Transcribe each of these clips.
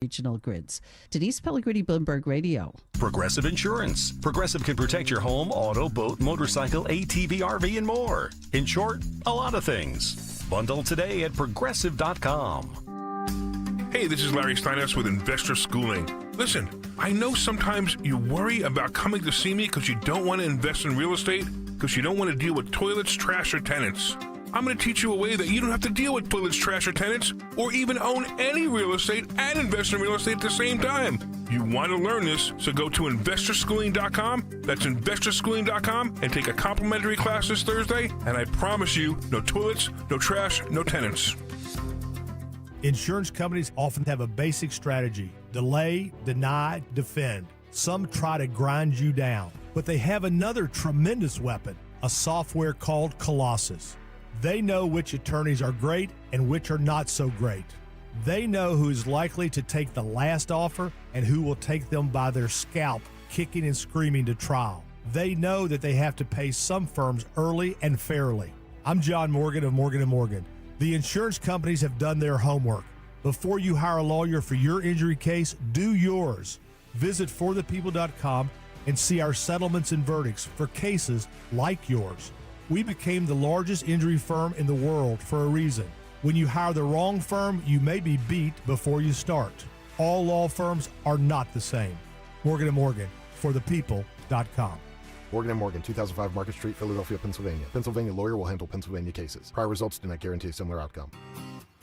regional grids. Denise Pellegrini, Bloomberg Radio. Progressive Insurance. Progressive can protect your home, auto, boat, motorcycle, ATV, RV, and more. In short, a lot of things. Bundle today at progressive.com. Hey, this is Larry Steinhaus with Investor Schooling. Listen, I know sometimes you worry about coming to see me because you don't want to invest in real estate, because you don't want to deal with toilets, trash, or tenants. I'm going to teach you a way that you don't have to deal with toilets, trash, or tenants, or even own any real estate and invest in real estate at the same time. You want to learn this, so go to investorschooling.com. That's investorschooling.com and take a complimentary class this Thursday, and I promise you, no toilets, no trash, no tenants. Insurance companies often have a basic strategy: delay, deny, defend. Some try to grind you down, but they have another tremendous weapon, a software called Colossus. They know which attorneys are great and which are not so great. They know who is likely to take the last offer and who will take them by their scalp, kicking and screaming to trial. They know that they have to pay some firms early and fairly. I'm John Morgan of Morgan & Morgan. The insurance companies have done their homework. Before you hire a lawyer for your injury case, do yours. Visit forthepeople.com and see our settlements and verdicts for cases like yours. We became the largest injury firm in the world for a reason. When you hire the wrong firm, you may be beat before you start. All law firms are not the same. Morgan & Morgan, forthepeople.com. Morgan & Morgan, 2005 Market Street, Philadelphia, Pennsylvania. Pennsylvania lawyer will handle Pennsylvania cases. Prior results do not guarantee a similar outcome.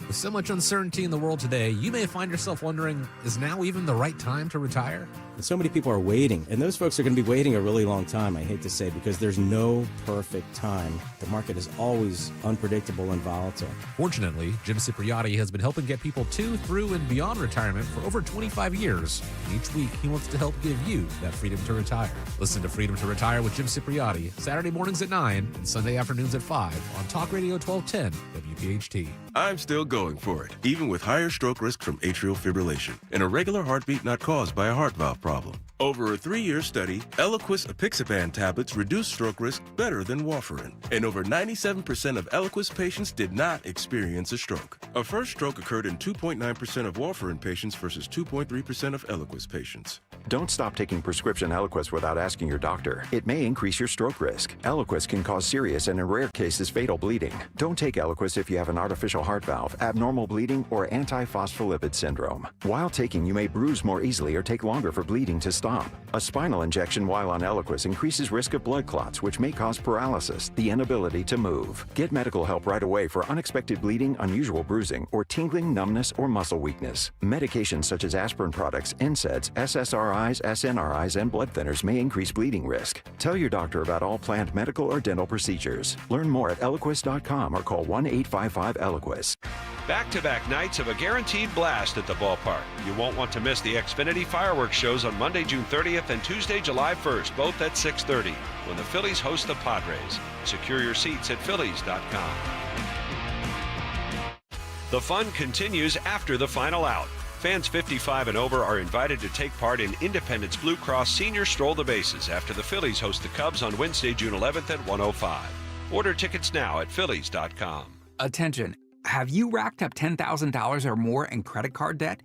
With so much uncertainty in the world today, you may find yourself wondering, is now even the right time to retire? And so many people are waiting, and those folks are going to be waiting a really long time, I hate to say, because there's no perfect time. The market is always unpredictable and volatile. Fortunately, Jim Cipriotti has been helping get people to, through, and beyond retirement for over 25 years. And each week, he wants to help give you that freedom to retire. Listen to Freedom to Retire with Jim Cipriotti, Saturday mornings at 9 and Sunday afternoons at 5 on Talk Radio 1210 WPHT. I'm still going for it, even with higher stroke risk from atrial fibrillation, and a regular heartbeat not caused by a heart valve problem. Over a 3-year study, Eliquis apixaban tablets reduced stroke risk better than warfarin, and over 97% of Eliquis patients did not experience a stroke. A first stroke occurred in 2.9% of warfarin patients versus 2.3% of Eliquis patients. Don't stop taking prescription Eliquis without asking your doctor. It may increase your stroke risk. Eliquis can cause serious and in rare cases fatal bleeding. Don't take Eliquis if you have an artificial heart valve, abnormal bleeding, or antiphospholipid syndrome. While taking, you may bruise more easily or take longer for bleeding to stop. A spinal injection while on Eliquis increases risk of blood clots, which may cause paralysis, the inability to move. Get medical help right away for unexpected bleeding, unusual bruising, or tingling, numbness, or muscle weakness. Medications such as aspirin products, NSAIDs, SSRIs, SNRIs, and blood thinners may increase bleeding risk. Tell your doctor about all planned medical or dental procedures. Learn more at Eliquis.com or call 1-855-ELIQUIS. Back-to-back nights of a guaranteed blast at the ballpark. You won't want to miss the Xfinity fireworks shows on Monday, June 30th and Tuesday, July 1st, both at 6:30, when the Phillies host the Padres. Secure your seats at Phillies.com. The fun continues after the final out. Fans 55 and over are invited to take part in Independence Blue Cross Senior Stroll the Bases after the Phillies host the Cubs on Wednesday, June 11th at 1:05. Order tickets now at Phillies.com. Attention. Have you racked up $10,000 or more in credit card debt?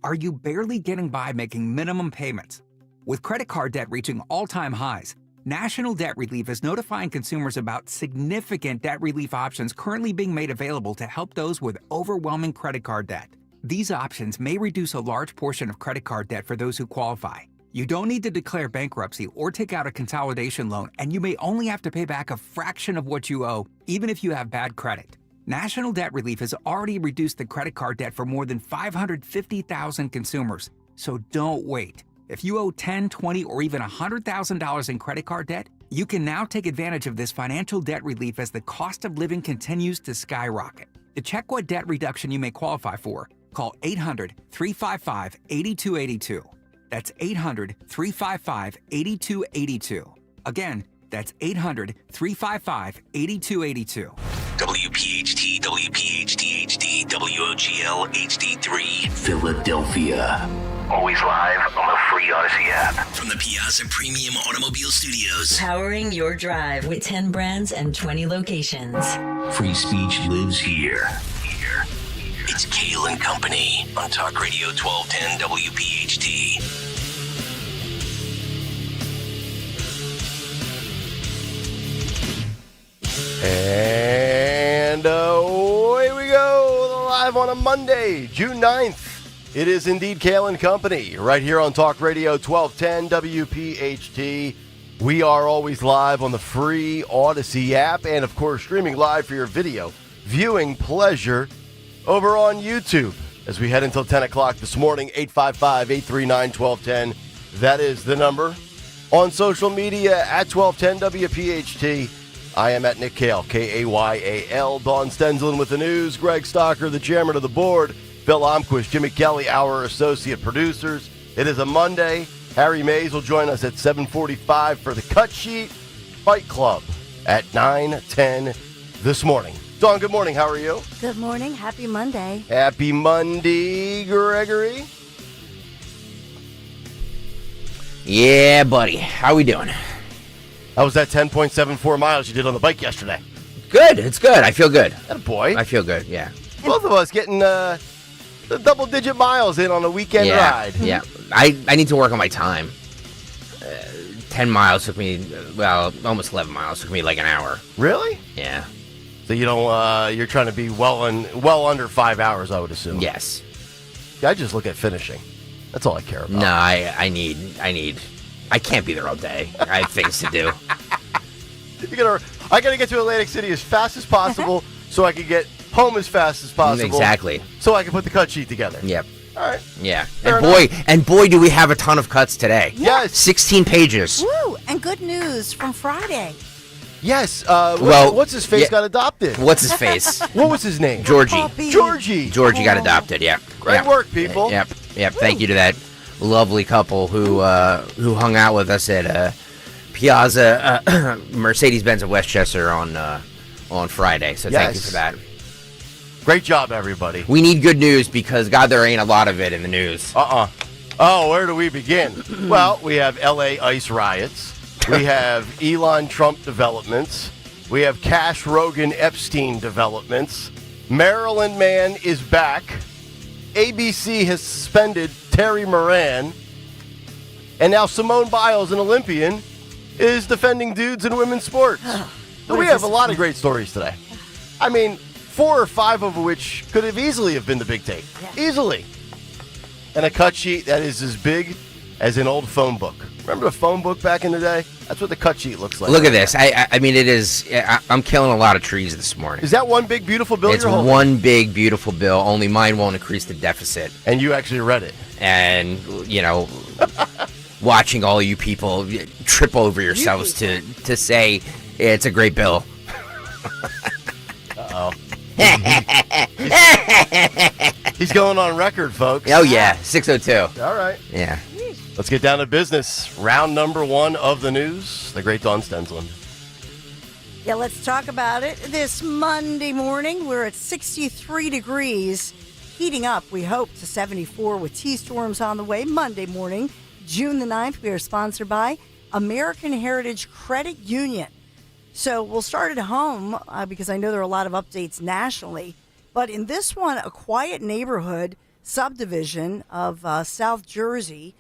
Are you barely getting by making minimum payments? With credit card debt reaching all-time highs, National Debt Relief is notifying consumers about significant debt relief options currently being made available to help those with overwhelming credit card debt. These options may reduce a large portion of credit card debt for those who qualify. You don't need to declare bankruptcy or take out a consolidation loan, and you may only have to pay back a fraction of what you owe, even if you have bad credit. National Debt Relief has already reduced the credit card debt for more than 550,000 consumers. So don't wait. If you owe $10,000, $20,000, or even $100,000 in credit card debt, you can now take advantage of this financial debt relief as the cost of living continues to skyrocket. To check what debt reduction you may qualify for, call 800-355-8282. That's 800-355-8282. Again, that's 800-355-8282. WPHT, WPHT HD, WOGL HD3, Philadelphia. Always live on the free Odyssey app. From the Piazza Premium Automobile Studios. Powering your drive with 10 brands and 20 locations. Free speech lives here. It's Kayal and Company on Talk Radio 1210 WPHT. And away we go, live on a Monday, June 9th. It is indeed Kayal and Company, right here on Talk Radio 1210 WPHT. We are always live on the free Odyssey app and, of course, streaming live for your video viewing pleasure over on YouTube. As we head until 10 o'clock this morning, 855-839-1210. That is the number. On social media at 1210 WPHT. I am at Nick Kayal, K-A-Y-A-L. Dawn Stenzlin with the news. Greg Stocker, the chairman of the board. Phil Omquist, Jimmy Kelly, our associate producers. It is a Monday. Harry Mays will join us at 7:45 for the Cut Sheet. Fight Club at 9:10 this morning. Dawn, good morning. How are you? Good morning. Happy Monday. Happy Monday, Gregory. Yeah, buddy. How we doing? How was that 10.74 miles you did on the bike yesterday? Good. It's good. I feel good. Attaboy. I feel good, yeah. Both of us getting the double-digit miles in on a weekend ride. Yeah. I need to work on my time. 10 miles took me, almost 11 miles took me like an hour. Really? Yeah. So you don't, you're trying to be well under 5 hours, I would assume. Yes. I just look at finishing. That's all I care about. No, I can't be there all day. I have things to do. I gotta get to Atlantic City as fast as possible so I can get home as fast as possible. Exactly. So I can put the cut sheet together. Yep. All right. Yeah. Fair And boy, do we have a ton of cuts today. Yes. 16 pages. Woo! And good news from Friday. Yes. What's his face got adopted? What's his face? What was his name? Georgie. Georgie Got adopted. Yeah. Great work, people. Yep. Thank you to that lovely couple who hung out with us at Piazza Mercedes-Benz of Westchester on Friday. So thank you for that. Great job, everybody. We need good news because, God, there ain't a lot of it in the news. Oh, where do we begin? Well, we have L.A. ICE riots. We have Elon Trump developments. We have Cash Rogan Epstein developments. Maryland man is back. ABC has suspended Terry Moran. And now Simone Biles, an Olympian, is defending dudes in women's sports. So we have a lot of great stories today. I mean, 4 or 5 of which could have easily have been the big take. Yeah. Easily. And a cut sheet that is as big as an old phone book. Remember the phone book back in the day? That's what the cut sheet looks like. Look at this. I mean, it is. I'm killing a lot of trees this morning. Is that one big, beautiful bill It's you're holding? one big, beautiful bill. Only mine won't increase the deficit. And you actually read it. And, watching all you people trip over yourselves to say it's a great bill. Uh-oh. He's going on record, folks. Oh, yeah. 602. All right. Yeah. Let's get down to business. Round number 1 of the news. The great Dawn Stenzlin. Yeah, let's talk about it. This Monday morning, we're at 63 degrees. Heating up, we hope, to 74 with T-storms on the way. Monday morning, June the 9th, we are sponsored by American Heritage Credit Union. So we'll start at home because I know there are a lot of updates nationally. But in this one, a quiet neighborhood subdivision of South Jersey,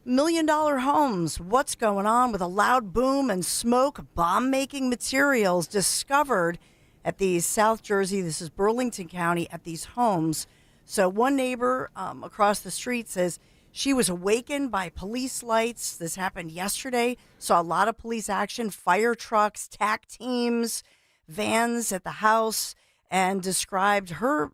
$1 million homes. What's going on with a loud boom and smoke, bomb-making materials discovered at these South Jersey, this is Burlington County, at these homes. So one neighbor across the street says she was awakened by police lights. This happened yesterday. Saw a lot of police action, fire trucks, TAC teams, vans at the house, and described her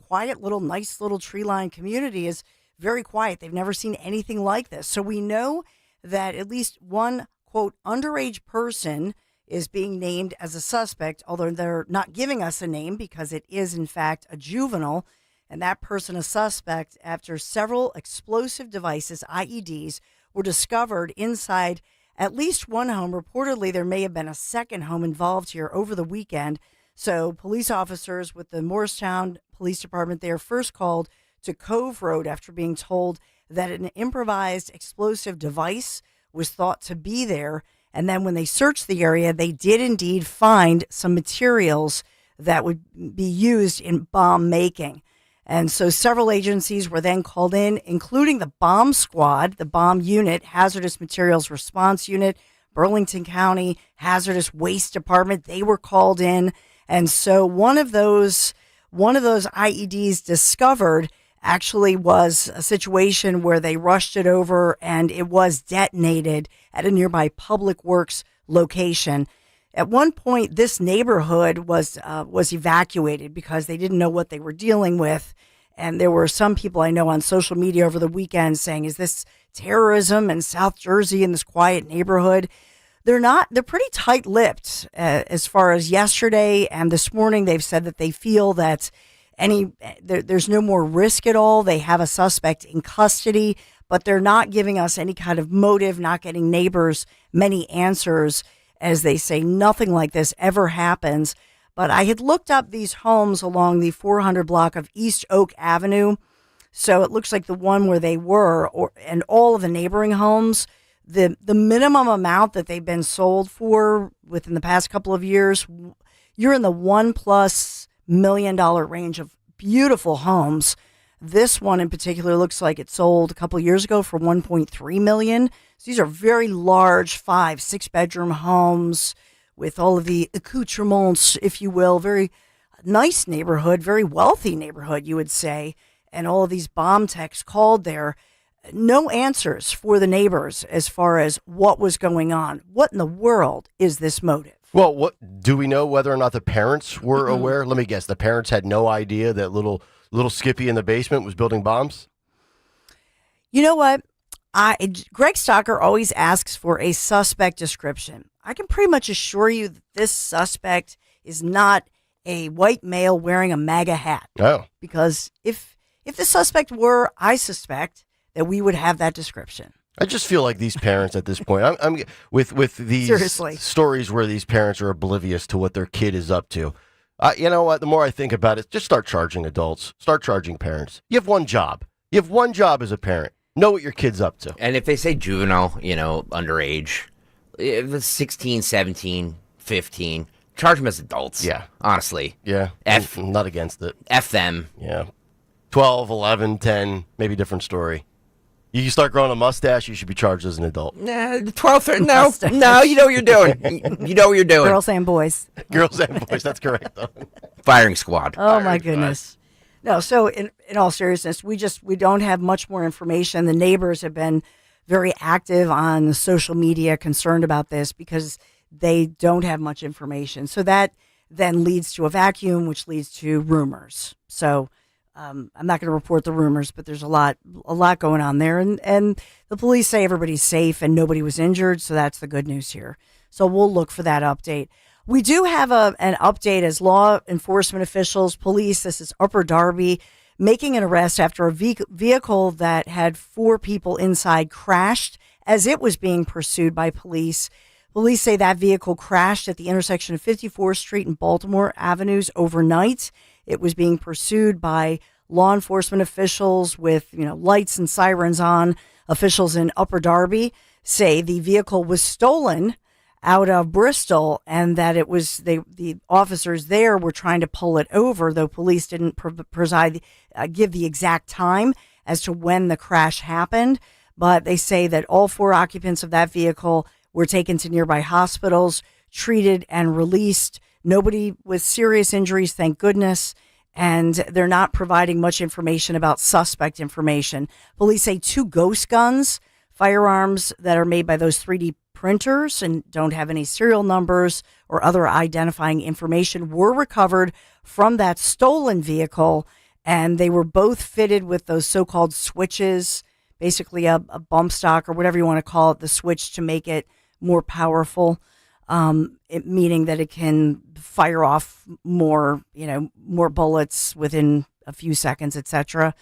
quiet little, nice little tree-lined community as very quiet. They've never seen anything like this. So we know that at least one, quote, underage person is being named as a suspect, although they're not giving us a name because it is, in fact, a juvenile. And that person a suspect after several explosive devices, IEDs, were discovered inside at least one home. Reportedly, there may have been a second home involved here over the weekend. So police officers with the Morristown Police Department there first called to Cove Road after being told that an improvised explosive device was thought to be there. And then when they searched the area, they did indeed find some materials that would be used in bomb making. And so several agencies were then called in, including the bomb squad, the bomb unit, hazardous materials response unit, Burlington County Hazardous Waste Department. They were called in. And so one of those IEDs discovered actually was a situation where they rushed it over and it was detonated at a nearby public works location. At one point, this neighborhood was evacuated because they didn't know what they were dealing with. And there were some people I know on social media over the weekend saying, is this terrorism in South Jersey in this quiet neighborhood? They're not. They're pretty tight-lipped as far as yesterday and this morning. They've said that they feel that there's no more risk at all. They have a suspect in custody, but they're not giving us any kind of motive, not getting neighbors many answers. As they say, nothing like this ever happens. But I had looked up these homes along the 400 block of East Oak Avenue. So it looks like the one where they were, and all of the neighboring homes, the minimum amount that they've been sold for within the past couple of years, you're in the $1+ million range of beautiful homes. This one in particular looks like it sold a couple of years ago for $1.3 million. So these are very large 5-6 bedroom homes with all of the accoutrements, if you will. Very nice neighborhood, very wealthy neighborhood, you would say. And all of these bomb techs called there. No answers for the neighbors as far as what was going on. What in the world is this motive? Well, what do we know whether or not the parents were aware? Let me guess. The parents had no idea that little Skippy in the basement was building bombs? You know what? Greg Stocker always asks for a suspect description. I can pretty much assure you that this suspect is not a white male wearing a MAGA hat. Oh. Because if the suspect were, I suspect that we would have that description. I just feel like these parents at this point, I'm with these Seriously. stories where these parents are oblivious to what their kid is up to. You know what? The more I think about it, just start charging adults. Start charging parents. You have one job. You have one job as a parent. Know what your kid's up to. And if they say juvenile, underage, if it's 16, 17, 15, charge them as adults. Yeah. Honestly. Yeah. I'm not against it. F them. Yeah. 12, 11, 10, maybe different story. You start growing a mustache, you should be charged as an adult. Nah, 12, 13, no, you know what you're doing. You know what you're doing. Girls and boys. Girls and boys, that's correct, though. Firing squad. Oh, my goodness. No, so in all seriousness, we don't have much more information. The neighbors have been very active on social media, concerned about this because they don't have much information. So that then leads to a vacuum, which leads to rumors. So I'm not going to report the rumors, but there's a lot going on there. And the police say everybody's safe and nobody was injured. So that's the good news here. So we'll look for that update. We do have an update as law enforcement officials, police, this is Upper Darby, making an arrest after a vehicle that had 4 people inside crashed as it was being pursued by police. Police say that vehicle crashed at the intersection of 54th Street and Baltimore Avenues overnight. It was being pursued by law enforcement officials with, lights and sirens on. Officials in Upper Darby say the vehicle was stolen out of Bristol and that it was the officers there were trying to pull it over, though police didn't give the exact time as to when the crash happened. But they say that all 4 occupants of that vehicle were taken to nearby hospitals, treated and released. Nobody with serious injuries, thank goodness. And they're not providing much information about suspect information. Police say 2 ghost guns, firearms that are made by those 3D printers and don't have any serial numbers or other identifying information, were recovered from that stolen vehicle. And they were both fitted with those so-called switches, basically a bump stock or whatever you want to call it, the switch to make it more powerful. Meaning that it can fire off more bullets within a few seconds, etc.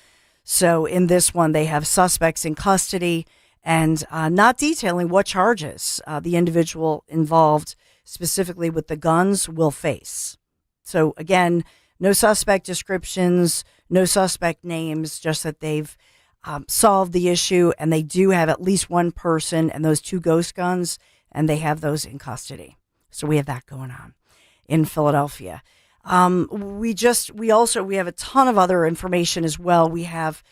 So in this one, they have suspects in custody and not detailing what charges the individual involved specifically with the guns will face. So again, no suspect descriptions, no suspect names, just that they've solved the issue and they do have at least one person and those 2 ghost guns, and they have those in custody. So we have that going on in Philadelphia. We have a ton of other information as well. We have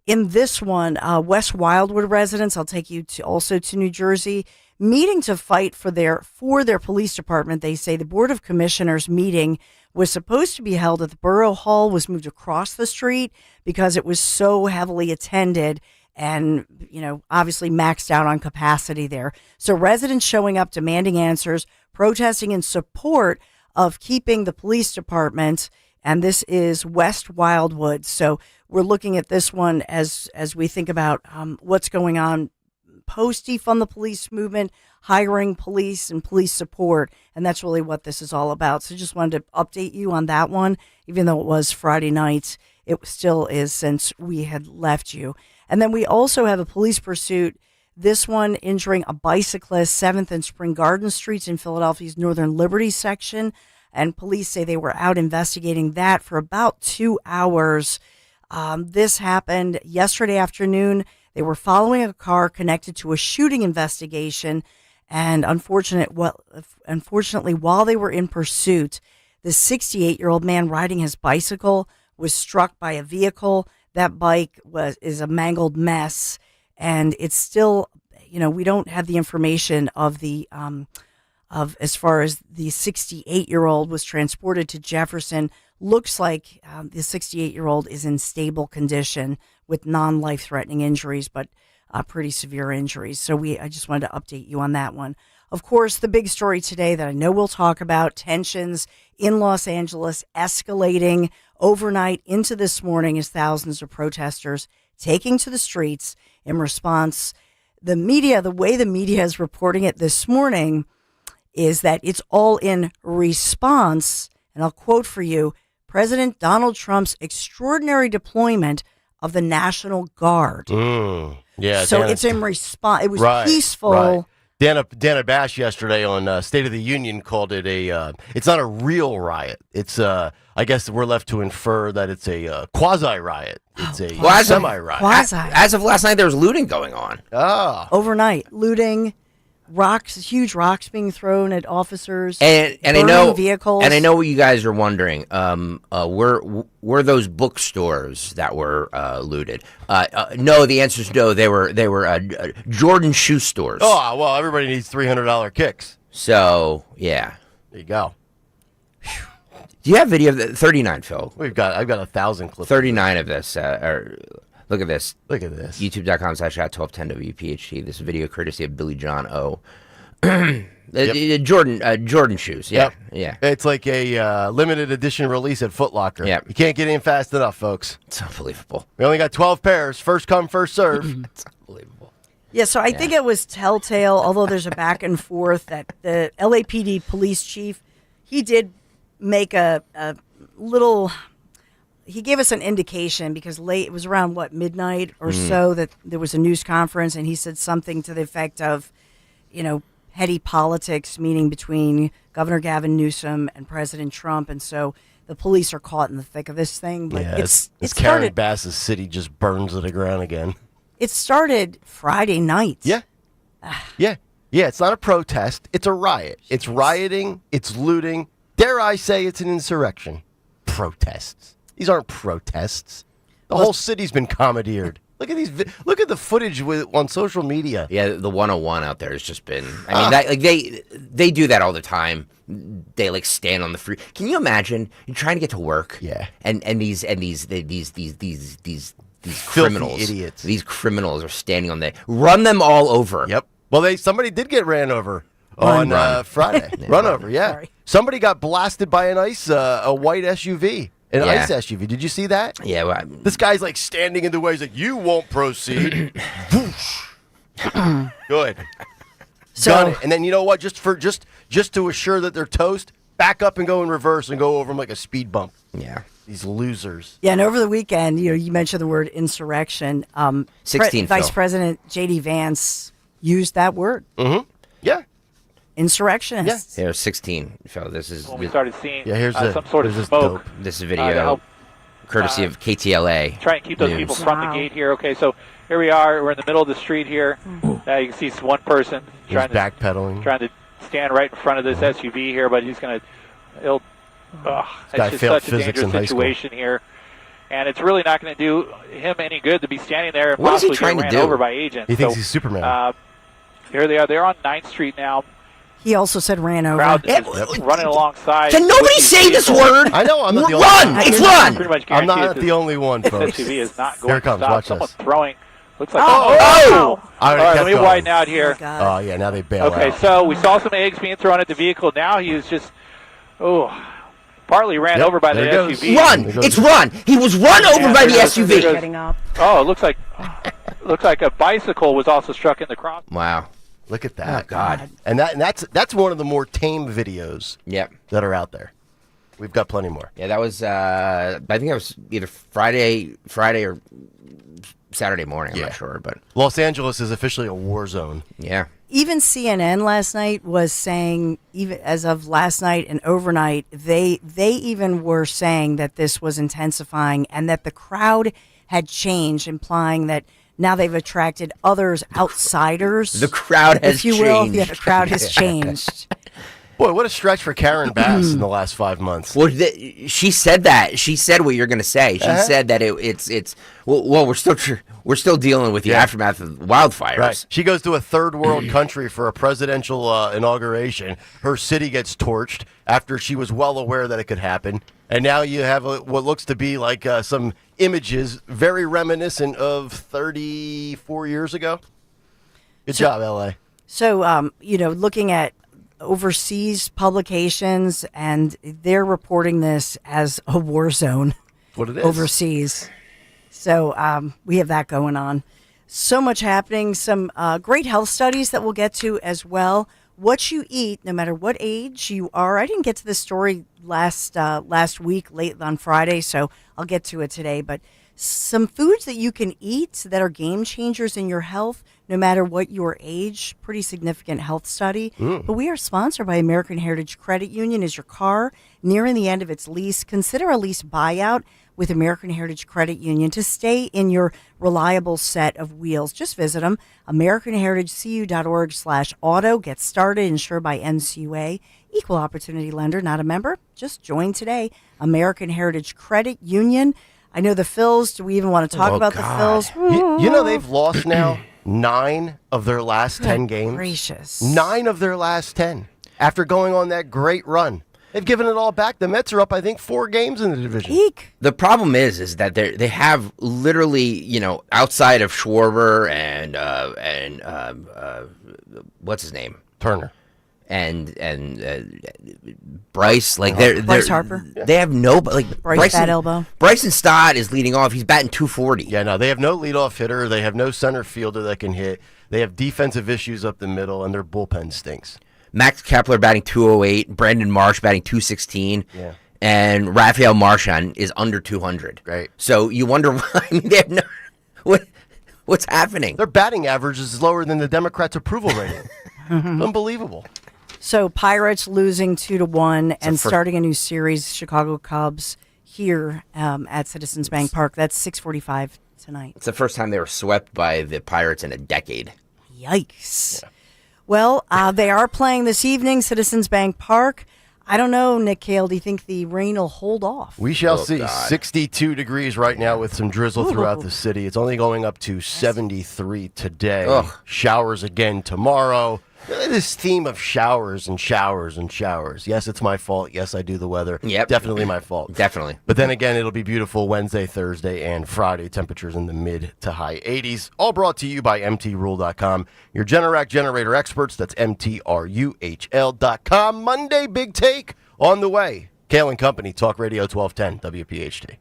in this one, West Wildwood residents, I'll take you to New Jersey, meeting to fight for their police department. They say the Board of Commissioners meeting was supposed to be held at the Borough Hall, was moved across the street because it was so heavily attended and, obviously maxed out on capacity there. So residents showing up, demanding answers, protesting in support of keeping the police department. And this is West Wildwood. So we're looking at this one as we think about what's going on post-defund the police movement, hiring police and police support. And that's really what this is all about. So just wanted to update you on that one. Even though it was Friday night, it still is since we had left you. And then we also have a police pursuit, this one injuring a bicyclist, 7th and Spring Garden Streets in Philadelphia's Northern Liberty section. And police say they were out investigating that for about 2 hours. This happened yesterday afternoon. They were following a car connected to a shooting investigation. And unfortunately, while they were in pursuit, the 68-year-old man riding his bicycle was struck by a vehicle. That bike is a mangled mess. And it's still, we don't have the information of as far as the 68-year-old was transported to Jefferson. Looks like the 68-year-old is in stable condition with non-life-threatening injuries, but pretty severe injuries. So I just wanted to update you on that one. Of course, the big story today that I know we'll talk about, tensions in Los Angeles escalating overnight into this morning as thousands of protesters taking to the streets in response. The way the media is reporting it this morning is that it's all in response, and I'll quote for you, President Donald Trump's extraordinary deployment of the National Guard. Yeah. So it's in response. It was peaceful. Right. Dana Bash yesterday on State of the Union called it it's not a real riot. It's, I guess we're left to infer that it's a quasi-riot. It's a semi-riot. As of last night, there was looting going on. Overnight, looting. Huge rocks being thrown at officers, and I know vehicles. And I know what you guys are wondering. Were those bookstores that were looted? No, the answer is no. They were Jordan shoe stores. Oh well, everybody needs $300 kicks. So yeah, there you go. Do you have video of the 39, Phil? I've got 1,000 clips. 39 of this. Look at this. Look at this. YouTube.com/@1210 WPHT. This video courtesy of Billy John O. Jordan shoes. Yeah. Yep. Yeah. It's like a limited edition release at Foot Locker. Yeah. You can't get in fast enough, folks. It's unbelievable. We only got 12 pairs. First come, first serve. It's unbelievable. Yeah, so I think it was telltale, although there's a back and forth, that the LAPD police chief, he did make a little... He gave us an indication because it was around, midnight or so, that there was a news conference, and he said something to the effect of, heady politics, meaning between Governor Gavin Newsom and President Trump. And so the police are caught in the thick of this thing. But it's Karen Bass's city just burns to the ground again. It started Friday night. Yeah. Yeah. It's not a protest. It's a riot. It's rioting. It's looting. Dare I say it's an insurrection. Protests. These aren't protests. The whole city's been commandeered. Look at these. Look at the footage on social media. Yeah, the 101 out there has just been. I mean, they do that all the time. They stand on the free. Can you imagine? You're trying to get to work. Yeah. And these criminals, idiots. These criminals are standing on run them all over. Yep. Well, somebody did get ran over on Friday. Run over. Yeah. Sorry. Somebody got blasted by a white SUV. An ICE SUV. Did you see that? Yeah. Well, this guy's standing in the way. He's like, "You won't proceed." Good. Done it. And then you know what? Just to assure that they're toast, back up and go in reverse and go over them like a speed bump. Yeah. These losers. Yeah, and over the weekend, you mentioned the word insurrection. 16. Vice President J.D. Vance used that word. Mm-hmm. Yeah. Insurrectionists. Yeah. There's 16. So this is. When we started seeing here's some sort of smoke. This is video, courtesy of KTLA. Try and keep those people from the gate here. Okay, so here we are. We're in the middle of the street here. You can see one person trying to stand right in front of this SUV here, but he'll guy It's just failed such a physics in high dangerous school. situation here. And it's really not going to do him any good to be standing there and What is he possibly trying get to ran do? over by agents. He thinks he's Superman. Here they are. They're on 9th Street now. He also said ran over. Crowd is running alongside. Can nobody with these say this vehicles. word? I know. I'm not the only Run! one. It's I run! pretty much I'm guarantee not it. the only one, This folks. SUV is not going Here it comes. to stop. Watch Someone this. throwing. Looks like. Oh! All All right, right, kept let me going. widen out here. Oh, yeah, now they bail Okay, out. so we saw some eggs being thrown at the vehicle. Now he was just, partly ran over by the there it goes. SUV. Run! It's run! He was run over by the SUV. Oh, it looks like a bicycle was also struck in the cross. Wow. Look at that. Oh, God. And that's one of the more tame videos that are out there. We've got plenty more. Yeah, that was, I think that was either Friday or Saturday morning. I'm not sure, but Los Angeles is officially a war zone. Yeah. Even CNN last night was saying, even as of last night and overnight, they even were saying that this was intensifying and that the crowd had changed, implying that now they've attracted others, outsiders. The crowd has if you will. changed. Yeah, the crowd has changed. Boy, what a stretch for Karen Bass in the last 5 months. Well, she said that. She said what you're going to say. She said that it's well, we're still dealing with the aftermath of wildfires. Right. She goes to a third world country for a presidential inauguration. Her city gets torched after she was well aware that it could happen. And now you have what looks to be like some images very reminiscent of 34 years ago. Good job, LA. So, looking at overseas publications, and they're reporting this as a war zone. What it is. Overseas. So we have that going on. So much happening. Some great health studies that we'll get to as well. What you eat, no matter what age you are. I didn't get to this story last week, late on Friday, so I'll get to it today. But some foods that you can eat that are game changers in your health, no matter what your age. Pretty significant health study. But we are sponsored by American Heritage Credit Union. Is your car nearing the end of its lease? Consider a lease buyout with American Heritage Credit Union to stay in your reliable set of wheels. Just visit them, AmericanHeritageCU.org/auto. Get started, insured by NCUA. Equal opportunity lender, not a member. Just join today. American Heritage Credit Union. I know the Phils. Do we even want to talk about the Phils? You know they've lost now 9 of their last 10 games. Gracious. 9 of their last 10 after going on that great run. They've given it all back. The Mets are up, I think, 4 games in the division. Eek. The problem is that they have literally, outside of Schwarber and what's his name? Turner. And Bryce, Bryce Harper. They have no Bryce Bad Elbow. Bryson Stott is leading off. He's batting .240. Yeah, no, they have no leadoff hitter. They have no center fielder that can hit. They have defensive issues up the middle, and their bullpen stinks. Max Kepler batting .208. Brandon Marsh batting .216. Yeah. And Rafael Marchand is under 200. Great. So you wonder why they have no. What's happening? Their batting average is lower than the Democrats' approval rating. Unbelievable. So Pirates losing 2-1 and starting a new series, Chicago Cubs, here at Citizens Bank Park. That's 6:45 tonight. It's the first time they were swept by the Pirates in a decade. Yikes. Yeah. Well, they are playing this evening, Citizens Bank Park. I don't know, Nick Kayal, do you think the rain will hold off? We shall see. God. 62 degrees right now with some drizzle throughout the city. It's only going up to 73 today. Ugh. Showers again tomorrow. This theme of showers and showers and showers. Yes, it's my fault. Yes, I do the weather. Yep. Definitely my fault. Definitely. But then again, it'll be beautiful Wednesday, Thursday, and Friday. Temperatures in the mid to high 80s. All brought to you by MTRule.com. Your Generac generator experts. That's MTRUHL.com. Monday Big Take on the way. Kayal and Company, Talk Radio 1210, WPHT.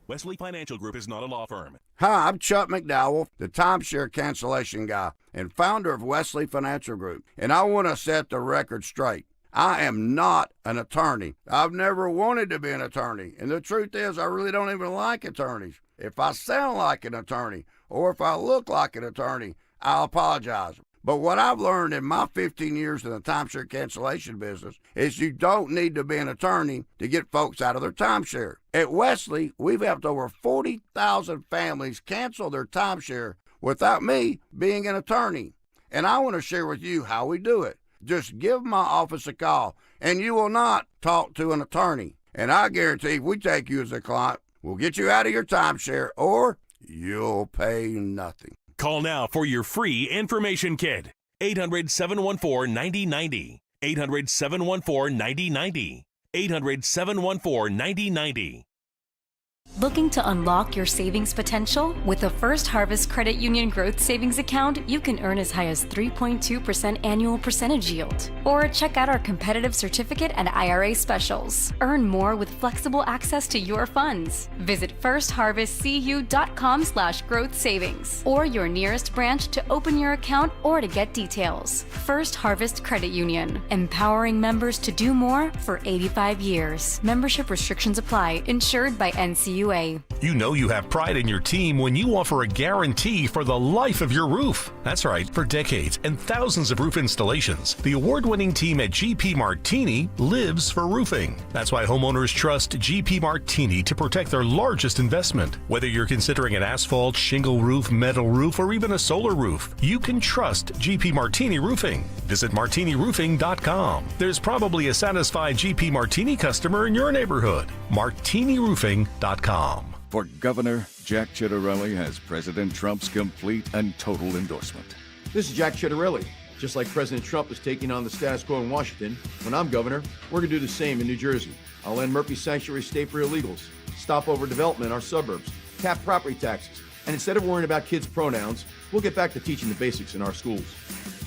Wesley Financial Group is not a law firm. Hi, I'm Chuck McDowell, the timeshare cancellation guy and founder of Wesley Financial Group, and I want to set the record straight. I am not an attorney. I've never wanted to be an attorney, and the truth is I really don't even like attorneys. If I sound like an attorney or if I look like an attorney, I'll apologize. But what I've learned in my 15 years in the timeshare cancellation business is you don't need to be an attorney to get folks out of their timeshare. At Wesley, we've helped over 40,000 families cancel their timeshare without me being an attorney. And I want to share with you how we do it. Just give my office a call, and you will not talk to an attorney. And I guarantee if we take you as a client, we'll get you out of your timeshare or you'll pay nothing. Call now for your free information kit. 800-714-9090. 800-714-9090. 800-714-9090. Looking to unlock your savings potential? With a First Harvest Credit Union Growth Savings Account, you can earn as high as 3.2% annual percentage yield. Or check out our competitive certificate and IRA specials. Earn more with flexible access to your funds. Visit firstharvestcu.com/growth savings or your nearest branch to open your account or to get details. First Harvest Credit Union, empowering members to do more for 85 years. Membership restrictions apply. Insured by NCUA. You know you have pride in your team when you offer a guarantee for the life of your roof. That's right, for decades and thousands of roof installations, the award-winning team at GP Martini lives for roofing. That's why homeowners trust GP Martini to protect their largest investment. Whether you're considering an asphalt, shingle roof, metal roof, or even a solar roof, you can trust GP Martini Roofing. Visit martiniroofing.com. There's probably a satisfied GP Martini customer in your neighborhood. martiniroofing.com. For Governor, Jack Ciattarelli has President Trump's complete and total endorsement. This is Jack Ciattarelli. Just like President Trump is taking on the status quo in Washington, when I'm governor, we're going to do the same in New Jersey. I'll end Murphy Sanctuary State for illegals, stop overdevelopment in our suburbs, cap property taxes, and instead of worrying about kids' pronouns, we'll get back to teaching the basics in our schools.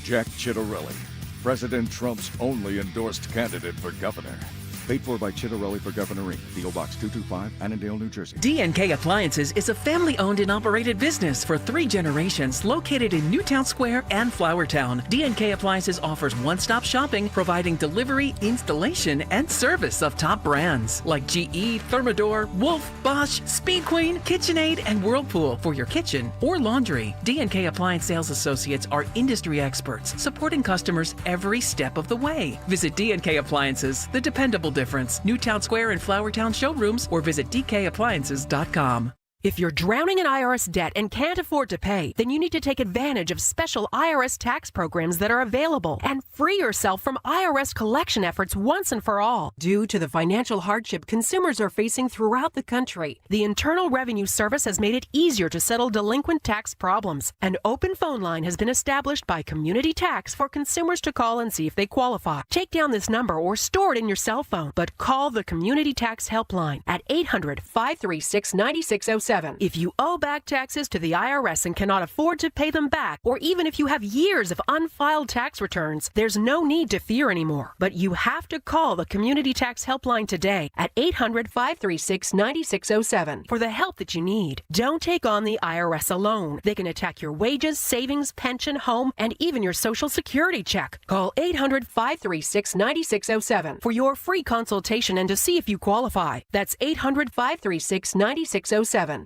Jack Ciattarelli, President Trump's only endorsed candidate for governor. Paid for by Ciattarelli for Governor Inc., P.O. Box 225, Annandale, New Jersey. D&K Appliances is a family-owned and operated business for 3 generations located in Newtown Square and Flowertown. D&K Appliances offers one-stop shopping, providing delivery, installation, and service of top brands like GE, Thermador, Wolf, Bosch, Speed Queen, KitchenAid, and Whirlpool for your kitchen or laundry. D&K Appliance sales associates are industry experts, supporting customers every step of the way. Visit D&K Appliances, the dependable difference. Newtown Square and Flowertown showrooms or visit dkappliances.com. If you're drowning in IRS debt and can't afford to pay, then you need to take advantage of special IRS tax programs that are available and free yourself from IRS collection efforts once and for all. Due to the financial hardship consumers are facing throughout the country, the Internal Revenue Service has made it easier to settle delinquent tax problems. An open phone line has been established by Community Tax for consumers to call and see if they qualify. Take down this number or store it in your cell phone, but call the Community Tax Helpline at 800-536-9607. If you owe back taxes to the IRS and cannot afford to pay them back, or even if you have years of unfiled tax returns, there's no need to fear anymore. But you have to call the Community Tax Helpline today at 800-536-9607 for the help that you need. Don't take on the IRS alone. They can attack your wages, savings, pension, home, and even your Social Security check. Call 800-536-9607 for your free consultation and to see if you qualify. That's 800-536-9607.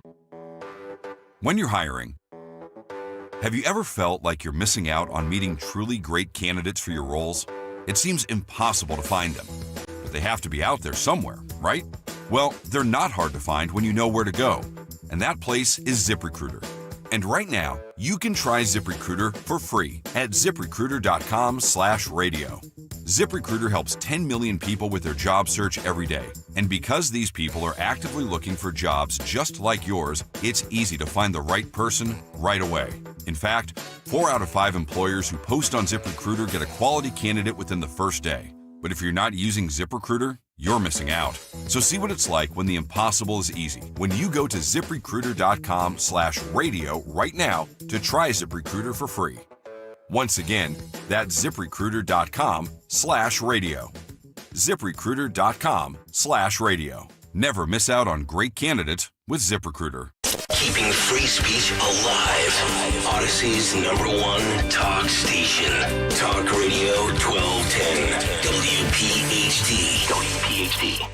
When you're hiring, have you ever felt like you're missing out on meeting truly great candidates for your roles? It seems impossible to find them, but they have to be out there somewhere, right? Well, they're not hard to find when you know where to go, and that place is ZipRecruiter. And right now, you can try ZipRecruiter for free at ZipRecruiter.com/radio. ZipRecruiter helps 10 million people with their job search every day. And because these people are actively looking for jobs just like yours, it's easy to find the right person right away. In fact, 4 out of 5 employers who post on ZipRecruiter get a quality candidate within the first day. But if you're not using ZipRecruiter, you're missing out. So see what it's like when the impossible is easy. When you go to ZipRecruiter.com/radio right now to try ZipRecruiter for free. Once again, that's ZipRecruiter.com/radio. ZipRecruiter.com/radio. Never miss out on great candidates with ZipRecruiter. Keeping free speech alive. Odyssey's #1 talk station. Talk Radio 1210. WPHT. WPHT.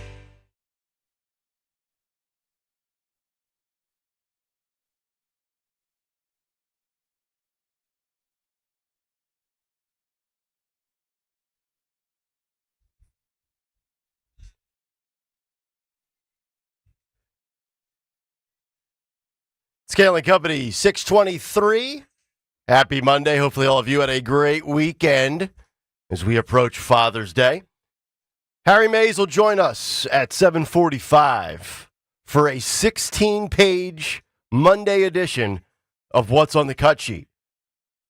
Scaling Company 623. Happy Monday. Hopefully all of you had a great weekend as we approach Father's Day. Harry Mays will join us at 7:45 for a 16-page Monday edition of What's on the Cut Sheet.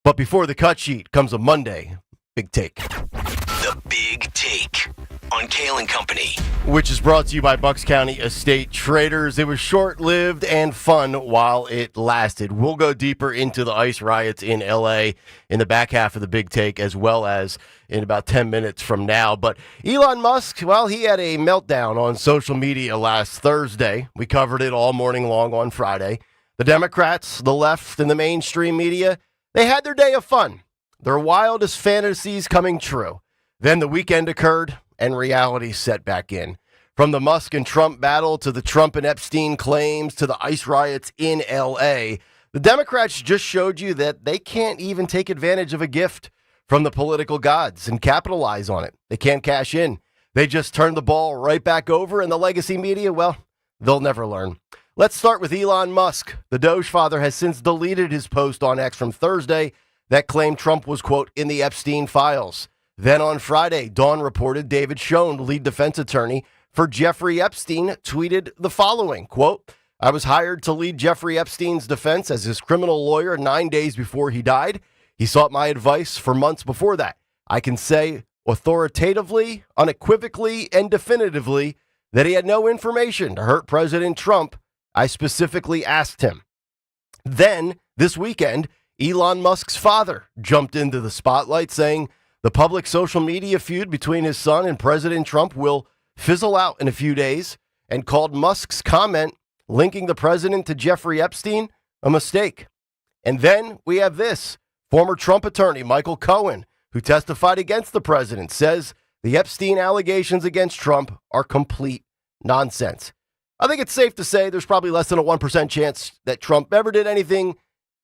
But before the cut sheet comes a Monday Big Take. The Big Take on Kayal and Company. Which is brought to you by Bucks County Estate Traders. It was short-lived and fun while it lasted. We'll go deeper into the ICE riots in L.A. in the back half of the Big Take, as well as in about 10 minutes from now. But Elon Musk, well, he had a meltdown on social media last Thursday. We covered it all morning long on Friday. The Democrats, the left, and the mainstream media, they had their day of fun. Their wildest fantasies coming true. Then the weekend occurred, and reality set back in. From the Musk and Trump battle to the Trump and Epstein claims to the ICE riots in L.A., the Democrats just showed you that they can't even take advantage of a gift from the political gods and capitalize on it. They can't cash in. They just turn the ball right back over, and the legacy media, well, they'll never learn. Let's start with Elon Musk. The Doge father has since deleted his post on X from Thursday that claimed Trump was, quote, in the Epstein files. Then on Friday, Dawn reported David Schoen, lead defense attorney for Jeffrey Epstein, tweeted the following, quote, I was hired to lead Jeffrey Epstein's defense as his criminal lawyer 9 days before he died. He sought my advice for months before that. I can say authoritatively, unequivocally, and definitively that he had no information to hurt President Trump. I specifically asked him. Then, this weekend, Elon Musk's father jumped into the spotlight saying the public social media feud between his son and President Trump will fizzle out in a few days, and called Musk's comment linking the president to Jeffrey Epstein a mistake. And then we have this. Former Trump attorney Michael Cohen, who testified against the president, says the Epstein allegations against Trump are complete nonsense. I think it's safe to say there's probably less than a 1% chance that Trump ever did anything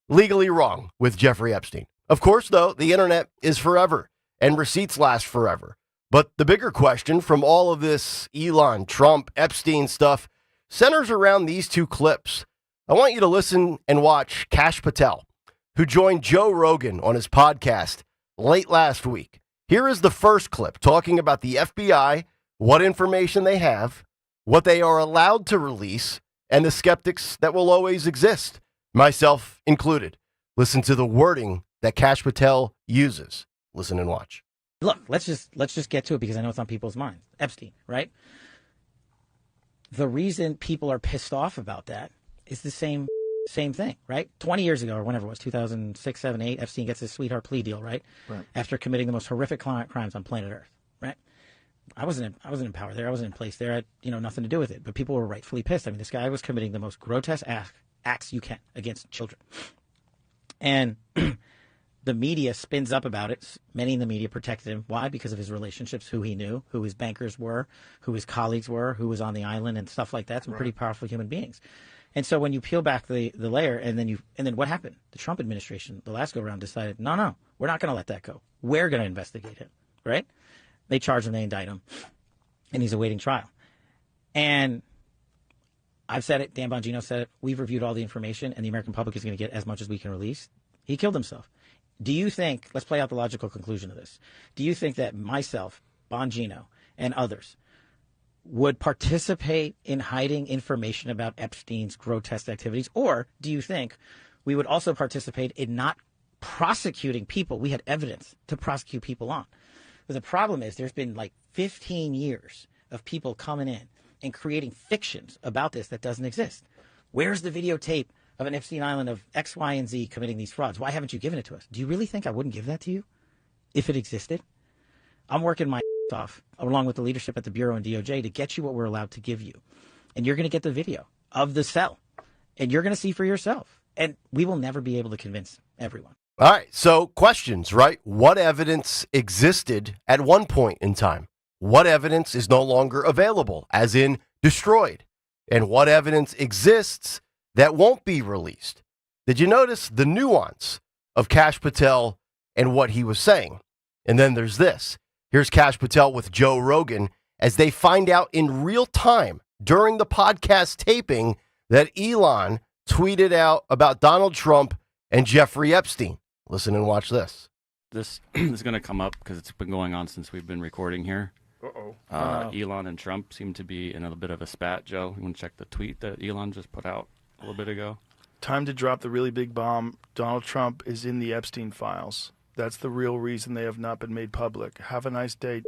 legally wrong with Jeffrey Epstein. Of course, though, the internet is forever and receipts last forever. But the bigger question from all of this Elon, Trump, Epstein stuff centers around these two clips. I want you to listen and watch Kash Patel, who joined Joe Rogan on his podcast late last week. Here is the first clip talking about the FBI, what information they have, what they are allowed to release, and the skeptics that will always exist, myself included. Listen to the wording that Kash Patel uses. Listen and watch. Look, let's just get to it because I know it's on people's minds. Epstein, right? The reason people are pissed off about that is the same thing, right? 20 years ago or whenever it was, 2006, 7, 8, Epstein gets his sweetheart plea deal, right? After committing the most horrific crimes on planet Earth, right? I wasn't in power there. I wasn't in place there. I had, nothing to do with it. But people were rightfully pissed. I mean, this guy was committing the most grotesque acts you can against children. And the media spins up about it. Many in the media protected him. Why? Because of his relationships, who he knew, who his bankers were, who his colleagues were, who was on the island and stuff like that. Some pretty powerful human beings. And so when you peel back the layer and then what happened? The Trump administration, the last go around, decided, no, we're not going to let that go. We're going to investigate him, right? They charge him, they indict him, and he's awaiting trial. And I've said it, Dan Bongino said it, we've reviewed all the information, and the American public is going to get as much as we can release. He killed himself. Do you think, let's play out the logical conclusion of this. Do you think that myself, Bongino, and others would participate in hiding information about Epstein's grotesque activities? Or do you think we would also participate in not prosecuting people we had evidence to prosecute people on? But the problem is there's been like 15 years of people coming in and creating fictions about this that doesn't exist. Where's the videotape of an Epstein Island of X, Y, and Z committing these frauds? Why haven't you given it to us? Do you really think I wouldn't give that to you if it existed? I'm working my off along with the leadership at the Bureau and DOJ to get you what we're allowed to give you. And you're going to get the video of the cell. And you're going to see for yourself. And we will never be able to convince everyone. All right, so questions, right? What evidence existed at one point in time? What evidence is no longer available, as in destroyed? And what evidence exists that won't be released? Did you notice the nuance of Kash Patel and what he was saying? And then there's this. Here's Kash Patel with Joe Rogan as they find out in real time during the podcast taping that Elon tweeted out about Donald Trump and Jeffrey Epstein. Listen and watch this. This is going to come up because it's been going on since we've been recording here. Elon and Trump seem to be in a bit of a spat, Joe. You want to check the tweet that Elon just put out a little bit ago? Time to drop the really big bomb. Donald Trump is in the Epstein files. That's the real reason they have not been made public. Have a nice day.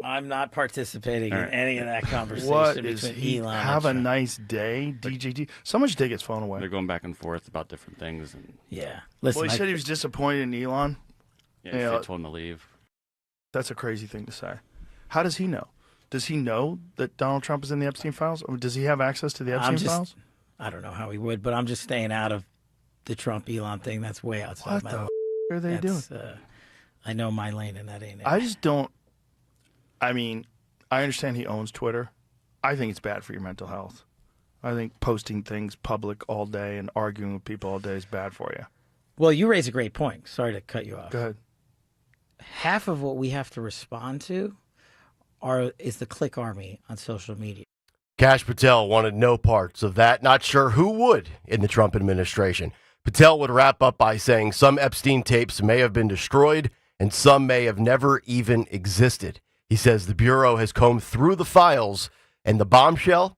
I'm not participating in any of that conversation What is between Elon have a and Trump. nice day, DJD. Someone should take his phone away. They're going back and forth about different things. And yeah. Well, he said he was disappointed in Elon. Yeah, they told him to leave. That's a crazy thing to say. How does he know? Does he know that Donald Trump is in the Epstein files? Or does he have access to the Epstein files? I don't know how he would, but I'm just staying out of the Trump-Elon thing. That's way outside my lane. What are they doing? I know my lane, and that ain't it. I just don't. I mean, I understand he owns Twitter. I think it's bad for your mental health. I think posting things public all day and arguing with people all day is bad for you. Well, you raise a great point. Sorry to cut you off. Go ahead. Half of what we have to respond to is the click army on social media. Kash Patel wanted no parts of that. Not sure who would in the Trump administration. Patel would wrap up by saying some Epstein tapes may have been destroyed and some may have never even existed. He says the Bureau has combed through the files and the bombshell,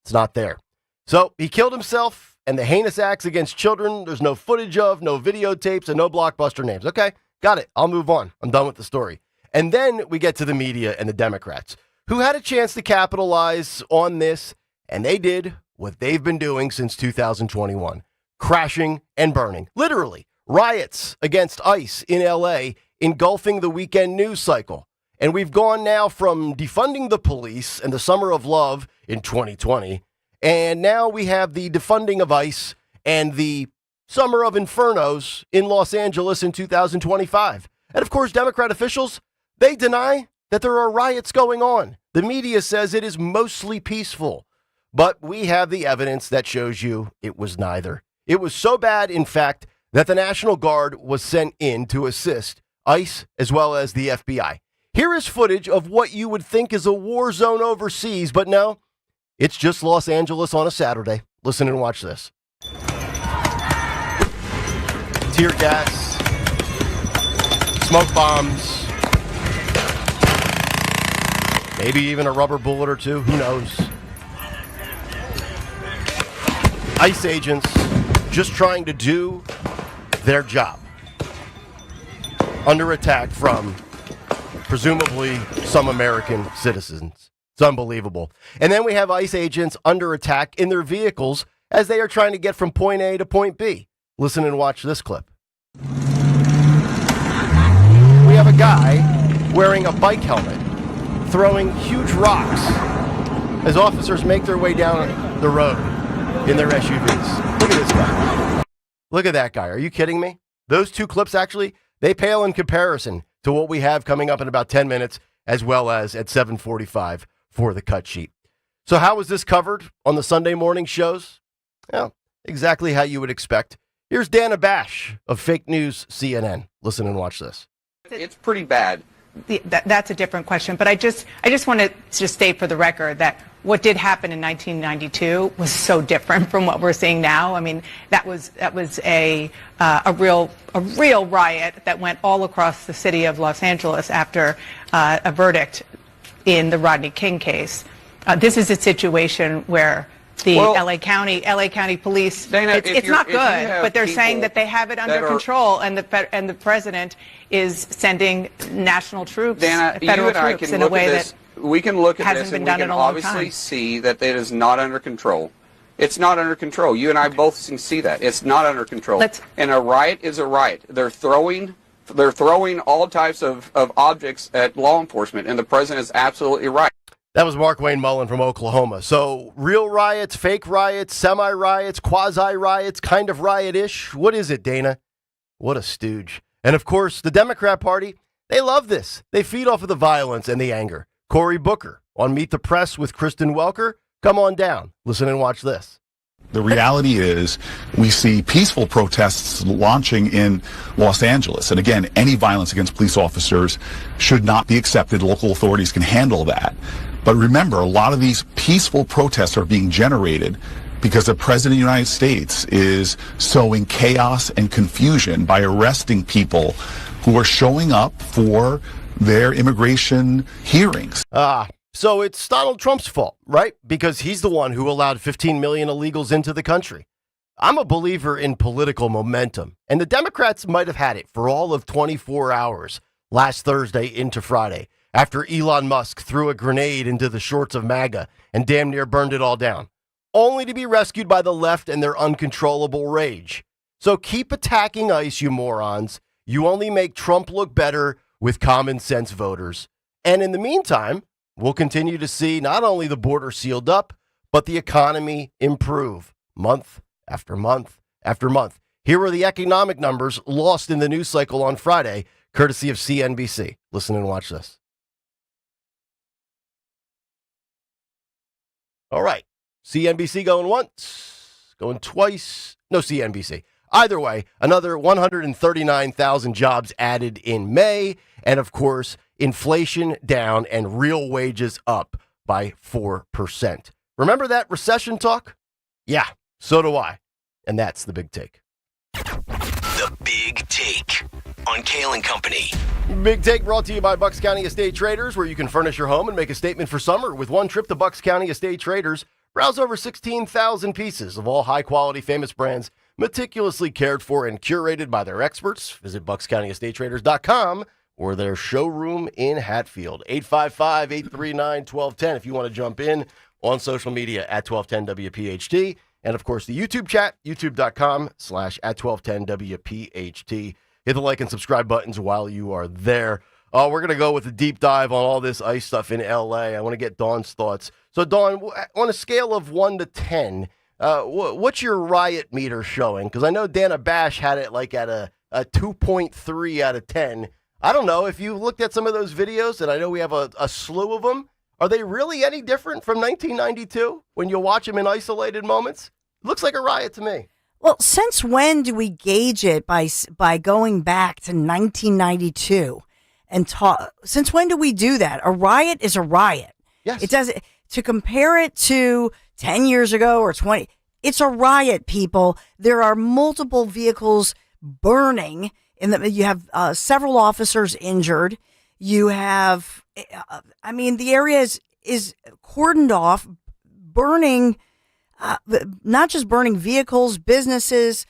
it's not there. So he killed himself, and the heinous acts against children, there's no footage of, no videotapes, and no blockbuster names. Okay, got it. I'll move on. I'm done with the story. And then we get to the media and the Democrats, who had a chance to capitalize on this, and they did what they've been doing since 2021, crashing and burning. Literally, riots against ICE in L.A. engulfing the weekend news cycle. And we've gone now from defunding the police and the summer of love in 2020, and now we have the defunding of ICE and the summer of infernos in Los Angeles in 2025. And of course, Democrat officials, they deny that there are riots going on. The media says it is mostly peaceful, but we have the evidence that shows you it was neither. It was so bad, in fact, that the National Guard was sent in to assist ICE as well as the FBI. Here is footage of what you would think is a war zone overseas, but no, it's just Los Angeles on a Saturday. Listen and watch this. Tear gas, smoke bombs, maybe even a rubber bullet or two, who knows? ICE agents just trying to do their job. Under attack from presumably some American citizens. It's unbelievable. And then we have ICE agents under attack in their vehicles as they are trying to get from point A to point B. Listen and watch this clip. We have a guy wearing a bike helmet throwing huge rocks as officers make their way down the road in their SUVs. Look at this guy. Look at that guy. Are you kidding me? Those two clips actually, they pale in comparison to what we have coming up in about 10 minutes, as well as at 7:45 for the cut sheet. So how was this covered on the Sunday morning shows? Well, exactly how you would expect. Here's Dana Bash of Fake News CNN. Listen and watch this. It's pretty bad. That's a different question, but I just want to just state for the record that what did happen in 1992 was so different from what we're seeing now. I mean, that was a real riot that went all across the city of Los Angeles after a verdict in the Rodney King case. This is a situation where the LA County Police, Dana, it's not good, but they're saying that they have it under control, and the president is sending national troops, federal troops, in a way that we can look at hasn't this been and done we in can a long obviously time. see that it is not under control. It's not under control. You and I both can see that. It's not under control. And a riot is a riot. They're throwing all types of objects at law enforcement, and the president is absolutely right. That was Mark Wayne Mullen from Oklahoma. So real riots, fake riots, semi-riots, quasi-riots, kind of riot-ish. What is it, Dana? What a stooge. And of course, the Democrat Party, they love this. They feed off of the violence and the anger. Cory Booker on Meet the Press with Kristen Welker. Come on down. Listen and watch this. The reality is we see peaceful protests launching in Los Angeles. And again, any violence against police officers should not be accepted. Local authorities can handle that. But remember, a lot of these peaceful protests are being generated because the President of the United States is sowing chaos and confusion by arresting people who are showing up for their immigration hearings. So it's Donald Trump's fault, right? Because he's the one who allowed 15 million illegals into the country. I'm a believer in political momentum, and the Democrats might have had it for all of 24 hours last Thursday into Friday after Elon Musk threw a grenade into the shorts of MAGA and damn near burned it all down, only to be rescued by the left and their uncontrollable rage. So keep attacking ICE, you morons. You only make Trump look better with common sense voters. And in the meantime, we'll continue to see not only the border sealed up, but the economy improve month after month after month. Here are the economic numbers lost in the news cycle on Friday, courtesy of CNBC. Listen and watch this. All right. CNBC going once, going twice. No CNBC. Either way, another 139,000 jobs added in May. And of course, inflation down and real wages up by 4%. Remember that recession talk? Yeah, so do I. And that's the big take. The Big Take on Kayal and Company. Big Take brought to you by Bucks County Estate Traders, where you can furnish your home and make a statement for summer with one trip to Bucks County Estate Traders. Browse over 16,000 pieces of all high-quality famous brands, meticulously cared for and curated by their experts. Visit BucksCountyEstateTraders.com or their showroom in Hatfield. 855-839-1210 if you want to jump in on social media at 1210 WPHT. And, of course, the YouTube chat, youtube.com/at1210WPHT. Hit the like and subscribe buttons while you are there. We're going to go with a deep dive on all this ICE stuff in L.A. I want to get Dawn's thoughts. So, Dawn, on a scale of 1 to 10, what's your riot meter showing? Because I know Dana Bash had it like at a 2.3 out of 10. I don't know. If you looked at some of those videos, and I know we have a slew of them, are they really any different from 1992 when you watch them in isolated moments? It looks like a riot to me. Well, since when do we gauge it by going back to 1992 and talk? Since when do we do that? A riot is a riot. Yes. It doesn't. To compare it to 10 years ago or 20, it's a riot, people. There are multiple vehicles burning. You have several officers injured. You have, the area is cordoned off, burning. Not just burning vehicles, businesses,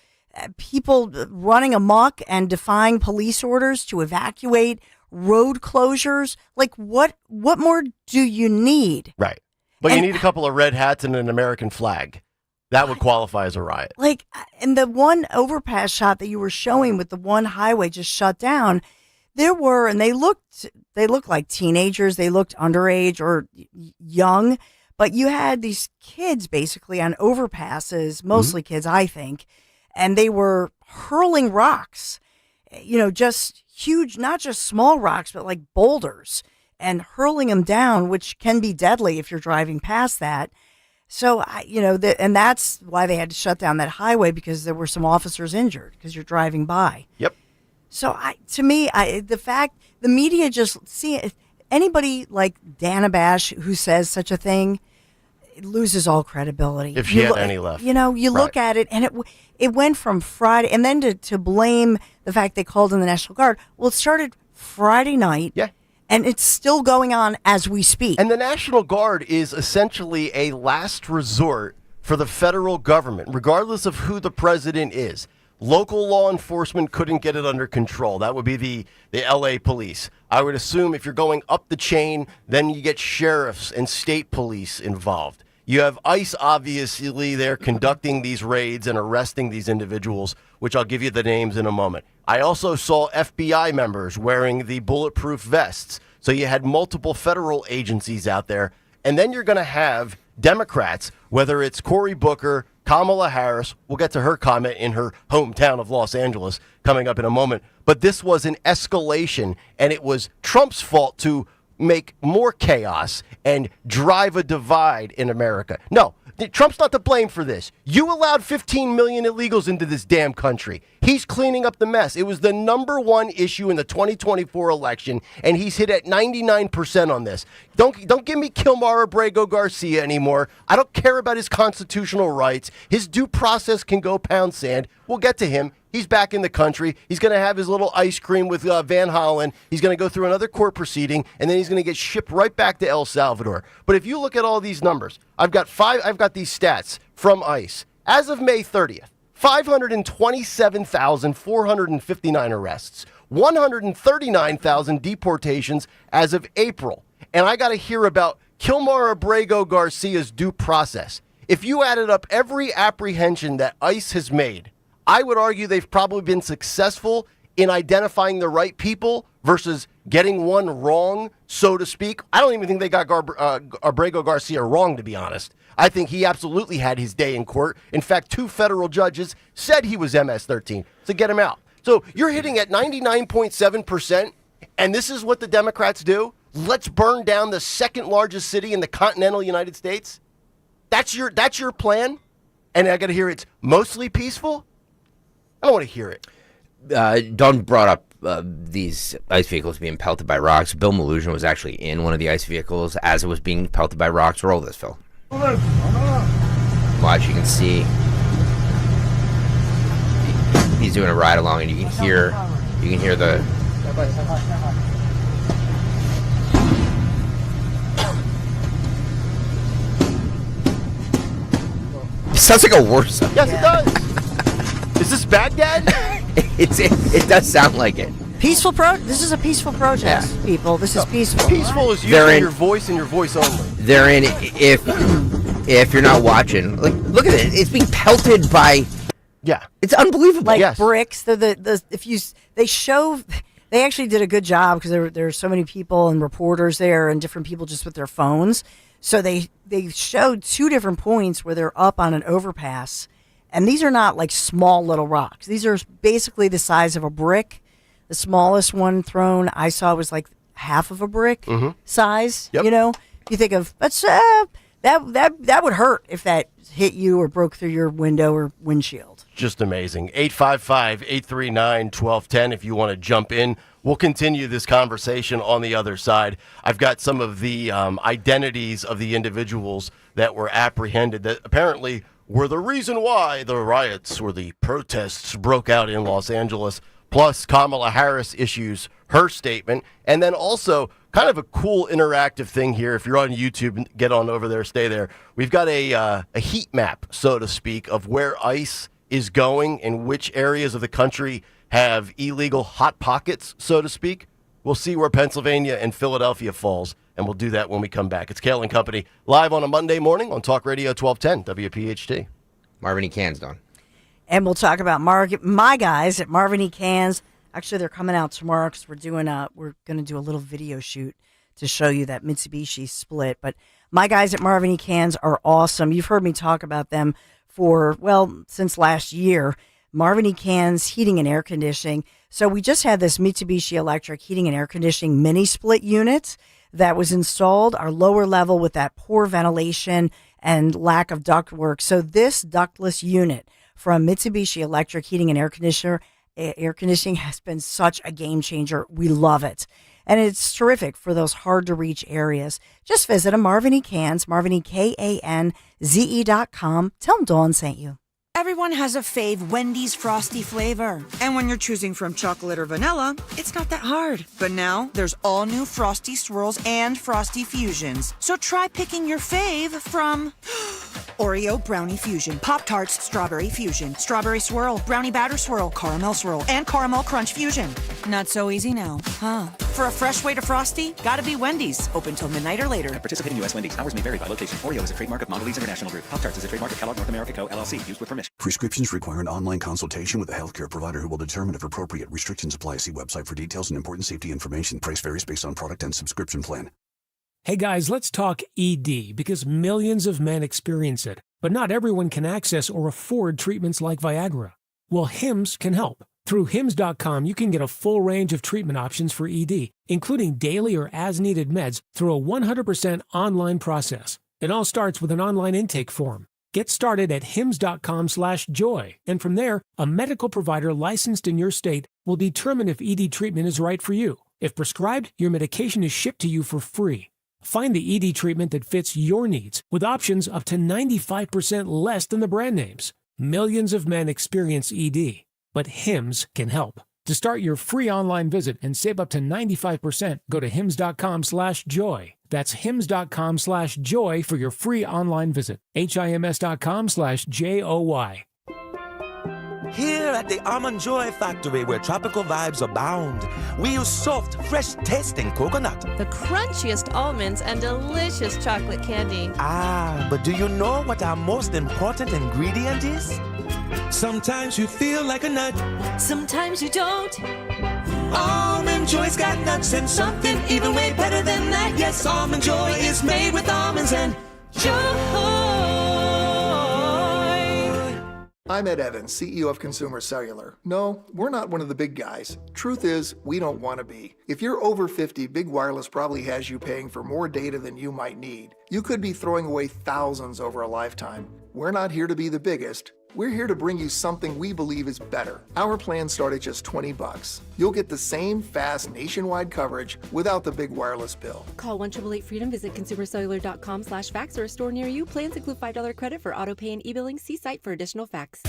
people running amok and defying police orders to evacuate, road closures. Like, what more do you need? Right. But you need a couple of red hats and an American flag. That would qualify as a riot. Like, and the one overpass shot that you were showing with the one highway just shut down, there were, and they looked like teenagers. They looked underage or young. But you had these kids basically on overpasses, mostly kids, I think, and they were hurling rocks, just huge, not just small rocks, but like boulders, and hurling them down, which can be deadly if you're driving past that. So, and that's why they had to shut down that highway, because there were some officers injured because you're driving by. Yep. So, the fact the media just see it. Anybody like Dana Bash who says such a thing, it loses all credibility. If she had any left. You look at it, and it went from Friday, and then to blame the fact they called in the National Guard. Well, it started Friday night. Yeah. And it's still going on as we speak. And the National Guard is essentially a last resort for the federal government, regardless of who the president is. Local law enforcement couldn't get it under control. That would be the L.A. police. I would assume if you're going up the chain, then you get sheriffs and state police involved. You have ICE, obviously, there conducting these raids and arresting these individuals, which I'll give you the names in a moment. I also saw FBI members wearing the bulletproof vests. So you had multiple federal agencies out there. And then you're going to have Democrats, whether it's Cory Booker, Kamala Harris. We'll get to her comment in her hometown of Los Angeles coming up in a moment. But this was an escalation, and it was Trump's fault to make more chaos and drive a divide in America. No, Trump's not to blame for this. You allowed 15 million illegals into this damn country. He's cleaning up the mess. It was the number one issue in the 2024 election, and he's hit at 99% on this. Don't give me Kilmar Abrego Garcia anymore. I don't care about his constitutional rights. His due process can go pound sand. We'll get to him. He's back in the country. He's going to have his little ice cream with Van Hollen. He's going to go through another court proceeding, and then he's going to get shipped right back to El Salvador. But if you look at all these numbers, I've got these stats from ICE. As of May 30th, 527,459 arrests, 139,000 deportations as of April. And I got to hear about Kilmar Abrego Garcia's due process. If you added up every apprehension that ICE has made, I would argue they've probably been successful in identifying the right people versus getting one wrong, so to speak. I don't even think they got Abrego Garcia wrong, to be honest. I think he absolutely had his day in court. In fact, 2 federal judges said he was MS-13 to get him out. So you're hitting at 99.7%, and this is what the Democrats do? Let's burn down the second largest city in the continental United States? That's your plan? And I got to hear it's mostly peaceful? I don't want to hear it. Don brought up these ICE vehicles being pelted by rocks. Bill Malugin was actually in one of the ICE vehicles as it was being pelted by rocks. Roll this, Phil. Watch, you can see he's doing a ride along, and you can hear the. It sounds like a war zone. Yes, it does. Is this Baghdad? It does sound like it. Peaceful This is a peaceful protest, people. This is peaceful. Peaceful is using your voice and your voice only. They're in. If you're not watching, like, look at it. It's being pelted by. Yeah, it's unbelievable. Like bricks. They actually did a good job because there are so many people and reporters there and different people just with their phones. So they showed 2 different points where they're up on an overpass. And these are not like small little rocks. These are basically the size of a brick. The smallest one thrown I saw was like half of a brick size. Yep. You know, you think of that would hurt if that hit you or broke through your window or windshield. Just amazing. 855-839-1210 if you want to jump in. We'll continue this conversation on the other side. I've got some of the identities of the individuals that were apprehended that apparently were the reason why the riots or the protests broke out in Los Angeles. Plus, Kamala Harris issues her statement. And then also, kind of a cool interactive thing here. If you're on YouTube, get on over there, stay there. We've got a heat map, so to speak, of where ICE is going and which areas of the country have illegal hot pockets, so to speak. We'll see where Pennsylvania and Philadelphia falls, and we'll do that when we come back. It's Kayal and Company, live on a Monday morning on Talk Radio 1210 WPHT. Marvin E. Cans, Don. And we'll talk about my guys at Marvin E. Cans. Actually, they're coming out tomorrow because we're going to do a little video shoot to show you that Mitsubishi split. But my guys at Marvin E. Cans are awesome. You've heard me talk about them since last year. Marvin E. Cans Heating and Air Conditioning. So we just had this Mitsubishi Electric Heating and Air Conditioning mini split unit that was installed, our lower level with that poor ventilation and lack of ductwork. So this ductless unit from Mitsubishi Electric Heating and Air Conditioning has been such a game changer. We love it. And it's terrific for those hard to reach areas. Just visit them, Marvin E. Cans, MarvinEKanze.com. Tell them Dawn sent you. Everyone has a fave Wendy's Frosty flavor. And when you're choosing from chocolate or vanilla, it's not that hard. But now, there's all new Frosty Swirls and Frosty Fusions. So try picking your fave from Oreo Brownie Fusion, Pop-Tarts Strawberry Fusion, Strawberry Swirl, Brownie Batter Swirl, Caramel Swirl, and Caramel Crunch Fusion. Not so easy now, huh? For a fresh way to Frosty, gotta be Wendy's. Open till midnight or later. Participating U.S. Wendy's. Hours may vary by location. Oreo is a trademark of Mondelez International Group. Pop-Tarts is a trademark of Kellogg North America Co., LLC. Used with permission. Prescriptions require an online consultation with a healthcare provider who will determine if appropriate. Restrictions apply. See website for details and important safety information. Price varies based on product and subscription plan. Hey guys, let's talk ED because millions of men experience it, but not everyone can access or afford treatments like Viagra. Well, Hims can help. Through Hims.com, you can get a full range of treatment options for ED, including daily or as-needed meds through a 100% online process. It all starts with an online intake form. Get started at hims.com/joy, and from there, a medical provider licensed in your state will determine if ED treatment is right for you. If prescribed, your medication is shipped to you for free. Find the ED treatment that fits your needs with options up to 95% less than the brand names. Millions of men experience ED. But Hims can help. To start your free online visit and save up to 95%, go to hims.com/joy. That's hims.com/joy for your free online visit. HIMS.com/JOY. Here at the Almond Joy Factory, where tropical vibes abound, we use soft, fresh-tasting coconut. The crunchiest almonds and delicious chocolate candy. Ah, but do you know what our most important ingredient is? Sometimes you feel like a nut. Sometimes you don't. Almond Joy's got nuts and something even way better than that. Yes, Almond Joy is made with almonds and joy. I'm Ed Evans, CEO of Consumer Cellular. No, we're not one of the big guys. Truth is, we don't want to be. If you're over 50, Big Wireless probably has you paying for more data than you might need. You could be throwing away thousands over a lifetime. We're not here to be the biggest. We're here to bring you something we believe is better. Our plans start at just $20. You'll get the same fast nationwide coverage without the big wireless bill. Call 1-888-FREEDOM, visit consumercellular.com/facts or a store near you. Plans include $5 credit for auto pay and e-billing. See site for additional facts.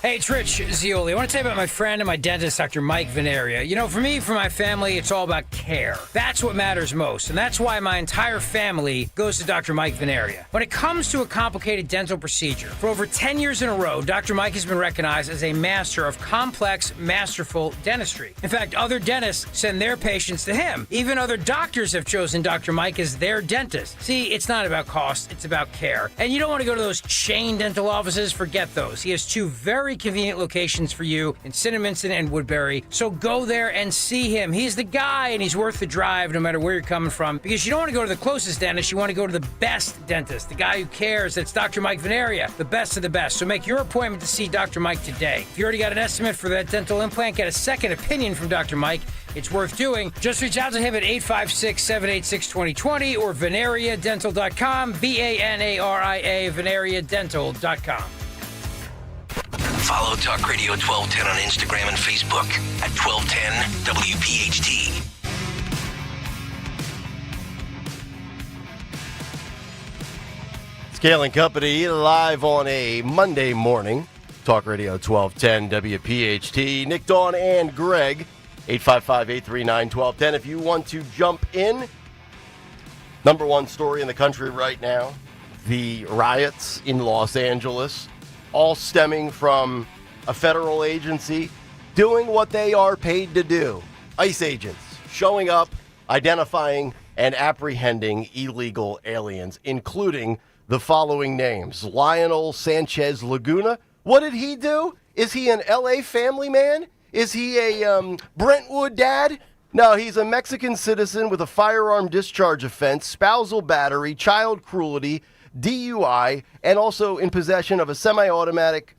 Hey, it's Rich Zioli. I want to tell you about my friend and my dentist, Dr. Mike Veneria. You know, for me, for my family, it's all about care. That's what matters most, and that's why my entire family goes to Dr. Mike Veneria. When it comes to a complicated dental procedure, for over 10 years in a row, Dr. Mike has been recognized as a master of complex, masterful dentistry. In fact, other dentists send their patients to him. Even other doctors have chosen Dr. Mike as their dentist. See, it's not about cost, it's about care. And you don't want to go to those chain dental offices, forget those. He has two very convenient locations for you in Cinnaminson and Woodbury. So go there and see him. He's the guy, and he's worth the drive no matter where you're coming from, because you don't want to go to the closest dentist, you want to go to the best dentist, the guy who cares. That's Dr. Mike Veneria, the best of the best. So make your appointment to see Dr. Mike today. If you already got an estimate for that dental implant, get a second opinion from Dr. Mike. It's worth doing. Just reach out to him at 856-786-2020 or veneriadental.com, VANARIA, veneriadental.com. Follow Talk Radio 1210 on Instagram and Facebook at 1210 WPHT. Kayal and Company live on a Monday morning. Talk Radio 1210 WPHT. Nick, Dawn, and Greg. 855-839-1210. If you want to jump in, number one story in the country right now, the riots in Los Angeles, all stemming from a federal agency doing what they are paid to do. ICE agents showing up, identifying, and apprehending illegal aliens, including the following names. Lionel Sanchez Laguna. What did he do? Is he an LA family man? Is he a Brentwood dad? No, he's a Mexican citizen with a firearm discharge offense, spousal battery, child cruelty, DUI, and also in possession of a semi-automatic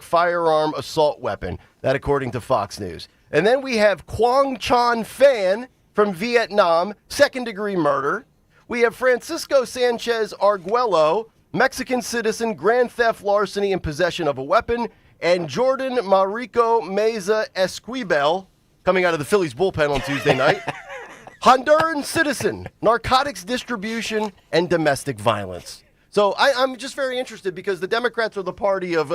firearm assault weapon. That according to Fox News. And then we have Quang Chan Phan from Vietnam, second-degree murder. We have Francisco Sanchez Arguello, Mexican citizen, grand theft, larceny, in possession of a weapon. And Jordan Marico Meza Esquivel, coming out of the Phillies bullpen on Tuesday night. Honduran citizen, narcotics distribution, and domestic violence. So I'm just very interested because the Democrats are the party of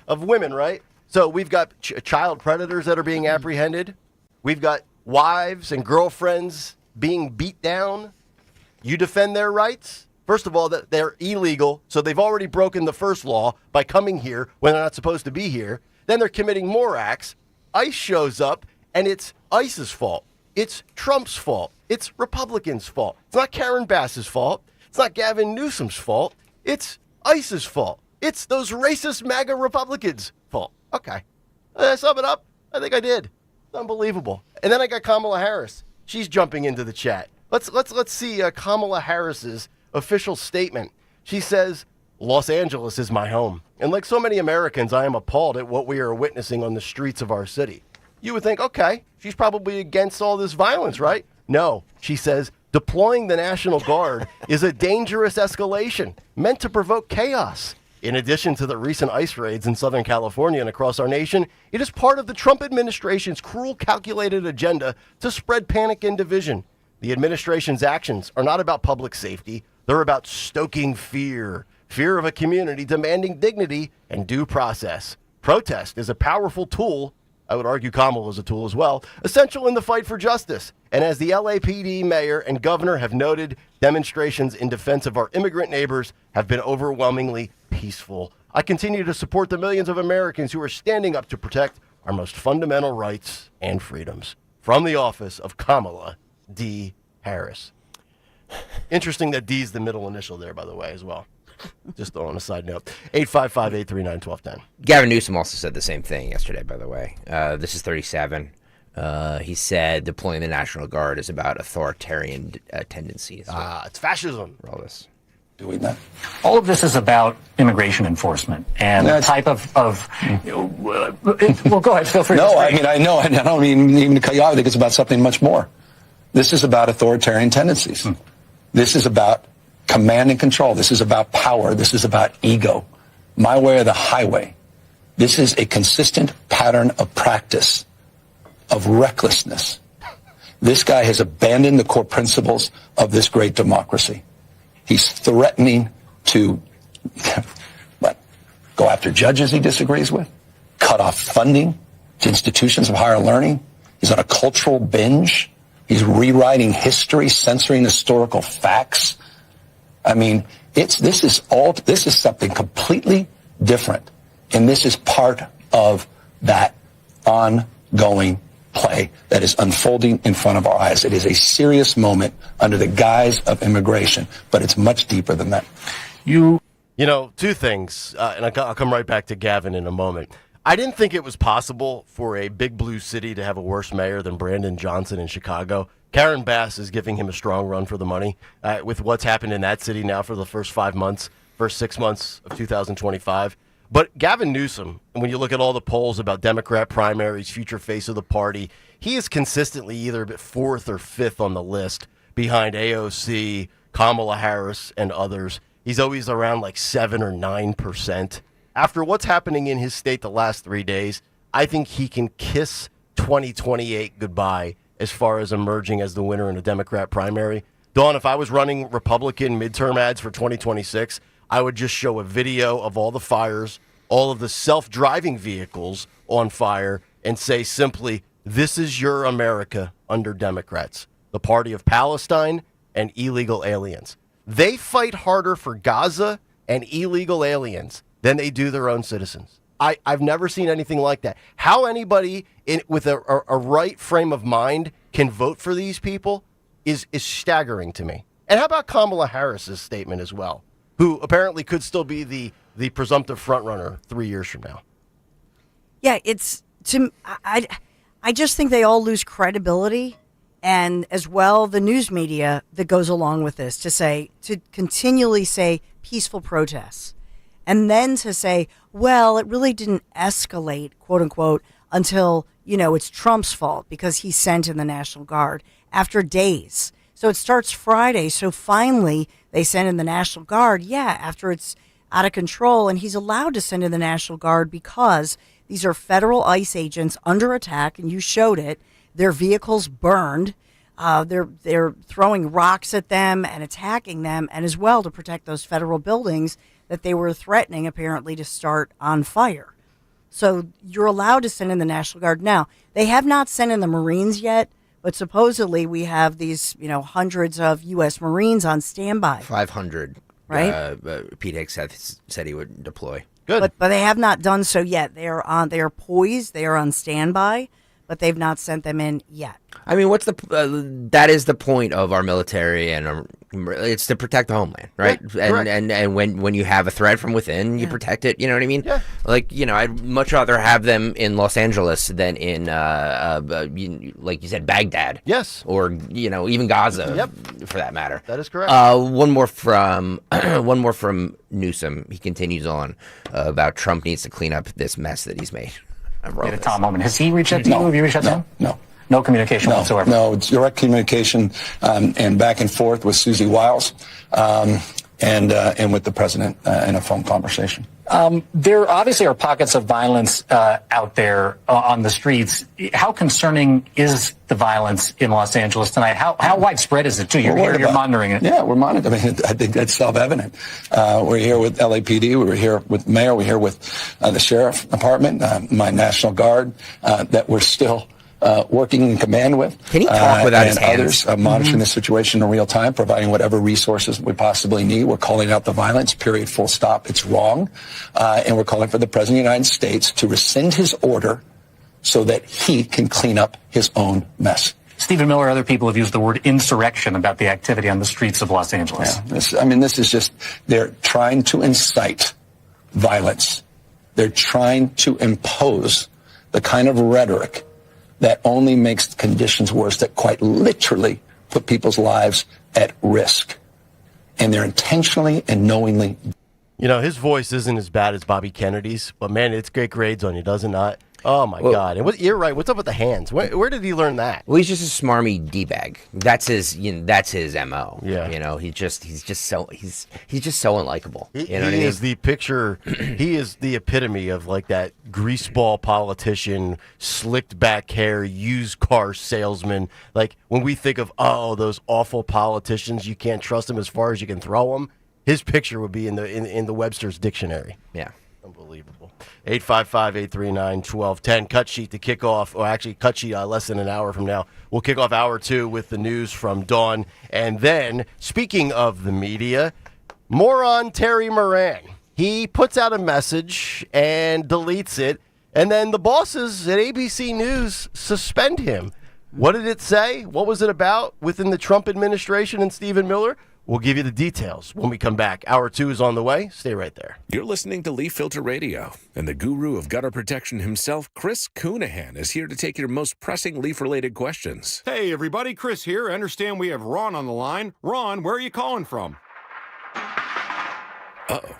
women, right? So we've got child predators that are being apprehended. We've got wives and girlfriends being beat down. You defend their rights? First of all, that they're illegal, so they've already broken the first law by coming here when they're not supposed to be here. Then they're committing more acts. ICE shows up, and it's ICE's fault. It's Trump's fault. It's Republicans' fault. It's not Karen Bass's fault. It's not Gavin Newsom's fault. It's ICE's fault. It's those racist MAGA Republicans' fault. Okay. Did I sum it up? I think I did. It's unbelievable. And then I got Kamala Harris. She's jumping into the chat. Let's see Kamala Harris's official statement. She says, Los Angeles is my home. And like so many Americans, I am appalled at what we are witnessing on the streets of our city. You would think, okay, she's probably against all this violence, right? No, she says, deploying the National Guard is a dangerous escalation meant to provoke chaos. In addition to the recent ICE raids in Southern California and across our nation, it is part of the Trump administration's cruel, calculated agenda to spread panic and division. The administration's actions are not about public safety. They're about stoking fear. Fear of a community demanding dignity and due process. Protest is a powerful tool. I would argue Kamala is a tool as well, essential in the fight for justice. And as the LAPD mayor and governor have noted, demonstrations in defense of our immigrant neighbors have been overwhelmingly peaceful. I continue to support the millions of Americans who are standing up to protect our most fundamental rights and freedoms. From the office of Kamala D. Harris. Interesting that D is the middle initial there, by the way, as well. Just on a side note. 855-839-1210. Gavin Newsom also said the same thing yesterday, by the way. This is 37. He said deploying the National Guard is about authoritarian tendencies. It's fascism. All this. Doing that. All of this is about immigration enforcement and the type of well, go ahead, feel free. No, I mean, I know, and I don't mean even to cut you off. I think it's about something much more. This is about authoritarian tendencies. This is about command and control. This is about power. This is about ego. My way or the highway. This is a consistent pattern of practice of recklessness. This guy has abandoned the core principles of this great democracy. He's threatening to go after judges he disagrees with, cut off funding to institutions of higher learning. He's on a cultural binge. He's rewriting history, censoring historical facts. I mean, this is something completely different. And this is part of that ongoing play that is unfolding in front of our eyes. It is a serious moment under the guise of immigration, but it's much deeper than that. You know, two things, and I'll come right back to Gavin in a moment. I didn't think it was possible for a big blue city to have a worse mayor than Brandon Johnson in Chicago. Karen Bass is giving him a strong run for the money with what's happened in that city now for the first 6 months of 2025. But Gavin Newsom, when you look at all the polls about Democrat primaries, future face of the party, he is consistently either fourth or fifth on the list behind AOC, Kamala Harris, and others. He's always around like 7 or 9%. After what's happening in his state the last 3 days, I think he can kiss 2028 goodbye as far as emerging as the winner in a Democrat primary. Dawn, if I was running Republican midterm ads for 2026, I would just show a video of all the fires, all of the self-driving vehicles on fire, and say simply, this is your America under Democrats, the party of Palestine and illegal aliens. They fight harder for Gaza and illegal aliens than they do their own citizens. I've never seen anything like that. How anybody with a right frame of mind can vote for these people is staggering to me. And how about Kamala Harris's statement as well, who apparently could still be the presumptive frontrunner 3 years from now? Yeah, I just think they all lose credibility, and as well the news media that goes along with this to continually say peaceful protests. And then to say, well, it really didn't escalate, quote unquote, until, it's Trump's fault because he sent in the National Guard after days. So it starts Friday. So finally they send in the National Guard. Yeah, after it's out of control. And he's allowed to send in the National Guard because these are federal ICE agents under attack. And you showed it. Their vehicles burned. They're throwing rocks at them and attacking them, and as well to protect those federal buildings that they were threatening apparently to start on fire. So you're allowed to send in the National Guard. Now, they have not sent in the Marines yet, but supposedly we have these, hundreds of U.S. Marines on standby. 500. Right? Pete Hicks said he would deploy. Good. But they have not done so yet. They are poised. They are on standby, but they've not sent them in yet. I mean, that is the point of our military, and it's to protect the homeland, right? Yeah, and when you have a threat from within, you protect it. You know what I mean? Yeah. I'd much rather have them in Los Angeles than in, like you said, Baghdad. Yes. Or even Gaza. Yep. For that matter. That is correct. One more from Newsom. He continues on about Trump needs to clean up this mess that he's made. Tom Homan, has he reached out to you? Have you reached out to him? No. No communication whatsoever? No, it's direct communication and back and forth with Susie Wiles and with the president in a phone conversation. There obviously are pockets of violence out there on the streets. How concerning is the violence in Los Angeles tonight? How widespread is it, too? You're monitoring it. Yeah, we're monitoring. I mean, I think that's self-evident. We're here with LAPD. We're here with Mayor. We're here with the Sheriff Department, my National Guard, that we're still working in command with. Can he talk without his others hands? monitoring the situation in real time, providing whatever resources we possibly need. We're calling out the violence, period, full stop. It's wrong. And we're calling for the President of the United States to rescind his order so that he can clean up his own mess. Stephen Miller, other people have used the word insurrection about the activity on the streets of Los Angeles. Yeah, this is just, they're trying to incite violence. They're trying to impose the kind of rhetoric that only makes conditions worse, that quite literally put people's lives at risk. And they're intentionally and knowingly. You know, his voice isn't as bad as Bobby Kennedy's, but man, it's great grades on you, does it not? Oh, my God. And you're right. What's up with the hands? Where did he learn that? Well, he's just a smarmy D-bag. That's his MO. Yeah. You know, he's just so unlikable. He You know what I mean? is the picture. He is the epitome of like that greaseball politician, slicked back hair, used car salesman. Like when we think of, those awful politicians, you can't trust them as far as you can throw them. His picture would be in the Webster's dictionary. Yeah. Unbelievable. 855-839-1210. Cut sheet to kick off, or actually cut sheet less than an hour from now. We'll kick off hour 2 with the news from Dawn. And then, speaking of the media, moron Terry Moran. He puts out a message and deletes it, and then the bosses at ABC News suspend him. What did it say? What was it about within the Trump administration and Stephen Miller? We'll give you the details when we come back. Hour 2 is on the way. Stay right there. You're listening to Leaf Filter Radio, and the guru of gutter protection himself, Chris Coonahan, is here to take your most pressing leaf-related questions. Hey, everybody. Chris here. I understand we have Ron on the line. Ron, where are you calling from? Uh-oh.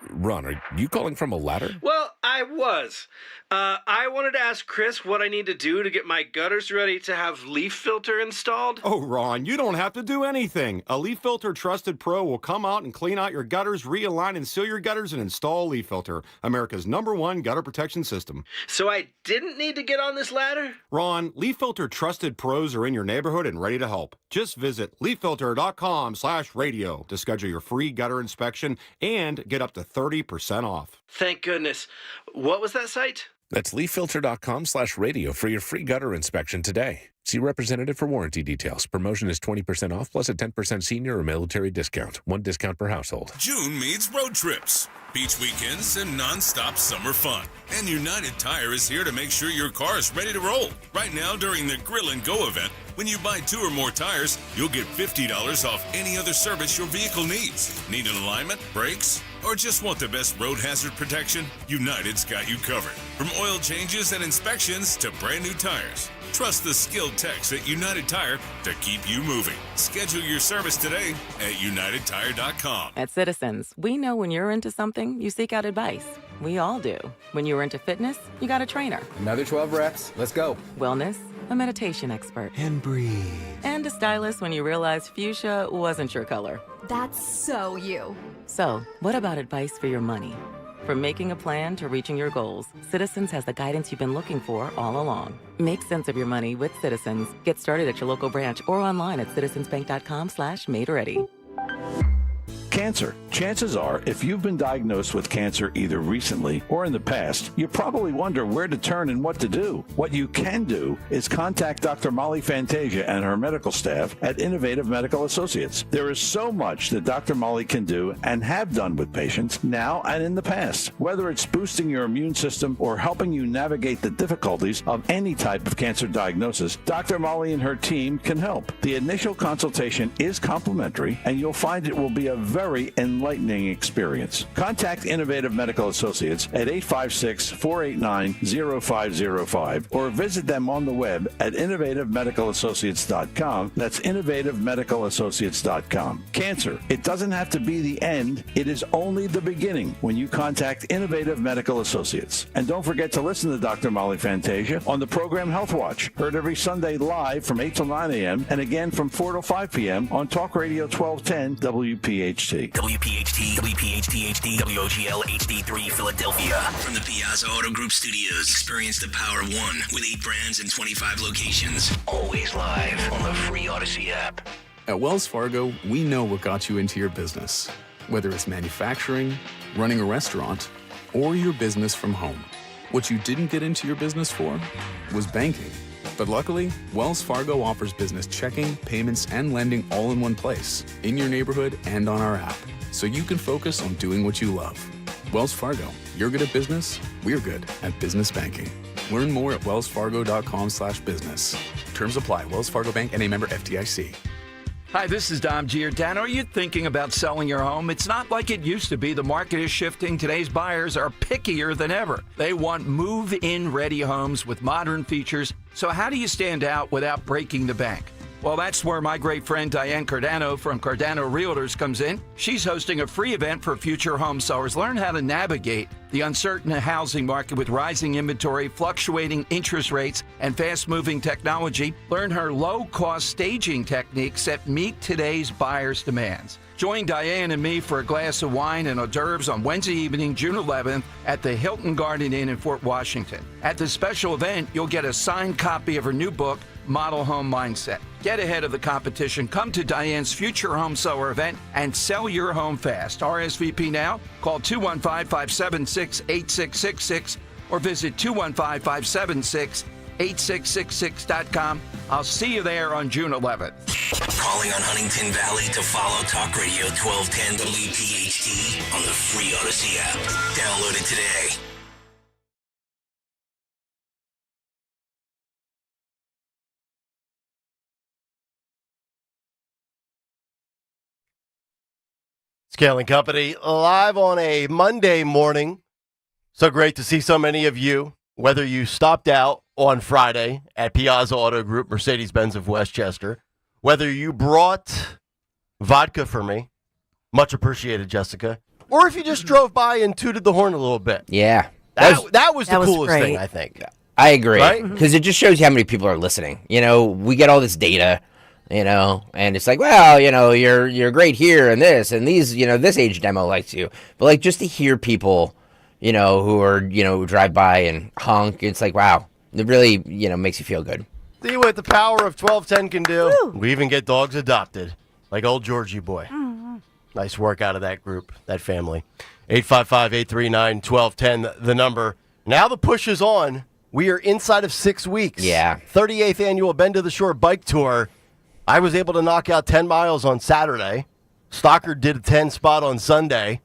Ron, are you calling from a ladder? Well, I was. I wanted to ask Chris what I need to do to get my gutters ready to have Leaf Filter installed. Oh, Ron, you don't have to do anything. A Leaf Filter Trusted Pro will come out and clean out your gutters, realign and seal your gutters, and install Leaf Filter, America's #1 gutter protection system. So I didn't need to get on this ladder? Ron, Leaf Filter Trusted Pros are in your neighborhood and ready to help. Just visit leaffilter.com/radio to schedule your free gutter inspection and get up to 30% off. Thank goodness. What was that site? That's leaffilter.com/radio for your free gutter inspection today. See representative for warranty details. Promotion is 20% off plus a 10% senior or military discount. One discount per household. June means road trips, beach weekends, and non-stop summer fun. And United Tire is here to make sure your car is ready to roll. Right now during the Grill and Go event, when you buy 2 or more tires, you'll get $50 off any other service your vehicle needs. Need an alignment, brakes, or just want the best road hazard protection? United's got you covered. From oil changes and inspections to brand new tires. Trust the skilled techs at United Tire to keep you moving. Schedule your service today at UnitedTire.com. At Citizens, we know when you're into something, you seek out advice. We all do. When you're into fitness, you got a trainer. Another 12 reps. Let's go. Wellness, a meditation expert. And breathe. And a stylist when you realized fuchsia wasn't your color. That's so you. So, what about advice for your money? From making a plan to reaching your goals, Citizens has the guidance you've been looking for all along. Make sense of your money with Citizens. Get started at your local branch or online at citizensbank.com/made-ready. Cancer. Chances are, if you've been diagnosed with cancer either recently or in the past, you probably wonder where to turn and what to do. What you can do is contact Dr. Molly Fantasia and her medical staff at Innovative Medical Associates. There is so much that Dr. Molly can do and have done with patients now and in the past. Whether it's boosting your immune system or helping you navigate the difficulties of any type of cancer diagnosis, Dr. Molly and her team can help. The initial consultation is complimentary, and you'll find it will be a very enlightening experience. Contact Innovative Medical Associates at 856-489-0505 or visit them on the web at innovativemedicalassociates.com. That's innovativemedicalassociates.com. Cancer. It doesn't have to be the end. It is only the beginning when you contact Innovative Medical Associates. And don't forget to listen to Dr. Molly Fantasia on the program Health Watch, heard every Sunday live from 8 till 9 a.m. and again from 4 till 5 p.m. on Talk Radio 1210 WPHT. WPHT. WPHT, WPHT HD, WOGL HD3 Philadelphia. From the Piazza Auto Group Studios, experience the power of one with 8 brands and 25 locations. Always live on the free Odyssey app. At Wells Fargo, we know what got you into your business, whether it's manufacturing, running a restaurant, or your business from home. What you didn't get into your business for was banking. But luckily, Wells Fargo offers business checking, payments, and lending all in one place, in your neighborhood and on our app, so you can focus on doing what you love. Wells Fargo, you're good at business, we're good at business banking. Learn more at wellsfargo.com/business. Terms apply. Wells Fargo Bank, N.A. member FDIC. Hi, this is Dom Giordano. Are you thinking about selling your home? It's not like it used to be. The market is shifting. Today's buyers are pickier than ever. They want move-in ready homes with modern features. So how do you stand out without breaking the bank? Well, that's where my great friend Diane Cardano from Cardano Realtors comes in. She's hosting a free event for future home sellers. Learn how to navigate the uncertain housing market with rising inventory, fluctuating interest rates, and fast-moving technology. Learn her low-cost staging techniques that meet today's buyers' demands. Join Diane and me for a glass of wine and hors d'oeuvres on Wednesday evening, June 11th at the Hilton Garden Inn in Fort Washington. At the special event, you'll get a signed copy of her new book, Model Home Mindset. Get ahead of the competition. Come to Diane's Future Home Seller event and sell your home fast. RSVP now. Call 215-576-8666 or visit 215-576-8666.com. I'll see you there on June 11th. Calling on Huntington Valley to follow Talk Radio 1210 WPHT on the free Odyssey app. Download it today. Scaling Company live on a Monday morning. So great to see so many of you, whether you stopped out on Friday at Piazza Auto Group, Mercedes-Benz of Westchester, whether you brought vodka for me, much appreciated, Jessica, or if you just drove by and tooted the horn a little bit. Yeah. That was the coolest thing, I think. I agree. Right? Because it just shows you how many people are listening. You know, we get all this data, you know, and it's like, well, you know, you're great here and this and these, you know, this age demo likes you. But like just to hear people, you know, who are, you know, who drive by and honk, it's like, wow, it really, you know, makes you feel good. See what the power of 1210 can do. Woo. We even get dogs adopted, like old Georgie boy. Mm-hmm. Nice work out of that group, that family. 855-839-1210, the number. Now the push is on. We are inside of 6 weeks. Yeah. 38th annual Bend to the Shore bike tour. I was able to knock out 10 miles on Saturday. Stockard did a 10 spot on Sunday.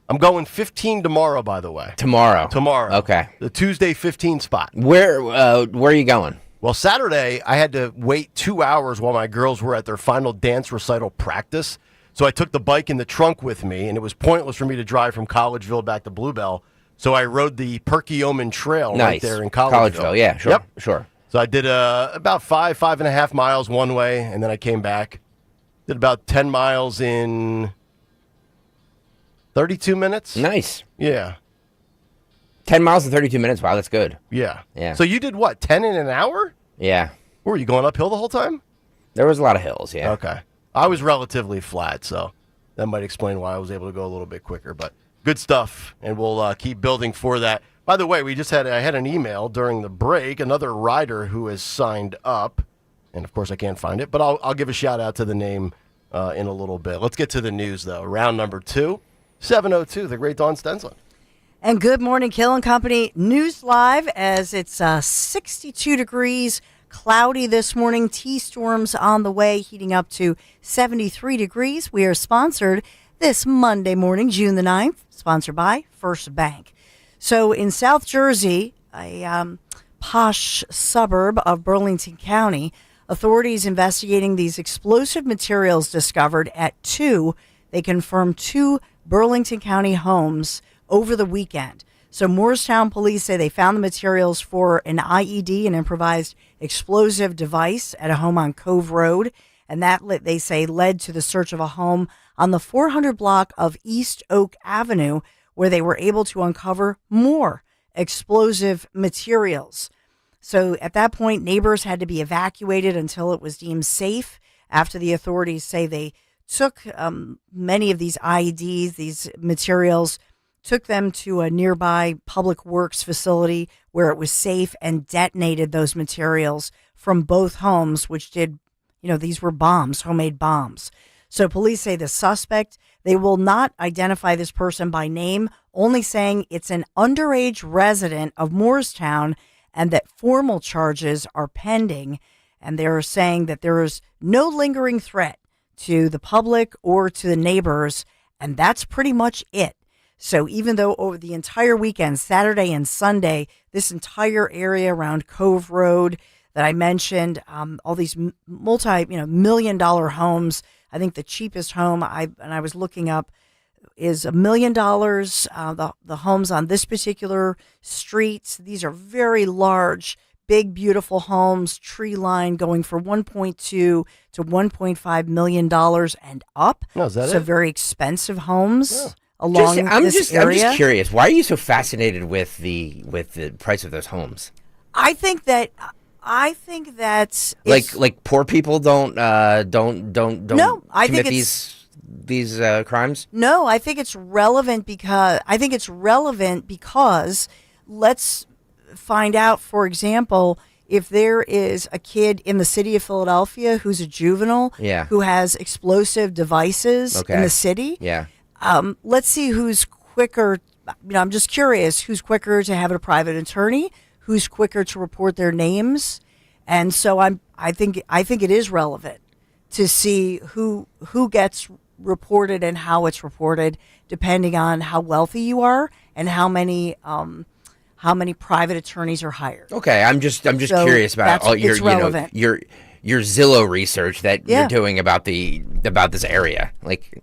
I'm going 15 tomorrow, by the way. Tomorrow. Okay. The Tuesday 15 spot. Where are you going? Well, Saturday, I had to wait 2 hours while my girls were at their final dance recital practice. So I took the bike in the trunk with me, and it was pointless for me to drive from Collegeville back to Bluebell. So I rode the Perkiomen Trail right there in Collegeville. Yeah, sure. Yep. Sure. So I did about 5.5 miles one way, and then I came back. Did about 10 miles in 32 minutes. Nice. Yeah. 10 miles in 32 minutes. Wow, that's good. Yeah. Yeah. So you did what, 10 in an hour? Yeah. Were you going uphill the whole time? There was a lot of hills, yeah. Okay. I was relatively flat, so that might explain why I was able to go a little bit quicker. But good stuff, and we'll keep building for that. By the way, I had an email during the break, another rider who has signed up, and of course I can't find it, but I'll give a shout out to the name in a little bit. Let's get to the news, though. Round number 2, 7:02, the great Dawn Stensland. And good morning, Kayal and Company. News live as it's 62 degrees, cloudy this morning. T-storms on the way, heating up to 73 degrees. We are sponsored this Monday morning, June the 9th, sponsored by First Bank. So in South Jersey, a posh suburb of Burlington County, authorities investigating these explosive materials discovered at they confirmed 2 Burlington County homes over the weekend. So Moorestown police say they found the materials for an IED, an improvised explosive device, at a home on Cove Road. And that, they say, led to the search of a home on the 400 block of East Oak Avenue, where they were able to uncover more explosive materials. So at that point, neighbors had to be evacuated until it was deemed safe, after the authorities say they took many of these IEDs, these materials, took them to a nearby public works facility where it was safe and detonated those materials from both homes, which did, these were bombs, homemade bombs. So police say the suspect, they will not identify this person by name, only saying it's an underage resident of Moorestown and that formal charges are pending. And they're saying that there is no lingering threat to the public or to the neighbors, and that's pretty much it. So even though over the entire weekend, Saturday and Sunday, this entire area around Cove Road that I mentioned, all these multi-million-dollar homes, I think the cheapest home I was looking up is $1 million. The homes on this particular street, these are very large, big, beautiful homes, tree line going for $1.2 to $1.5 million and up. No, is that so it? very expensive homes along this area. I'm just curious. Why are you so fascinated with the price of those homes? I think that like poor people don't No, I commit think these crimes. No, I think it's relevant because let's find out, for example, if there is a kid in the city of Philadelphia who's a juvenile who has explosive devices in the city. Yeah. Let's see who's quicker. I'm just curious who's quicker to have a private attorney, who's quicker to report their names. And so I think it is relevant to see who gets reported and how it's reported, depending on how wealthy you are and how many private attorneys are hired. Okay, I'm just curious about all your your Zillow research that you're doing about this area. Like,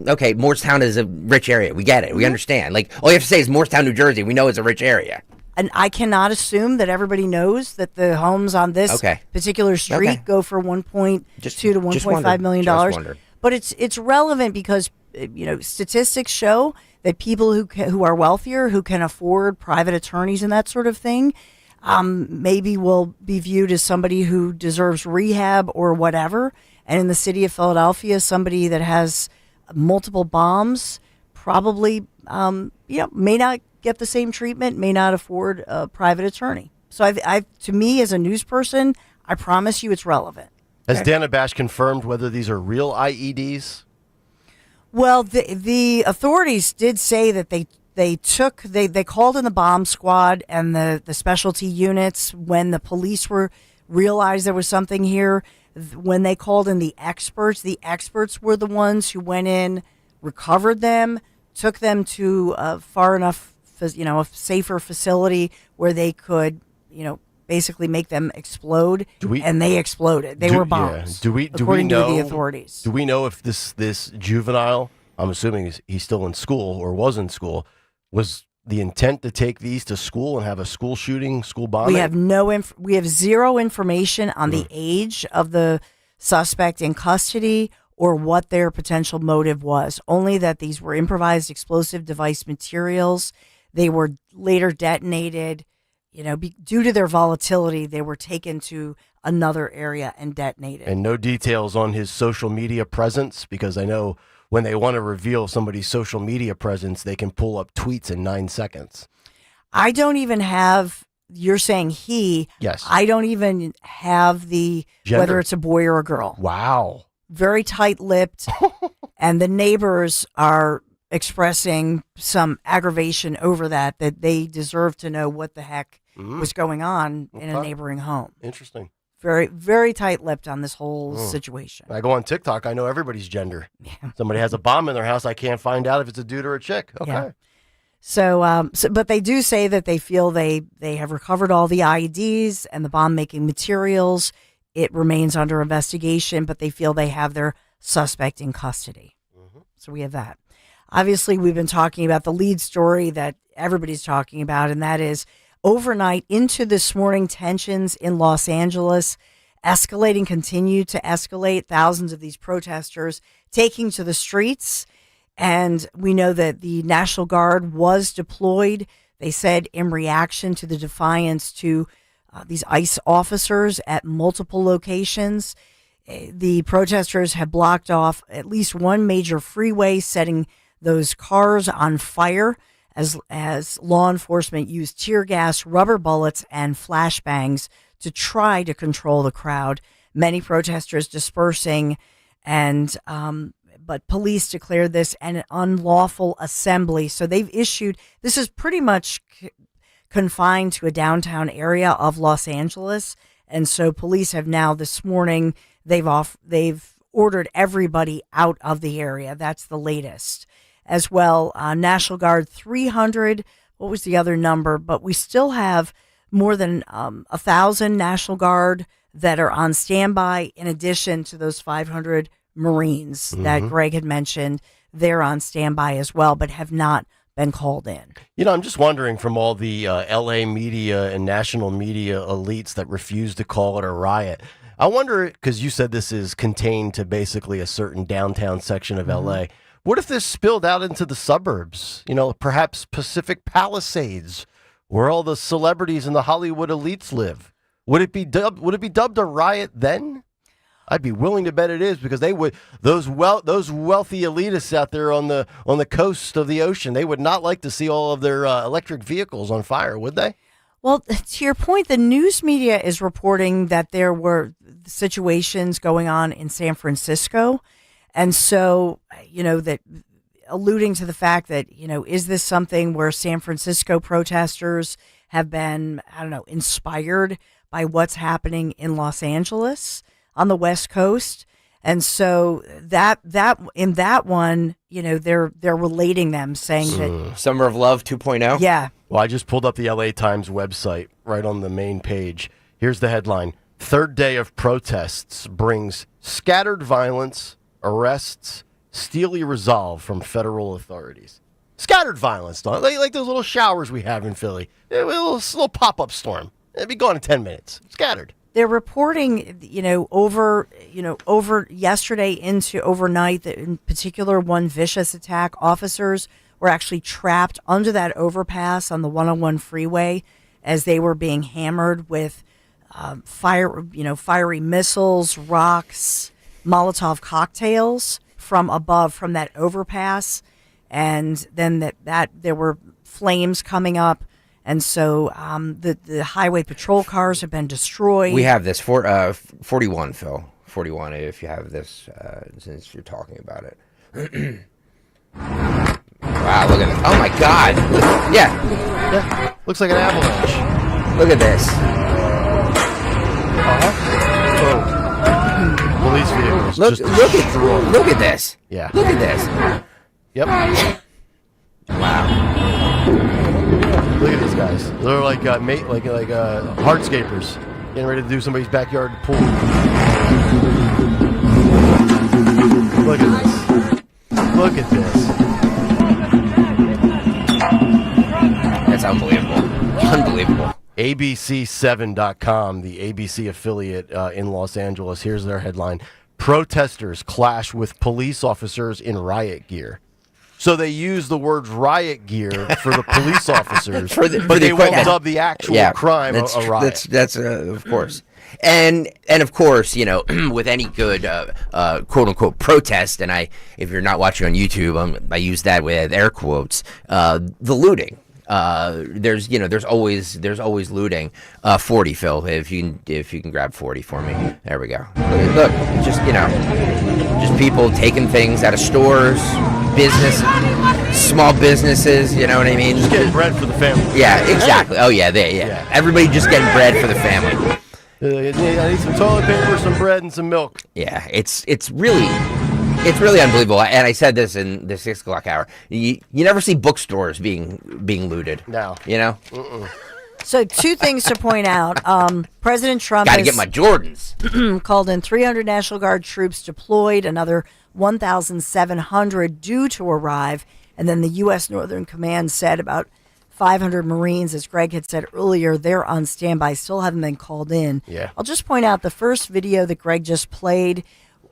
okay, Moorestown is a rich area. We get it. We understand. Like, all you have to say is Moorestown, New Jersey. We know it's a rich area. And I cannot assume that everybody knows that the homes on this particular street go for $1.2 to $1.5 million. But it's relevant because statistics show that people who are wealthier, who can afford private attorneys and that sort of thing, maybe will be viewed as somebody who deserves rehab or whatever. And in the city of Philadelphia, somebody that has multiple bombs probably may not get the same treatment, may not afford a private attorney. So to me, as a news person, I promise you it's relevant. Has Dana Bash confirmed whether these are real IEDs? Well, the authorities did say that they called in the bomb squad and the specialty units when the police realized there was something here. When they called in the experts were the ones who went in, recovered them, took them to a far enough, a safer facility where they could, basically make them explode, and they exploded. They were bombs. Do we according know to the authorities? Do we know if this juvenile, I'm assuming he's still in school or was in school, was the intent to take these to school and have a school shooting, school bombing? We have zero information on the age of the suspect in custody or what their potential motive was. Only that these were improvised explosive device materials. They were later detonated. Due to their volatility, they were taken to another area and detonated. And no details on his social media presence, because I know when they want to reveal somebody's social media presence, they can pull up tweets in 9 seconds. I don't even have, you're saying he. Yes. I don't even have the, gender. Whether it's a boy or a girl. Wow. Very tight-lipped. And the neighbors are expressing some aggravation over that they deserve to know what the heck was going on in a neighboring home. Interesting. Very, very tight-lipped on this whole situation. I go on TikTok, I know everybody's gender. Yeah. Somebody has a bomb in their house, I can't find out if it's a dude or a chick. Okay. Yeah. So, but they do say that they feel they have recovered all the IEDs and the bomb-making materials. It remains under investigation, but they feel they have their suspect in custody. So we have that. Obviously, we've been talking about the lead story that everybody's talking about, and that is overnight into this morning, tensions in Los Angeles continue to escalate. Thousands of these protesters taking to the streets. And we know that the National Guard was deployed, they said, in reaction to the defiance to these ICE officers at multiple locations. The protesters have blocked off at least one major freeway, setting those cars on fire as law enforcement used tear gas, rubber bullets, and flashbangs to try to control the crowd. Many protesters dispersing, and but police declared this an unlawful assembly. So they've issued, this is pretty much confined to a downtown area of Los Angeles. And so police have now this morning, they've ordered everybody out of the area. That's the latest. As well, National Guard 300, what was the other number? But we still have more than 1,000 National Guard that are on standby, in addition to those 500 Marines that Greg had mentioned. They're on standby as well, but have not been called in. You know, I'm just wondering, from all the LA media and national media elites that refuse to call it a riot, I wonder, because you said this is contained to basically a certain downtown section of LA, what if this spilled out into the suburbs? You know, perhaps Pacific Palisades, where all the celebrities and the Hollywood elites live. Would it be dubbed a riot then? I'd be willing to bet it is, because they would, those wealthy elitists out there on the coast of the ocean, they would not like to see all of their electric vehicles on fire, would they? Well, to your point, the news media is reporting that there were situations going on in San Francisco. And so, you know, that alluding to the fact that, you know, is this something where San Francisco protesters have been, I don't know, inspired by what's happening in Los Angeles on the West Coast? And so that in that one, you know, they're relating them, saying that Summer of Love 2.0. Yeah. Well, I just pulled up the LA Times website right on the main page. Here's the headline: Third day of protests brings scattered violence, arrests, steely resolve from federal authorities. Scattered violence, like those little showers we have in Philly. A little pop-up storm. It'd be gone in 10 minutes. Scattered. They're reporting, over yesterday into overnight, that in particular one vicious attack, officers were actually trapped under that overpass on the 101 freeway as they were being hammered with fiery missiles, rocks, Molotov cocktails from above, from that overpass. And then that there were flames coming up. And so the highway patrol cars have been destroyed. We have this 41, Phil. 41, if you have this, since you're talking about it. Wow, look at this. Oh, my God. Yeah. Looks like an avalanche. Look at this. Police vehicles. Look at this. Yeah. Look at this. Yep. Wow. Look at these guys. They're like hardscapers getting ready to do somebody's backyard pool. Look at this. Look at this. That's unbelievable. Unbelievable. ABC7.com, the ABC affiliate in Los Angeles. Here's their headline: Protesters clash with police officers in riot gear. So they use the word riot gear for the police officers, but they won't dub the actual crime a riot. That's of course. And of course, with any good quote unquote protest, and if you're not watching on YouTube, I use that with air quotes, the looting. There's always looting. 40, Phil, if you can grab 40 for me. There we go. Look, just people taking things out of stores, small businesses. You know what I mean? Just getting bread for the family. Yeah, exactly. Oh yeah, everybody just getting bread for the family. I need some toilet paper, some bread, and some milk. Yeah, it's really unbelievable. And I said this in the 6 o'clock hour. You never see bookstores being looted. No. So 2 things to point out. President Trump got to get my Jordans. Called in 300 National Guard troops deployed, another 1,700 due to arrive. And then the U.S. Northern Command said about 500 Marines, as Greg had said earlier, they're on standby, still haven't been called in. Yeah. I'll just point out the first video that Greg just played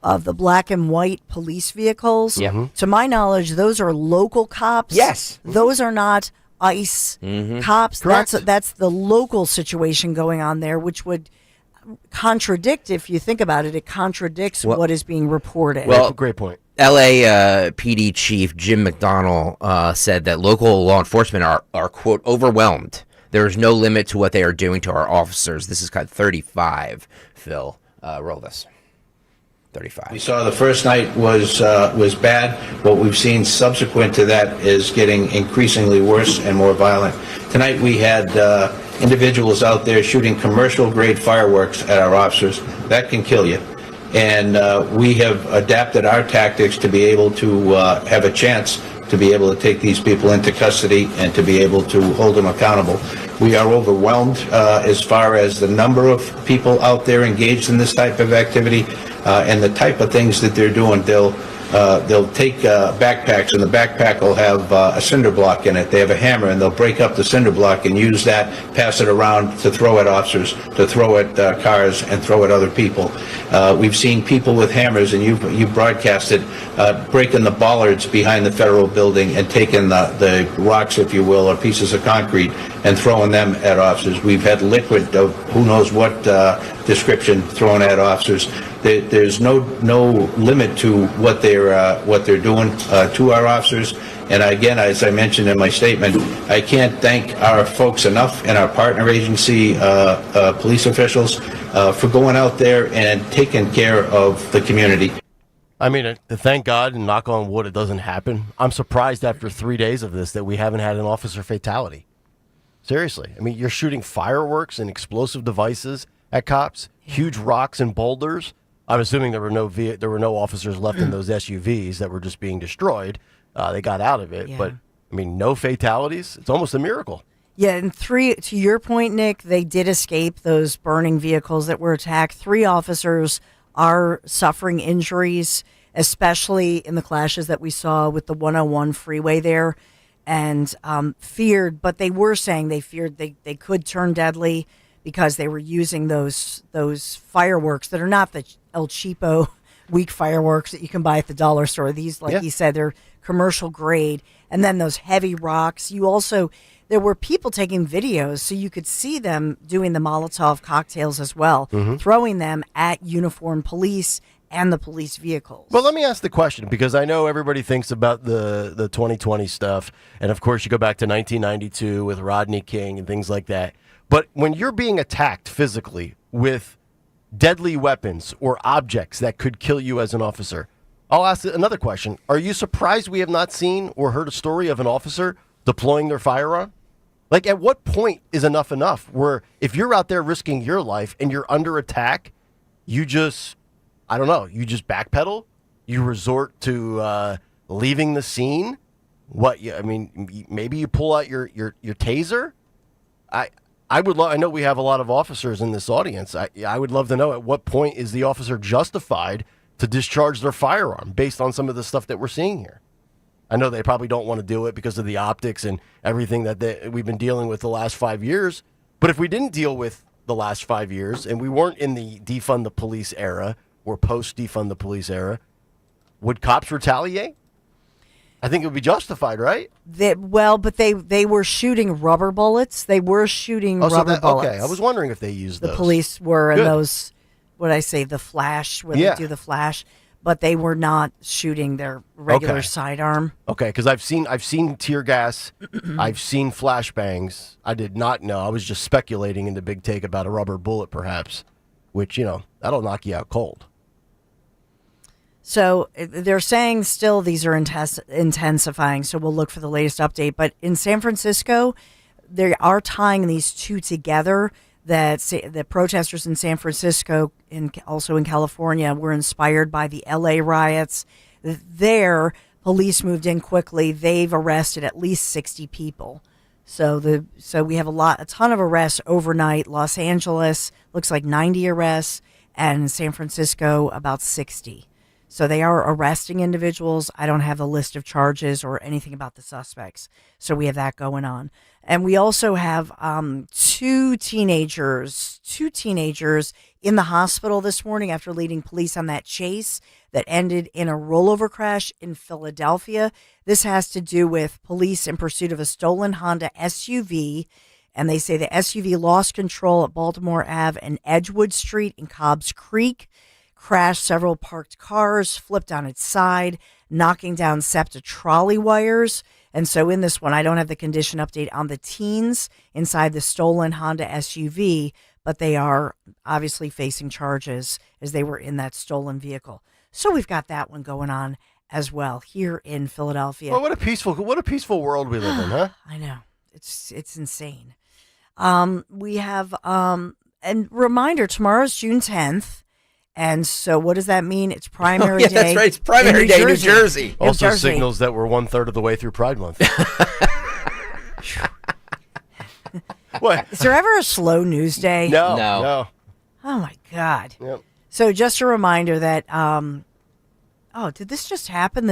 of the black and white police vehicles. Yeah. To my knowledge, those are local cops. Yes. Those are not ICE cops. Correct. That's the local situation going on there, which would contradict, if you think about it, it contradicts what is being reported. Well, great point. LA PD Chief Jim McDonnell said that local law enforcement are quote overwhelmed. There is no limit to what they are doing to our officers. This is cut 35. Phil, roll this. 35. We saw the first night was bad. What we've seen subsequent to that is getting increasingly worse and more violent. Tonight we had individuals out there shooting commercial-grade fireworks at our officers. That can kill you. And we have adapted our tactics to be able to have a chance to be able to take these people into custody and to be able to hold them accountable. We are overwhelmed as far as the number of people out there engaged in this type of activity and the type of things that they're doing. They'll take backpacks, and the backpack will have a cinder block in it. They have a hammer, and they'll break up the cinder block and use that, pass it around to throw at officers, to throw at cars, and throw at other people. We've seen people with hammers, and you broadcasted, breaking the bollards behind the federal building and taking the rocks, if you will, or pieces of concrete, and throwing them at officers. We've had liquid of who knows what description thrown at officers. There's no limit to what they're doing to our officers. And again, as I mentioned in my statement, I can't thank our folks enough and our partner agency police officials for going out there and taking care of the community. I mean, thank God and knock on wood it doesn't happen. I'm surprised after 3 days of this that we haven't had an officer fatality. Seriously. I mean, you're shooting fireworks and explosive devices at cops, huge rocks and boulders. I'm assuming there were no officers left in those SUVs that were just being destroyed. They got out of it, but I mean, no fatalities. It's almost a miracle. Yeah, and to your point, Nick, they did escape those burning vehicles that were attacked. 3 officers are suffering injuries, especially in the clashes that we saw with the 101 freeway there, and feared. But they were saying they feared they could turn deadly, because they were using those fireworks that are not the El Cheapo weak fireworks that you can buy at the dollar store. These, like you said, they're commercial grade. And then those heavy rocks. There were people taking videos, so you could see them doing the Molotov cocktails as well, throwing them at uniformed police and the police vehicles. Well, let me ask the question, because I know everybody thinks about the 2020 stuff. And, of course, you go back to 1992 with Rodney King and things like that. But when you're being attacked physically with deadly weapons or objects that could kill you as an officer, I'll ask another question. Are you surprised we have not seen or heard a story of an officer deploying their firearm? Like, at what point is enough where if you're out there risking your life and you're under attack, you just backpedal? You resort to leaving the scene? Maybe you pull out your taser? I know we have a lot of officers in this audience. I would love to know at what point is the officer justified to discharge their firearm based on some of the stuff that we're seeing here. I know they probably don't want to do it because of the optics and everything that we've been dealing with the last 5 years. But if we didn't deal with the last 5 years and we weren't in the defund the police era or post defund the police era, would cops retaliate? I think it would be justified, right? But they were shooting rubber bullets. They were shooting rubber bullets. Okay, I was wondering if they used those. The police were in those, the flash, where they do the flash, but they were not shooting their regular sidearm. Okay, because I've seen tear gas, I've seen flashbangs. I did not know. I was just speculating in the big take about a rubber bullet, perhaps, which, that'll knock you out cold. So they're saying still these are intensifying, so we'll look for the latest update. But in San Francisco, they are tying these two together, that the protesters in San Francisco and also in California were inspired by the LA riots. There, police moved in quickly. They've arrested at least 60 people. So we have a ton of arrests overnight. Los Angeles looks like 90 arrests, and San Francisco about 60. So they are arresting individuals. I don't have a list of charges or anything about the suspects. So we have that going on. And we also have two teenagers in the hospital this morning after leading police on that chase that ended in a rollover crash in Philadelphia. This has to do with police in pursuit of a stolen Honda SUV. And they say the SUV lost control at Baltimore Ave and Edgewood Street in Cobbs Creek, crashed several parked cars, flipped on its side, knocking down SEPTA trolley wires. And so in this one, I don't have the condition update on the teens inside the stolen Honda SUV, but they are obviously facing charges as they were in that stolen vehicle. So we've got that one going on as well here in Philadelphia. Well, what a peaceful world we live in, huh? I know. It's insane. We have and reminder, tomorrow's June 10th. And so what does that mean? It's primary day. That's right. It's primary day in New Jersey. Also signals that we're 1/3 of the way through Pride Month. What? Is there ever a slow news day? No. Oh, my God. Yep. So just a reminder that, did this just happen?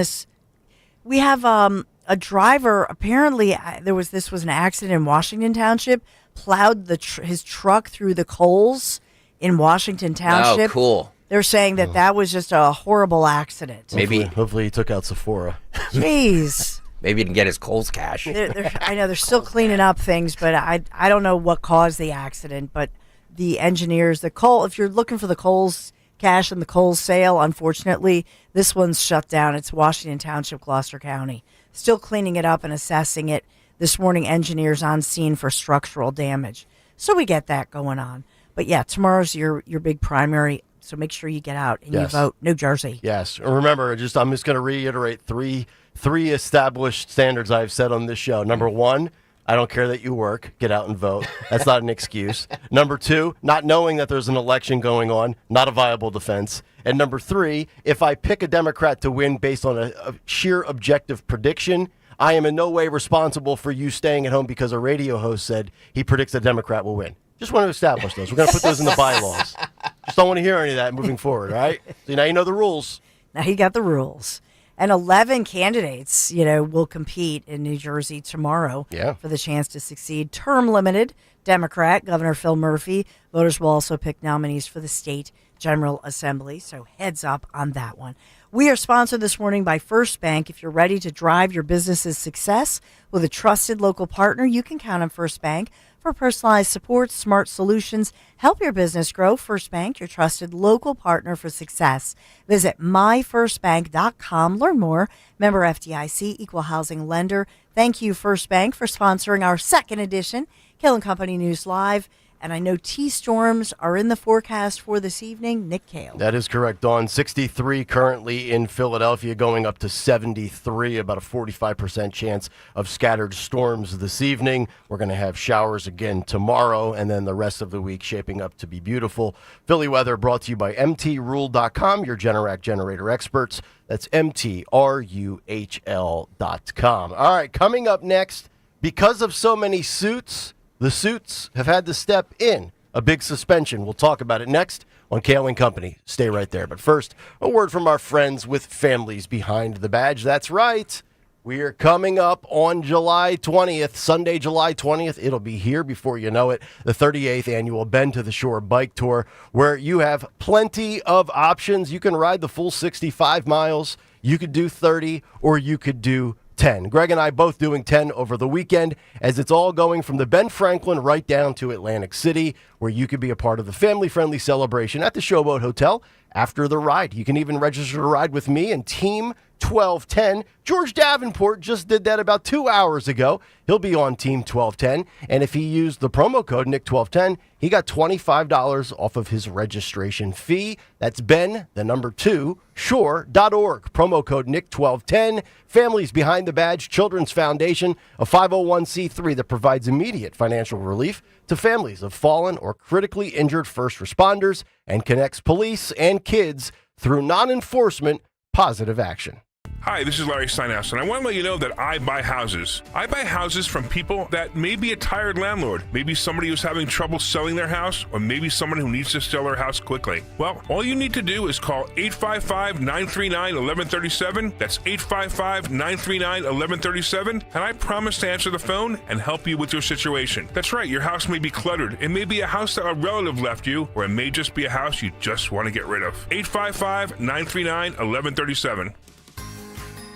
We have a driver, apparently this was an accident in Washington Township, plowed his truck through the coals in Washington Township. Oh, coul. They're saying that was just a horrible accident. Hopefully he took out Sephora. Jeez. Maybe he didn't get his Kohl's cash. I know they're still cleaning up things, but I don't know what caused the accident. But the engineers, if you're looking for the Kohl's cash and the Kohl's sale, unfortunately, this one's shut down. It's Washington Township, Gloucester County. Still cleaning it up and assessing it. This morning, engineers on scene for structural damage. So we get that going on. But yeah, tomorrow's your big primary. So make sure you get out and you vote New Jersey. Yes. Remember, I'm just going to reiterate three established standards I've said on this show. Number one, I don't care that you work. Get out and vote. That's not an excuse. Number two, not knowing that there's an election going on, not a viable defense. And number three, if I pick a Democrat to win based on a sheer objective prediction, I am in no way responsible for you staying at home because a radio host said he predicts a Democrat will win. Just want to establish those. We're going to put those in the bylaws. Just don't want to hear any of that moving forward, all right? So now you know the rules. Now you got the rules. And 11 candidates, will compete in New Jersey tomorrow for the chance to succeed. Term limited, Democrat, Governor Phil Murphy. Voters will also pick nominees for the state General Assembly, so heads up on that one. We are sponsored this morning by First Bank. If you're ready to drive your business's success with a trusted local partner, you can count on First Bank for personalized support, smart solutions. Help your business grow. First Bank, your trusted local partner for success. Visit myfirstbank.com. Learn more. Member FDIC, equal housing lender. Thank you, First Bank, for sponsoring our second edition, Kayal & Company News Live. And I know T-storms are in the forecast for this evening. Nick Kayal. That is correct, Dawn. 63 currently in Philadelphia, going up to 73, about a 45% chance of scattered storms this evening. We're going to have showers again tomorrow, and then the rest of the week shaping up to be beautiful. Philly weather brought to you by MTRule.com, your Generac generator experts. That's MTRUHL.com. All right, coming up next, because of so many suits, the suits have had to step in a big suspension. We'll talk about it next on Kayal & Company. Stay right there. But first, a word from our friends with families behind the badge. That's right. We are coming up on July 20th, Sunday, July 20th. It'll be here before you know it, the 38th annual Bend to the Shore Bike Tour, where you have plenty of options. You can ride the full 65 miles. You could do 30, or you could do 10. Greg and I both doing 10 over the weekend, as it's all going from the Ben Franklin right down to Atlantic City, where you could be a part of the family-friendly celebration at the Showboat Hotel after the ride. You can even register to ride with me and Team 1210. George Davenport just did that about 2 hours ago. He'll be on Team 1210, and if he used the promo code Nick1210, he got $25 off of his registration fee. That's Ben, the number 2, shore.org. Promo code Nick1210. Families Behind the Badge Children's Foundation, a 501c3 that provides immediate financial relief to families of fallen or critically injured first responders and connects police and kids through non-enforcement positive action. Hi, this is Larry Steinhaus, and I want to let you know that I buy houses. I buy houses from people that may be a tired landlord, maybe somebody who's having trouble selling their house, or maybe someone who needs to sell their house quickly. Well, all you need to do is call 855-939-1137. That's 855-939-1137, and I promise to answer the phone and help you with your situation. That's right, your house may be cluttered. It may be a house that a relative left you, or it may just be a house you just want to get rid of. 855-939-1137.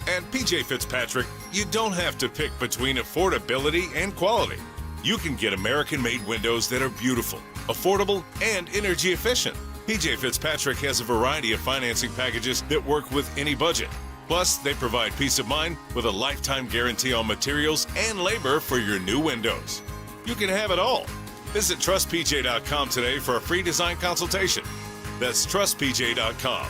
At PJ Fitzpatrick, you don't have to pick between affordability and quality. You can get American-made windows that are beautiful, affordable, and energy efficient. PJ Fitzpatrick has a variety of financing packages that work with any budget. Plus, they provide peace of mind with a lifetime guarantee on materials and labor for your new windows. You can have it all. Visit TrustPJ.com today for a free design consultation. That's TrustPJ.com.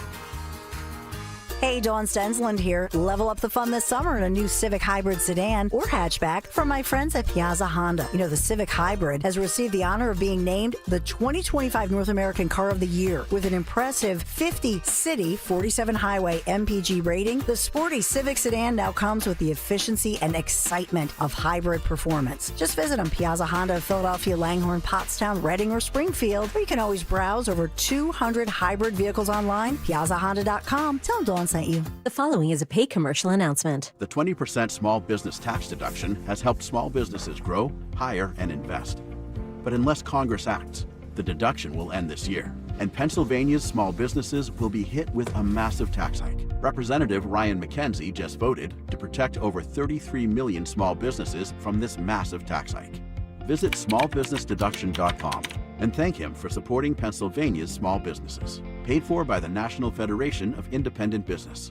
Hey, Dawn Stensland here. Level up the fun this summer in a new Civic Hybrid sedan or hatchback from my friends at Piazza Honda. You know, the Civic Hybrid has received the honor of being named the 2025 North American Car of the Year with an impressive 50 city, 47 highway MPG rating. The sporty Civic sedan now comes with the efficiency and excitement of hybrid performance. Just visit them, Piazza Honda of Philadelphia, Langhorne, Pottstown, Reading, or Springfield, or you can always browse over 200 hybrid vehicles online. PiazzaHonda.com. Tell them Dawn sent you. The following is a paid commercial announcement. The 20% small business tax deduction has helped small businesses grow, hire, and invest. But unless Congress acts, the deduction will end this year, and Pennsylvania's small businesses will be hit with a massive tax hike. Representative Ryan McKenzie just voted to protect over 33 million small businesses from this massive tax hike. Visit smallbusinessdeduction.com and thank him for supporting Pennsylvania's small businesses. Paid for by the National Federation of Independent Business.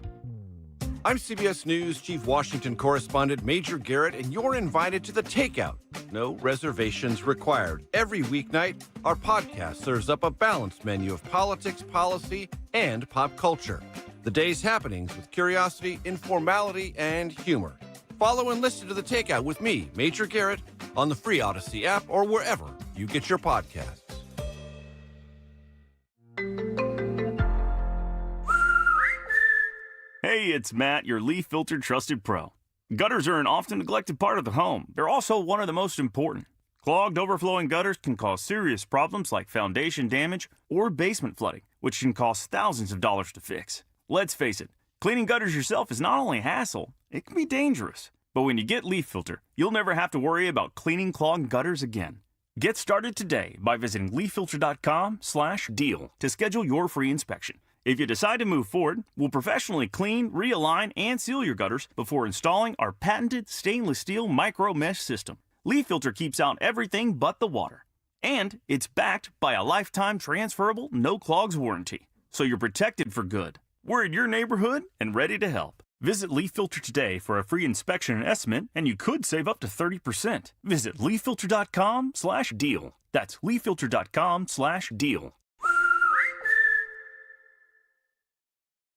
I'm CBS News Chief Washington Correspondent Major Garrett, and you're invited to The Takeout. No reservations required. Every weeknight, our podcast serves up a balanced menu of politics, policy, and pop culture. The day's happenings with curiosity, informality, and humor. Follow and listen to The Takeout with me, Major Garrett, on the free Odyssey app or wherever you get your podcasts. Hey, it's Matt, your leaf filter trusted pro. Gutters are an often neglected part of the home. They're also one of the most important. Clogged, overflowing gutters can cause serious problems like foundation damage or basement flooding, which can cost thousands of dollars to fix. Let's face it, cleaning gutters yourself is not only a hassle, it can be dangerous. But when you get Leaf Filter, you'll never have to worry about cleaning clogged gutters again. Get started today by visiting leaffilter.com/deal to schedule your free inspection. If you decide to move forward, we'll professionally clean, realign, and seal your gutters before installing our patented stainless steel micro mesh system. Leaf Filter keeps out everything but the water. And it's backed by a lifetime transferable no clogs warranty. So you're protected for good. We're in your neighborhood and ready to help. Visit Leaf Filter today for a free inspection and estimate, and you could save up to 30%. Visit leaffilter.com/deal. That's leaffilter.com/deal.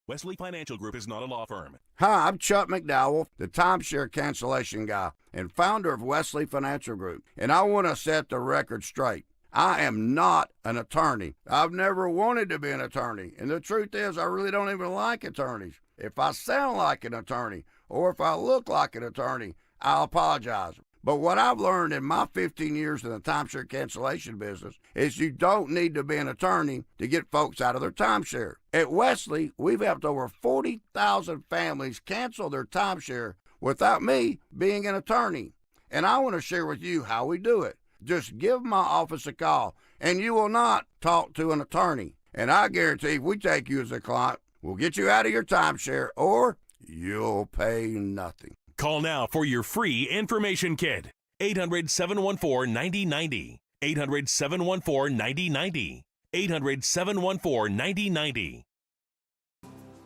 Wesley Financial Group is not a law firm. Hi, I'm Chuck McDowell, the timeshare cancellation guy and founder of Wesley Financial Group, and I want to set the record straight. I am not an attorney. I've never wanted to be an attorney, and the truth is I really don't even like attorneys. If I sound like an attorney or if I look like an attorney, I'll apologize. But what I've learned in my 15 years in the timeshare cancellation business is you don't need to be an attorney to get folks out of their timeshare. At Wesley, we've helped over 40,000 families cancel their timeshare without me being an attorney. And I want to share with you how we do it. Just give my office a call, and you will not talk to an attorney. And I guarantee if we take you as a client, we'll get you out of your timeshare, or you'll pay nothing. Call now for your free information kit. 800-714-9090. 800-714-9090. 800-714-9090.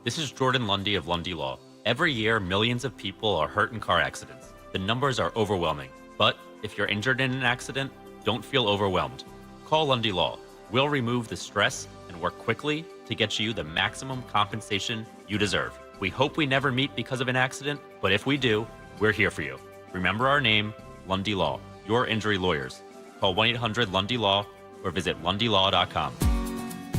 This is Jordan Lundy of Lundy Law. Every year, millions of people are hurt in car accidents. The numbers are overwhelming. But if you're injured in an accident, don't feel overwhelmed. Call Lundy Law. We'll remove the stress and work quickly to get you the maximum compensation you deserve. We hope we never meet because of an accident, but if we do, we're here for you. Remember our name, Lundy Law, your injury lawyers. Call 1-800-LUNDY-LAW or visit lundylaw.com.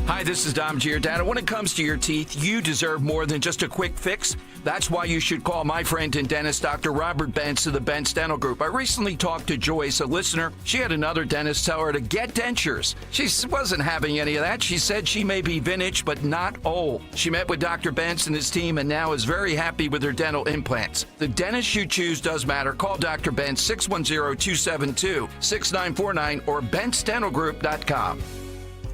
Hi, this is Dom Giordano. When it comes to your teeth, you deserve more than just a quick fix. That's why you should call my friend and dentist, Dr. Robert Bentz of the Bentz Dental Group. I recently talked to Joyce, a listener. She had another dentist tell her to get dentures. She wasn't having any of that. She said she may be vintage, but not old. She met with Dr. Bentz and his team and now is very happy with her dental implants. The dentist you choose does matter. Call Dr. Bentz, 610-272-6949 or BentzDentalGroup.com.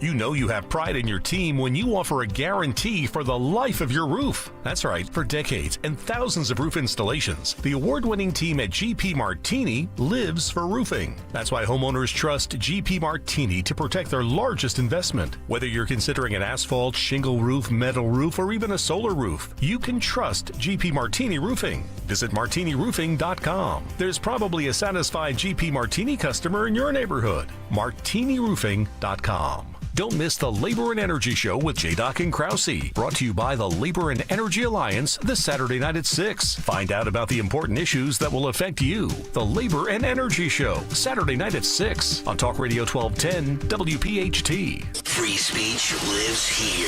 You know you have pride in your team when you offer a guarantee for the life of your roof. That's right, for decades and thousands of roof installations, the award-winning team at GP Martini lives for roofing. That's why homeowners trust GP Martini to protect their largest investment. Whether you're considering an asphalt, shingle roof, metal roof, or even a solar roof, you can trust GP Martini Roofing. Visit martiniroofing.com. There's probably a satisfied GP Martini customer in your neighborhood. martiniroofing.com. Don't miss the Labor and Energy Show with J-Doc and Krause, brought to you by the Labor and Energy Alliance this Saturday night at 6. Find out about the important issues that will affect you. The Labor and Energy Show, Saturday night at 6 on Talk Radio 1210 WPHT. Free speech lives here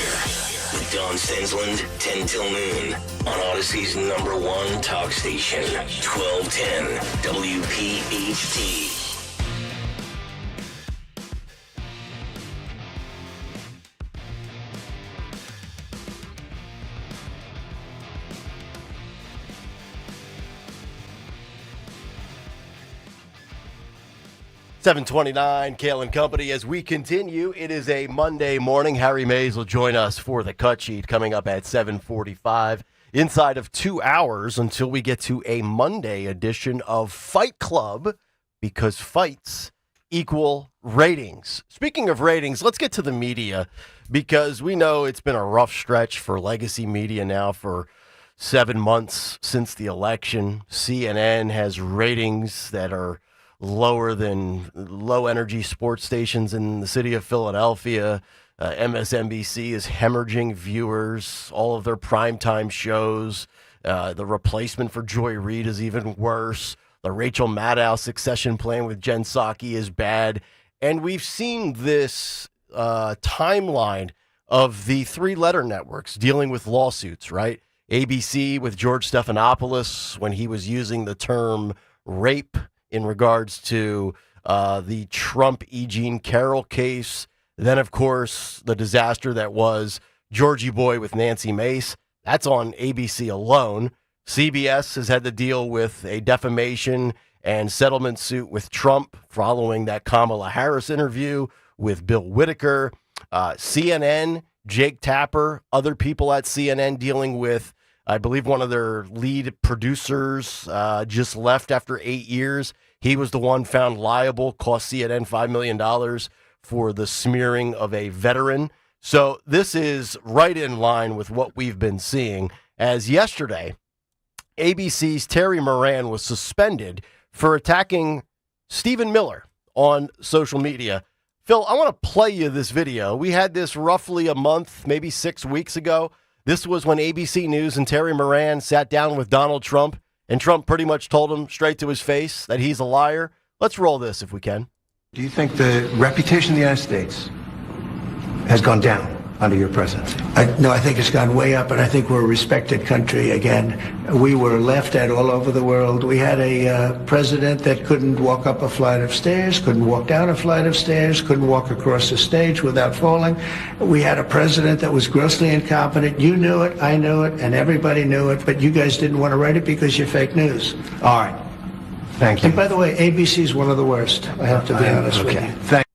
with Don Stensland, 10 till noon on Odyssey's #1 talk station, 1210 WPHT. $7:29, Kayal and Company. As we continue, it is a Monday morning. Harry Mays will join us for the cut sheet coming up at 7:45. Inside of 2 hours until we get to a Monday edition of Fight Club, because fights equal ratings. Speaking of ratings, let's get to the media, because we know it's been a rough stretch for legacy media now for 7 months since the election. CNN has ratings that are lower than low-energy sports stations in the city of Philadelphia. MSNBC is hemorrhaging viewers, all of their primetime shows. The replacement for Joy Reid is even worse. The Rachel Maddow succession plan with Jen Psaki is bad. And we've seen this timeline of the three-letter networks dealing with lawsuits, right? ABC with George Stephanopoulos when he was using the term rape in regards to the Trump E. Jean Carroll case. Then, of course, the disaster that was Georgie Boy with Nancy Mace. That's on ABC alone. CBS has had to deal with a defamation and settlement suit with Trump following that Kamala Harris interview with Bill Whitaker. CNN, Jake Tapper, other people at CNN dealing with, I believe one of their lead producers just left after 8 years. He was the one found liable, cost CNN $5 million for the smearing of a veteran. So this is right in line with what we've been seeing. As yesterday, ABC's Terry Moran was suspended for attacking Stephen Miller on social media. Phil, I want to play you this video. We had this roughly a month, maybe 6 weeks ago. This was when ABC News and Terry Moran sat down with Donald Trump, and Trump pretty much told him straight to his face that he's a liar. Let's roll this if we can. Do you think the reputation of the United States has gone down under your presidency? No, I think it's gone way up, and I think we're a respected country again. We were laughed at all over the world. We had a president that couldn't walk up a flight of stairs, couldn't walk down a flight of stairs, couldn't walk across the stage without falling. We had a president that was grossly incompetent. You knew it, I knew it, and everybody knew it, but you guys didn't want to write it because you're fake news. All right. Thank you. And by the way, ABC is one of the worst. I have to be honest with you. Thank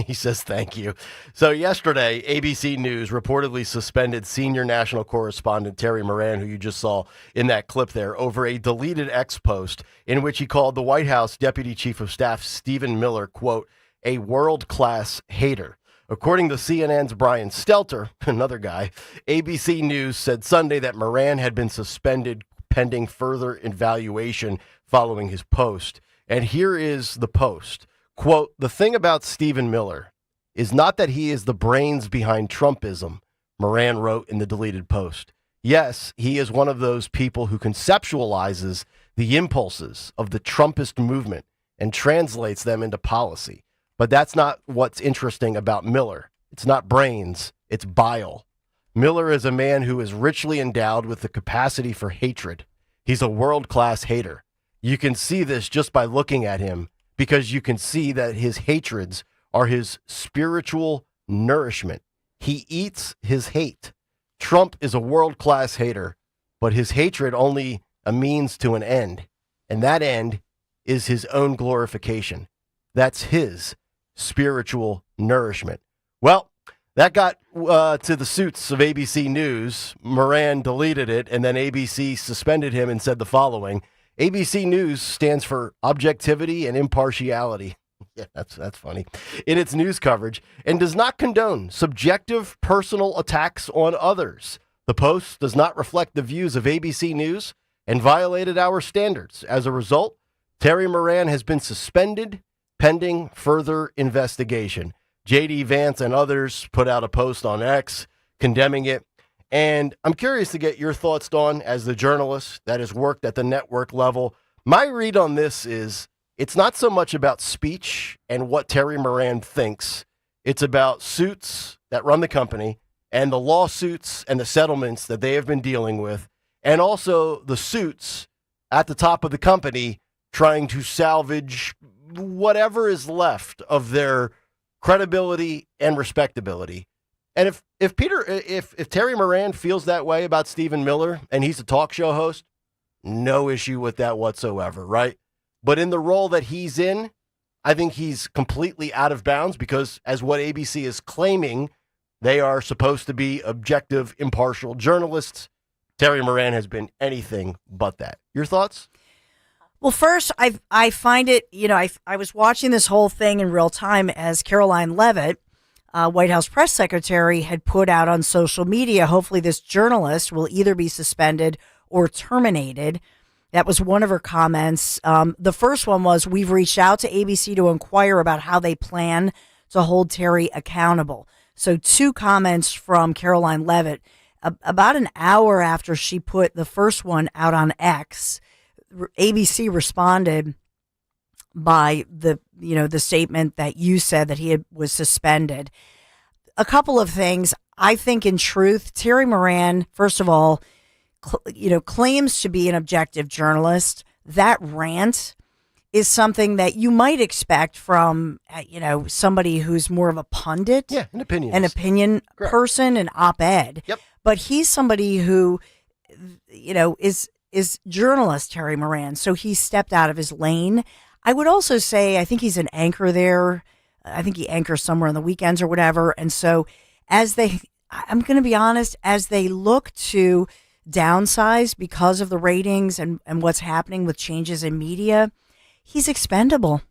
He says thank you. So yesterday, ABC News reportedly suspended senior national correspondent Terry Moran, who you just saw in that clip there, over a deleted X post in which he called the White House Deputy Chief of Staff Stephen Miller, quote, a world-class hater. According to CNN's Brian Stelter, another guy, ABC News said Sunday that Moran had been suspended pending further evaluation following his post. And here is the post. Quote, the thing about Stephen Miller is not that he is the brains behind Trumpism, Moran wrote in the deleted post. Yes, he is one of those people who conceptualizes the impulses of the Trumpist movement and translates them into policy. But that's not what's interesting about Miller. It's not brains, it's bile. Miller is a man who is richly endowed with the capacity for hatred. He's a world-class hater. You can see this just by looking at him, because you can see that his hatreds are his spiritual nourishment. He eats his hate. Trump is a world-class hater, but his hatred only a means to an end, and that end is his own glorification. That's his spiritual nourishment. Well, That got to the suits of ABC News. Moran deleted it, and then ABC suspended him and said the following. ABC News stands for objectivity and impartiality. Yeah, that's funny. In its news coverage, and does not condone subjective personal attacks on others. The Post does not reflect the views of ABC News and violated our standards. As a result, Terry Moran has been suspended pending further investigation. J.D. Vance and others put out a post on X condemning it. And I'm curious to get your thoughts, Dawn, as the journalist that has worked at the network level. My read on this is it's not so much about speech and what Terry Moran thinks. It's about suits that run the company and the lawsuits and the settlements that they have been dealing with, and also the suits at the top of the company trying to salvage whatever is left of their credibility and respectability. And if Terry Moran feels that way about Stephen Miller and he's a talk show host, no issue with that whatsoever, right? But in the role that he's in, I think he's completely out of bounds because, as what ABC is claiming, they are supposed to be objective, impartial journalists. Terry Moran has been anything but that. Your thoughts? Well, first, I find it, I was watching this whole thing in real time as Caroline Leavitt, White House press secretary, had put out on social media, hopefully this journalist will either be suspended or terminated. That was one of her comments. The first one was, we've reached out to ABC to inquire about how they plan to hold Terry accountable. So 2 comments from Caroline Leavitt. About an hour after she put the first one out on X, ABC responded by the statement that you said that was suspended. A couple of things. I think in truth, Terry Moran, first of all, claims to be an objective journalist. That rant is something that you might expect from, somebody who's more of a pundit. Yeah, an opinion person, an op-ed. Yep. But he's somebody who, is journalist Terry Moran. So he stepped out of his lane. I would also say, I think he's an anchor there. I think he anchors somewhere on the weekends or whatever. And so I'm going to be honest, as they look to downsize because of the ratings and what's happening with changes in media, he's expendable.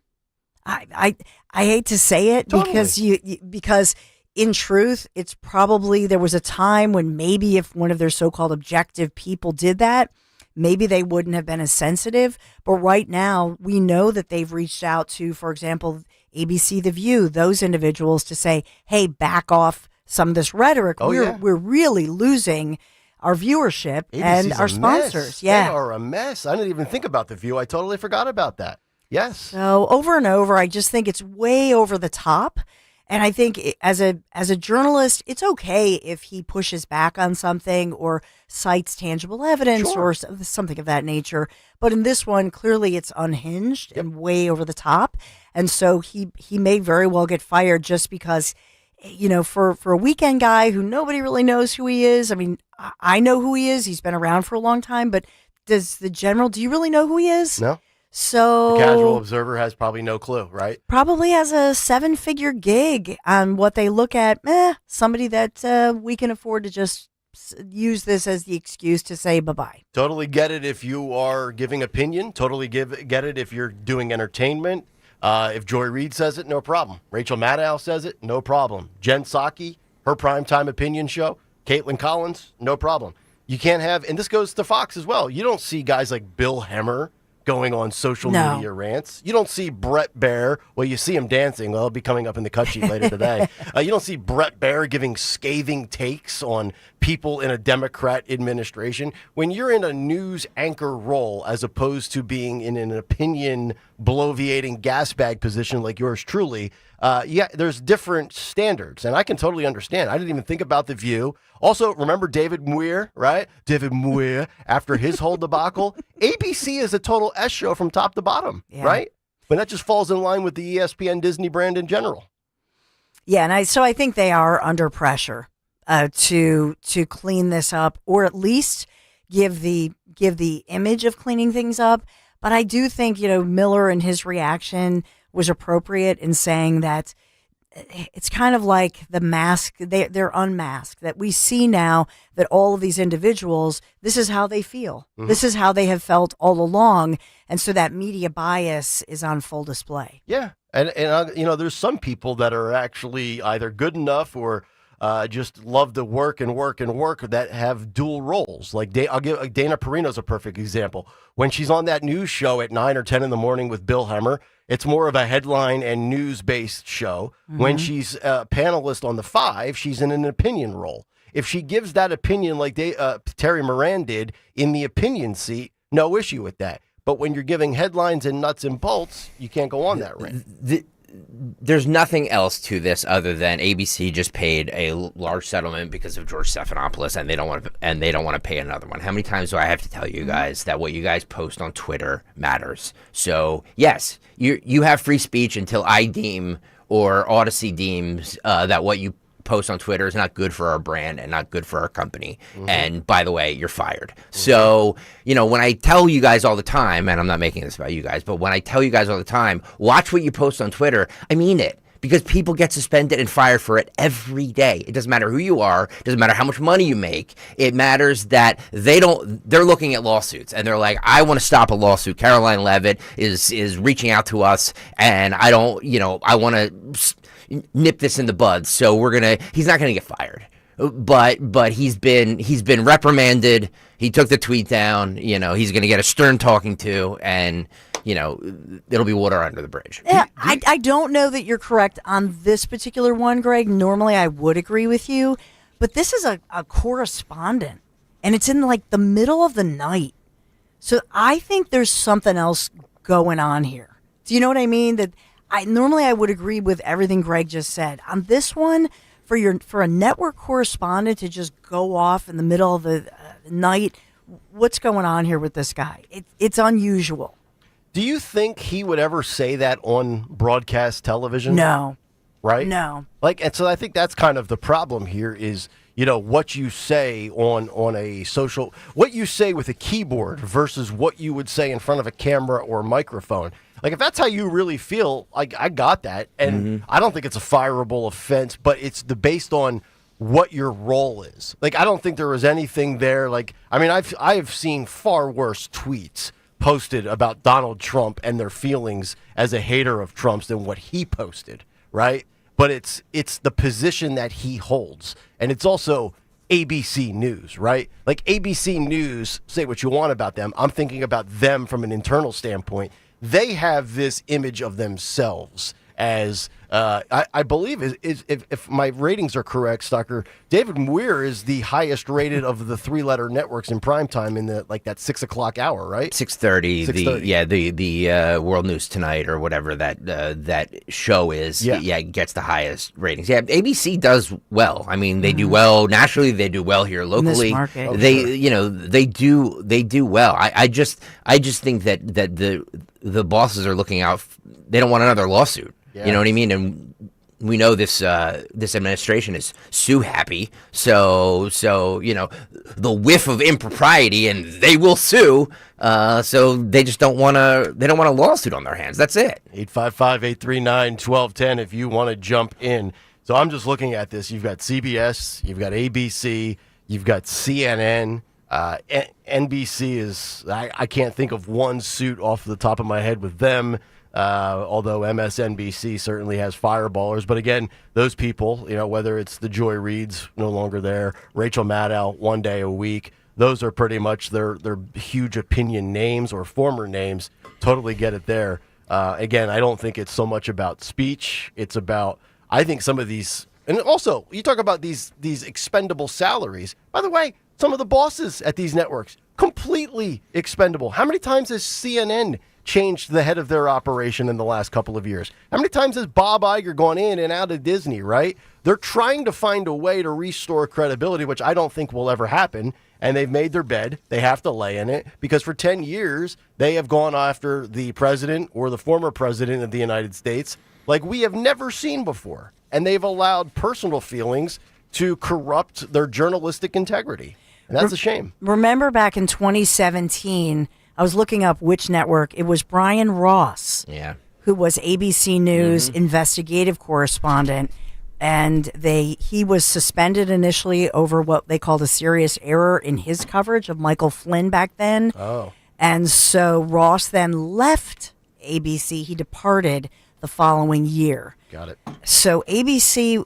I hate to say it, totally. because in truth, it's probably, there was a time when maybe if one of their so-called objective people did that, maybe they wouldn't have been as sensitive. But right now, we know that they've reached out to, for example, ABC The View, those individuals, to say, hey, back off some of this rhetoric. We're really losing our viewership ABC's and our sponsors. Mess. Yeah. They are a mess. I didn't even think about The View. I totally forgot about that. Yes. So over and over, I just think it's way over the top. And I think as a journalist, it's okay if he pushes back on something or cites tangible evidence or something of that nature. But in this one, clearly it's unhinged and way over the top. And so he may very well get fired just because, for a weekend guy who nobody really knows who he is. I mean, I know who he is. He's been around for a long time. But do you really know who he is? No. So the casual observer has probably no clue, right? Probably has a 7-figure gig on what they look at. Somebody that we can afford to just use this as the excuse to say bye-bye. Totally get it if you are giving opinion. Totally get it if you're doing entertainment. If Joy Reid says it, no problem. Rachel Maddow says it, no problem. Jen Psaki, her primetime opinion show. Caitlin Collins, no problem. You can't have, and this goes to Fox as well. You don't see guys like Bill Hemmer going on social media rants. You don't see Brett Baer. Well, you see him dancing. Well, he'll be coming up in the cut sheet later today. You don't see Brett Baer giving scathing takes on people in a Democrat administration. When you're in a news anchor role as opposed to being in an opinion bloviating gas bag position like yours truly, there's different standards, and I can totally understand. I didn't even think about The View. Also, remember David Muir, right? David Muir, after his whole debacle. ABC is a total S show from top to bottom, right? But that just falls in line with the ESPN Disney brand in general. Yeah, and I think they are under pressure to clean this up, or at least give the image of cleaning things up. But I do think, Miller and his reaction was appropriate in saying that it's kind of like the mask. They're unmasked. That we see now that all of these individuals, this is how they feel. Mhm. This is how they have felt all along, and so that media bias is on full display. Yeah, and there's some people that are actually either good enough or just love to work and work and work that have dual roles. Like I'll give Dana Perino's a perfect example. When she's on that news show at 9 or 10 in the morning with Bill Hemmer, it's more of a headline and news-based show. When she's a panelist on the 5, she's in an opinion role. If she gives that opinion like Terry Moran did in the opinion seat, no issue with that. But when you're giving headlines and nuts and bolts, you can't go on that rant. There's nothing else to this other than ABC just paid a large settlement because of George Stephanopoulos, and they don't want to pay another one. How many times do I have to tell you guys that what you guys post on Twitter matters? So yes, you have free speech until I deem or Odyssey deems that what you post on Twitter is not good for our brand and not good for our company. And by the way, you're fired. So, when I tell you guys all the time, and I'm not making this about you guys, but when I tell you guys all the time, watch what you post on Twitter, I mean it. Because people get suspended and fired for it every day. It doesn't matter who you are. It doesn't matter how much money you make. It matters that they're looking at lawsuits and they're like, I want to stop a lawsuit. Caroline Levitt is reaching out to us and I want to nip this in the bud. So he's not going to get fired. But he's been reprimanded. He took the tweet down. He's going to get a stern talking to, and it'll be water under the bridge. Yeah, I don't know that you're correct on this particular one, Greg. Normally, I would agree with you, but this is a correspondent, and it's in like the middle of the night. So I think there's something else going on here. Do you know what I mean? That normally I would agree with everything Greg just said. On this one, for a network correspondent to just go off in the middle of the night, what's going on here with this guy? It's unusual. Do you think he would ever say that on broadcast television? No. Right? No. And so I think that's kind of the problem here is, what you say on a social, what you say with a keyboard versus what you would say in front of a camera or microphone. Like, if that's how you really feel, I got that. And I don't think it's a fireable offense, but it's based on what your role is. Like, I don't think there was anything there. Like, I mean, I've seen far worse tweets posted about Donald Trump and their feelings as a hater of Trump's than what he posted, right? But it's the position that he holds. And it's also ABC News, right? Like, ABC News, say what you want about them. I'm thinking about them from an internal standpoint. They have this image of themselves as, I believe, if my ratings are correct, Stocker, David Muir is the highest rated of the 3-letter networks in primetime in that 6 o'clock hour, right? 6:30. The World News Tonight or whatever that show is. Yeah, it gets the highest ratings. Yeah, ABC does well. I mean, they do well nationally. They do well here locally. In this market. They do well. I just think that the bosses are looking out. They don't want another lawsuit. Yeah. You know what I mean? And we know this administration is sue happy. So the whiff of impropriety, and they will sue. So they just don't want a lawsuit on their hands. That's it. 855-839-1210 if you want to jump in. So I'm just looking at this. You've got CBS, you've got ABC, you've got CNN. NBC is, I can't think of one suit off the top of my head with them. Although MSNBC certainly has fireballers. But again, those people, whether it's the Joy Reids, no longer there, Rachel Maddow, one day a week, those are pretty much their huge opinion names or former names. Totally get it there. Again, I don't think it's so much about speech. It's about, I think some of these, and also you talk about these expendable salaries. By the way, some of the bosses at these networks, completely expendable. How many times has CNN changed the head of their operation in the last couple of years? How many times has Bob Iger gone in and out of Disney, right? They're trying to find a way to restore credibility, which I don't think will ever happen. And they've made their bed. They have to lay in it because for 10 years, they have gone after the president or the former president of the United States like we have never seen before. And they've allowed personal feelings to corrupt their journalistic integrity. And that's a shame. Remember back in 2017, I was looking up which network. It was Brian Ross. Yeah. who was ABC News investigative correspondent, and he was suspended initially over what they called a serious error in his coverage of Michael Flynn back then. Oh. And so Ross then left ABC. He departed the following year. Got it. So ABC,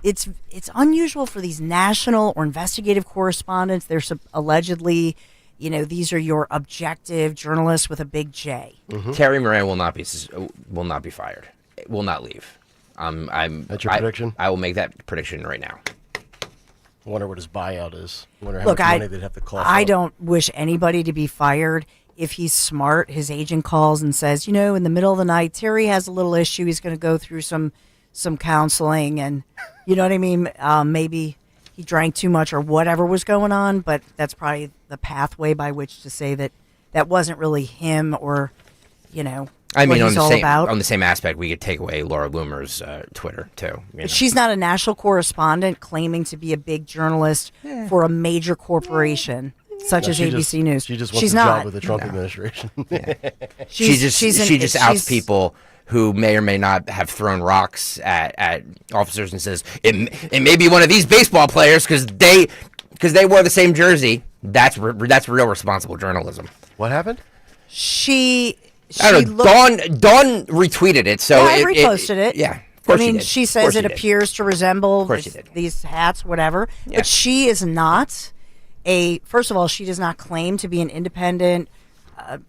it's unusual for these national or investigative correspondents. They're allegedly, these are your objective journalists with a big J. Terry Moran will not be fired. Will not leave. That's your prediction? I will make that prediction right now. I wonder what his buyout is. I wonder how Look, much money they'd have to cough I up. don't wish anybody to be fired. If he's smart, his agent calls and says, in the middle of the night, Terry has a little issue. He's going to go through some counseling, and you know what I mean? Maybe he drank too much or whatever was going on, but that's probably the pathway by which to say that wasn't really him or, I mean, what he's all about. on the same aspect, we could take away Laura Loomer's Twitter, too. But she's not a national correspondent claiming to be a big journalist for a major corporation such as ABC News. She just wants she's a not. job with the Trump administration. She just outs people who may or may not have thrown rocks at officers and says, it may be one of these baseball players because they wore the same jersey. That's real responsible journalism. What happened? I don't know. Dawn retweeted it, so I reposted it. Yeah, of course she says it appears to resemble these hats, whatever. Yeah. But she is not first of all, she does not claim to be an independent,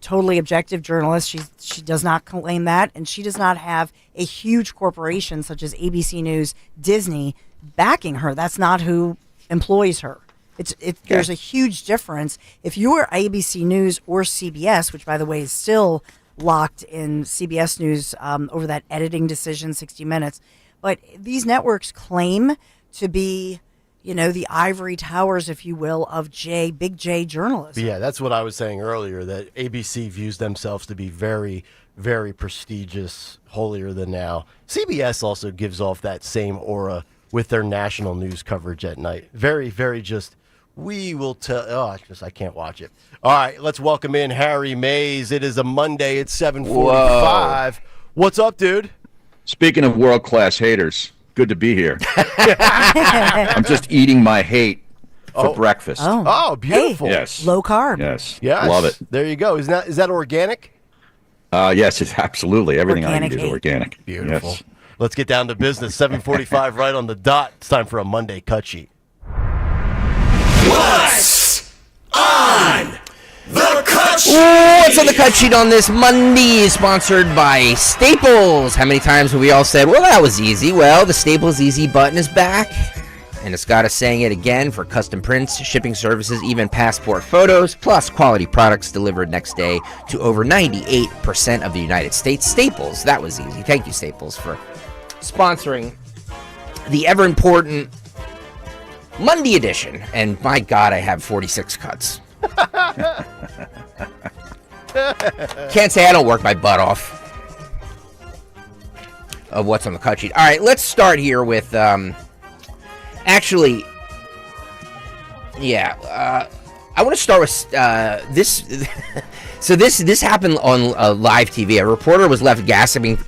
totally objective journalist. She does not claim that, and she does not have a huge corporation such as ABC News, Disney backing her. That's not who employs her. There's a huge difference. If you're ABC News or CBS, which by the way is still locked in CBS News over that editing decision, 60 Minutes, but these networks claim to be, the ivory towers, if you will, of big J journalism. Yeah, that's what I was saying earlier, that ABC views themselves to be very, very prestigious, holier than thou. CBS also gives off that same aura with their national news coverage at night. Very, very just, we will tell. I can't watch it. All right, let's welcome in Harry Mays. It is a Monday. It's 7:45. What's up, dude? Speaking of world-class haters, good to be here. I'm just eating my hate for breakfast. Oh, beautiful. Hey, yes. Low carb. Yes. Love it. There you go. Is that organic? Yes, it's absolutely. Everything Organic I eat is hate. organic. Beautiful. Yes. Let's get down to business. 7:45 right on the dot. It's time for a Monday cut sheet. What's on the cut sheet? What's on the cut sheet on this Monday? Sponsored by Staples. How many times have we all said, well, that was easy? Well, the Staples Easy button is back. And it's got us saying it again for custom prints, shipping services, even passport photos, plus quality products delivered next day to over 98% of the United States. Staples, that was easy. Thank you, Staples, for sponsoring the ever-important Monday edition. And my God, I have 46 cuts. Can't say I don't work my butt off of what's on the cut sheet. All right, let's start here with... Actually, yeah, I want to start with this. So this happened on live TV. A reporter was left gasping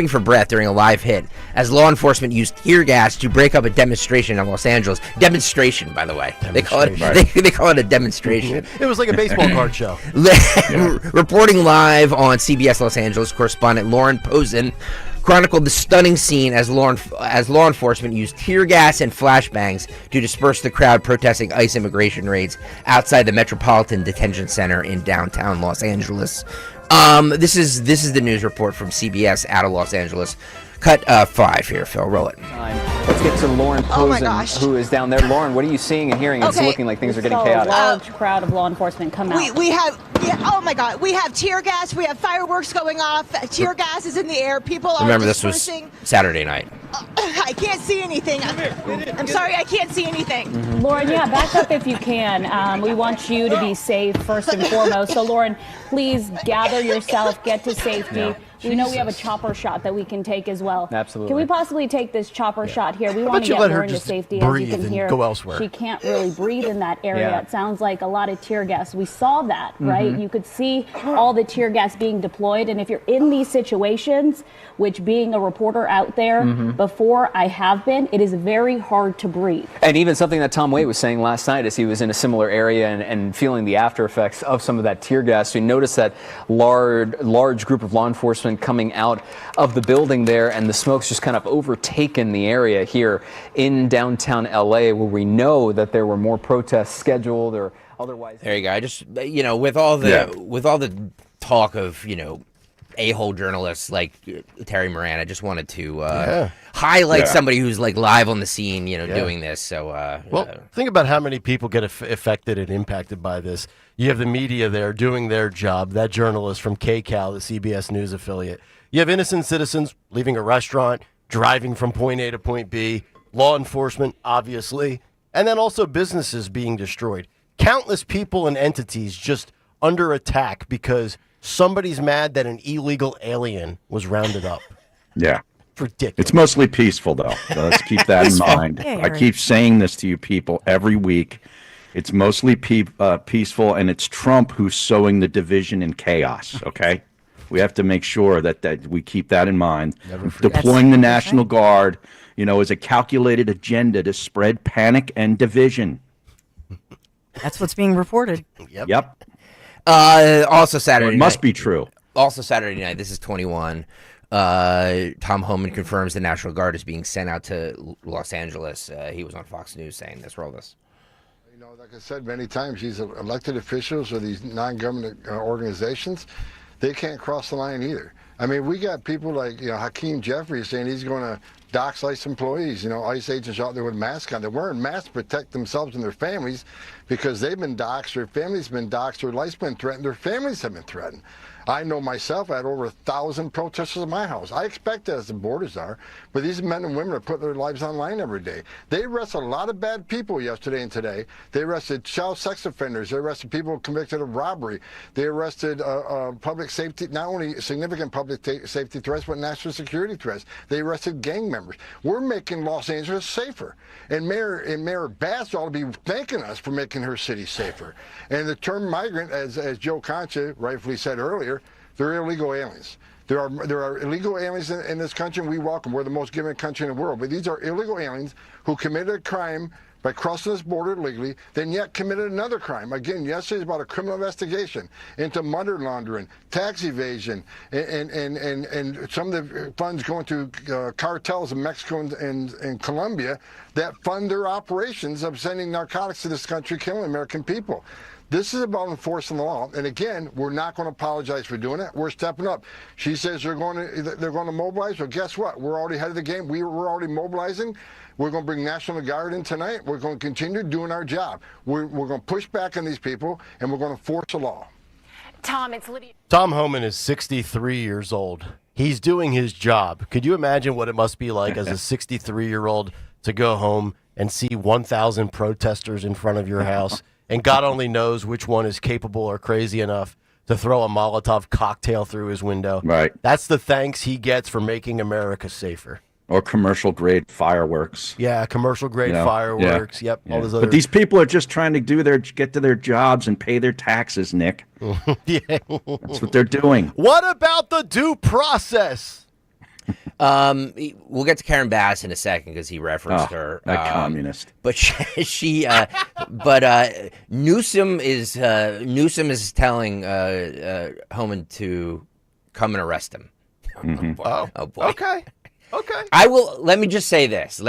for breath during a live hit as law enforcement used tear gas to break up a demonstration in Los Angeles. Demonstration, by the way. They call it a demonstration. It was like a baseball card show. Reporting live on CBS Los Angeles, correspondent Lauren Posen chronicled the stunning scene as law enforcement used tear gas and flashbangs to disperse the crowd protesting ICE immigration raids outside the Metropolitan Detention Center in downtown Los Angeles. This is the news report from CBS out of Los Angeles. Cut 5 here, Phil. Roll it. Let's get to Lauren Posen, who is down there. Lauren, what are you seeing and hearing? It's looking like things are getting chaotic. A large crowd of law enforcement come out. We have, oh my God, we have tear gas. We have fireworks going off. Tear gas is in the air. People are Remember, this was dispersing. Saturday night. I can't see anything. I'm sorry, I can't see anything. Mm-hmm. Lauren, yeah, back up if you can. We want you to be safe first and foremost. So, Lauren, please gather yourself, get to safety. Yeah. We know we have a chopper shot that we can take as well. Absolutely. Can we possibly take this chopper shot here? We want to you get let her Lauren to just safety. As you breathe can and hear, go elsewhere. she can't really breathe in that area. Yeah. It sounds like a lot of tear gas. We saw that, right? You could see all the tear gas being deployed. And if you're in these situations, which being a reporter out there before I have been, it is very hard to breathe. And even something that Tom Waite was saying last night as he was in a similar area and feeling the after effects of some of that tear gas. We noticed that large group of law enforcement coming out of the building there, and the smoke's just kind of overtaken the area here in downtown LA, where we know that there were more protests scheduled or otherwise. There you go. I just, with all the talk of, a-hole journalists like Terry Moran, I just wanted to highlight somebody who's like live on the scene, doing this. So, think about how many people get affected and impacted by this. You have the media there doing their job, that journalist from Kayal, the CBS News affiliate. You have innocent citizens leaving a restaurant, driving from point A to point B, law enforcement, obviously, and then also businesses being destroyed. Countless people and entities just under attack because somebody's mad that an illegal alien was rounded up. Yeah. Ridiculous. It's mostly peaceful, though. So let's keep that in mind. Yeah, I keep saying this to you people every week. It's mostly peaceful, and it's Trump who's sowing the division and chaos, okay? We have to make sure that we keep that in mind. Deploying the National Guard, is a calculated agenda to spread panic and division. That's what's being reported. Yep. Also Saturday night. It must be true. Also Saturday night, this is 21. Tom Homan confirms the National Guard is being sent out to Los Angeles. He was on Fox News saying this. Roll this. Like I said many times, these elected officials or these non-government organizations, they can't cross the line either. I mean, we got people like Hakeem Jeffries saying he's going to dox ICE employees. ICE agents out there with masks on. They're wearing masks to protect themselves and their families because they've been doxxed, their families been doxxed, their life's been threatened, their families have been threatened. I know myself, I had over 1,000 protesters in my house. I expect that as the borders are, but these men and women are putting their lives online every day. They arrested a lot of bad people yesterday and today. They arrested child sex offenders. They arrested people convicted of robbery. They arrested public safety, not only significant public safety threats, but national security threats. They arrested gang members. We're making Los Angeles safer. And Mayor Bass ought to be thanking us for making her city safer. And the term migrant, as Joe Concha rightfully said earlier, they're illegal aliens. There are illegal aliens in this country, and we welcome. We're the most giving country in the world. But these are illegal aliens who committed a crime by crossing this border illegally, then yet committed another crime. Again, yesterday's about a criminal investigation into money laundering, tax evasion, and some of the funds going to cartels in Mexico and Colombia that fund their operations of sending narcotics to this country, killing American people. This is about enforcing the law, and again, we're not going to apologize for doing it. We're stepping up. She says they're going to mobilize. Well, guess what? We're already ahead of the game. We're already mobilizing. We're going to bring National Guard in tonight. We're going to continue doing our job. We're going to push back on these people, and we're going to enforce the law. Tom, it's Lydia. Tom Homan is 63 years old. He's doing his job. Could you imagine what it must be like as a 63-year-old to go home and see 1,000 protesters in front of your house? And God only knows which one is capable or crazy enough to throw a Molotov cocktail through his window. Right. That's the thanks he gets for making America safer. Or commercial-grade fireworks. Yeah, commercial-grade fireworks. Yeah. Yep, Yeah. all those other... But these people are just trying to get to their jobs and pay their taxes, Nick. Yeah. That's what they're doing. What about the due process? We'll get to Karen Bass in a second because he referenced her. That communist. But Newsom is telling Homan to come and arrest him. Mm-hmm. Oh boy. Okay. Let me just say this.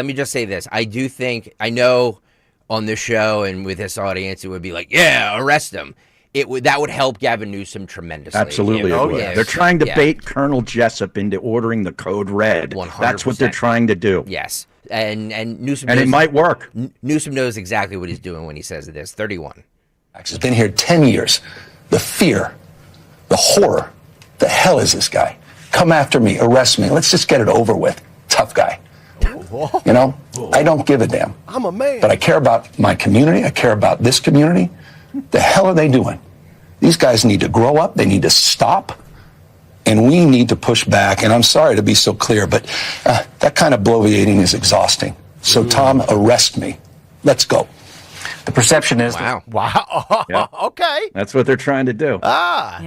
I do think, I know on this show and with this audience, it would be like, yeah, arrest him. That would help Gavin Newsom tremendously. Absolutely. They're trying to bait Colonel Jessup into ordering the code red. 100%. That's what they're trying to do. Yes. And Newsom knows, it might work. Newsom knows exactly what he's doing when he says this. 31. He's been here 10 years. The fear, the horror, the hell is this guy? Come after me, arrest me. Let's just get it over with. Tough guy. I don't give a damn. I'm a man. But I care about my community. I care about this community. The hell are they doing? These guys need to grow up. They need to stop. And we need to push back. And I'm sorry to be so clear, but that kind of bloviating is exhausting. So, Tom, arrest me. Let's go. The perception is. Wow. Yep. Okay. That's what they're trying to do.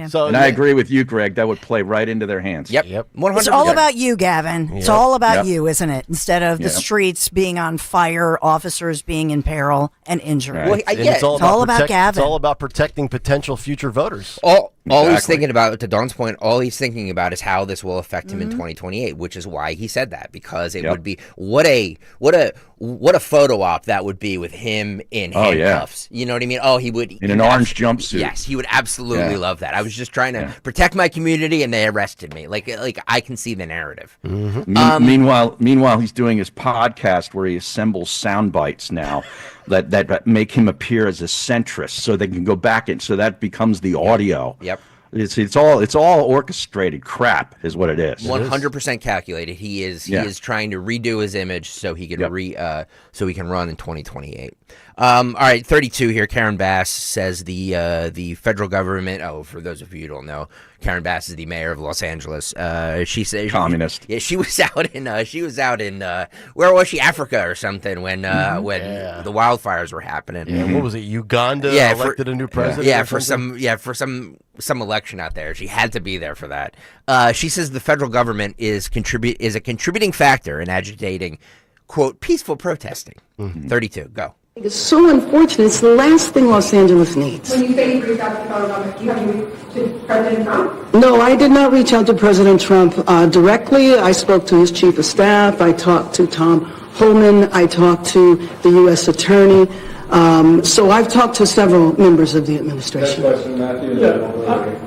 So and I agree with you, Greg. That would play right into their hands. Yep. 100%. It's all about you, Gavin. It's all about you, isn't it? Instead of the Yep. streets being on fire, officers being in peril and injured. Well, it's all about Gavin. It's all about protecting potential future voters. All he's Exactly. thinking about, to Don's point, all he's thinking about is how this will affect him in 2028, which is why he said that, because it would be what a photo op that would be with him in Oh, yeah. handcuffs. You know what I mean? Oh, he would In an orange jumpsuit. Yes, he would absolutely Yeah. love that. I was just trying to protect my community, and they arrested me. Like I can see the narrative. Meanwhile, he's doing his podcast where he assembles sound bites now that make him appear as a centrist, so they can go back and so that becomes the audio. Yep. It's all orchestrated crap, is what it is. 100% calculated. He is trying to redo his image so he can so he can run in 2028. All right, 32 here. Karen Bass says the federal government. Oh, for those of you who don't know, Karen Bass is the mayor of Los Angeles. She says communist. She was out in where was she? Africa or something when the wildfires were happening. Yeah, what was it? Uganda elected a new president. Yeah, for some election out there. She had to be there for that. She says the federal government is a contributing factor in agitating, quote, peaceful protesting. 32, go. It's so unfortunate. It's the last thing Los Angeles needs. When you say you reached out to the federal government, do you have to reach to President Trump? No, I did not reach out to President Trump directly. I spoke to his chief of staff. I talked to Tom Homan. I talked to the U.S. Attorney. So I've talked to several members of the administration. I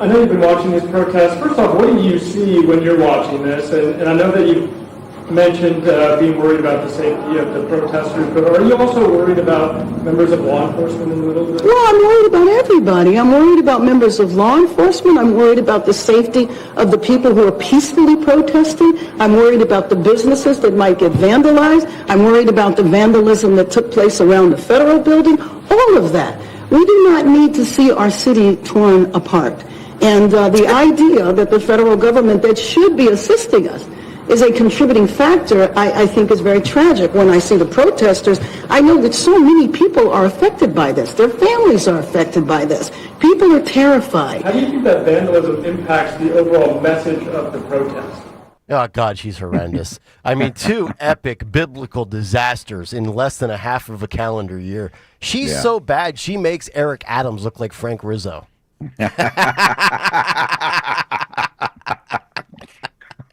know you've been watching this protest. First off, what do you see when you're watching this? And I know that you've mentioned being worried about the safety of the protesters, but are you also worried about members of law enforcement in the middle of this? Well, I'm worried about everybody. I'm worried about members of law enforcement. I'm worried about the safety of the people who are peacefully protesting. I'm worried about the businesses that might get vandalized. I'm worried about the vandalism that took place around the federal building. All of that. We do not need to see our city torn apart. And the idea that the federal government that should be assisting us is a contributing factor, I think is very tragic. When I see the protesters, I know that so many people are affected by this. Their families are affected by this. People are terrified. How do you think that vandalism impacts the overall message of the protest? Oh, God, she's horrendous. I mean, 2 epic biblical disasters in less than a half of a calendar year. She's so bad, she makes Eric Adams look like Frank Rizzo.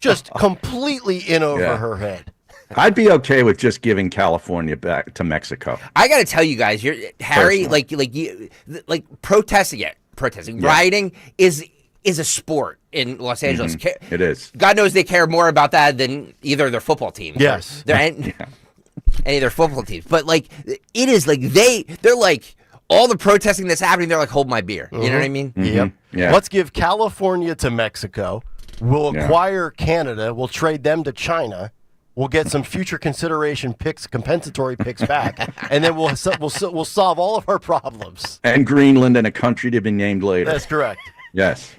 Just completely in over her head. I'd be okay with just giving California back to Mexico. I got to tell you guys, Harry, protesting, rioting is a sport in Los Angeles. It is. God knows they care more about that than either of their football teams. Yes. Any of their football teams. But it is they're like all the protesting that's happening, they're like, hold my beer. You know what I mean? Yep. Yeah. Let's give California to Mexico. We'll acquire Canada. We'll trade them to China. We'll get some future consideration picks, compensatory picks back, and then we'll solve all of our problems. And Greenland and a country to be named later. That's correct. Yes.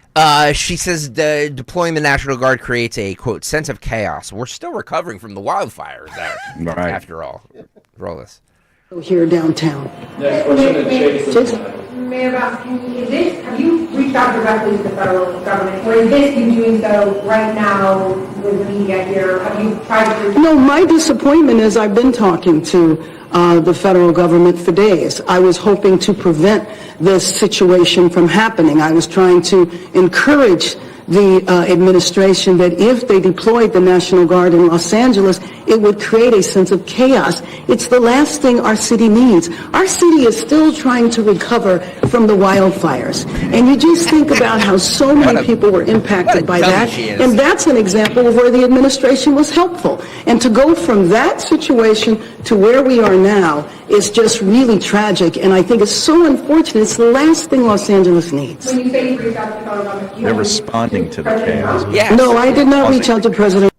She says deploying the National Guard creates a, quote, sense of chaos. We're still recovering from the wildfires there, after all. Roll this. Here downtown. Mayor Bass, have you reached out directly to the federal government, or is this you doing so right now with the media here? Have you tried to... No, my disappointment is I've been talking to the federal government for days. I was hoping to prevent this situation from happening. I was trying to encourage the administration that if they deployed the National Guard in Los Angeles, it would create a sense of chaos. It's the last thing our city needs. Our city is still trying to recover from the wildfires. And you just think about how so many people were impacted by that. And that's an example of where the administration was helpful. And to go from that situation to where we are now is just really tragic. And I think it's so unfortunate. It's the last thing Los Angeles needs. When you say you reached out to the federal government, They're responding to the chaos. No, I did not reach out to President.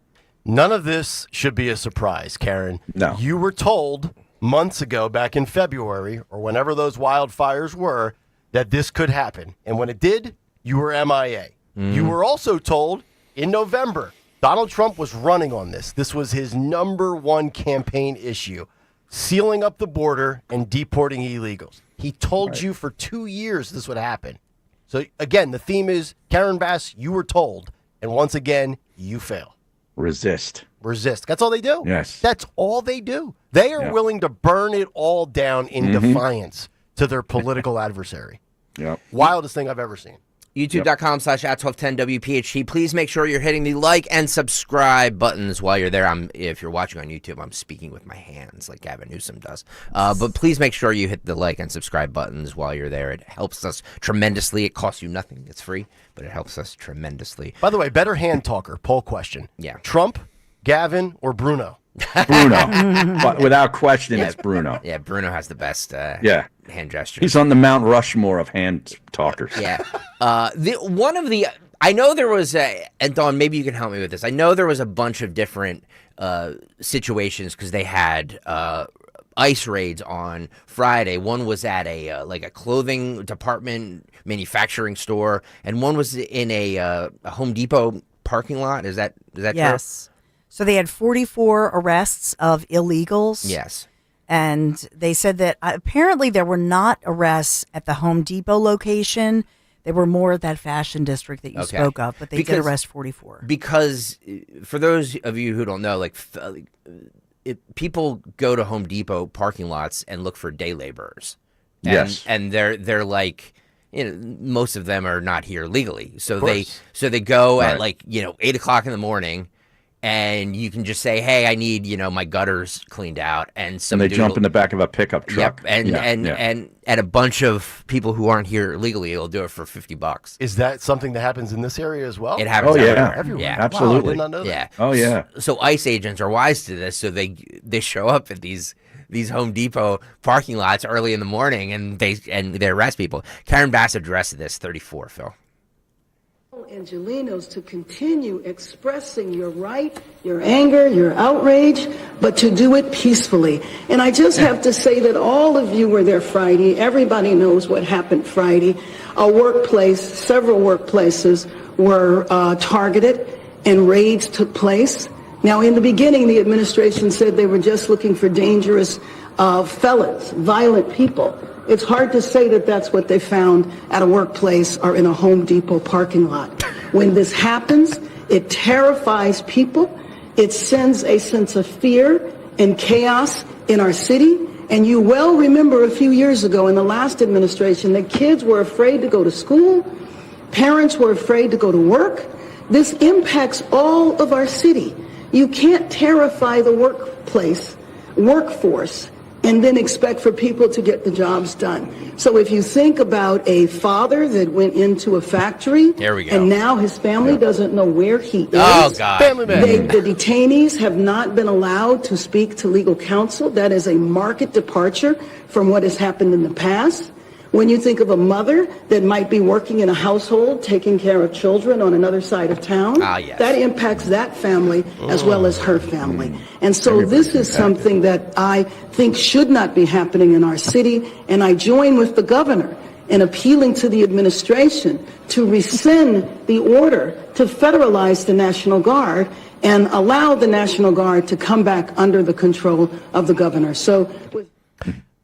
None of this should be a surprise, Karen. No. You were told months ago, back in February, or whenever those wildfires were, that this could happen. And when it did, you were MIA. You were also told in November, Donald Trump was running on this. This was his #1 campaign issue. sealing up the border and deporting illegals. He told you for 2 years this would happen. So, again, the theme is, Karen Bass, you were told, and once again, you fail. Resist. That's all they do. Yes. That's all they do. They are willing to burn it all down in defiance to their political adversary. Yep. Wildest thing I've ever seen. YouTube.com/@1210WPHT. Please make sure you're hitting the like and subscribe buttons while you're there. If you're watching on YouTube, I'm speaking with my hands like Gavin Newsom does. But please make sure you hit the like and subscribe buttons while you're there. It helps us tremendously. It costs you nothing. It's free, but it helps us tremendously. By the way, better hand talker, poll question. Yeah. Trump, Gavin, or Bruno? Bruno. But without question, it's Bruno. Yeah, Bruno has the best hand gestures. He's on the Mount Rushmore of hand talkers. Yeah. I know there was and Dawn, maybe you can help me with this. I know there was a bunch of different situations because they had ICE raids on Friday. One was at a clothing department manufacturing store, and one was in a Home Depot parking lot. Is that Yes. So they had 44 arrests of illegals. Yes. And they said that apparently there were not arrests at the Home Depot location. They were more at that fashion district that you spoke of, but they did arrest 44. Because for those of you who don't know, people go to Home Depot parking lots and look for day laborers. Yes. And they're like, most of them are not here legally. So they go at 8 o'clock in the morning. And you can just say, "Hey, I need my gutters cleaned out," and they jump in the back of a pickup truck. Yep, and a bunch of people who aren't here legally will do it for $50. Is that something that happens in this area as well? It happens. Everywhere. Yeah, absolutely. Wow, I did not know that. Yeah. Oh yeah. So ICE agents are wise to this, so they show up at these Home Depot parking lots early in the morning, and they arrest people. Karen Bass addressed this 34, Phil. Angelinos to continue expressing your right, your anger, your outrage, but to do it peacefully. And I just have to say that all of you were there Friday. Everybody knows what happened Friday. Several workplaces were targeted and raids took place. Now, in the beginning, the administration said they were just looking for dangerous felons, violent people. It's hard to say that that's what they found at a workplace or in a Home Depot parking lot. When this happens, it terrifies people. It sends a sense of fear and chaos in our city. And you well remember a few years ago in the last administration that kids were afraid to go to school. Parents were afraid to go to work. This impacts all of our city. You can't terrify the workforce, and then expect for people to get the jobs done. So if you think about a father that went into a factory, there we go. And now his family doesn't know where he is. Oh, God. Family man. The detainees have not been allowed to speak to legal counsel. That is a marked departure from what has happened in the past. When you think of a mother that might be working in a household, taking care of children on another side of town, yes. that impacts that family as well as her family. And so this is something that I think should not be happening in our city. And I join with the governor in appealing to the administration to rescind the order to federalize the National Guard and allow the National Guard to come back under the control of the governor. So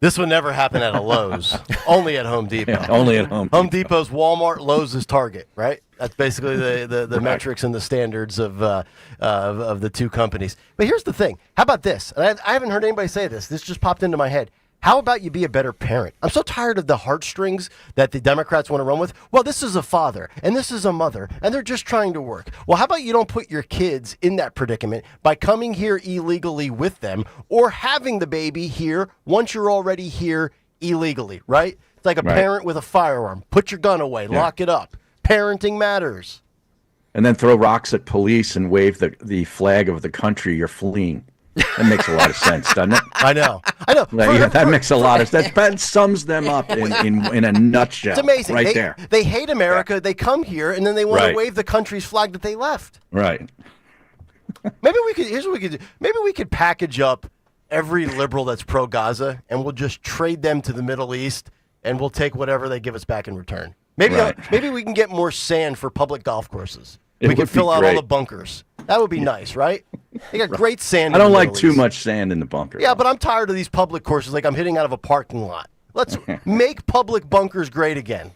this would never happen at a Lowe's, only at Home Depot. Yeah, only at Home Depot. Home Depot's Walmart, Lowe's is Target, right? That's basically the metrics and the standards of the two companies. But here's the thing. How about this? And I haven't heard anybody say this. This just popped into my head. How about you be a better parent? I'm so tired of the heartstrings that the Democrats want to run with. Well, this is a father and this is a mother and they're just trying to work. Well, how about you don't put your kids in that predicament by coming here illegally with them or having the baby here once you're already here illegally, right? It's like a parent with a firearm. Put your gun away. Lock it up. Parenting matters. And then throw rocks at police and wave the flag of the country you're fleeing. That makes a lot of sense, doesn't it? I know. That makes a lot of sense. That sums them up in a nutshell. It's amazing. Right there. They hate America. Yeah. They come here, and then they want to wave the country's flag that they left. Right. Here's what we could do. Maybe we could package up every liberal that's pro-Gaza, and we'll just trade them to the Middle East, and we'll take whatever they give us back in return. Maybe we can get more sand for public golf courses. We can fill out all the bunkers. That would be nice, right? They got great sand. I in don't the like Middle too East. much sand in the bunker. Yeah, but I'm tired of these public courses like I'm hitting out of a parking lot. Let's make public bunkers great again.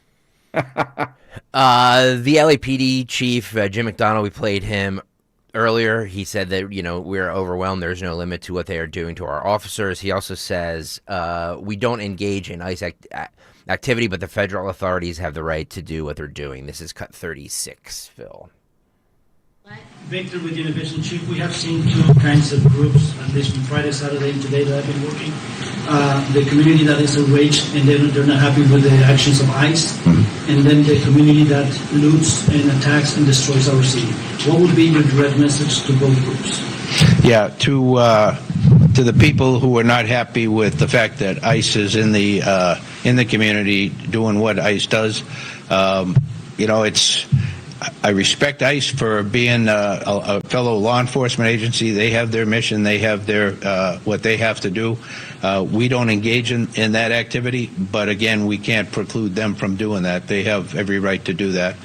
The LAPD chief, Jim McDonald, we played him earlier. He said that, we're overwhelmed. There's no limit to what they are doing to our officers. He also says we don't engage in ICE activity, but the federal authorities have the right to do what they're doing. This is cut 36, Phil. Victor, with the Universal Chief, we have seen two kinds of groups, at least on Friday, Saturday, and today that I've been working. The community that is enraged and they're not happy with the actions of ICE, and then the community that loots and attacks and destroys our city. What would be your direct message to both groups? Yeah, to the people who are not happy with the fact that ICE is in the community doing what ICE does, I respect ICE for being a fellow law enforcement agency. They have their mission. They have their what they have to do. We don't engage in that activity, but again, we can't preclude them from doing that. They have every right to do that.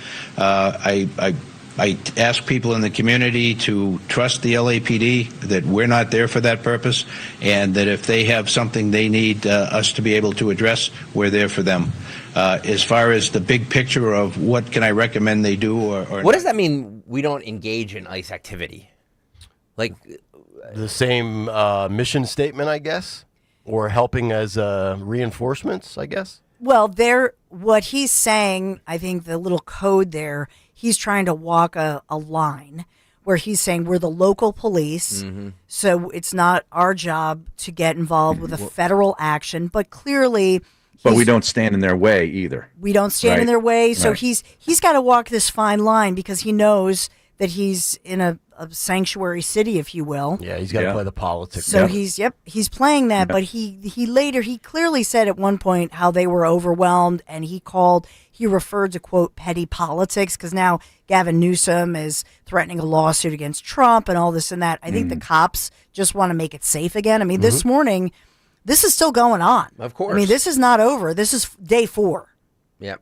I ask people in the community to trust the LAPD, that we're not there for that purpose, and that if they have something they need us to be able to address, we're there for them. As far as the big picture of what can I recommend they do or what does that mean, we don't engage in ICE activity? Like the same mission statement, I guess, or helping as reinforcements, I guess? Well, what he's saying, I think the little code there, he's trying to walk a line where he's saying we're the local police, so it's not our job to get involved with a federal action, but clearly... But we don't stand in their way either. We don't stand in their way, so he's got to walk this fine line because he knows that he's in a sanctuary city, if you will. Yeah, he's got to play the politics. So he's playing that, but he clearly said at one point how they were overwhelmed, and he referred to, quote, petty politics, because now Gavin Newsom is threatening a lawsuit against Trump and all this and that. I think the cops just want to make it safe again. I mean, this morning, this is still going on. Of course. I mean, this is not over. This is day 4. Yep.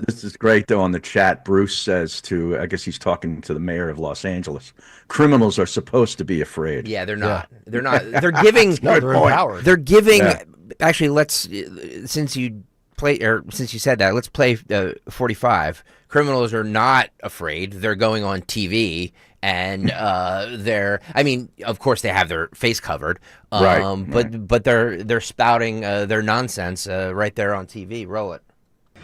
This is great, though, on the chat. Bruce says I guess he's talking to the mayor of Los Angeles, criminals are supposed to be afraid. Yeah, they're not. Yeah. They're not. They're giving. No, they're empowered. They're giving. Yeah. Actually, since you said that, let's play 45. Criminals are not afraid. They're going on TV. And of course they have their face covered, but they're spouting their nonsense right there on TV. Roll it.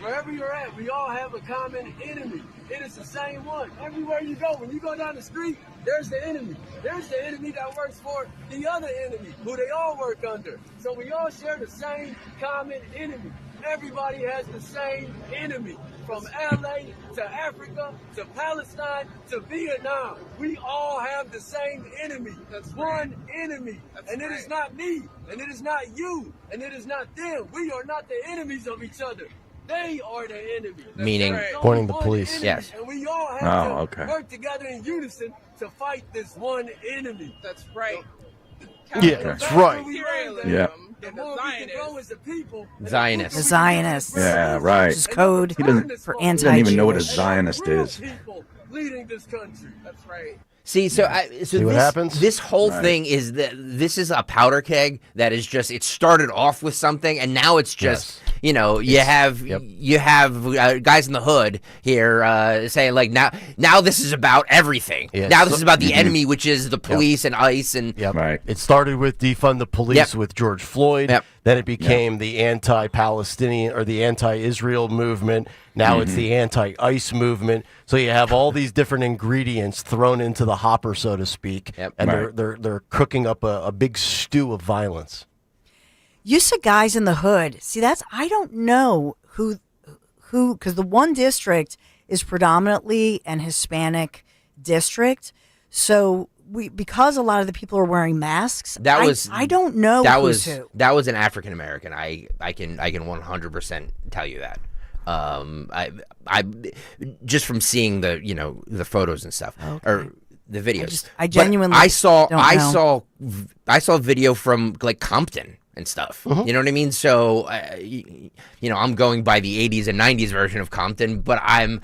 Wherever you're at, we all have a common enemy. It is the same one. Everywhere you go, when you go down the street, there's the enemy. There's the enemy that works for the other enemy, who they all work under. So we all share the same common enemy. Everybody has the same enemy. From LA to Africa to Palestine to Vietnam, we all have the same enemy. That's one enemy. And it is not me, and it is not you, and it is not them. We are not the enemies of each other. They are the enemy. Meaning pointing the police. Enemy, yes. And we all have to work together in unison to fight this one enemy. That's right. Yeah, that's right. Yeah. The more we can grow as a people. Zionist. The Zionist. Yeah, right. Which is code for anti-Jewish. He doesn't even know what a Zionist is. Leading this country. That's right. See, so what happens? This whole thing is this is a powder keg that is just, it started off with something and now it's just, you have guys in the hood here saying like now this is about everything. Yes. Now this is about the enemy, which is the police and ICE and right. It started with defund the police with George Floyd. Yep. Then it became the anti-Palestinian or the anti-Israel movement. Now it's the anti-ICE movement. So you have all these different ingredients thrown into the hopper, so to speak, and they're cooking up a big stew of violence. You said guys in the hood. See, I don't know who, because the one district is predominantly an Hispanic district. So because a lot of the people are wearing masks, I don't know who's who. That was an African American. I can 100% tell you that. I just from seeing the photos and stuff or the videos. I genuinely I saw don't know. I saw video from like Compton and stuff. You know what I mean? So, I'm going by the 80s and 90s version of Compton, but I'm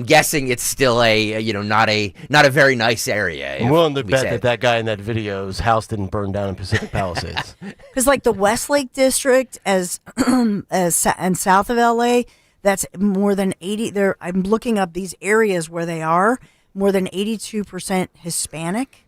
guessing it's still not a very nice area. I'm willing to bet that guy in that video's house didn't burn down in Pacific Palisades. Because like the Westlake district and south of LA, that's more than 80. I'm looking up these areas where they are more than 82% Hispanic.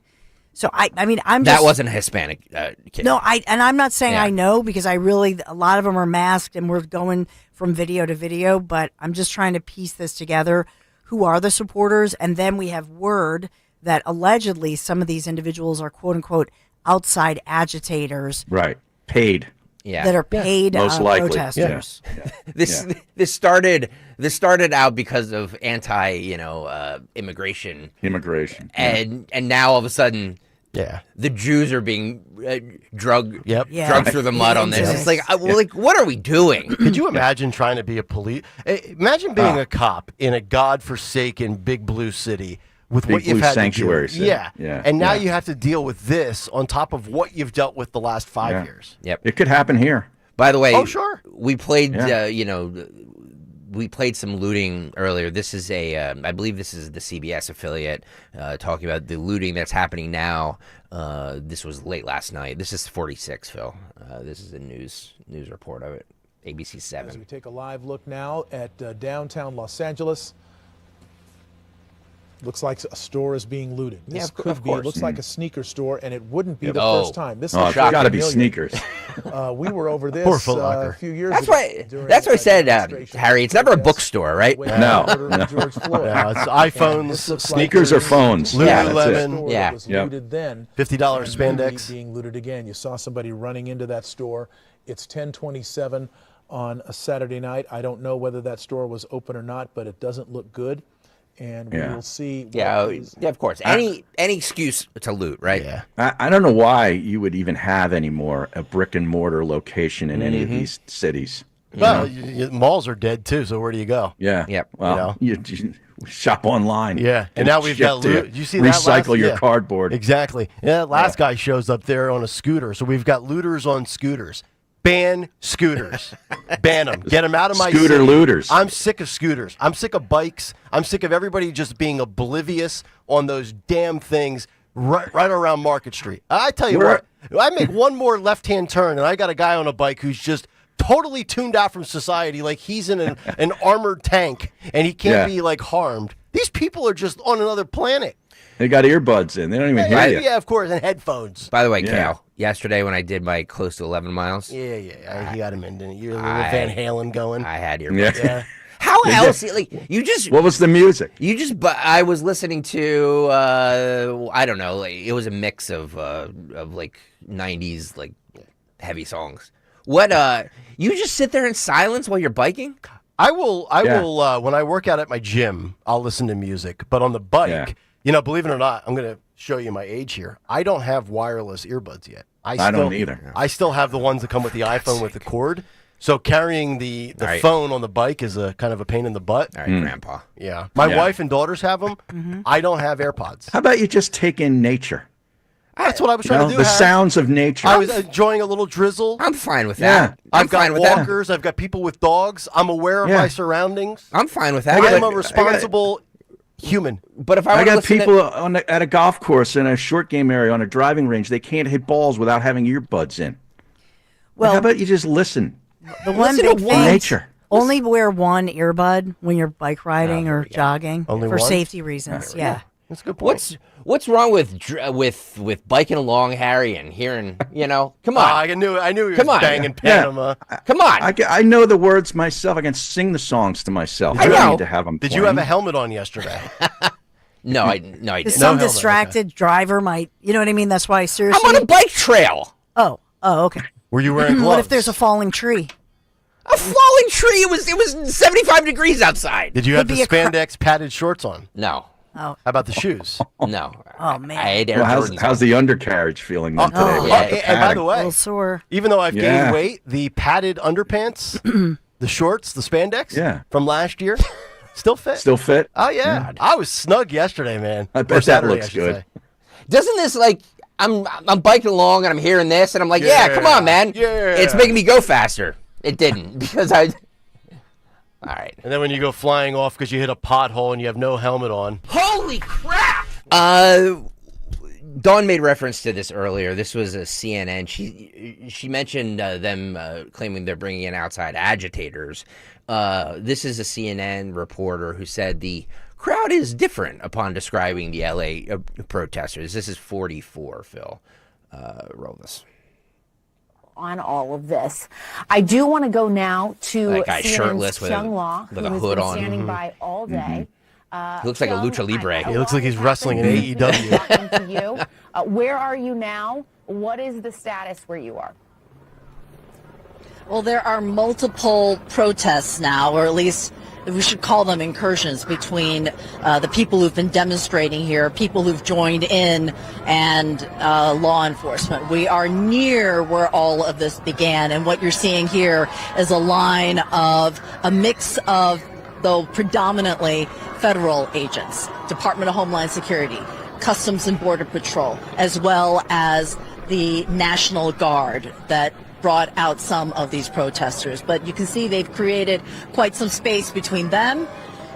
So I'm that wasn't a Hispanic kid. No, I'm not saying I know, because a lot of them are masked and we're going from video to video, but I'm just trying to piece this together. Who are the supporters? And then we have word that allegedly some of these individuals are quote unquote outside agitators. Right. Paid. Yeah. That are paid Most likely. protesters. Yeah. This started out because of immigration. Immigration. And now all of a sudden the Jews are being drugged through the mud on this. It's like, what are we doing? Could you imagine trying to be a police? Imagine being a cop in a godforsaken big blue city with what you've had sanctuary to do. Yeah. And now you have to deal with this on top of what you've dealt with the last 5 years. Yep. It could happen here. By the way, we played we played some looting earlier. This is I believe this is the CBS affiliate talking about the looting that's happening now. This was late last night. This is 46, Phil. This is a news report of it. ABC 7. As we take a live look now at downtown Los Angeles. Looks like a store is being looted. This could be. It looks like a sneaker store, and it wouldn't be the first time. This it's got to be sneakers. We were over this a few years ago. That's why I said, Harry, it's never a bookstore, right? No. It's iPhones, sneakers or phones. Lululemon. Yeah. Was looted then. $50 spandex. Being looted again. You saw somebody running into that store. It's 10:27 on a Saturday night. I don't know whether that store was open or not, but it doesn't look good. And we will see. Yeah, of course. Any excuse to loot, right? Yeah. I don't know why you would even have anymore a brick and mortar location in any of these cities. Well, malls are dead too. So where do you go? Yeah. Yep. Well, you shop online. Yeah. And now we've got loot. You see that recycle your cardboard. Exactly. Yeah. Last guy shows up there on a scooter. So we've got looters on scooters. Ban scooters. Ban them. Get them out of my Scooter city. looters. I'm sick of scooters. I'm sick of bikes. I'm sick of everybody just being oblivious on those damn things right around Market Street. I tell you what, I make one more left-hand turn, and I got a guy on a bike who's just totally tuned out from society, like he's in an armored tank, and he can't be, harmed. These people are just on another planet. They got earbuds in. They don't even hear you. Yeah, of course, and headphones. By the way, Kayal, yesterday when I did my close to 11 miles. Yeah, he got him in, didn't you? You're a little Van Halen going. I had earbuds. Yeah. How else? You just. What was the music? I was listening to. I don't know. It was a mix of 90s heavy songs. What? You just sit there in silence while you're biking? I will. When I work out at my gym, I'll listen to music. But on the bike, believe it or not, I'm going to show you my age here. I don't have wireless earbuds yet. I don't either. I still have the ones that come with the iPhone with the cord. So carrying the phone on the bike is a kind of a pain in the butt. All right, Grandpa. Yeah. My wife and daughters have them. I don't have AirPods. How about you just take in nature? That's what I was trying to do. The sounds of nature. I was enjoying a little drizzle. I'm fine with that. I've got walkers. I've got people with dogs. I'm aware of my surroundings. I'm fine with that. I'm a responsible human. But if I got people at a golf course in a short game area on a driving range, they can't hit balls without having earbuds in. Well, how about you just listen? The one big thing, nature. Only wear one earbud when you're bike riding or jogging for safety reasons. Yeah. That's a good point. What's wrong with biking along, Harry, and hearing, come on. I knew he was banging Panama. Come on. I know the words myself. I can sing the songs to myself. I don't need to have them Did you have a helmet on yesterday? No, I didn't. Some distracted driver might, you know what I mean? That's why, seriously. I'm on a bike trail. Oh, okay. Were you wearing gloves? What if there's a falling tree? A falling tree? It was 75 degrees outside. Did you have the spandex padded shorts on? No. Oh. How about the shoes? No. Oh, man. I had Air Jordans. How's the undercarriage feeling then today? And by the way, a little sore. Even though I've gained weight, the padded underpants, the shorts, the spandex from last year, still fit. Still fit? Oh, yeah. I was snug yesterday, man. I bet that looks good. Doesn't this, I'm biking along and I'm hearing this and I'm like, yeah, come on, man. Yeah. It's making me go faster. It didn't because I. All right. And then when you go flying off because you hit a pothole and you have no helmet on. Holy crap! Dawn made reference to this earlier. This was a CNN. She mentioned them claiming they're bringing in outside agitators. This is a CNN reporter who said the crowd is different upon describing the LA protesters. This is 44, Phil. Roll this. On all of this, I do want to go now to that guy shirtless with Chung Law, with a who has hood been on. standing by all day. He looks like a lucha libre. He looks like he's wrestling in AEW. Talking to you. Where are you now? What is the status where you are? Well, there are multiple protests now, or at least we should call them incursions between the people who've been demonstrating here, people who've joined in, and law enforcement. We are near where all of this began, and what you're seeing here is a line of a mix of, though predominantly federal agents, Department of Homeland Security, Customs and Border Patrol, as well as the National Guard that brought out some of these protesters. But you can see they've created quite some space between them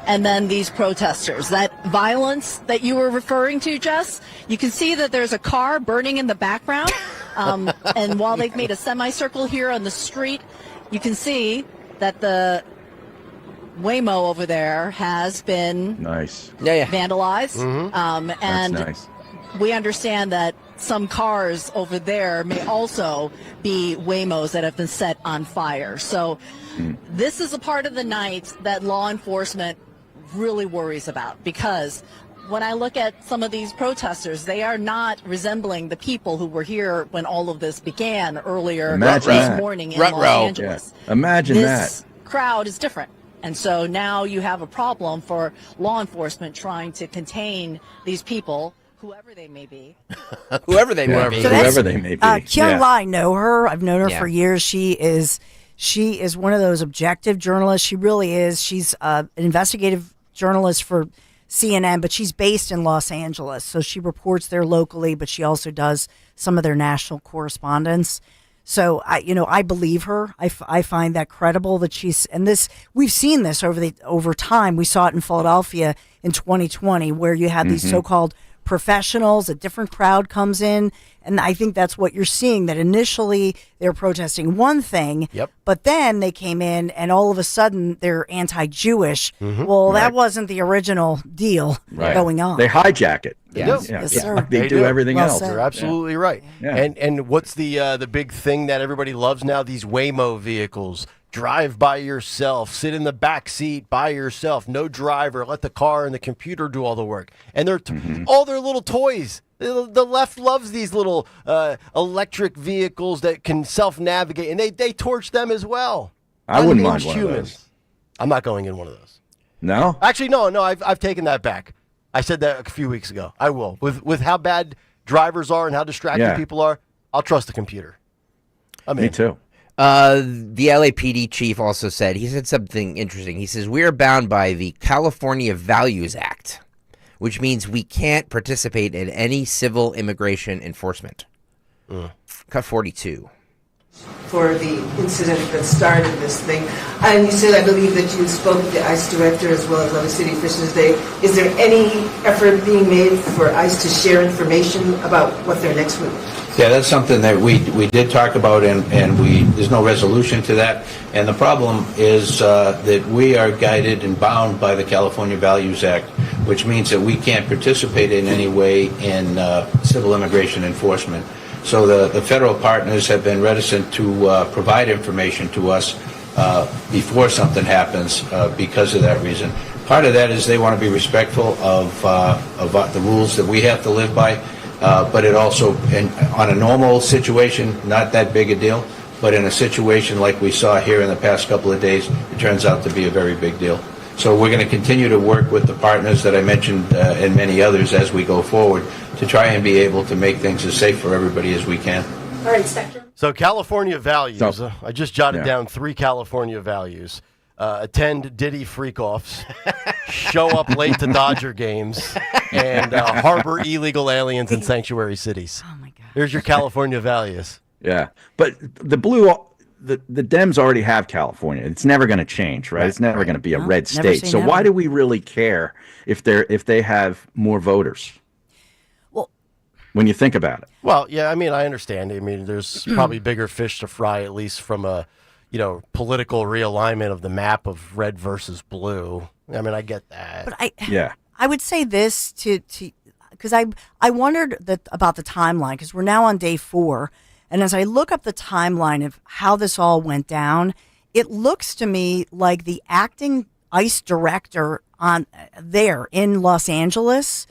and then these protesters. That violence that you were referring to, Jess, you can see that there's a car burning in the background. And while they've made a semicircle here on the street, you can see that the Waymo over there has been vandalized. Mm-hmm. And That's nice. we understand that some cars over there may also be Waymos that have been set on fire. So this is a part of the night that law enforcement really worries about, because when I look at some of these protesters, they are not resembling the people who were here when all of this began earlier this morning in Los Angeles. Yeah. Imagine this crowd is different. And so now you have a problem for law enforcement trying to contain these people, whoever they may be. Whoever they may be. So whoever they may be. Kayal, I know her. I've known her Yeah. for years. She is one of those objective journalists. She really is. She's an investigative journalist for CNN, but she's based in Los Angeles. So she reports there locally, but she also does some of their national correspondence. So I believe her. I find that credible that she's, and this, we've seen this over time. We saw it in Philadelphia in 2020, where you had these so-called professionals, a different crowd comes in, and I think that's what you're seeing, that initially they're protesting one thing, but then they came in and all of a sudden they're anti-Jewish. Well, that wasn't the original deal going on. They hijack it. Yes, sir. They do everything else. You're absolutely right. Yeah. And what's the big thing that everybody loves now? These Waymo vehicles. Drive by yourself, sit in the back seat by yourself, no driver, let the car and the computer do all the work. And they're all their little toys. The left loves these little electric vehicles that can self-navigate, and they torch them as well. I wouldn't mind Unhinged one of humans. those. I'm not going in one of those. No? Actually, no, I've taken that back. I said that a few weeks ago. I will. With how bad drivers are and how distracted people are, I'll trust the computer. Me too. The LAPD chief also said, he said something interesting. He says, we are bound by the California Values Act, which means we can't participate in any civil immigration enforcement. Cut 42. For the incident that started this thing. And you said, I believe, that you spoke to the ICE director as well as other city officials today. Is there any effort being made for ICE to share information about what their next move is? Yeah, that's something that we did talk about, and there's no resolution to that. And the problem is that we are guided and bound by the California Values Act, which means that we can't participate in any way in civil immigration enforcement. So the federal partners have been reticent to provide information to us before something happens because of that reason. Part of that is they want to be respectful of the rules that we have to live by. But it also, on a normal situation, not that big a deal. But in a situation like we saw here in the past couple of days, it turns out to be a very big deal. So we're going to continue to work with the partners that I mentioned and many others as we go forward to try and be able to make things as safe for everybody as we can. All right, Spectrum. So California values. I just jotted down 3 California values. Attend Diddy freak-offs, show up late to Dodger games, and harbor illegal aliens in sanctuary cities. Oh, my There's your California values. Yeah, but the Dems already have California. It's never going to change, right? It's never going to be a red state. So why do we really care if they have more voters? Well, when you think about it. Well, yeah, I mean, I understand. I mean, there's probably bigger fish to fry, at least from a, political realignment of the map of red versus blue. I mean, I get that. But yeah. I would say this to because I wondered about the timeline, because we're now on day 4. And as I look up the timeline of how this all went down, it looks to me like the acting ICE director there in Los Angeles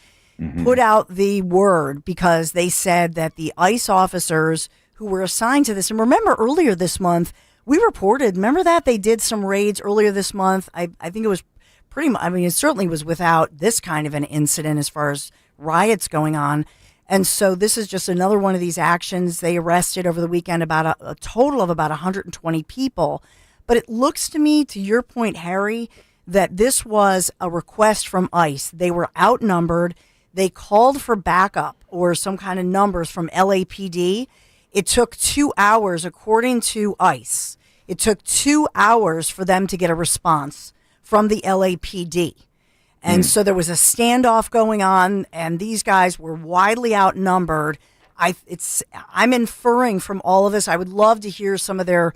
put out the word, because they said that the ICE officers who were assigned to this, and remember earlier this month, we reported, remember that they did some raids earlier this month. I think it was pretty much, I mean, it certainly was without this kind of an incident as far as riots going on. And so this is just another one of these actions. They arrested over the weekend about a total of about 120 people. But it looks to me, to your point, Harry, that this was a request from ICE. They were outnumbered. They called for backup or some kind of numbers from LAPD. It took 2 hours, according to ICE. It took 2 hours for them to get a response from the LAPD. And so there was a standoff going on, and these guys were widely outnumbered. I'm inferring from all of this. I would love to hear some of their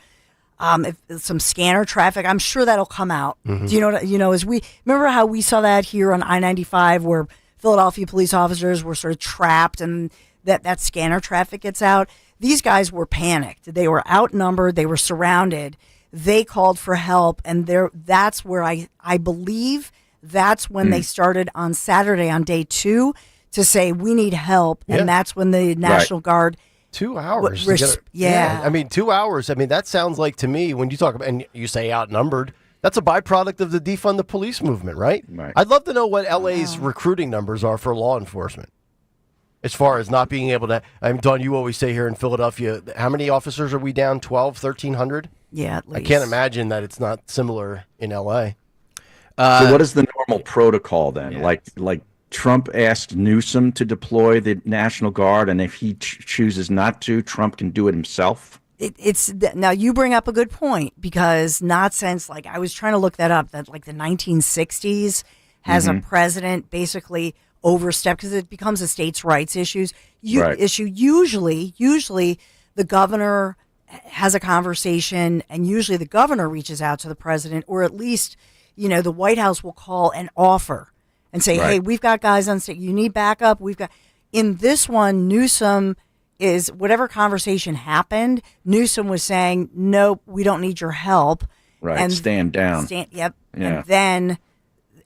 some scanner traffic. I'm sure that'll come out. Do you know? As we remember how we saw that here on I-95, where Philadelphia police officers were sort of trapped, and that scanner traffic gets out. These guys were panicked. They were outnumbered. They were surrounded. They called for help, and that's where I believe. That's when they started on Saturday on day 2 to say we need help, and that's when the National Guard. 2 hours. I mean, 2 hours. I mean, that sounds like to me when you talk about, and you say outnumbered, that's a byproduct of the defund the police movement, right? I'd love to know what LA's recruiting numbers are for law enforcement. As far as not being able to, Don, you always say here in Philadelphia, how many officers are we down? 12, 1,300? Yeah, at least. I can't imagine that it's not similar in LA. So what is the normal protocol then? Like Trump asked Newsom to deploy the National Guard, and if he chooses not to, Trump can do it himself? Now you bring up a good point, because not since, like, I was trying to look that up, that like the 1960s has a president basically overstepped, because it becomes a states' rights issue. Usually the governor has a conversation, and usually the governor reaches out to the president, or at least, the White House will call and offer and say, hey, we've got guys on state. You need backup. In this one, Newsom is, whatever conversation happened, Newsom was saying, nope, we don't need your help. Right. And stand down. Yep. Yeah. And then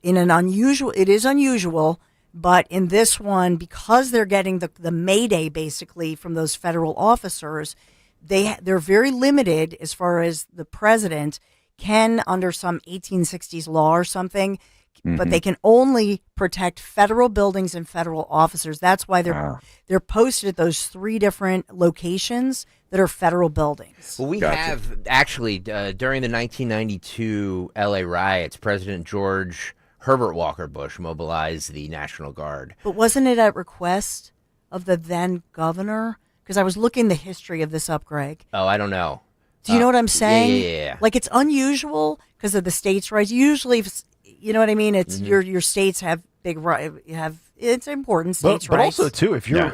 it is unusual, but in this one, because they're getting the mayday basically from those federal officers, they're very limited as far as the president can, under some 1860s law or something, but they can only protect federal buildings and federal officers. That's why they're posted at those 3 different locations that are federal buildings. Well, we have actually during the 1992 LA riots, President George Herbert Walker Bush mobilized the National Guard. But wasn't it at request of the then governor? Because I was looking the history of this up, Greg. Oh, I don't know. Do you know what I'm saying? Yeah. Like, it's unusual because of the states' rights. Usually, you know what I mean? It's your states have big right. It's important states' rights. But also too, if you're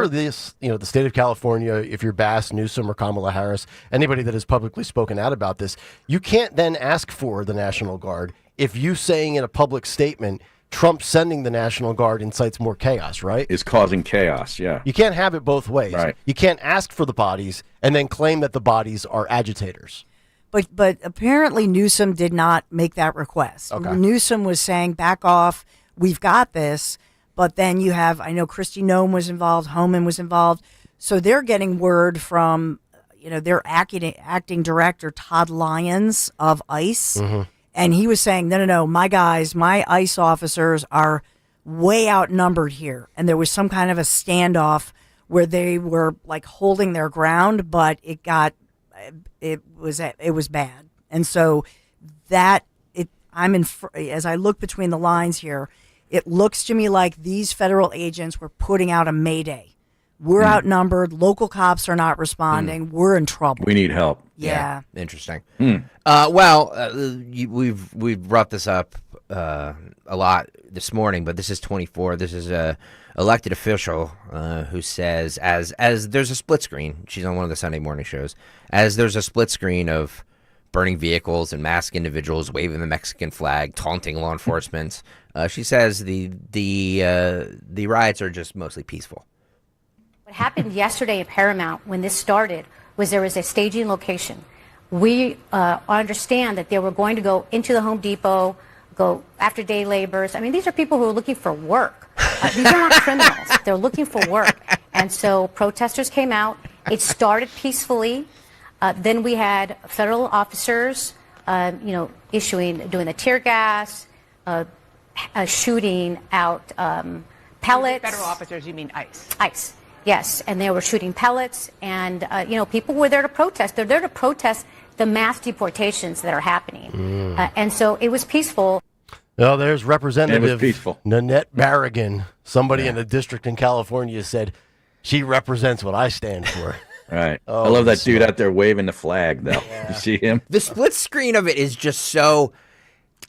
this, the state of California, if you're Bass, Newsom, or Kamala Harris, anybody that has publicly spoken out about this, you can't then ask for the National Guard if you saying in a public statement, Trump sending the National Guard incites more chaos, right? Is causing chaos, yeah. You can't have it both ways. Right. You can't ask for the bodies and then claim that the bodies are agitators. But apparently Newsom did not make that request. Okay. Newsom was saying, back off, we've got this. But then you have, I know Kristi Noem was involved, Homan was involved. So they're getting word from, their acting director, Todd Lyons of ICE. And he was saying, no, my guys, my ICE officers are way outnumbered here. And there was some kind of a standoff where they were like holding their ground, but it was bad. And so as I look between the lines here, it looks to me like these federal agents were putting out a mayday, We're outnumbered. Local cops are not responding. We're in trouble. We need help. Yeah. Interesting. Hmm. We've brought this up a lot this morning, but this is 24. This is a elected official who says, as there's a split screen. She's on one of the Sunday morning shows. As there's a split screen of burning vehicles and masked individuals waving the Mexican flag, taunting law enforcement. She says the riots are just mostly peaceful. What happened yesterday at Paramount when this started was there was a staging location. We understand that they were going to go into the Home Depot, go after day laborers. I mean, these are people who are looking for work. These are not criminals. They're looking for work. And so protesters came out. It started peacefully. Then we had federal officers, doing the tear gas, shooting out pellets. Federal officers, you mean ICE? ICE, yes. And they were shooting pellets. And, people were there to protest. They're there to protest the mass deportations that are happening. And so it was peaceful. Well, there's Representative peaceful. Nanette Barragan. Somebody in the district in California said she represents what I stand for. Right. Oh, I love that dude out there waving the flag, though. You see him? The split screen of it is just so.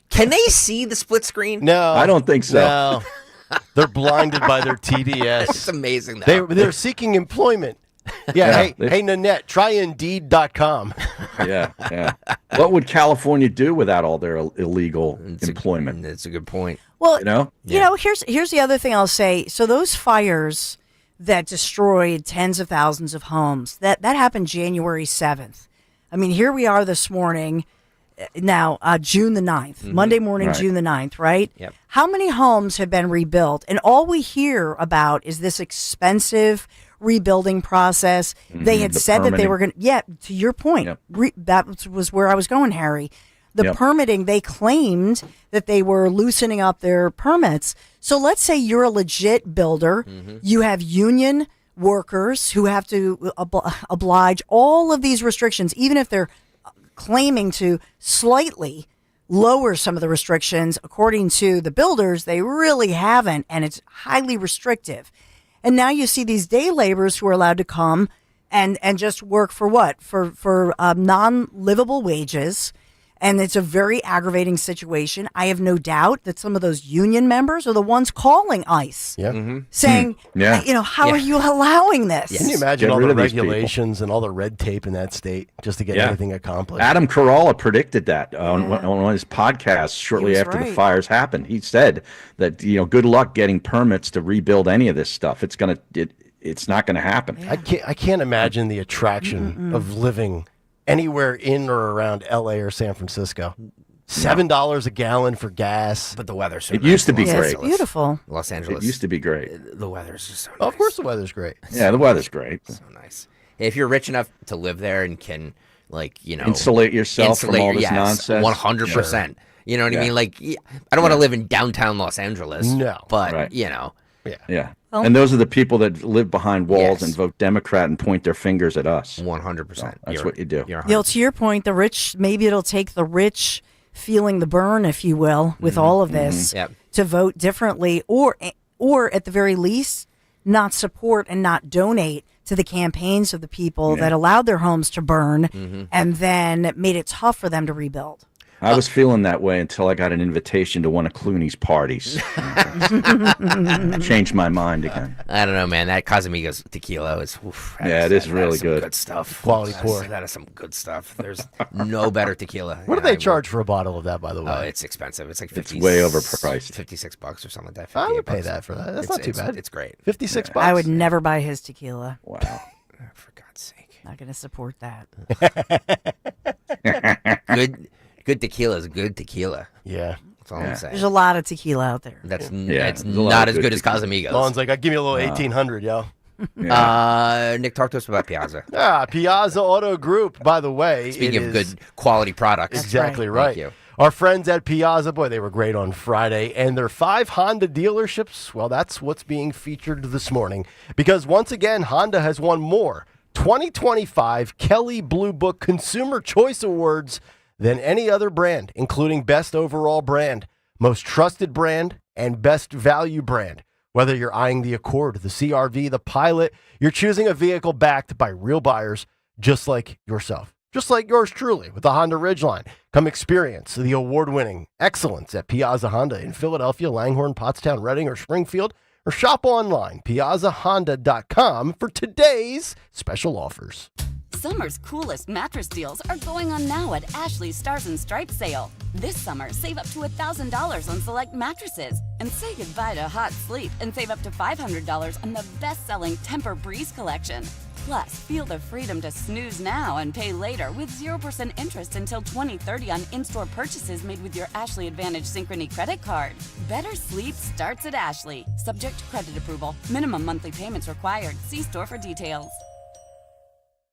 Can they see the split screen? No, I don't think so. No. They're blinded by their TDS. It's amazing, though. They're seeking employment. Yeah, hey, Nanette, try Indeed.com. Yeah. What would California do without all their illegal employment? That's a good point. Well, you know? Here's the other thing I'll say. So those fires that destroyed tens of thousands of homes, that happened January 7th. I mean, here we are this morning, now June the 9th, Monday morning, Right. June the 9th, right? Yep. How many homes have been rebuilt? And all we hear about is this expensive rebuilding process. They had The said that they permitting. were going to, to your point, that was where I was going, Harry. The permitting, they claimed that they were loosening up their permits. So let's say you're a legit builder. You have union workers who have to oblige all of these restrictions, even if they're claiming to slightly lower some of the restrictions. According to the builders, they really haven't, and it's highly restrictive. And now you see these day laborers who are allowed to come and just work for what? For non-livable wages. And it's a very aggravating situation. I have no doubt that some of those union members are the ones calling ICE, saying, how are you allowing this? Can you imagine Get all rid the of these people. regulations and all the red tape in that state just to get anything accomplished? Adam Carolla predicted that on one of his podcasts shortly after the fires happened. He said that good luck getting permits to rebuild any of this stuff. It's not going to happen. I can't imagine the attraction of living anywhere in or around LA or San Francisco. $7 a gallon for gas. But the weather's so It used to be Yeah, great. it's beautiful. Los Angeles. It used to be great. The weather's just so Of course the weather's great. Yeah, the weather's great. So nice. If you're rich enough to live there and can, Insulate yourself from all this nonsense. 100%. You know what I Yeah. mean? I don't want to live in downtown Los Angeles. No. But, Right. Yeah. Well- And those are the people that live behind walls and vote Democrat and point their fingers at us. 100%. That's what you do. To your point, the rich, maybe it'll take the rich feeling the burn, if you will, with all of this Yep. to vote differently, or at the very least, not support and not donate to the campaigns of the people that allowed their homes to burn and then made it tough for them to rebuild. I was feeling that way until I got an invitation to one of Clooney's parties. Changed my mind again. I don't know, man. That Casamigos tequila is, It is really some good. good stuff. Quality pour. That is some good stuff. There's no better tequila. What do they charge for a bottle of that, by the way? Oh, it's expensive. It's like 50. It's way overpriced. $56 or something like that. I would 58 pay bucks. that for that. That's not too bad. It's great. 56 bucks. I would never buy his tequila. Wow. For God's sake. Not going to support that. Good tequila is good tequila. Yeah. That's all I'm saying. There's a lot of tequila out there. That's there's a lot not of as good as tequila. Casamigos. Lon's like, give me a little 1800, yo. Nick, talk to us about Piazza. Piazza Auto Group, by the way. Speaking of good quality products. Exactly right. right. Thank you. Our friends at Piazza, boy, they were great on Friday. And their 5 Honda dealerships, well, that's what's being featured this morning. Because once again, Honda has won more 2025 Kelley Blue Book Consumer Choice Awards than any other brand, including Best Overall Brand, Most Trusted Brand, and Best Value Brand. Whether you're eyeing the Accord, the CRV, the Pilot, you're choosing a vehicle backed by real buyers just like yourself. Just like yours truly with the Honda Ridgeline. Come experience the award-winning excellence at Piazza Honda in Philadelphia, Langhorne, Pottstown, Reading, or Springfield, or shop online, piazzahonda.com for today's special offers. Summer's coolest mattress deals are going on now at Ashley's Stars and Stripes sale. This summer, save up to $1,000 on select mattresses and say goodbye to hot sleep and save up to $500 on the best-selling Tempur-Breeze collection. Plus, feel the freedom to snooze now and pay later with 0% interest until 2030 on in-store purchases made with your Ashley Advantage Synchrony credit card. Better sleep starts at Ashley. Subject to credit approval. Minimum monthly payments required. See store for details.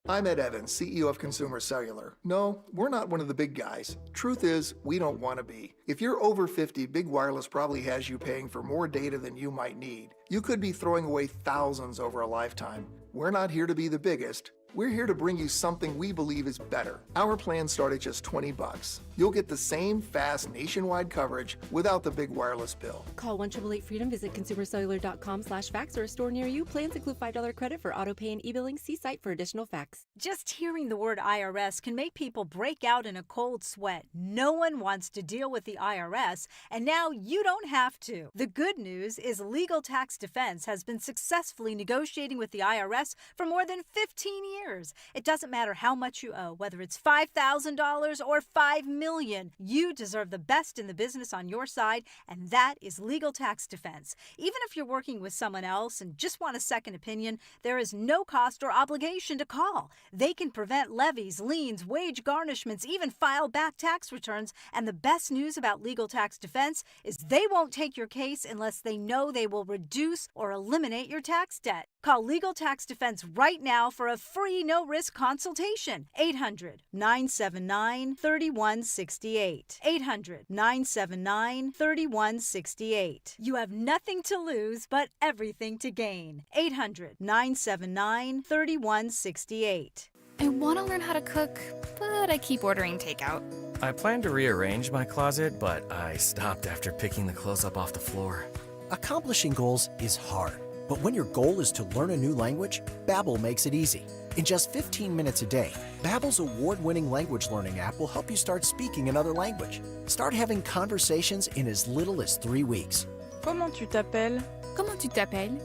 I'm Ed Evans, CEO of Consumer Cellular. No, we're not one of the big guys. Truth is, we don't want to be. If you're over 50, Big Wireless probably has you paying for more data than you might need. You could be throwing away thousands over a lifetime. We're not here to be the biggest. We're here to bring you something we believe is better. Our plans start at just $20. You'll get the same fast nationwide coverage without the big wireless bill. Call 1-888-FREEDOM, visit consumercellular.com/facts or a store near you. Plans include $5 credit for auto pay and e-billing. See site for additional facts. Just hearing the word IRS can make people break out in a cold sweat. No one wants to deal with the IRS, and now you don't have to. The good news is Legal Tax Defense has been successfully negotiating with the IRS for more than 15 years. It doesn't matter how much you owe, whether it's $5,000 or $5 million. You deserve the best in the business on your side, and that is Legal Tax Defense. Even if you're working with someone else and just want a second opinion, there is no cost or obligation to call. They can prevent levies, liens, wage garnishments, even file back tax returns. And the best news about Legal Tax Defense is they won't take your case unless they know they will reduce or eliminate your tax debt. Call Legal Tax Defense right now for a free no-risk consultation. 800-979-3168. 800-979-3168. You have nothing to lose but everything to gain. 800-979-3168. I want to learn how to cook, but I keep ordering takeout. I plan to rearrange my closet, but I stopped after picking the clothes up off the floor. Accomplishing goals is hard, but when your goal is to learn a new language, Babbel makes it easy. In just 15 minutes a day, Babbel's award-winning language learning app will help you start speaking another language. Start having conversations in as little as 3 weeks. Comment tu t'appelles? Comment tu t'appelles?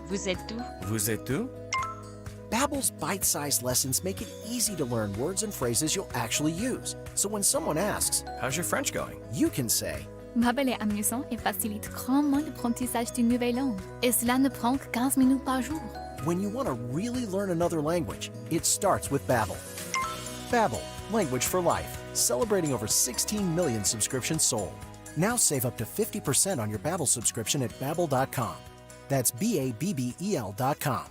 Vous êtes où? Vous êtes où? Babbel's bite-sized lessons make it easy to learn words and phrases you'll actually use. So when someone asks, "How's your French going?" you can say, Babbel est amusant et facilite grandement l'apprentissage d'une nouvelle langue. Et cela ne prend que 15 minutes par jour. When you want to really learn another language, it starts with Babbel. Babbel, language for life. Celebrating over 16 million subscriptions sold. Now save up to 50% on your Babbel subscription at Babbel.com. That's Babbel.com.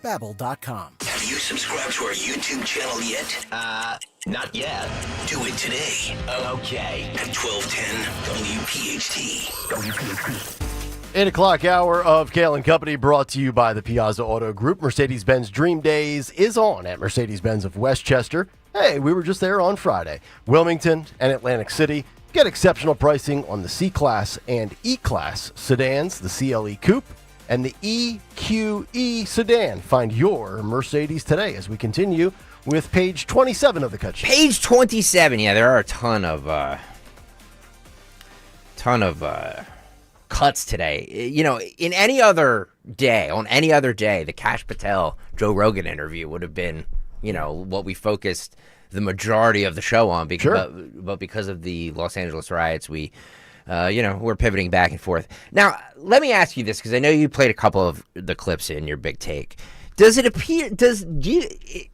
Babbel.com. Have you subscribed to our YouTube channel yet? Not yet. Do it today. Okay. At 1210 WPHT. WPHT. 8 o'clock hour of Kayal and Company brought to you by the Piazza Auto Group. Mercedes-Benz Dream Days is on at Mercedes-Benz of Westchester. Hey, we were just there on Friday. Wilmington and Atlantic City. Get exceptional pricing on the C-Class and E-Class sedans, the CLE Coupe, and the EQE sedan. Find your Mercedes today as we continue with page 27 of the cut sheet. Page 27. Yeah, there are a ton of cuts today. You know, in any other day, the Kash Patel Joe Rogan interview would have been, you know, what we focused the majority of the show on. Because, but because of the Los Angeles riots, we're pivoting back and forth. Now, let me ask you this, because I know you played a couple of the clips in your big take. Does it appear,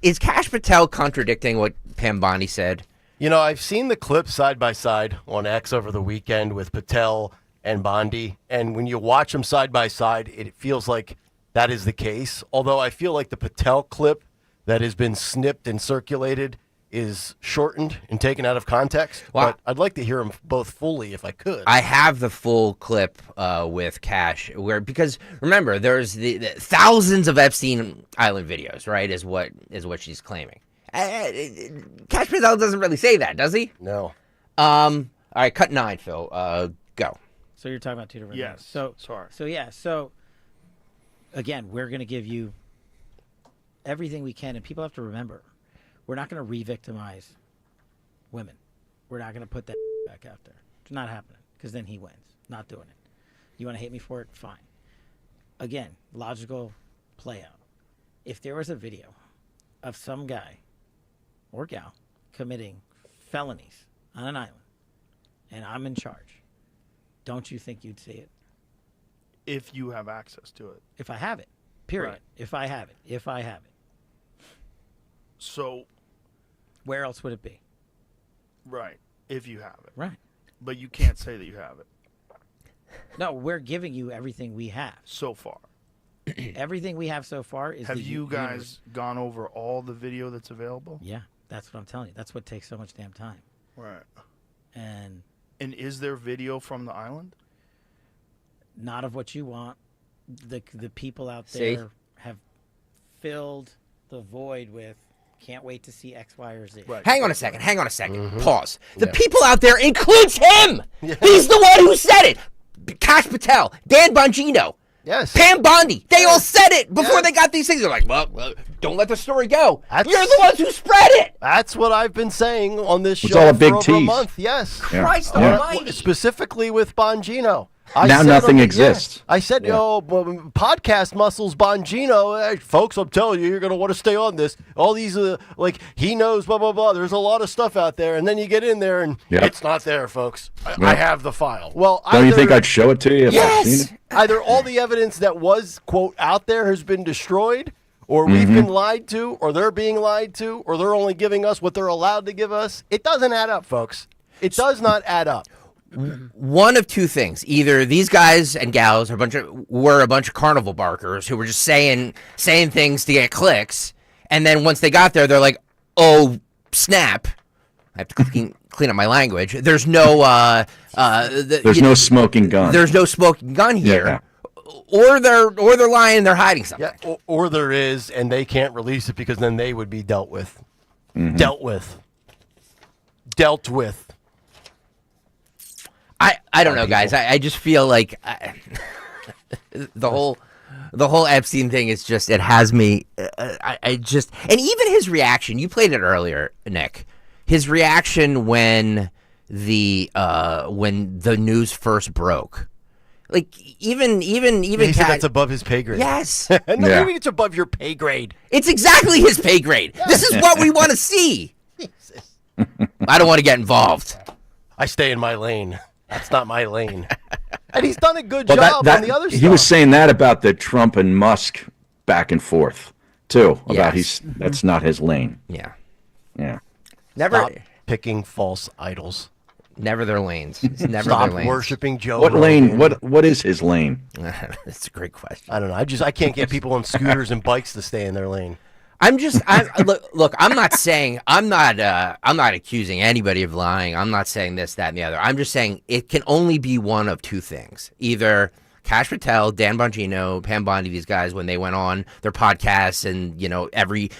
is Kash Patel contradicting what Pam Bondi said? You know, I've seen the clips side by side on X over the weekend with Patel and Bondi, and when you watch them side by side, it feels like that is the case. Although I feel like the Patel clip that has been snipped and circulated is shortened and taken out of context. Well, but I'd like to hear them both fully if I could. I have the full clip with Kash, because remember, there's the thousands of Epstein Island videos, right? Is what she's claiming. Kash Patel doesn't really say that, does he? No. All right, cut 9, Phil. Go. So you're talking about two different Yes. things. So Sorry. So yeah. So again, we're going to give you everything we can, and people have to remember, we're not going to re-victimize women. We're not going to put that back out there. It's not happening, because then he wins. Not doing it. You want to hate me for it? Fine. Again, logical play out. If there was a video of some guy or gal committing felonies on an island, and I'm in charge, don't you think you'd see it? If you have access to it. If I have it. Period. Right. If I have it. So. Where else would it be? Right. If you have it. Right. But you can't say that you have it. No, we're giving you everything we have. So far. Everything we have so far is Have the you guys universe. gone over all the video that's available? Yeah, that's what I'm telling you. That's what takes so much damn time. Right. And is there video from the island? not of what you want. The people out See? there have filled the void with can't wait to see X, Y, or Z. Right. Hang on a second. Pause. The people out there includes him. Yeah. He's the one who said it. Kash Patel, Dan Bongino, Pam Bondi. They all said it before they got these things. They're like, well, don't let the story go. You're the ones who spread it. That's what I've been saying on this It's show all a big for over a tease. month. Yes. Yeah. Christ almighty. Specifically with Bongino. Now nothing exists. I said, podcast muscles, Bongino. Hey, folks, I'm telling you, you're going to want to stay on this. All these, he knows, blah, blah, blah. There's a lot of stuff out there. And then you get in there and it's not there, folks. I have the file. Well, Don't you think I'd show it to you if I'd seen it? Either all the evidence that was, quote, out there has been destroyed, or we've been lied to, or they're being lied to, or they're only giving us what they're allowed to give us. It doesn't add up, folks. It does not add up. One of two things: either these guys and gals are were a bunch of carnival barkers who were just saying things to get clicks, and then once they got there, they're like, "Oh snap! I have to clean up my language." There's no There's no smoking gun. There's no smoking gun here. Or they're lying. They're hiding something. Yeah, or there is, and they can't release it because then they would be dealt with. Dealt with. I don't know, guys. I just feel like the whole Epstein thing is just, it has me. I just, and even his reaction. You played it earlier, Nick. His reaction when the news first broke. Like even he said that's above his pay grade. Yes. Maybe it's above your pay grade. It's exactly his pay grade. This is what we want to see. I don't want to get involved. I stay in my lane. That's not my lane. And he's done a good job on the other stuff. He was saying that about the Trump and Musk back and forth too. About that's not his lane. Yeah. Never Stop picking false idols. Never their lanes. It's never Stop their lanes. worshiping Joe. What Rogan. lane? What is his lane? That's a great question. I don't know. I can't get people on scooters and bikes to stay in their lane. Look, I'm not accusing anybody of lying. I'm not saying this, that, and the other. I'm just saying it can only be one of two things. Either Kash Patel, Dan Bongino, Pam Bondi, these guys, when they went on their podcasts and, every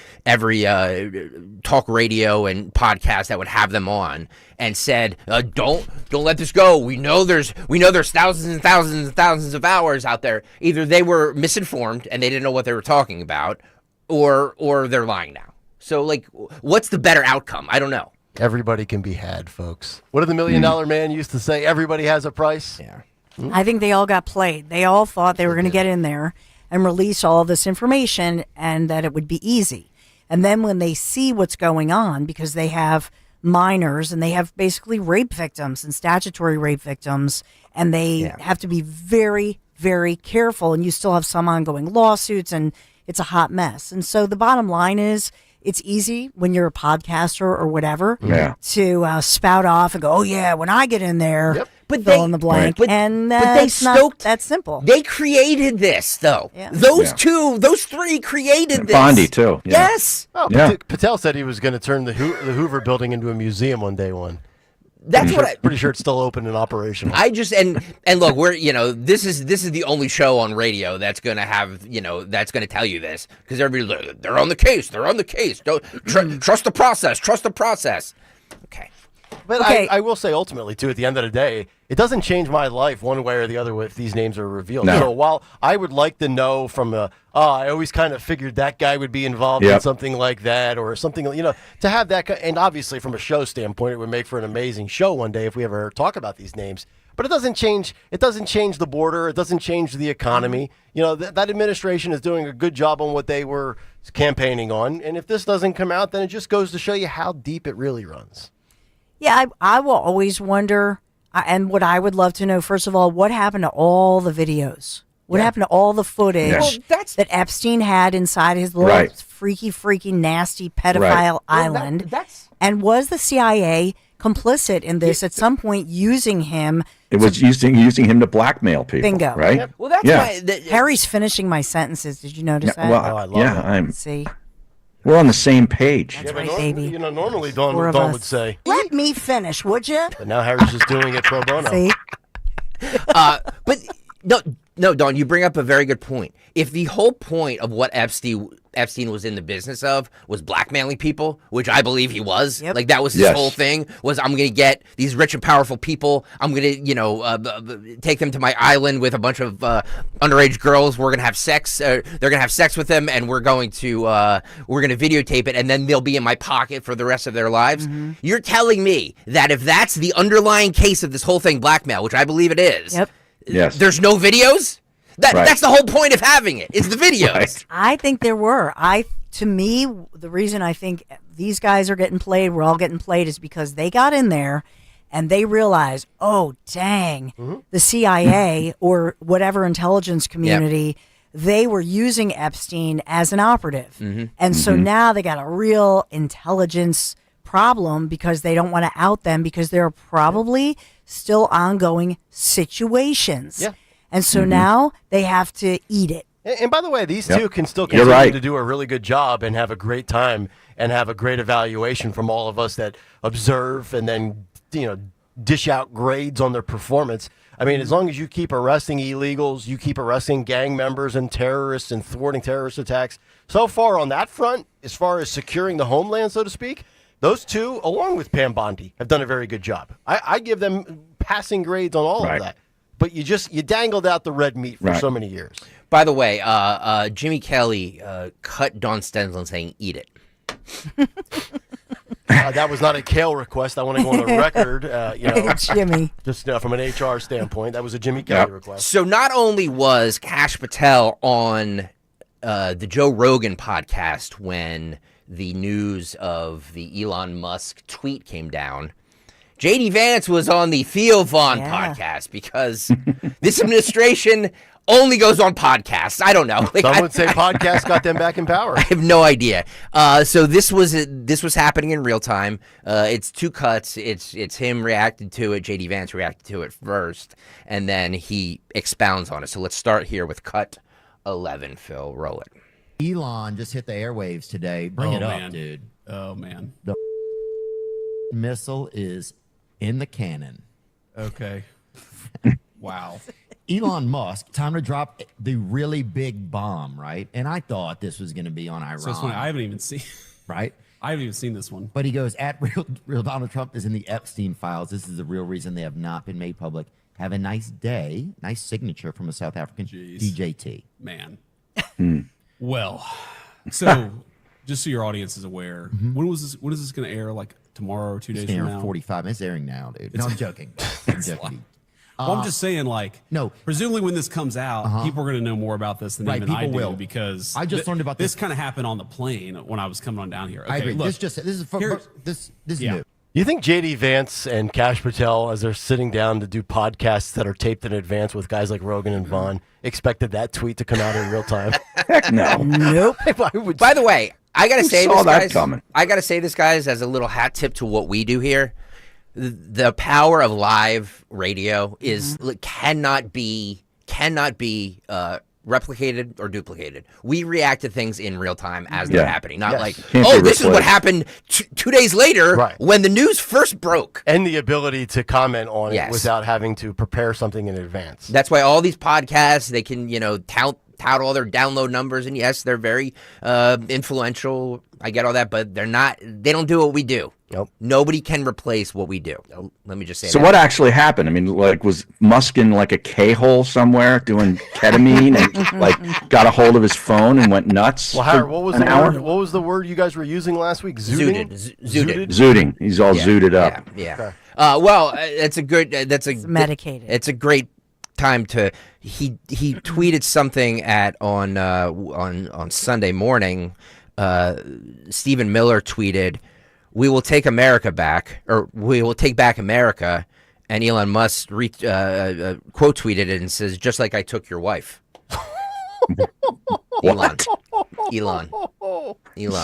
talk radio and podcast that would have them on and said, don't let this go. We know there's thousands and thousands and thousands of hours out there. Either they were misinformed and they didn't know what they were talking about, or they're lying now. So, what's the better outcome? I don't know. Everybody can be had, folks. What did the $1 Million Man used to say? Everybody has a price. Yeah. I think they all got played. They all thought they were going to get in there and release all this information and that it would be easy. And then when they see what's going on, because they have minors and they have basically rape victims and statutory rape victims, and they have to be very, very careful. And you still have some ongoing lawsuits, and it's a hot mess. And so the bottom line is, it's easy when you're a podcaster or whatever to spout off and go, "Oh yeah, when I get in there, but fill in the blank." But they it's not that simple. They created this, though. Yeah. Those three created this. Bondi too. Yeah. Yes. Oh, Patel said he was going to turn the Hoover Building into a museum one day. That's pretty sure it's still open and operational. I just and look, we're this is the only show on radio that's gonna have that's gonna tell you this, because everybody's like, they're on the case. Don't trust the process. Okay. But Okay. I will say ultimately, too, at the end of the day, it doesn't change my life one way or the other if these names are revealed. No. So while I would like to know from I always kind of figured that guy would be involved in something like that or something, to have that. And obviously from a show standpoint, it would make for an amazing show one day if we ever talk about these names. But it doesn't change. It doesn't change the border. It doesn't change the economy. That administration is doing a good job on what they were campaigning on. And if this doesn't come out, then it just goes to show you how deep it really runs. Yeah, I will always wonder, and what I would love to know, first of all, what happened to all the videos? What happened to all the footage that Epstein had inside his little freaky, nasty pedophile island? And was the CIA complicit in this at some point, using him? It was using him to blackmail people. Bingo. Right? Yep. Well, that's why Harry's finishing my sentences. Did you notice that? Well, I love it. See. We're on the same page. That's right, baby. Normally Dawn would say, "Let me finish, would you?" But now Harry's just doing it pro bono. See? But no, Dawn, you bring up a very good point. If the whole point of what Epstein was in the business of was blackmailing people, which I believe he was, like that was his whole thing, was I'm going to get these rich and powerful people, I'm going to, take them to my island with a bunch of underage girls, we're going to have sex, they're going to have sex with them, and we're going to videotape it, and then they'll be in my pocket for the rest of their lives. Mm-hmm. You're telling me that if that's the underlying case of this whole thing, blackmail, which I believe it is, there's no videos? That's the whole point of having it, is the videos. Right. I think there were. To me, the reason I think these guys are getting played, we're all getting played, is because they got in there and they realized, oh, dang, the CIA or whatever intelligence community, they were using Epstein as an operative. Mm-hmm. And so now they got a real intelligence problem because they don't want to out them because there are probably still ongoing situations. Yeah. And so now they have to eat it. And by the way, these two can still continue to do a really good job and have a great time and have a great evaluation from all of us that observe and then, dish out grades on their performance. I mean, as long as you keep arresting illegals, you keep arresting gang members and terrorists and thwarting terrorist attacks. So far on that front, as far as securing the homeland, so to speak, those two, along with Pam Bondi, have done a very good job. I give them passing grades on all of that. But you dangled out the red meat for so many years. By the way, Jimmy Kelly cut Don Stenslin saying "eat it." That was not a Kayal request. I want to go on the record. Jimmy. Just from an HR standpoint, that was a Jimmy Kelly request. So not only was Kash Patel on the Joe Rogan podcast when the news of the Elon Musk tweet came down, J.D. Vance was on the Theo Vaughn podcast because this administration only goes on podcasts. I don't know. Some would say podcasts got them back in power. I have no idea. So this was happening in real time. It's two cuts. It's him reacted to it. J.D. Vance reacted to it first, and then he expounds on it. So let's start here with cut 11. Phil, roll it. Elon just hit the airwaves today. Bring it up, dude. Oh, man. The missile is in the cannon. Okay. Wow. Elon Musk, time to drop the really big bomb, right? And I thought this was going to be on Iran. So it's funny. I haven't even seen. Right? I haven't even seen this one. But he goes, at real Donald Trump is in the Epstein files. This is the real reason they have not been made public. Have a nice day. Nice signature from a South African DJT. Man. Well, so just so your audience is aware, when is this going to air? Like tomorrow or 2 days from now? 45 minutes airing now, dude. No, I'm joking. I'm joking. Well, I'm just saying, presumably when this comes out, people are going to know more about this than even I do will. because I just learned about this kind of happened on the plane when I was coming on down here. Okay, I agree. Look, this is new. You think J.D. Vance and Kash Patel, as they're sitting down to do podcasts that are taped in advance with guys like Rogan and Vaughn, expected that tweet to come out in real time? Heck no. Nope. By the way, I gotta say saw this, that guys. coming? I gotta say this, guys, as a little hat tip to what we do here. The power of live radio is cannot be replicated or duplicated. We react to things in real time as they're happening, not this is what happened 2 days later when the news first broke. And the ability to comment on it without having to prepare something in advance. That's why all these podcasts, they can, tout tout all their download numbers, and yes, they're very influential. I get all that, but they don't do what we do. Nope. Nobody can replace what we do. Nope. Let me just say So that. what actually happened? I mean, like, was Musk in like a K-hole somewhere doing ketamine and like got a hold of his phone and went nuts? Well, Howard, what was an the hour? word? What was the word you guys were using last week? Zooting. Zooting. He's all zooted up. Yeah. Okay. Well, it's a good. It's medicated. It's a great time to. He tweeted something on Sunday morning. Stephen Miller tweeted, "We will take America back, or we will take back America." And Elon Musk quote tweeted it and says, "Just like I took your wife." Elon.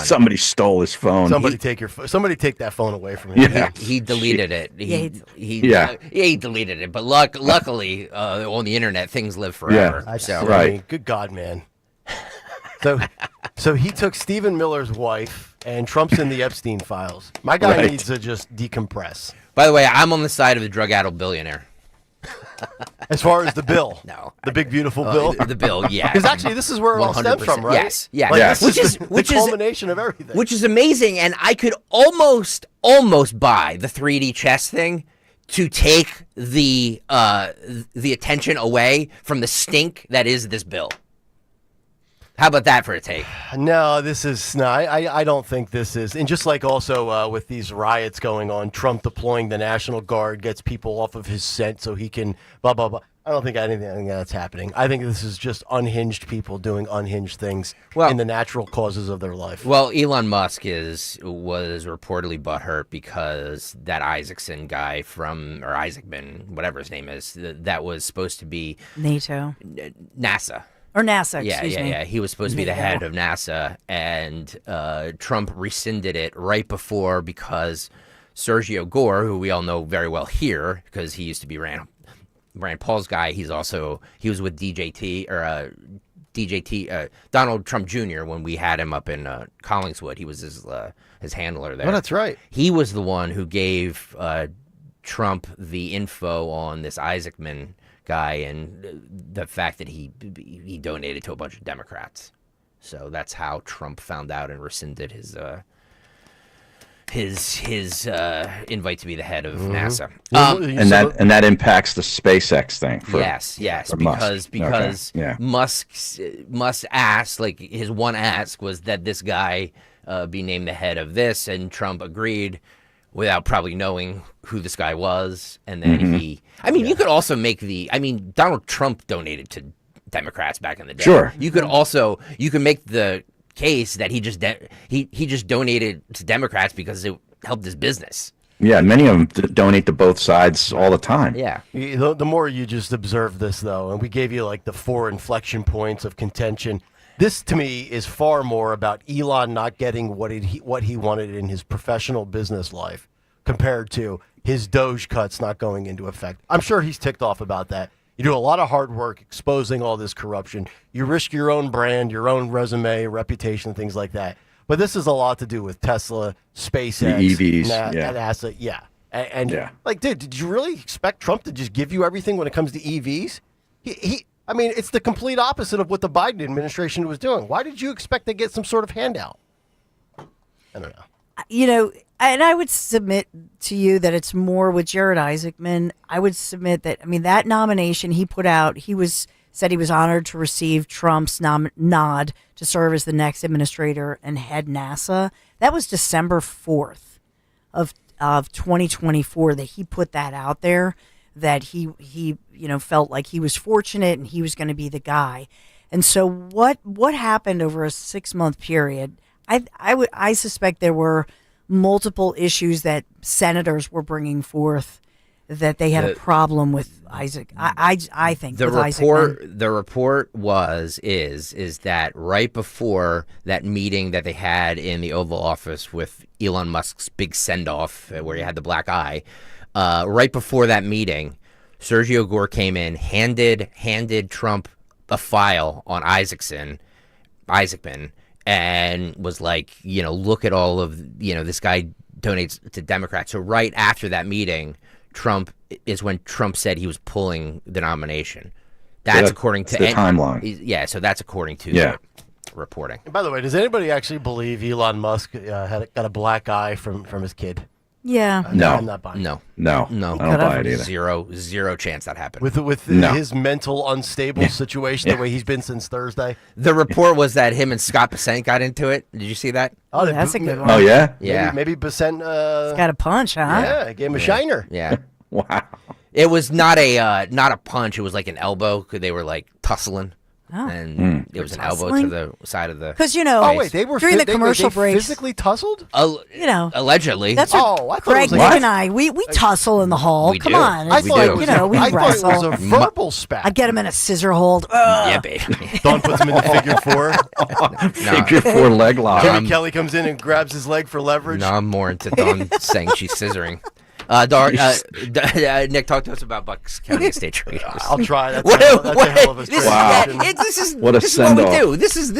Somebody stole his phone. Somebody take that phone away from him. Yeah. He deleted it. He deleted it. But luckily, on the internet, things live forever. Yeah. So I mean, good God, man. So he took Stephen Miller's wife, and Trump's in the Epstein files. My guy needs to just decompress. By the way, I'm on the side of the drug-addled billionaire. As far as the bill, no, the big beautiful bill, the bill, yeah. Because actually, this is where it all stems from, right? Yes, yeah. Like, Which is the culmination of everything. Which is amazing, and I could almost buy the 3D chess thing to take the attention away from the stink that is this bill. How about that for a take? No, I don't think this is. And just like also with these riots going on, Trump deploying the National Guard gets people off of his scent so he can blah, blah, blah. I don't think anything that's happening. I think this is just unhinged people doing unhinged things in the natural causes of their life. Well, Elon Musk was reportedly butthurt because that Isaacson guy or Isaacman, whatever his name is, that was supposed to be NASA. Or NASA, excuse me. Yeah. He was supposed to be the head of NASA, and Trump rescinded it right before because Sergio Gore, who we all know very well here because he used to be Rand Paul's guy, he was with Donald Trump Jr. when we had him up in Collingswood. He was his handler there. Oh, that's right. He was the one who gave Trump the info on this Isaacman guy and the fact that he donated to a bunch of Democrats. So that's how Trump found out and rescinded his invite to be be the head of NASA. And that impacts the SpaceX thing. Yes, because Musk asked, like his one ask was that this guy be named the head of this, and Trump agreed without probably knowing who this guy was. And then you could also make Donald Trump donated to Democrats back in the day. Sure. You can make the case that he just donated to Democrats because it helped his business. Yeah, many of them donate to both sides all the time. Yeah. The more you just observe this, though, and we gave you like the 4 inflection points of contention, this to me is far more about Elon not getting what he wanted in his professional business life compared to his Doge cuts not going into effect. I'm sure he's ticked off about that. You do a lot of hard work exposing all this corruption. You risk your own brand, your own resume, reputation, things like that. But this has a lot to do with Tesla, SpaceX, the EVs, NASA. Yeah. And like, dude, did you really expect Trump to just give you everything when it comes to EVs? I mean, it's the complete opposite of what the Biden administration was doing. Why did you expect to get some sort of handout? I don't know. You know, and I would submit to you that it's more with Jared Isaacman. I would submit that, that nomination he put out, said he was honored to receive Trump's nod to serve as the next administrator and head NASA. That was December 4th of 2024 that he put that out there, that he felt like he was fortunate and he was going to be the guy. And so what happened over a 6-month period, I suspect there were multiple issues that senators were bringing forth that they had a problem with Isaac. I think the report is that right before that meeting that they had in the Oval Office with Elon Musk's big send-off where he had the black eye, right before that meeting, Sergio Gore came in, handed Trump a file on Isaacman, and was like, look at all of, this guy donates to Democrats. So right after that meeting, when Trump said he was pulling the nomination. That's according to the timeline. Yeah, so that's according to Yeah. reporting. And by the way, does anybody actually believe Elon Musk got a black eye from his kid? Yeah. I'm not buying it. No. No. I don't buy it either. Zero chance that happened. With his mental unstable situation, the way he's been since Thursday. The report was that him and Scott Bessent got into it. Did you see that? Oh, that's a good one. Oh, yeah? Yeah. Maybe Bessent. Got a punch, huh? Yeah, gave him a shiner. Yeah. Wow. It was not a punch. It was like an elbow. 'Cause they were like tussling. Oh. And it was an elbow to the side of the. Because they were during the commercial breaks. Physically tussled? Allegedly. That's what I thought Greg, it was Nick, and I we tussle in the hall. We Come do. on, I it's thought like, it was we I wrestle. thought it was a verbal spat. I get him in a scissor hold. Yeah, baby. Dawn puts him in the figure four. Figure four leg lock. Kelly comes in and grabs his leg for leverage. No, I'm more into Dawn saying she's scissoring. Nick, talk to us about Bucks County Estate Traders. I'll try. That's a hell of a transition. What a this is what we send-off. do. This is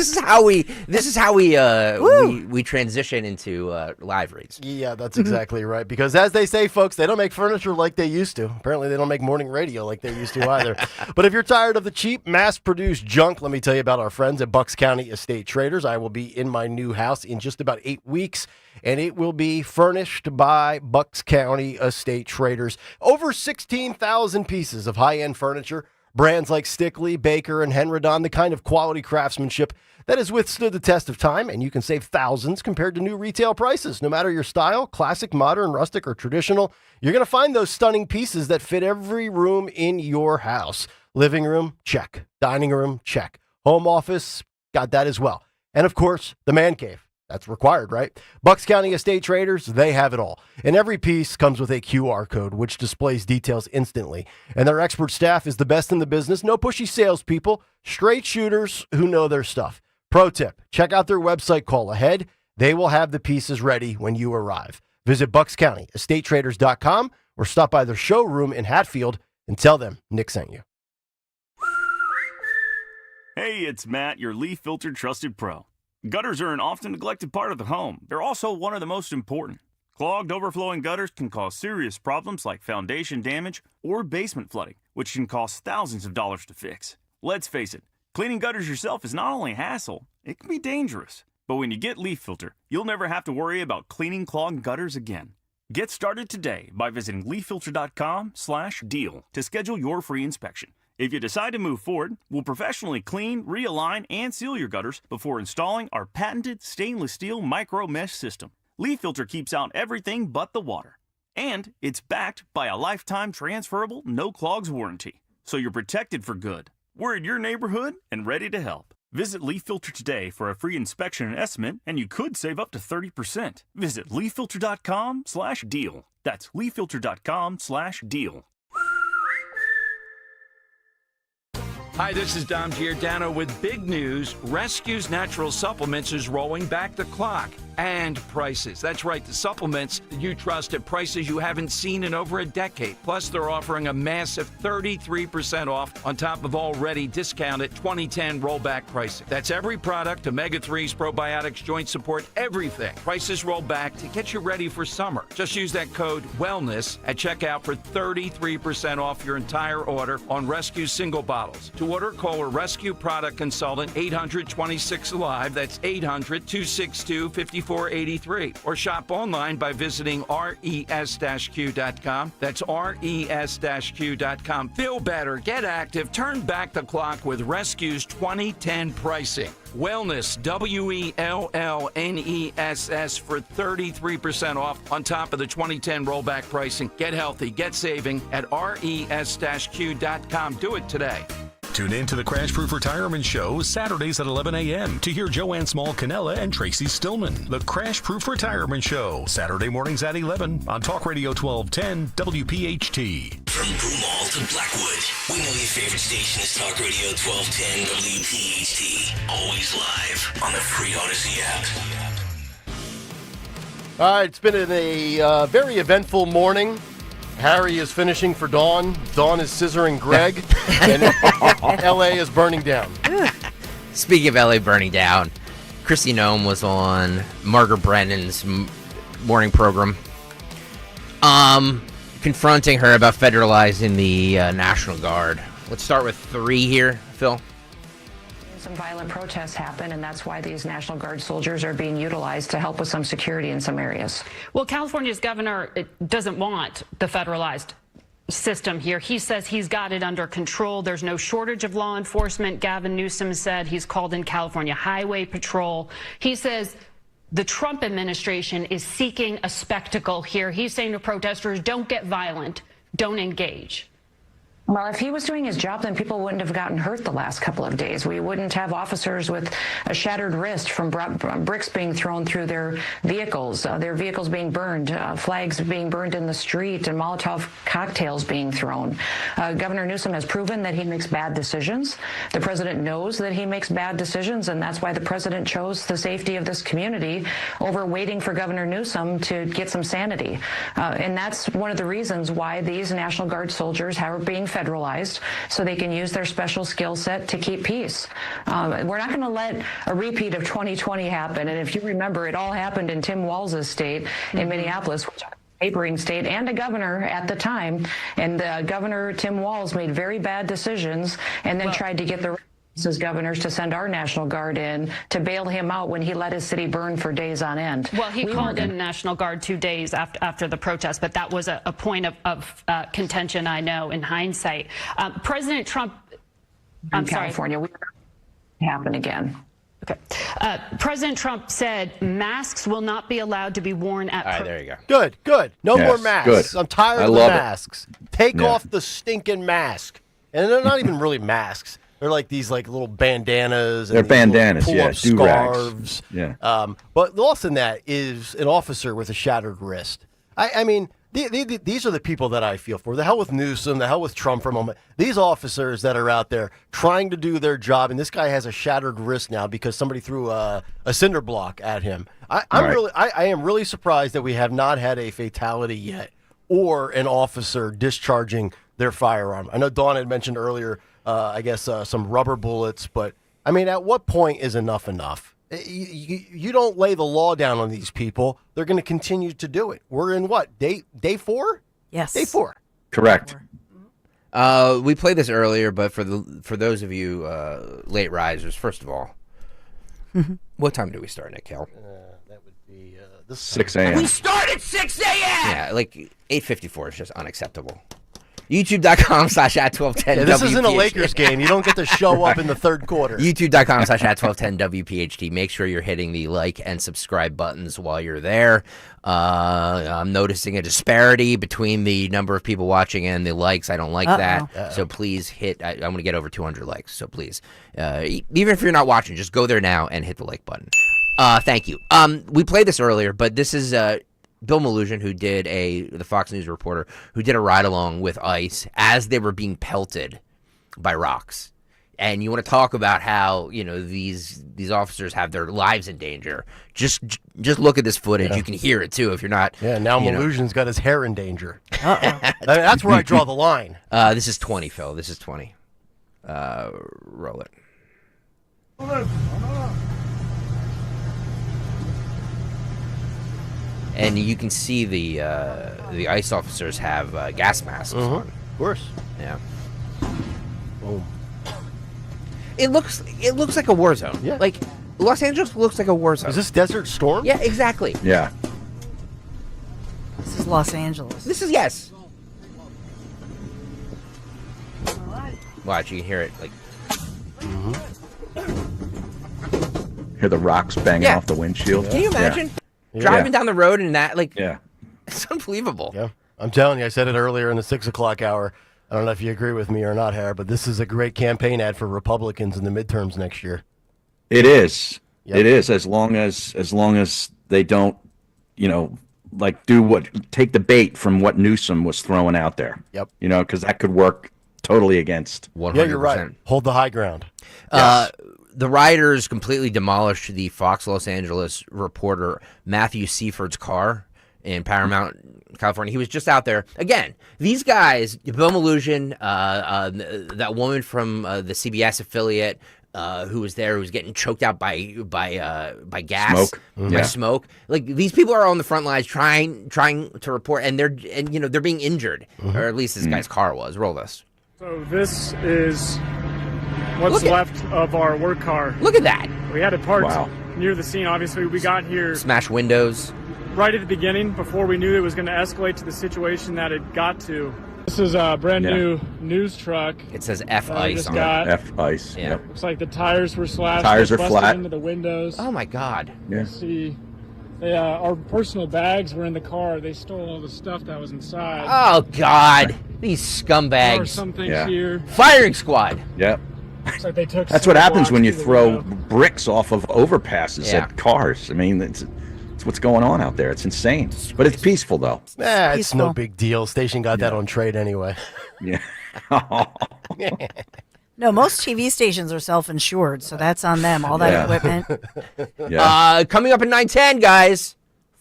how we transition into live reads. Yeah, that's exactly right. Because as they say, folks, they don't make furniture like they used to. Apparently, they don't make morning radio like they used to either. But if you're tired of the cheap, mass-produced junk, let me tell you about our friends at Bucks County Estate Traders. I will be in my new house in just about 8 weeks, and it will be furnished by Bucks County Estate Traders. Over 16,000 pieces of high-end furniture, brands like Stickley, Baker, and Henredon, the kind of quality craftsmanship that has withstood the test of time, and you can save thousands compared to new retail prices. No matter your style, classic, modern, rustic, or traditional, you're going to find those stunning pieces that fit every room in your house. Living room, check. Dining room, check. Home office, got that as well. And of course, the man cave. That's required, right? Bucks County Estate Traders, they have it all. And every piece comes with a QR code, which displays details instantly. And their expert staff is the best in the business. No pushy salespeople, straight shooters who know their stuff. Pro tip, check out their website, call ahead. They will have the pieces ready when you arrive. Visit BucksCountyEstateTraders.com or stop by their showroom in Hatfield and tell them Nick sent you. Hey, it's Matt, your leaf filter trusted pro. Gutters are an often neglected part of the home. They're also one of the most important. Clogged, overflowing gutters can cause serious problems like foundation damage or basement flooding, which can cost thousands of dollars to fix. Let's face it, cleaning gutters yourself is not only a hassle, it can be dangerous. But when you get Leaf Filter, you'll never have to worry about cleaning clogged gutters again. Get started today by visiting leaffilter.com/deal to schedule your free inspection. If you decide to move forward, we'll professionally clean, realign, and seal your gutters before installing our patented stainless steel micro mesh system. Leaf Filter keeps out everything but the water. And it's backed by a lifetime transferable no clogs warranty. So you're protected for good. We're in your neighborhood and ready to help. Visit Leaf Filter today for a free inspection and estimate, and you could save up to 30%. Visit leaffilter.com/deal. That's leaffilter.com/deal. Hi, this is Dom Giordano with big news. Rescue's Natural Supplements is rolling back the clock. And prices. That's right, the supplements that you trust at prices you haven't seen in over a decade. Plus, they're offering a massive 33% off on top of already discounted 2010 rollback pricing. That's every product, omega-3s, probiotics, joint support, everything. Prices roll back to get you ready for summer. Just use that code WELLNESS at checkout for 33% off your entire order on Rescue single bottles. To order, call a Rescue product consultant, 800-26-ALIVE. That's 800-262-5483. Or shop online by visiting res-q.com. That's res-q.com. Feel better, get active, turn back the clock with Rescue's 2010 pricing. Wellness, WELLNESS for 33% off on top of the 2010 rollback pricing. Get healthy, get saving at res-q.com. Do it today. Tune in to the Crash Proof Retirement Show Saturdays at 11 a.m. to hear Joanne Small-Canella and Tracy Stillman. The Crash Proof Retirement Show, Saturday mornings at 11 on Talk Radio 1210 WPHT. From Broomall to Blackwood, we know your favorite station is Talk Radio 1210 WPHT. Always live on the free Odyssey app. All right, it's been a very eventful morning. Harry is finishing for Dawn. Dawn is scissoring Greg. And L.A. is burning down. Speaking of LA burning down, Chrissy Nome was on Margaret Brennan's morning program, confronting her about federalizing the National Guard. Let's start with 3 here, Phil. Some violent protests happen, and that's why these National Guard soldiers are being utilized to help with some security in some areas. Well, California's governor doesn't want the federalized system here. He says he's got it under control. There's no shortage of law enforcement. Gavin Newsom said he's called in California Highway Patrol. He says the Trump administration is seeking a spectacle here. He's saying to protesters, don't get violent, don't engage. Well, if he was doing his job, then people wouldn't have gotten hurt the last couple of days. We wouldn't have officers with a shattered wrist from bricks being thrown through their vehicles being burned, flags being burned in the street, and Molotov cocktails being thrown. Governor Newsom has proven that he makes bad decisions. The president knows that he makes bad decisions, and that's why the president chose the safety of this community over waiting for Governor Newsom to get some sanity. And that's one of the reasons why these National Guard soldiers are being federalized, so they can use their special skill set to keep peace. We're not going to let a repeat of 2020 happen. And if you remember, it all happened in Tim Walz's state in Minneapolis, which was a neighboring state, and a governor at the time. And Governor Tim Walz made very bad decisions and then tried to get the as governors to send our National Guard in to bail him out when he let his city burn for days on end. Well, he called in National Guard 2 days after the protest, but that was a point of contention, I know, in hindsight. President Trump... in California, we happen again. Okay. President Trump said masks will not be allowed to be worn at... All right, there you go. Good. No Yes, more masks. good. I'm tired I of the love it. masks. Take Yeah. off the stinking mask. And they're not even really masks. They're like these little bandanas. They're And these little bandanas, yeah, pull-up do-rags. scarves. Yeah. But lost in that is an officer with a shattered wrist. I mean, these are the people that I feel for. The hell with Newsom, the hell with Trump for a moment. These officers that are out there trying to do their job, and this guy has a shattered wrist now because somebody threw a cinder block at him. I am really surprised that we have not had a fatality yet or an officer discharging their firearm. I know Dawn had mentioned earlier, some rubber bullets, but I mean, at what point is enough enough? You don't lay the law down on these people. They're going to continue to do it. We're in what, day 4? Yes. Day 4. Correct. We played this earlier, but for those of you late risers, first of all, what time do we start, Nick Kayal? That would be 6 a.m. We start at 6 a.m. Yeah, 8:54 is just unacceptable. YouTube.com/@1210. Yeah, this isn't a Lakers game. You don't get to show up in the third quarter. YouTube.com/@1210 WPHT. Make sure you're hitting the like and subscribe buttons while you're there. I'm noticing a disparity between the number of people watching and the likes. I don't like that. So please hit. I'm going to get over 200 likes. So please, even if you're not watching, just go there now and hit the like button. Thank you. We played this earlier, but this is Bill Malugin, who did the Fox News reporter, who did a ride along with ICE as they were being pelted by rocks. And you want to talk about how, these officers have their lives in danger. Just look at this footage. You can hear it too if you're not. Yeah, now Malugin's got his hair in danger. That's where I draw the line. This is 20, Phil. This is 20. Roll it. And you can see the ICE officers have gas masks on. Of course. Yeah. Boom. It looks like a war zone. Yeah. Like Los Angeles looks like a war zone. Is this Desert Storm? Yeah, exactly. Yeah. This is Los Angeles. This is yes. Watch, you can hear it like. Hear the rocks banging off the windshield. Can you imagine Yeah. driving down the road and that Yeah. It's unbelievable. Yeah. I'm telling you, I said it earlier in the 6 o'clock hour. I don't know if you agree with me or not, Harry, but this is a great campaign ad for Republicans in the midterms next year. It is. Yep. It is as long as they don't, take the bait from what Newsom was throwing out there. Yep. Because that could work totally against. 100%. Yeah, you're right. Hold the high ground. Yes. The rioters completely demolished the Fox Los Angeles reporter Matthew Seaford's car in Paramount, California. He was just out there. Again, these guys, Bill Malugin, that woman from the CBS affiliate who was there, who was getting choked out by gas, Smoke. by smoke. Like, these people are on the front lines trying to report, and they're being injured, or at least this guy's car was. Roll this. So this is what's left of our work car. Look at that. We had it parked near the scene. Obviously, we got here. Smash windows. Right at the beginning, before we knew it was going to escalate to the situation that it got to. This is a brand new news truck. It says F ice on it. F ice. Yeah. Yep. Looks like the tires were slashed. Tires are busted flat. into the windows. Oh my God. Yeah. See, our personal bags were in the car. They stole all the stuff that was inside. Oh God. These There are scumbags. some things here. Firing squad. Yep. Looks like they took. That's some what happens when you blocks to the throw window. bricks off of overpasses Yeah. at cars. I mean, it's what's going on out there. It's insane. But it's peaceful, though. It's no big deal. Station got that on trade anyway. Yeah. No, most TV stations are self-insured, so that's on them. All that equipment. Coming up at 9:10, guys.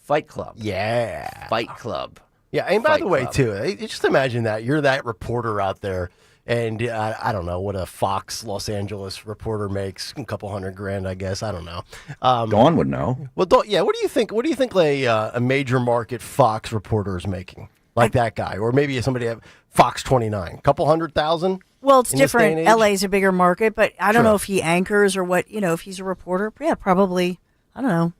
Fight Club. Yeah. Fight Club. Yeah, and by Fight the way, Club. too, just imagine that. You're that reporter out there, and I don't know what a Fox Los Angeles reporter makes. A couple $100,000, I guess. I don't know. Dawn would know. Well, what do you think? What do you think a major market Fox reporter is making? Like that guy, or maybe somebody at Fox 29, couple 100,000. Well, it's in this day and different. age? LA's a bigger market, but I don't Sure. know if he anchors or what. If he's a reporter, yeah, probably. I don't know.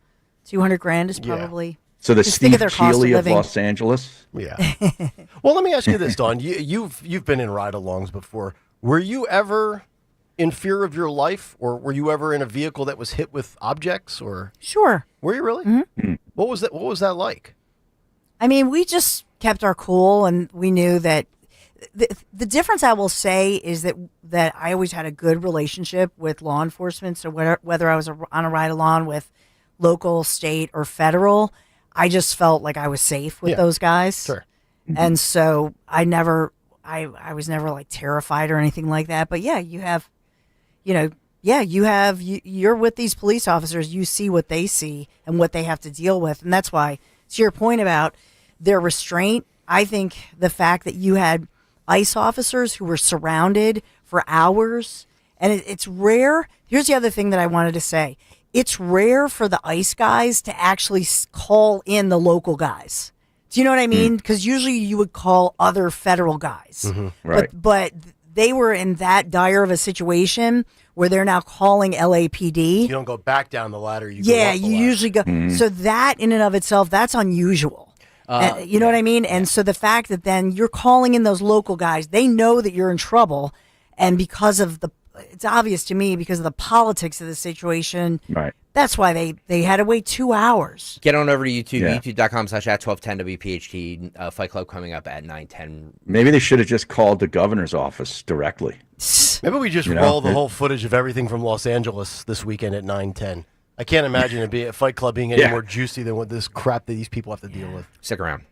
$200,000 is probably. So the Just think Steve of their cost Keeley of living. Los Angeles. Yeah. Well, let me ask you this, Dawn. You've been in ride-alongs before. Were you ever in fear of your life, or were you ever in a vehicle that was hit with objects? Or Sure. were you really? Mm-hmm. What was that? What was that like? I mean, we just kept our cool, and we knew that the difference I will say is that I always had a good relationship with law enforcement. So whether I was on a ride along with local, state, or federal, I just felt like I was safe with those guys. Sure. And so I was never like terrified or anything like that. But yeah, you're with these police officers, you see what they see and what they have to deal with. And that's why, to your point about their restraint, I think the fact that you had ICE officers who were surrounded for hours, and it's rare. Here's the other thing that I wanted to say. It's rare for the ICE guys to actually call in the local guys. Do you know what I mean? Because usually you would call other federal guys. Right. But they were in that dire of a situation where they're now calling LAPD. You don't go back down the ladder. You go Yeah, up the you ladder. usually go. So that in and of itself, that's unusual. You know what I mean? And so the fact that then you're calling in those local guys, they know that you're in trouble. And because of it's obvious to me because of the politics of the situation. Right. That's why they had to wait 2 hours. Get on over to YouTube, Yeah. youtube.com/@1210 WPHT. Fight Club coming up at 9:10. Maybe they should have just called the governor's office directly. Maybe we just roll the whole footage of everything from Los Angeles this weekend at 9:10. I can't imagine it being a Fight Club being any more juicy than what this crap that these people have to deal with. Stick around.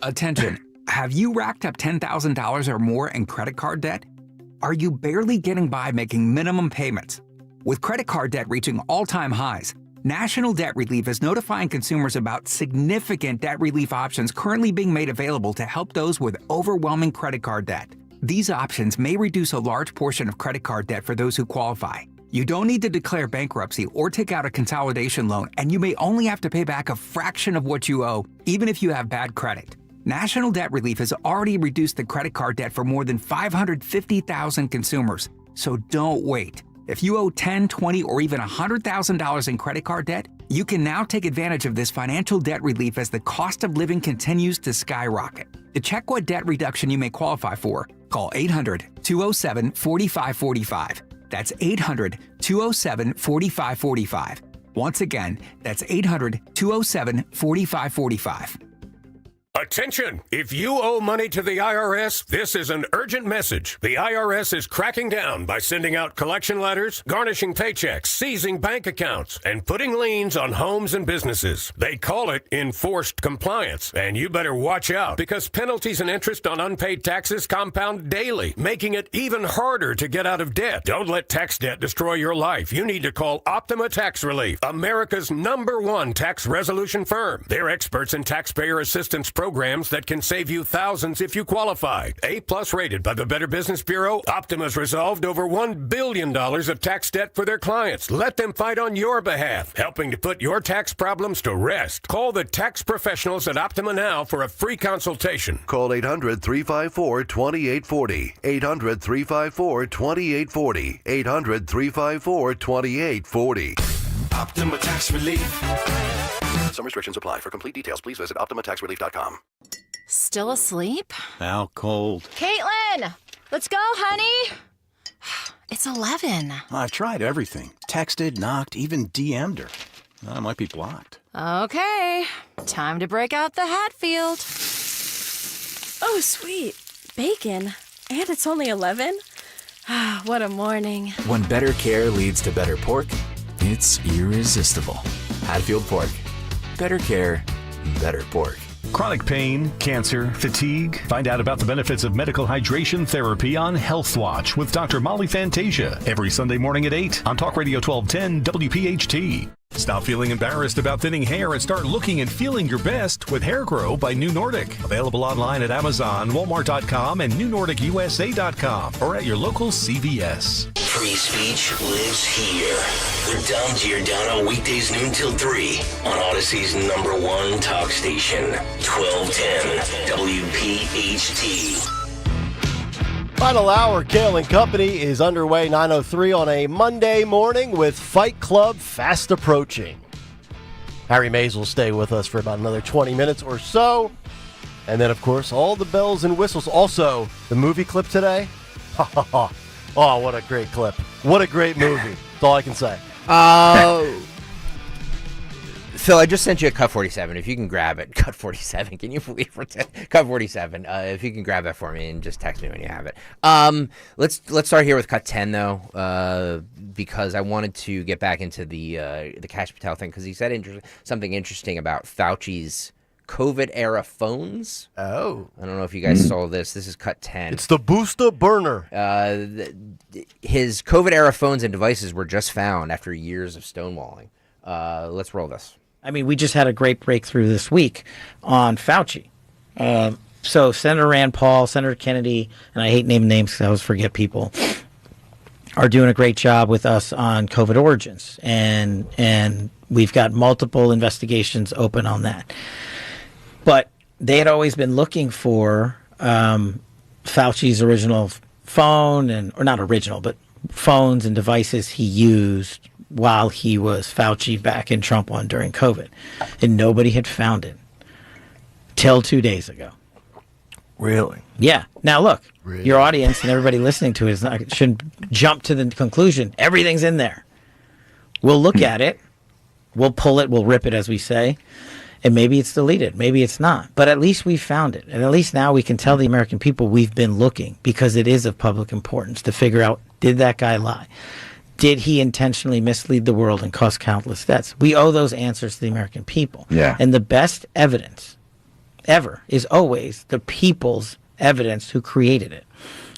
Attention. Have you racked up $10,000 or more in credit card debt? Are you barely getting by making minimum payments? With credit card debt reaching all-time highs, National Debt Relief is notifying consumers about significant debt relief options currently being made available to help those with overwhelming credit card debt. These options may reduce a large portion of credit card debt for those who qualify. You don't need to declare bankruptcy or take out a consolidation loan, and you may only have to pay back a fraction of what you owe, even if you have bad credit. National Debt Relief has already reduced the credit card debt for more than 550,000 consumers, so don't wait. If you owe $10,000, $20,000, or even $100,000 in credit card debt, you can now take advantage of this financial debt relief as the cost of living continues to skyrocket. To check what debt reduction you may qualify for, call 800-207-4545. That's 800-207-4545. Once again, that's 800-207-4545. Attention! If you owe money to the IRS, this is an urgent message. The IRS is cracking down by sending out collection letters, garnishing paychecks, seizing bank accounts, and putting liens on homes and businesses. They call it enforced compliance, and you better watch out because penalties and interest on unpaid taxes compound daily, making it even harder to get out of debt. Don't let tax debt destroy your life. You need to call Optima Tax Relief, America's #1 tax resolution firm. They're experts in taxpayer assistance programs that can save you thousands if you qualify. A-plus rated by the Better Business Bureau, Optima's resolved over $1 billion of tax debt for their clients. Let them fight on your behalf, helping to put your tax problems to rest. Call the tax professionals at Optima now for a free consultation. Call 800-354-2840. 800-354-2840. 800-354-2840. Optima Tax Relief. Some restrictions apply. For complete details, please visit OptimaTaxRelief.com. Still asleep? How cold? Caitlin! Let's go, honey! It's 11. I've tried everything. Texted, knocked, even DM'd her. I might be blocked. Okay, time to break out the Hatfield. Oh, sweet. Bacon. And it's only 11? What a morning. When better care leads to better pork, it's irresistible. Hatfield Pork. Better care, better pork. Chronic pain, cancer, fatigue. Find out about the benefits of medical hydration therapy on Health Watch with Dr. Molly Fantasia every Sunday morning at 8 on Talk Radio 1210 WPHT. Stop feeling embarrassed about thinning hair and start looking and feeling your best with Hair Grow by New Nordic. Available online at Amazon, Walmart.com, and NewNordicUSA.com or at your local CVS. Free speech lives here. With Dom Giordano, weekdays noon till 3 on Odyssey's #1 talk station, 1210 WPHT. Final hour, Kayal and Company is underway, 9:03 on a Monday morning with Fight Club fast approaching. Harry Mays will stay with us for about another 20 minutes or so. And then, of course, all the bells and whistles. Also, the movie clip today. Oh, what a great clip. What a great movie. That's all I can say. Phil, I just sent you a Cut 47. If you can grab it. Cut 47. Can you believe it? Cut 47. If you can grab that for me and just text me when you have it. Let's start here with Cut 10, though, because I wanted to get back into the Kash Patel thing, because he said something interesting about Fauci's COVID-era phones. Oh. I don't know if you guys saw this. This is Cut 10. It's the booster burner. His COVID-era phones and devices were just found after years of stonewalling. Let's roll this. I mean, we just had a great breakthrough this week on Fauci. So Senator Rand Paul, Senator Kennedy, and I hate naming names because I always forget people, are doing a great job with us on COVID origins. And we've got multiple investigations open on that. But they had always been looking for Fauci's original phone, or not original, but phones and devices he used while he was Fauci back in Trump one during COVID. And nobody had found it till 2 days ago. Really? Yeah. Now, look, your audience and everybody listening to it shouldn't jump to the conclusion everything's in there. We'll look at it. We'll pull it. We'll rip it, as we say. And maybe it's deleted. Maybe it's not. But at least we found it. And at least now we can tell the American people we've been looking, because it is of public importance to figure out, did that guy lie? Did he intentionally mislead the world and cause countless deaths? We owe those answers to the American people. Yeah. And the best evidence ever is always the people's evidence who created it.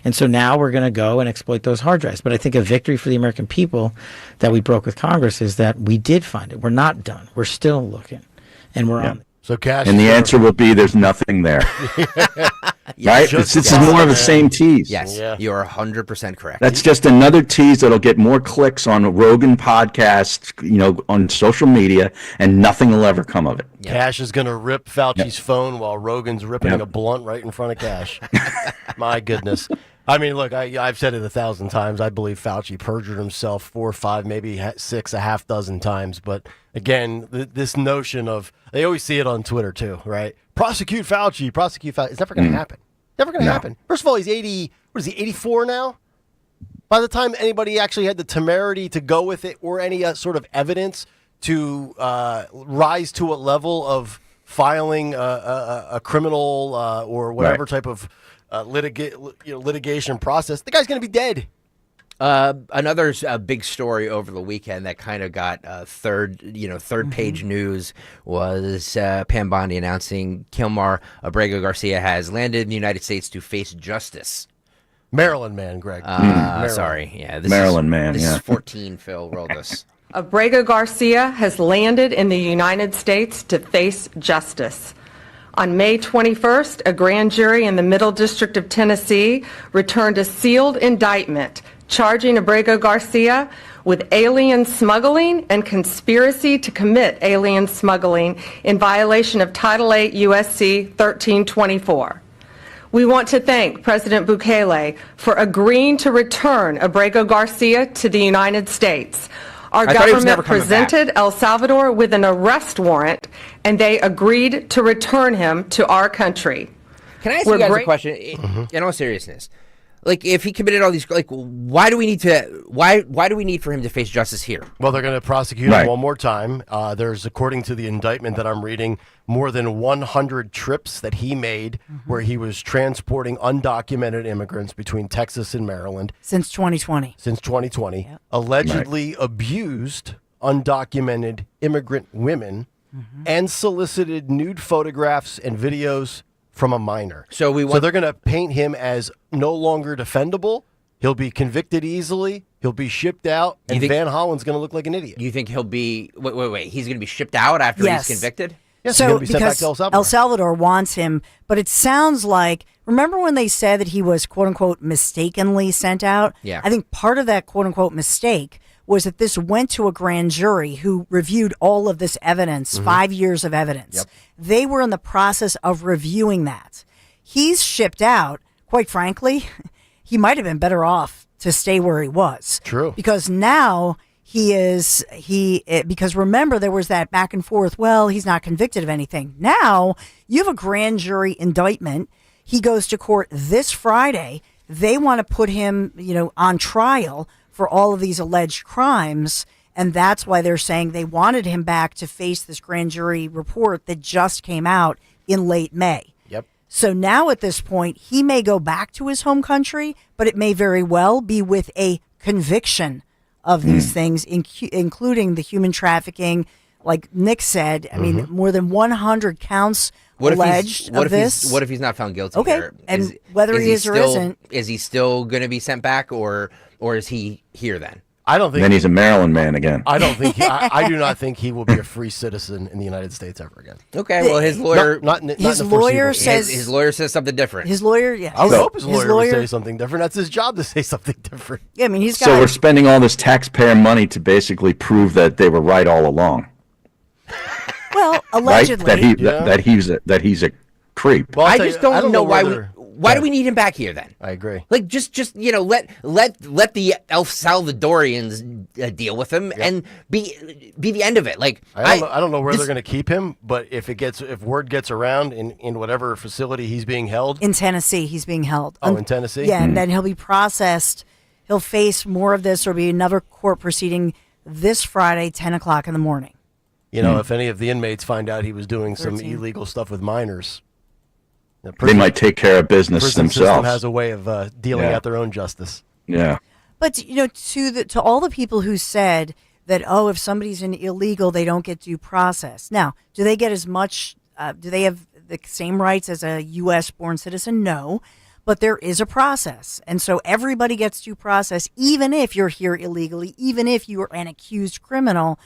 And so now we're going to go and exploit those hard drives. But I think a victory for the American people that we broke with Congress is that we did find it. We're not done. We're still looking. And we're on it. So Cash, and the answer will be there's nothing there. Right? This is more of the same tease. Yes, you are 100% correct. That's just another tease that'll get more clicks on Rogan podcasts, on social media, and nothing will ever come of it. Cash is going to rip Fauci's phone while Rogan's ripping a blunt right in front of Cash. My goodness. I mean, look, I've said it 1,000 times. I believe Fauci perjured himself 4 or 5, maybe 6, a half dozen times. But again, this notion of, they always see it on Twitter too, right? Prosecute Fauci. It's never going to happen. Never going to happen. First of all, he's 84 now? By the time anybody actually had the temerity to go with it, or any sort of evidence to rise to a level of filing a criminal or whatever type of litigation process, the guy's going to be dead. Another big story over the weekend that kind of got third page news was Pam Bondi announcing Kilmar Abrego Garcia has landed in the United States to face justice. Maryland man, Greg. Sorry, yeah, this Maryland man. This yeah. is 14. Phil, roll this. Abrego Garcia has landed in the United States to face justice. On May 21st, a grand jury in the Middle District of Tennessee returned a sealed indictment charging Abrego Garcia with alien smuggling and conspiracy to commit alien smuggling in violation of Title 8 U.S.C. 1324. We want to thank President Bukele for agreeing to return Abrego Garcia to the United States. Our government presented El Salvador with an arrest warrant, and they agreed to return him to our country. Can I ask you guys a question? In all seriousness, like if he committed all these, like why do we need for him to face justice here? Well, they're going to prosecute him one more time. There's, according to the indictment that I'm reading, more than 100 trips that he made where he was transporting undocumented immigrants between Texas and Maryland. Since 2020. Since 2020. Yep. Allegedly abused undocumented immigrant women and solicited nude photographs and videos from a minor. So they're going to paint him as no longer defendable. He'll be convicted easily. He'll be shipped out, and Van Hollen's going to look like an idiot. You think he'll be wait? He's going to be shipped out after he's convicted? Yes, so he's going to be sent back because to El Salvador. El Salvador wants him, but it sounds like, remember when they said that he was quote unquote mistakenly sent out? Yeah. I think part of that quote unquote mistake was that this went to a grand jury who reviewed all of this evidence, 5 years of evidence. Yep. They were in the process of reviewing that. He's shipped out. Quite frankly, he might have been better off to stay where he was. True. Because now because remember there was that back and forth, well, he's not convicted of anything. Now you have a grand jury indictment. He goes to court this Friday. They want to put him, on trial for all of these alleged crimes. And that's why they're saying they wanted him back to face this grand jury report that just came out in late May. Yep. So now at this point, he may go back to his home country, but it may very well be with a conviction of these things, including the human trafficking. Like Nick said, I mean, more than 100 counts alleged of this. What if he's not found guilty? Okay, here? and whether he is or isn't. Is he still going to be sent back, or is he here then? I don't think. Then he's a Maryland man again. I don't think. I do not think he will be a free citizen in the United States ever again. Okay, well, his lawyer, his lawyer says his lawyer says something different. His lawyer, yeah. I would hope his lawyer would say something different. That's his job to say something different. Yeah, I mean, he's got. So we're spending all this taxpayer money to basically prove that they were right all along. Well, allegedly, right? That he's a creep. Well, I just don't know why do we need him back here then? I agree. Like just let the El Salvadorians deal with him and be the end of it. Like I don't know where they're going to keep him, but if word gets around in whatever facility he's being held in Tennessee, he's being held. Oh, in Tennessee, yeah, and then he'll be processed. He'll face more of this, or be another court proceeding this Friday, 10 o'clock in the morning. If any of the inmates find out he was doing some illegal stuff with minors. They might take care of business prison themselves. System has a way of dealing out their own justice. Yeah. But to all the people who said that, if somebody's an illegal, they don't get due process. Now, do they get as much? Do they have the same rights as a U.S. born citizen? No, but there is a process, and so everybody gets due process, even if you're here illegally, even if you are an accused criminal.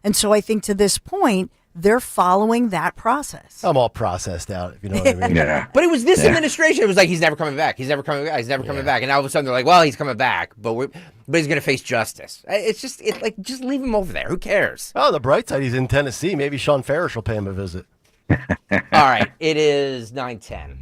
And so I think to this point, they're following that process. I'm all processed out, if you know what I mean. Yeah. But it was this administration. It was like, he's never coming back. He's never coming back. He's never coming back. And all of a sudden they're like, well, he's coming back, but he's going to face justice. Just leave him over there. Who cares? Oh, the bright side, he's in Tennessee. Maybe Sean Farish will pay him a visit. All right. It is 9:10.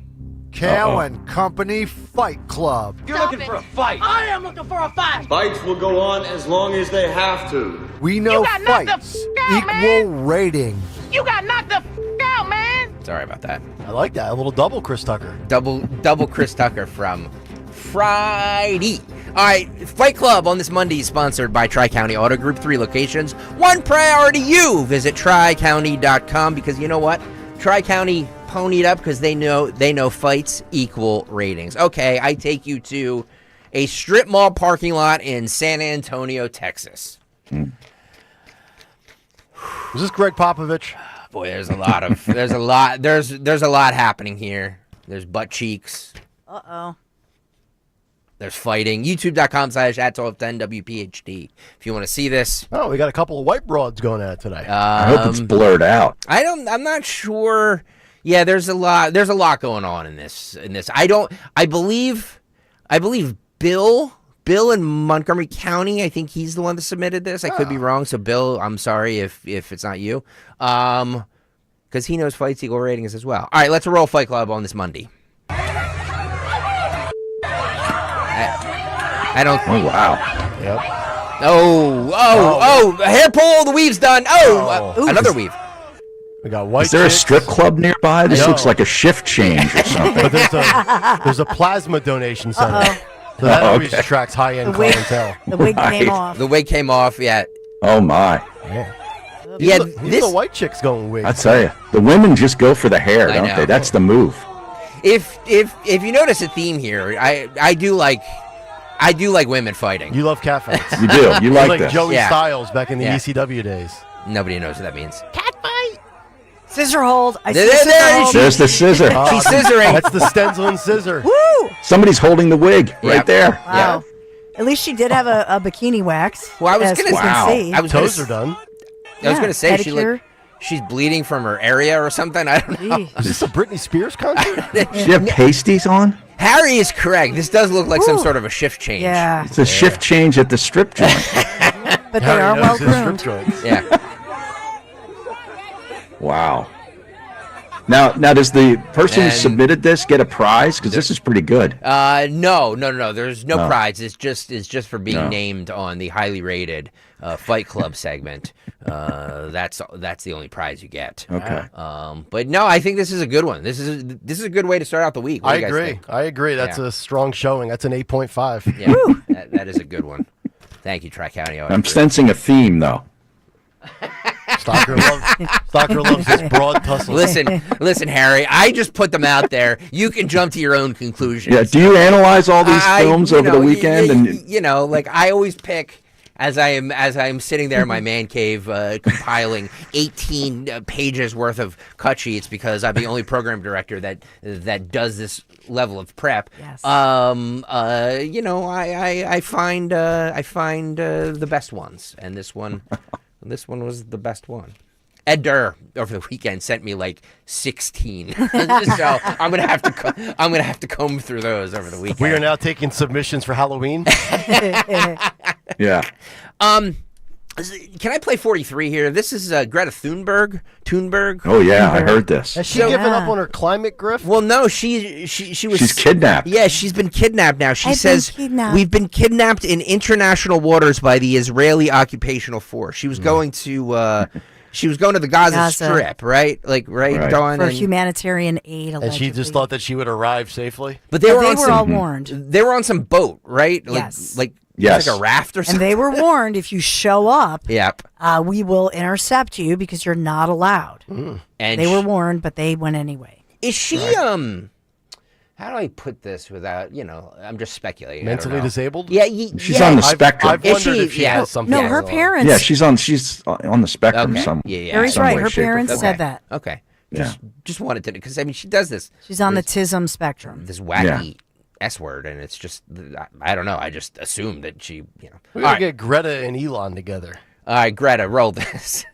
Kayal and Company Fight Club. You're looking for a fight. I am looking for a fight. Fights will go on as long as they have to. We know fights equal ratings. You got knocked the out, man. Sorry about that. I like that. A little double Chris Tucker. Double Chris Tucker from Friday. All right, Fight Club on this Monday is sponsored by Tri-County Auto Group. 3 locations. One priority you. Visit tricounty.com because you know what? Tri-County ponied up because they know fights equal ratings. Okay, I take you to a strip mall parking lot in San Antonio, Texas. Is this Greg Popovich? Boy, there's a lot happening here. There's butt cheeks. Uh-oh. There's fighting. YouTube.com/@1210WPHT. If you want to see this. Oh, we got a couple of white broads going at it today. I hope it's blurred out. I'm not sure Yeah, there's a lot going on in this. I believe Bill in Montgomery County, I think he's the one that submitted this. I could be wrong. So Bill, I'm sorry if it's not you. Because he knows Fight Eagle ratings as well. All right, let's roll Fight Club on this Monday. I don't. Oh wow. Yep. Oh! Hair pull. The weave's done. Another weave. We got white. Is there chicks. a strip club nearby? This No. looks like a shift change or something. But there's a plasma donation center. So that always attracts high-end clientele. The wig came off. The wig came off. Yeah. Oh my. Yeah. Even the white chicks going wigs. I tell you, the women just go for the hair, I don't know. they? That's the move. If you notice a theme here, I do like women fighting. You love cat fights. You do. You like this. Joey Styles back in the Yeah. ECW days. Nobody knows what that means. Scissor hold. I see There- a scissor there- hold. There's the scissor. She's scissoring. That's the Stenzel scissor. Woo! Somebody's holding the wig right there. Wow. At least she did have a bikini wax. Well, I was as gonna we can see. Toes are done. I was gonna say pedicure. she's bleeding from her area or something. I don't know. Is this a Britney Spears concert? Does she have pasties on? Harry is correct. This does look like some sort of a shift change. Yeah. It's a shift change at the strip joint. But they are well groomed. Yeah. Wow. Now, does the person who And- submitted this get a prize? Because this is pretty good. No. There's no No. prize. It's just for being No. named on the highly rated Fight Club segment. That's the only prize you get. Okay. But no, I think this is a good one. This is a good way to start out the week. What I do you guys agree. think? I agree. That's a strong showing. That's an 8.5. Yeah, that is a good one. Thank you, Tri-County. I'm sensing a theme, though. Stalker loves his broad tussles. Listen, Harry. I just put them out there. You can jump to your own conclusions. Yeah. Do you analyze all these films you over the know, weekend? And like I always pick as I am sitting there in my man cave compiling 18 pages worth of cut sheets because I'm the only program director that does this level of prep. Yes. I find the best ones, and this one was the best one. Ed Durr over the weekend sent me like 16, so I'm gonna have to comb through those over the weekend. We are now taking submissions for Halloween. Yeah. Can I play 43 here? This is Greta Thunberg. Oh yeah, I heard this. Has she given up on her climate grift? Well, no, she was. She's kidnapped. Yeah, she's been kidnapped now. She says we've been kidnapped in international waters by the Israeli occupational force. She was going to. She was going to the Gaza Strip, right? Right. Dawn? For humanitarian aid, allegedly. And she just thought that she would arrive safely? But they were all warned. They were on some boat, right? Yes. Like Yes. a raft or something. And they were warned, if you show up, Yep. we will intercept you because you're not allowed. And they were warned, but they went anyway. Is she, how do I put this without, I'm just speculating. Mentally disabled? Yeah. She's on the spectrum. I've wondered if she has something. No, her parents. Yeah, she's on the spectrum. Okay. Some. Yeah. Harry's some right. way, Her shape, or parents form. said that. Okay. Yeah. Just wanted to, because, she does this. She's on the TISM spectrum. This wacky S word, and it's just, I don't know. I just assumed that she, We're going to get Greta and Elon together. All right, Greta, roll this.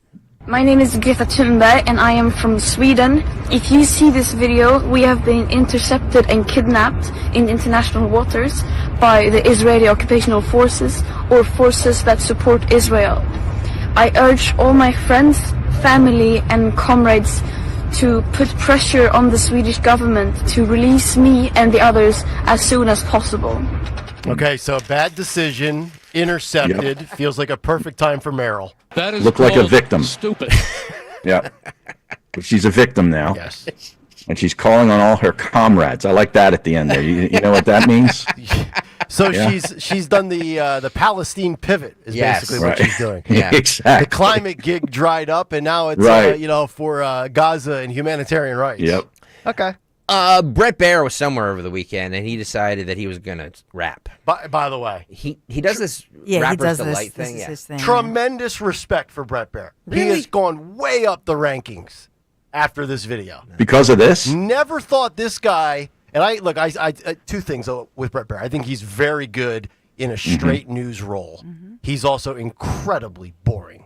My name is Greta Thunberg and I am from Sweden. If you see this video, we have been intercepted and kidnapped in international waters by the Israeli occupational forces or forces that support Israel. I urge all my friends, family and comrades to put pressure on the Swedish government to release me and the others as soon as possible. Okay, so bad decision, intercepted, feels like a perfect time for Meryl. That is Look like a called victim. Stupid. Yeah. But she's a victim now. Yes. And she's calling on all her comrades. I like that at the end there. You know what that means? So Yeah. she's done the Palestine pivot is basically what she's doing. Yeah. Exactly. The climate gig dried up, and now it's Right. for Gaza and humanitarian rights. Yep. Okay. Brett Baer was somewhere over the weekend, and he decided that he was going to rap. By the way, he does this Yeah, he Rapper's does this. Delight This thing. is Yeah. his thing. Tremendous respect for Brett Baer. He Really? has gone way up the rankings after this video. Because of this? Never thought this guy. And I two things with Brett Baer. I think he's very good in a straight news role. He's also incredibly boring.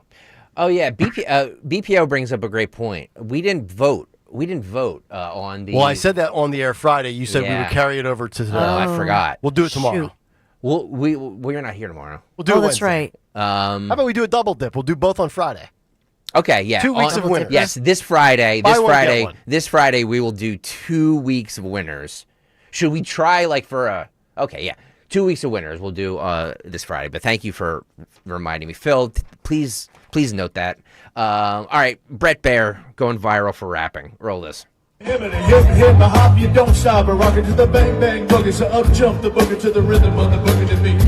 Oh yeah, BPO brings up a great point. We didn't vote We didn't vote on the. Well, I said that on the air Friday. You said we Yeah. would carry it over to today. Oh, I forgot. We'll do it tomorrow. Shoot. We're not here tomorrow. We'll do it that's Wednesday. right. How about we do a double dip? We'll do both on Friday. Okay, yeah. 2 weeks of winners. Yes, this Friday. Buy one, get one. This Friday, we will do 2 weeks of winners. Should we try like for a? Okay, yeah, 2 weeks of winners. We'll do this Friday. But thank you for reminding me, Phil. Please note that. All right, Brett Baer going viral for rapping. Roll this. Hip, the hop, you don't stop, and rock it to the bang, bang, boogie. So up jump the boogie to the rhythm of the boogie to beat.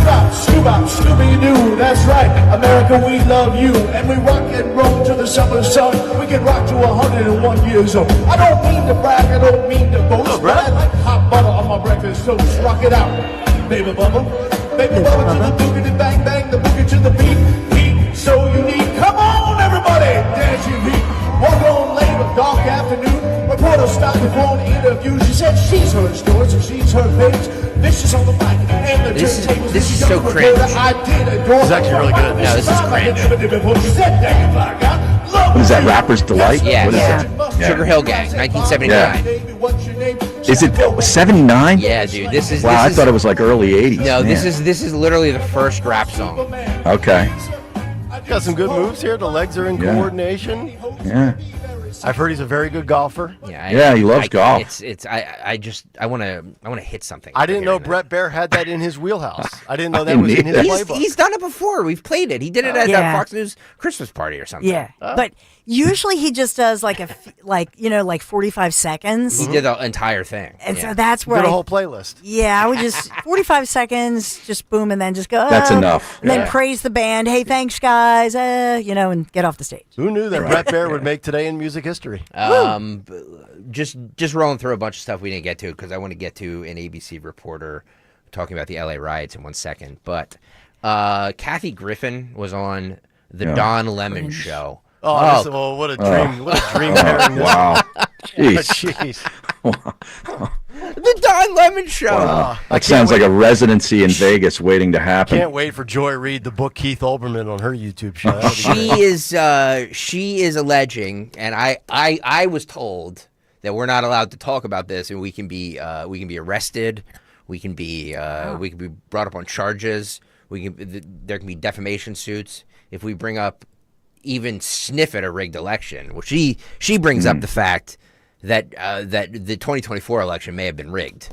Scooby-Doo, that's right, America, we love you. And we rock and roll to the summer sun. We can rock to 101 years old. I don't mean to brag, I don't mean to boast, but I like hot butter on my breakfast toast. Rock it out, baby bubble to the boogie to bang, bang, the boogie to the beat. Beat so unique, come on everybody, dance your feet. Walk on late, a dark afternoon. Reporter stopped her for an interview. She said she's heard stories and she's heard things. Vicious on the mic and the turntables. This is so cringe. I did adore. It's actually really good. No, this is cringe. She said, "Dang it, I got love." What is that? Rapper's Delight? Yeah, What is yeah. it? Sugar Hill Gang, 1979. Is it 79? Yeah, dude. This is. Wow, this I is, thought it was like early 80s. No, Man. this is literally the first rap song. Okay. Got some good moves here. The legs are in Yeah. coordination. Yeah. I've heard he's a very good golfer. Yeah, he loves golf. I want to hit something. I didn't know Brett Baer had that in his wheelhouse. I didn't know that was in his playbook. He's done it before. We've played it. He did it at Yeah. Fox News Christmas party or something. Yeah, but usually he just does like 45 seconds. He did the entire thing. And yeah. so that's where Did a whole playlist. Yeah, I would just 45 seconds, just boom, and then just go. That's "Oh," enough. And then Yeah. praise the band. Hey, thanks, guys. And get off the stage. Who knew that Brett Baer would make today in music history? Just rolling through a bunch of stuff we didn't get to because I want to get to an ABC reporter talking about the LA riots in 1 second. But Kathy Griffin was on the Don Lemon show. Well, what a dream! What a dream pairing! this Wow. is. Jeez. Jeez. The Don Lemon show. Wow. That sounds like a residency in Vegas waiting to happen. Can't wait for Joy Reid to book Keith Olbermann on her YouTube show. That'd be great. She is alleging, and I was told that we're not allowed to talk about this, and we can be arrested, we can be brought up on charges, there can be defamation suits if we bring up even sniff at a rigged election. Well, she brings up the fact that the 2024 election may have been rigged.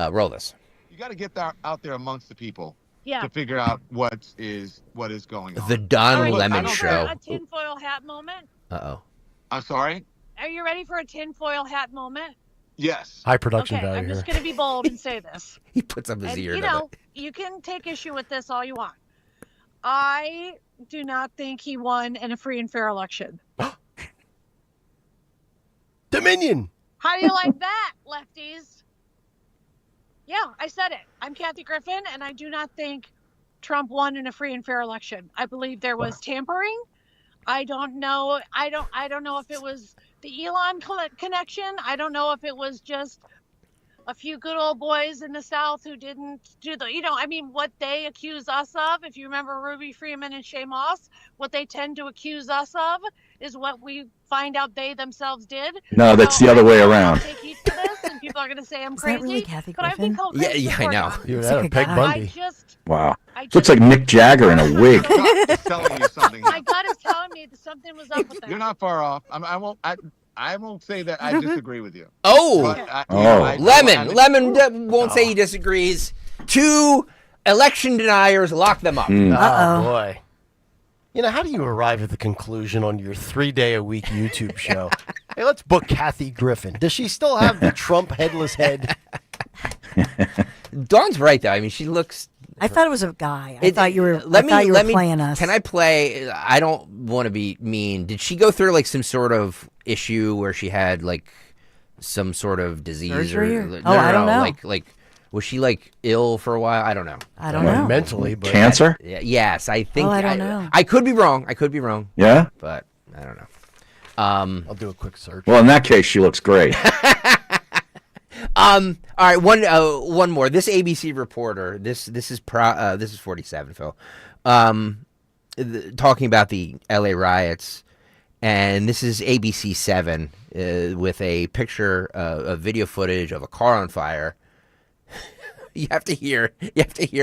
Roll this. You got to get out there amongst the people Yeah. to figure out what is going on. The Don Are you Lemon ready for show. a tinfoil hat moment? Uh-oh. I'm sorry? Are you ready for a tinfoil hat moment? Yes. High production Okay, value I'm here. just going to be bold and say this. He puts up his And, ear. you know, you can take issue with this all you want. I do not think he won in a free and fair election. Dominion. How do you like that, lefties? Yeah, I said it. I'm Kathy Griffin, and I do not think Trump won in a free and fair election. I believe there was tampering. I don't know. I don't know if it was the Elon connection. I don't know if it was just a few good old boys in the South who didn't do what they accuse us of. If you remember Ruby Freeman and Shay Moss, what they tend to accuse us of is what we find out they themselves did. No, that's the other way around. Take heat for this, and people are going to say I'm Is crazy. that really Kathy but I've been Griffin? called Yeah, crazy I before, know. Don. You're Looks that like or a Peg guy. Bundy. Wow. I Looks like Mick Jagger in a wig. Just telling you something. My gut is telling me that something was up with that. You're not far off. I won't say that I disagree with you. Oh, But Lemon won't say he disagrees. 2 election deniers, lock them up. Oh, boy. You know, how do you arrive at the conclusion on your 3-day-a-week YouTube show? Hey, let's book Kathy Griffin. Does she still have the Trump headless head? Dawn's right, though. I mean, she looks... I thought it was a guy. I thought you were playing us. Can I play? I don't want to be mean. Did she go through like some sort of issue where she had like some sort of disease Surgery or or- no, I don't know. Like was she like ill for a while? I don't know. I don't know. Mentally, but Cancer? Yes, I think. I don't know. I could be wrong. Yeah? But I don't know. I'll do a quick search. Well, in that case, she looks great. All right, one more. This ABC reporter, this is 47, Phil. Talking about the LA riots, And this is ABC7 with a picture of video footage of a car on fire. You have to hear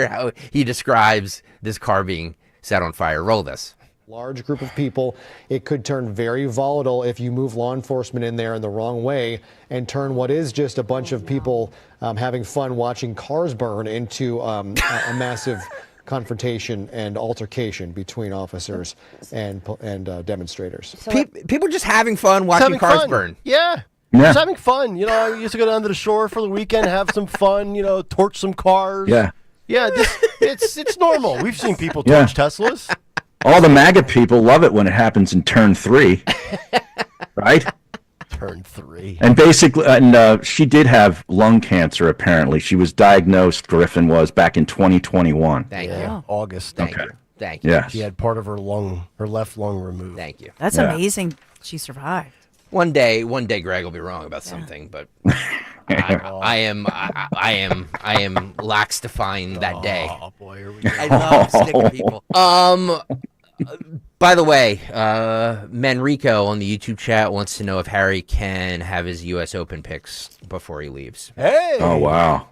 how he describes this car being set on fire. Roll this. Large group of people. It could turn very volatile if you move law enforcement in there in the wrong way and turn what is just a bunch of people having fun watching cars burn into a massive confrontation and altercation between officers and demonstrators. People just having fun watching cars burn. Yeah. Yeah. Just having fun. You know, I used to go down to the shore for the weekend, have some fun, you know, torch some cars. Yeah. Yeah, it's normal. We've seen people torch Teslas. All the MAGA people love it when it happens in turn 3, right? Turn 3. And basically, she did have lung cancer, apparently. She was diagnosed, Griffin was, back in 2021. Thank you. August. Thank you. Thank you. Yeah. She had part of her left lung removed. Thank you. That's amazing. She survived. One day, Greg will be wrong about something, but I am lax to find that day. Oh boy, here we go. I love sticker people. By the way, Manrico on the YouTube chat wants to know if Harry can have his U.S. Open picks before he leaves. Hey! Oh, wow.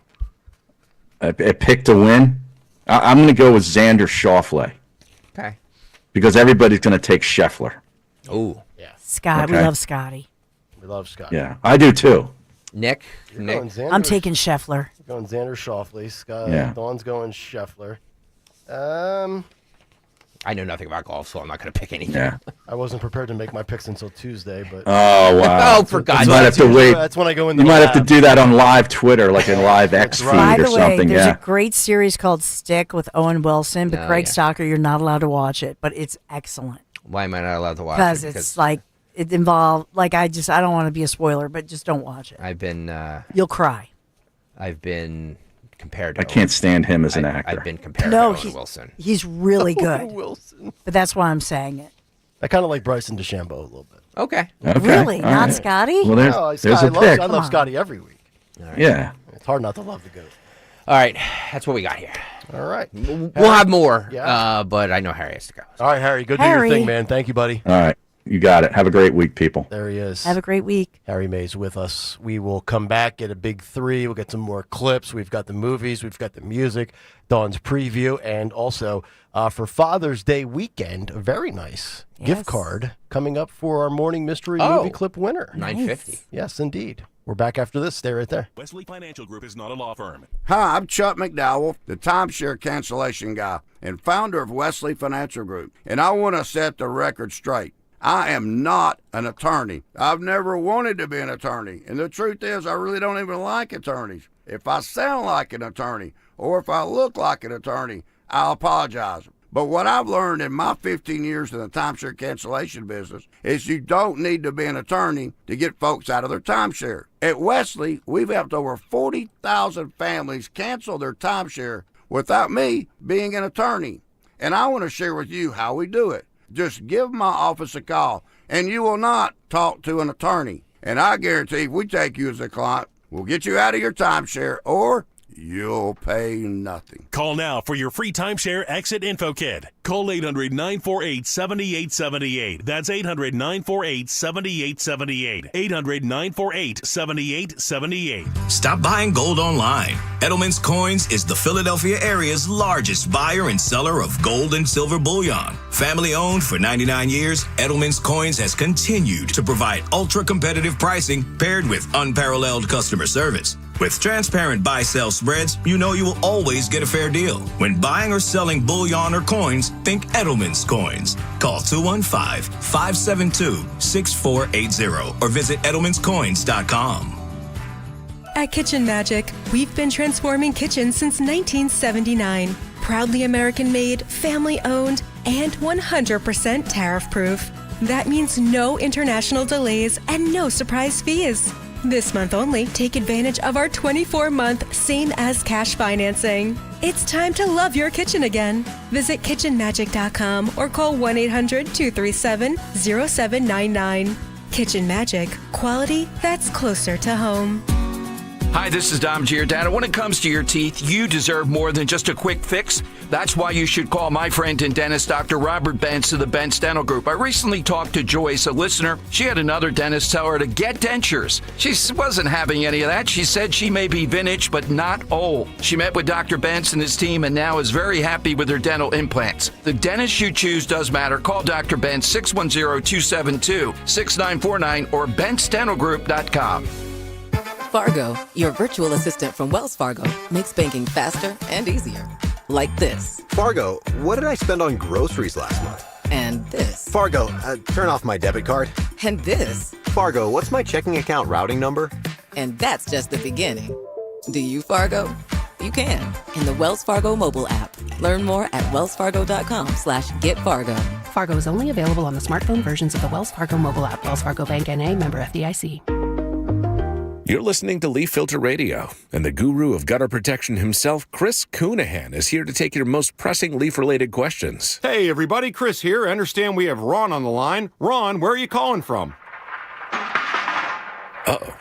A pick to win? I'm going to go with Xander Schauffele. Okay. Because everybody's going to take Scheffler. Oh. Yeah. Scott, we Okay. love Scotty. We love Scott. Yeah, I do too. Nick? I'm taking Scheffler. Going Xander Schauffele. Scott. Yeah. Dawn's going Scheffler. I know nothing about golf, so I'm not going to pick anything. Yeah. I wasn't prepared to make my picks until Tuesday, but Oh, wow. Oh, for God's You might have sake. to wait. That's when I go in You the might have to lab. do that on live Twitter, like a live X feed By or the way, something. there's Yeah. a great series called Stick with Owen Wilson, but Oh, Craig yeah. Stocker, you're not allowed to watch it, but it's excellent. Why am I not allowed to watch Because it? it's like, it involved, like, I don't want to be a spoiler, but just don't watch it. I've been... You'll cry. I've been compared to... I can't stand him as an actor. I've been compared No, to Owen Wilson. he's really good. Owen Wilson. But that's why I'm saying it. I kind of like Bryson DeChambeau a little bit. Okay. Really? all Not right. Scotty? Well, there's, No, there's Scott, a pick. I love Scotty every week. Yeah. It's hard not to love the GOAT. All right. That's what we got here. All right. We'll have more, Yeah. but I know Harry has to go. All right, Harry. Go do Harry. your thing, man. Thank you, buddy. All right. You got it. Have a great week, people. There he is. Have a great week. Harry May's with us. We will come back, get a big 3. We'll get some more clips. We've got the movies. We've got the music, Dawn's preview, and also for Father's Day weekend, a very nice gift card coming up for our morning mystery movie clip winner. $9.50. Yes, indeed. We're back after this. Stay right there. Wesley Financial Group is not a law firm. Hi, I'm Chuck McDowell, the timeshare cancellation guy and founder of Wesley Financial Group, and I want to set the record straight. I am not an attorney. I've never wanted to be an attorney, and the truth is I really don't even like attorneys. If I sound like an attorney or if I look like an attorney, I'll apologize. But what I've learned in my 15 years in the timeshare cancellation business is you don't need to be an attorney to get folks out of their timeshare. At Wesley, we've helped over 40,000 families cancel their timeshare without me being an attorney. And I want to share with you how we do it. Just give my office a call, and you will not talk to an attorney. And I guarantee if we take you as a client, we'll get you out of your timeshare, or you'll pay nothing. Call now for your free timeshare exit info kit. Call 800-948-7878. That's 800-948-7878. 800-948-7878. Stop buying gold online. Edelman's Coins is the Philadelphia area's largest buyer and seller of gold and silver bullion. Family owned for 99 years, Edelman's Coins has continued to provide ultra-competitive pricing paired with unparalleled customer service. With transparent buy-sell spreads, you know you will always get a fair deal. When buying or selling bullion or coins, think Edelman's Coins. Call 215-572-6480 or visit edelmanscoins.com. At Kitchen Magic, we've been transforming kitchens since 1979. Proudly American-made, family-owned, and 100% tariff-proof. That means no international delays and no surprise fees. This month only, take advantage of our 24-month same-as-cash financing. It's time to love your kitchen again. Visit kitchenmagic.com or call 1-800-237-0799. Kitchen Magic, quality that's closer to home. Hi, this is Dom Giordano. When it comes to your teeth, you deserve more than just a quick fix. That's why you should call my friend and dentist, Dr. Robert Bentz of the Bentz Dental Group. I recently talked to Joyce, a listener. She had another dentist tell her to get dentures. She wasn't having any of that. She said she may be vintage, but not old. She met with Dr. Bentz and his team and now is very happy with her dental implants. The dentist you choose does matter. Call Dr. Bentz, 610-272-6949 or BentzDentalGroup.com. Fargo, your virtual assistant from Wells Fargo, makes banking faster and easier. Like this. Fargo, what did I spend on groceries last month? And this. Fargo, turn off my debit card. And this. Fargo, what's my checking account routing number? And that's just the beginning. Do you, Fargo? You can in the Wells Fargo mobile app. Learn more at wellsfargo.com/getfargo. Fargo is only available on the smartphone versions of the Wells Fargo mobile app. Wells Fargo Bank N.A., member FDIC. You're listening to Leaf Filter Radio, and the guru of gutter protection himself, Chris Coonahan, is here to take your most pressing leaf-related questions. Hey, everybody, Chris here. I understand we have Ron on the line. Ron, where are you calling from? Uh-oh.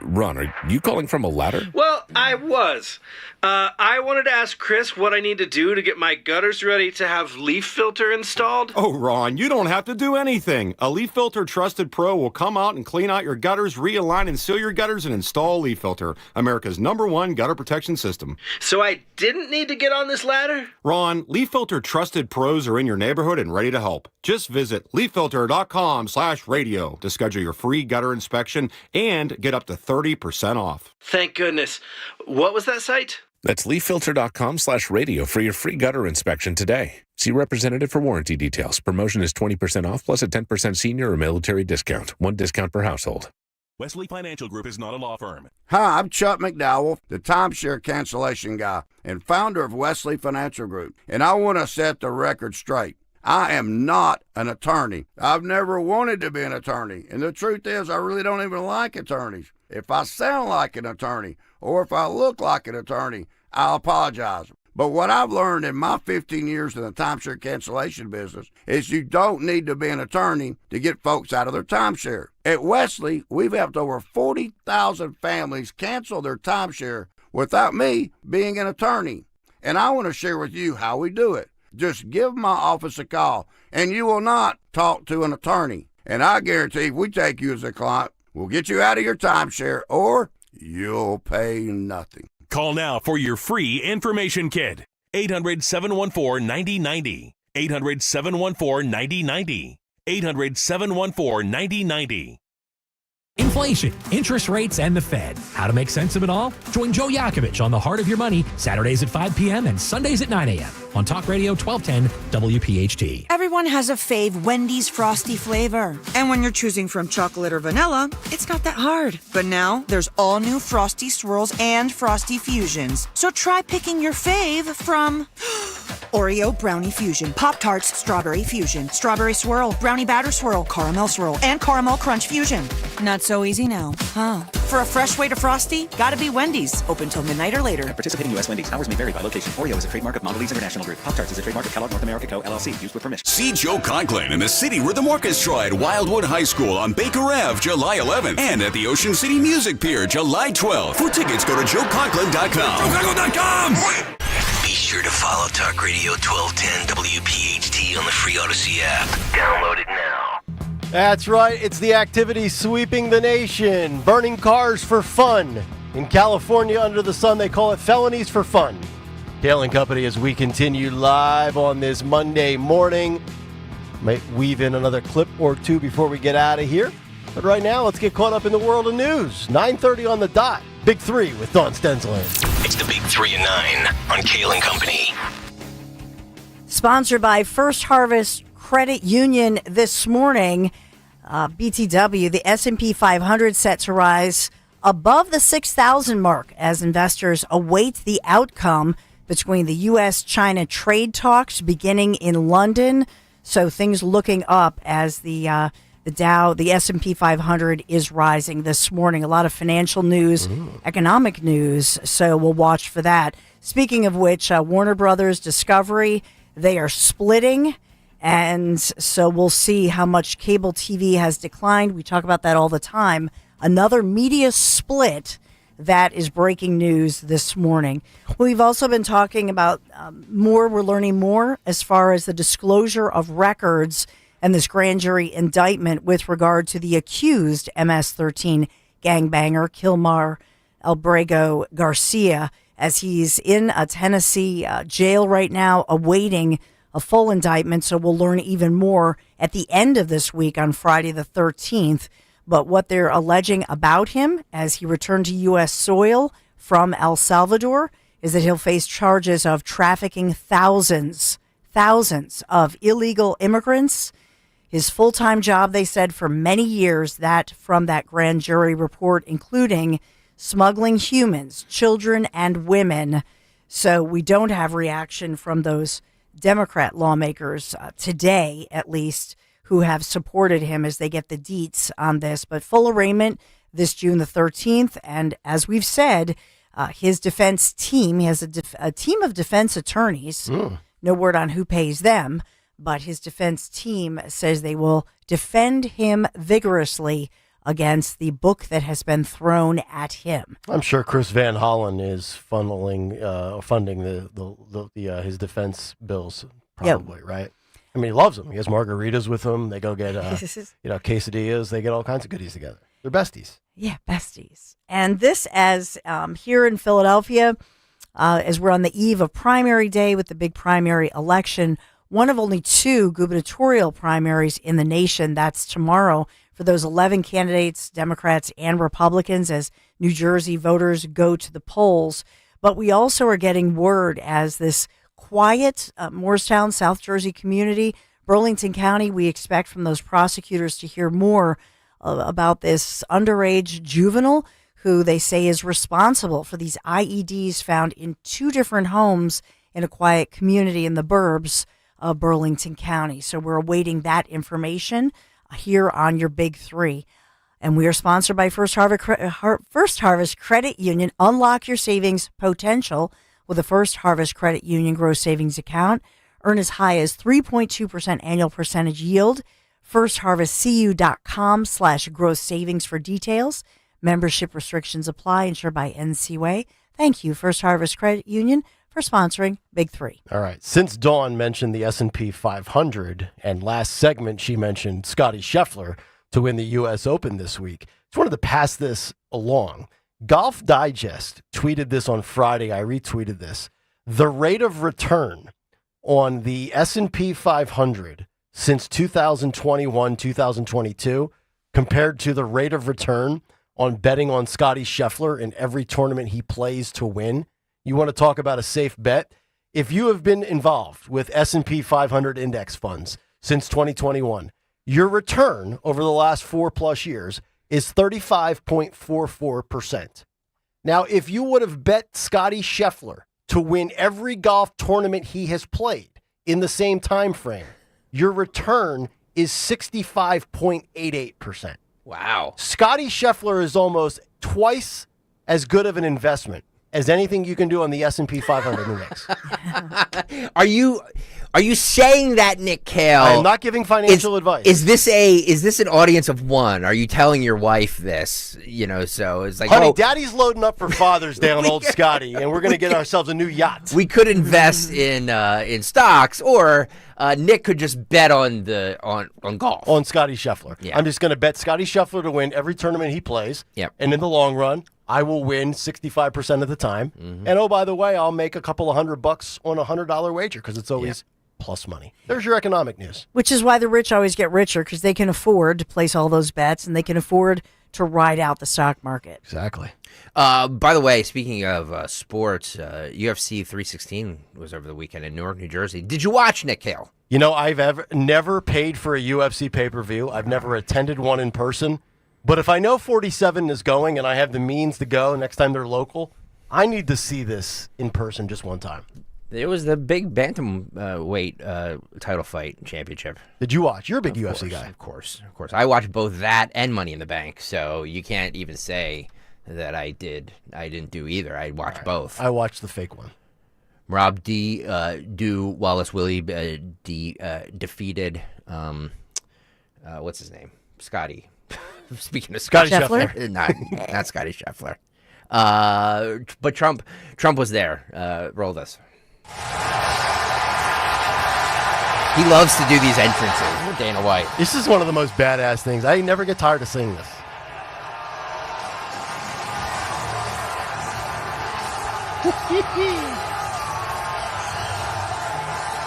Ron, are you calling from a ladder? Well, I was. I wanted to ask Chris what I need to do to get my gutters ready to have leaf filter installed. Oh, Ron, you don't have to do anything. A Leaf Filter Trusted Pro will come out and clean out your gutters, realign and seal your gutters, and install Leaf Filter, America's #1 gutter protection system. So I didn't need to get on this ladder? Ron, Leaf Filter Trusted Pros are in your neighborhood and ready to help. Just visit leaffilter.com/radio to schedule your free gutter inspection and get up to 30% off. Thank goodness. What was that site? That's leaffilter.com/radio for your free gutter inspection today. See representative for warranty details. Promotion is 20% off plus a 10% senior or military discount. One discount per household. Wesley Financial Group is not a law firm. Hi, I'm Chuck McDowell, the timeshare cancellation guy and founder of Wesley Financial Group, and I want to set the record straight. I am not an attorney. I've never wanted to be an attorney, and the truth is I really don't even like attorneys. If I sound like an attorney or if I look like an attorney, I'll apologize. But what I've learned in my 15 years in the timeshare cancellation business is you don't need to be an attorney to get folks out of their timeshare. At Wesley, we've helped over 40,000 families cancel their timeshare without me being an attorney. And I want to share with you how we do it. Just give my office a call, and you will not talk to an attorney. And I guarantee if we take you as a client, we'll get you out of your timeshare, or you'll pay nothing. Call now for your free information kit. 800-714-9090. 800-714-9090. 800-714-9090. Inflation, interest rates, and the Fed. How to make sense of it all? Join Joe Yakovich on The Heart of Your Money, Saturdays at 5 p.m. and Sundays at 9 a.m. on Talk Radio 1210 WPHT. Everyone has a fave Wendy's Frosty flavor. And when you're choosing from chocolate or vanilla, it's not that hard. But now, there's all new Frosty Swirls and Frosty Fusions. So try picking your fave from Oreo Brownie Fusion, Pop-Tarts Strawberry Fusion, Strawberry Swirl, Brownie Batter Swirl, Caramel Swirl, and Caramel Crunch Fusion. Not so easy now, huh? For a fresh way to Frosty, gotta be Wendy's. Open till midnight or later. At participating U.S. Wendy's, hours may vary by location. Oreo is a trademark of Mondelez International Group. Pop-Tarts is a trademark of Kellogg North America Co., LLC. Used with permission. See Joe Conklin in the city where the markets tried, Wildwood High School on Baker Ave, July 11th. And at the Ocean City Music Pier, July 12th. For tickets, go to joeconklin.com. JoeConklin.com! Be sure to follow Talk Radio 1210 WPHT on the free Odyssey app. Download it now. That's right. It's the activity sweeping the nation. Burning cars for fun. In California, under the sun, they call it felonies for fun. Kayal and Company, as we continue live on this Monday morning. Might weave in another clip or two before we get out of here. But right now, let's get caught up in the world of news. 9:30 on the dot. Big Three with Dawn Stensland. It's the Big 3 and 9 on Kayal and Company. Sponsored by First Harvest Credit Union this morning. BTW, the S&P 500 set to rise above the 6,000 mark as investors await the outcome between the U.S.-China trade talks beginning in London. So things looking up as the S&P 500 is rising this morning. A lot of financial news, economic news, so we'll watch for that. Speaking of which, Warner Brothers Discovery, they are splitting. And so we'll see how much cable TV has declined. We talk about that all the time. Another media split That is breaking news this morning. We've also been talking about we're learning more as far as the disclosure of records and this grand jury indictment with regard to the accused MS-13 gangbanger, Kilmar Albrego Garcia, as he's in a Tennessee jail right now awaiting a full indictment. So we'll learn even more at the end of this week on Friday the 13th. But what they're alleging about him as he returned to U.S. soil from El Salvador is that he'll face charges of trafficking thousands of illegal immigrants. His full-time job, they said, for many years, that from that grand jury report, including smuggling humans, children, and women. So we don't have reaction from those Democrat lawmakers today, at least, who have supported him as they get the deets on this. But full arraignment this June the 13th. And as we've said, his defense team, he has a team of defense attorneys. No word on who pays them, but his defense team says they will defend him vigorously against the book that has been thrown at him. I'm sure Chris Van Hollen is funding his defense bills, probably, right? I mean, he loves them. He has margaritas with him. They go get quesadillas. They get all kinds of goodies together. They're besties. Yeah, besties. And this, as here in Philadelphia, as we're on the eve of primary day with the big primary election, one of only 2 gubernatorial primaries in the nation. That's tomorrow for those 11 candidates, Democrats and Republicans, as New Jersey voters go to the polls. But we also are getting word as this quiet Morristown, South Jersey community, Burlington County, we expect from those prosecutors to hear more about this underage juvenile who they say is responsible for these IEDs found in 2 different homes in a quiet community in the burbs of Burlington County. So we're awaiting that information here on your Big 3. And we are sponsored by First Harvest Credit Union. Unlock your savings potential with a First Harvest Credit Union gross savings account. Earn as high as 3.2% annual percentage yield. FirstHarvestCU.com/gross savings for details. Membership restrictions apply. Insured by NCUA. Thank you, First Harvest Credit Union, for sponsoring Big 3. All right. Since Dawn mentioned the S&P 500, and last segment she mentioned Scottie Scheffler to win the U.S. Open this week, just wanted to pass this along. Golf Digest tweeted this on Friday. I retweeted this. The rate of return on the S&P 500 since 2021, 2022, compared to the rate of return on betting on Scottie Scheffler in every tournament he plays to win. You want to talk about a safe bet? If you have been involved with S&P 500 index funds since 2021, your return over the last 4+ years is 35.44%. Now, if you would have bet Scottie Scheffler to win every golf tournament he has played in the same time frame, your return is 65.88%. Wow. Scottie Scheffler is almost twice as good of an investment as anything you can do on the S&P 500 index. Are you saying that, Nick Kayal? I am not giving financial advice. Is this an audience of one? Are you telling your wife this? So it's like, honey, Daddy's loading up for Father's Day on old Scotty, and we're going to get ourselves a new yacht. We could invest in stocks, or Nick could just bet on golf. On Scottie Scheffler. Yeah. I'm just going to bet Scottie Scheffler to win every tournament he plays. Yep. And in the long run, I will win 65% of the time. Mm-hmm. And oh, by the way, I'll make a couple of $100 on a $100 wager because it's always plus money. There's your economic news. Which is why the rich always get richer, because they can afford to place all those bets and they can afford to ride out the stock market. Exactly. By the way, speaking of sports, UFC 316 was over the weekend in Newark, New Jersey. Did you watch, Nick Kayal? I've never paid for a UFC pay-per-view. I've never attended one in person. But if I know 47 is going and I have the means to go next time they're local, I need to see this in person just one time. It was the big bantamweight title fight championship. Did you watch? You're a big UFC guy. Of course. I watched both that and Money in the Bank, so you can't even say that I didn't do either. I watched both. I watched the fake one. Rob Wallace Willie defeated what's his name? Scotty. Speaking of Scottie Scheffler. Not Scottie Scheffler. But Trump was there. Roll this. He loves to do these entrances with Dana White. This is one of the most badass things. I never get tired of seeing this.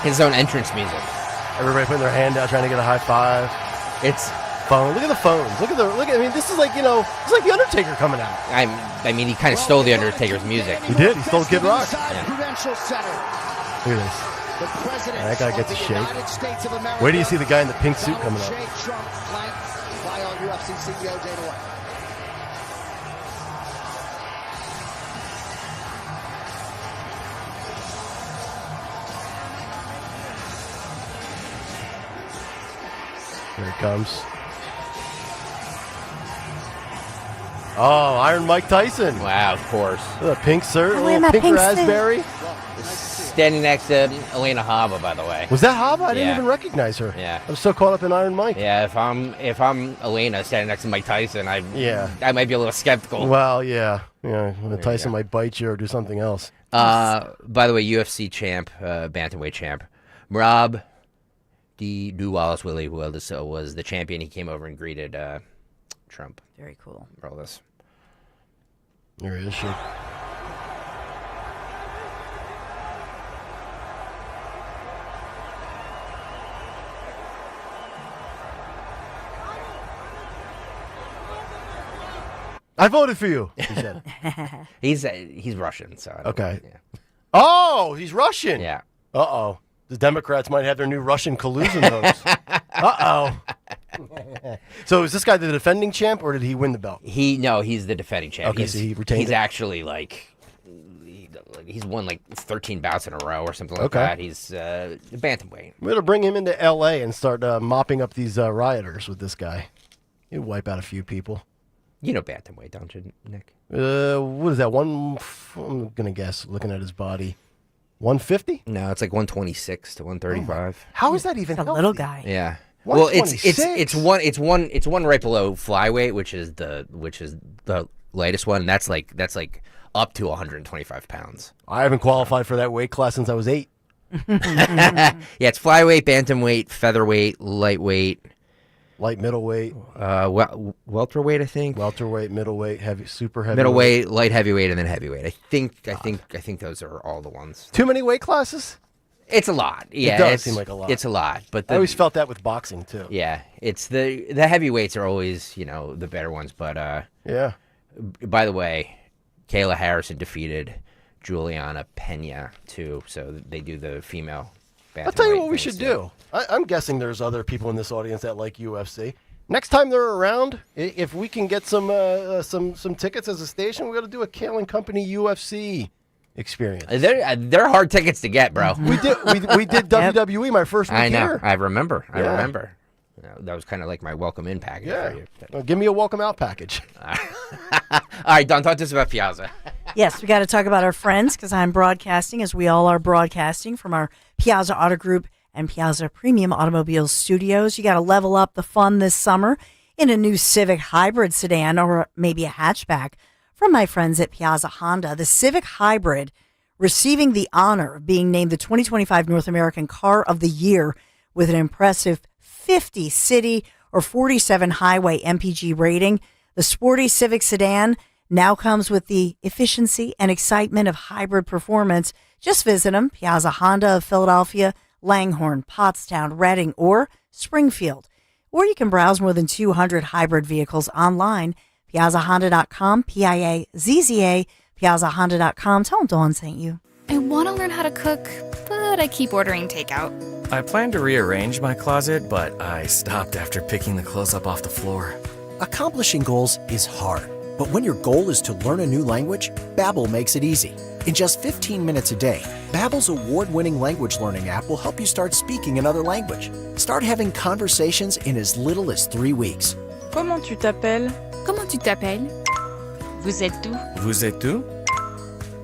His own entrance music. Everybody putting their hand out, trying to get a high five. It's phone. Look at the phones. Look. I mean, this is like it's like the Undertaker coming out. I mean, he kind of stole the Undertaker's music. He did. He stole Kid Rock. Yeah. Look at this. That guy gets a shake. Where do you see the guy in the pink suit coming up? Here it comes. Oh, Iron Mike Tyson. Wow, of course. The pink shirt, a little that pink pink raspberry. Standing next to Elena Hava, by the way. Was that Hava? I didn't Yeah. even recognize her. Yeah. I was so caught up in Iron Mike. Yeah, if I'm Elena standing next to Mike Tyson, I might be a little skeptical. Well, yeah. Tyson might bite you or do something else. By the way, UFC champ, bantamweight champ, Merab D. Wallace Willie was the champion. He came over and greeted Trump. Very cool. Roll this. Here is she. I voted for you, he said. He's Russian, so I don't Okay. know, yeah. Oh, he's Russian. Yeah. Uh-oh. The Democrats might have their new Russian collusion votes. Uh-oh. So is this guy the defending champ, or did he win the belt? He's the defending champ. Okay, so he retained He's it? actually he's won like 13 bouts in a row or something like Okay. that. He's the bantamweight. We're going to bring him into L.A. and start mopping up these rioters with this guy. He'd wipe out a few people. You know bantamweight, don't you, Nick? What is that? I'm going to guess, looking at his body. 150? No, it's like 126 to 135. How is that even A little guy. Yeah. Well, it's 126? it's one right below flyweight, which is the latest one. That's like up to 125 pounds. I haven't qualified for that weight class since I was 8. Yeah, it's flyweight, bantamweight, featherweight, lightweight, light middleweight, welterweight. I think welterweight, middleweight, heavy, super heavy, middleweight, light heavyweight, and then heavyweight. I think those are all the ones. Too many weight classes? It's a lot. Yeah, it does seem like a lot. It's a lot, but I always felt that with boxing too. Yeah, it's the heavyweights are always the better ones. But yeah. By the way, Kayla Harrison defeated Juliana Pena too, so they do the female. I'll tell you what we should do. I'm guessing there's other people in this audience that like UFC. Next time they're around, if we can get some tickets as a station, we got to do a Kayal and Company UFC experience. They're hard tickets to get, bro. We did WWE my first week I know. here. I remember. Yeah. That was kind of like my welcome in package. Yeah. For you. Well, give me a welcome out package. All right, Don, talk to us about Piazza. Yes, we got to talk about our friends because I'm broadcasting, as we all are broadcasting from our Piazza Auto Group and Piazza Premium Automobile Studios. You got to level up the fun this summer in a new Civic Hybrid sedan or maybe a hatchback from my friends at Piazza Honda. The Civic Hybrid receiving the honor of being named the 2025 North American Car of the Year with an impressive 50 city or 47 highway MPG rating. The sporty Civic sedan now comes with the efficiency and excitement of hybrid performance. Just visit them, Piazza Honda of Philadelphia, Langhorne, Pottstown, Reading, or Springfield. Or you can browse more than 200 hybrid vehicles online, piazzahonda.com, Piazza, piazzahonda.com. Tell them Dawn sent you. I want to learn how to cook, but I keep ordering takeout. I plan to rearrange my closet, but I stopped after picking the clothes up off the floor. Accomplishing goals is hard, but when your goal is to learn a new language, Babbel makes it easy. In just 15 minutes a day, Babbel's award-winning language learning app will help you start speaking another language. Start having conversations in as little as 3 weeks. Comment tu t'appelles? Comment tu t'appelles? Vous êtes où? Vous êtes où?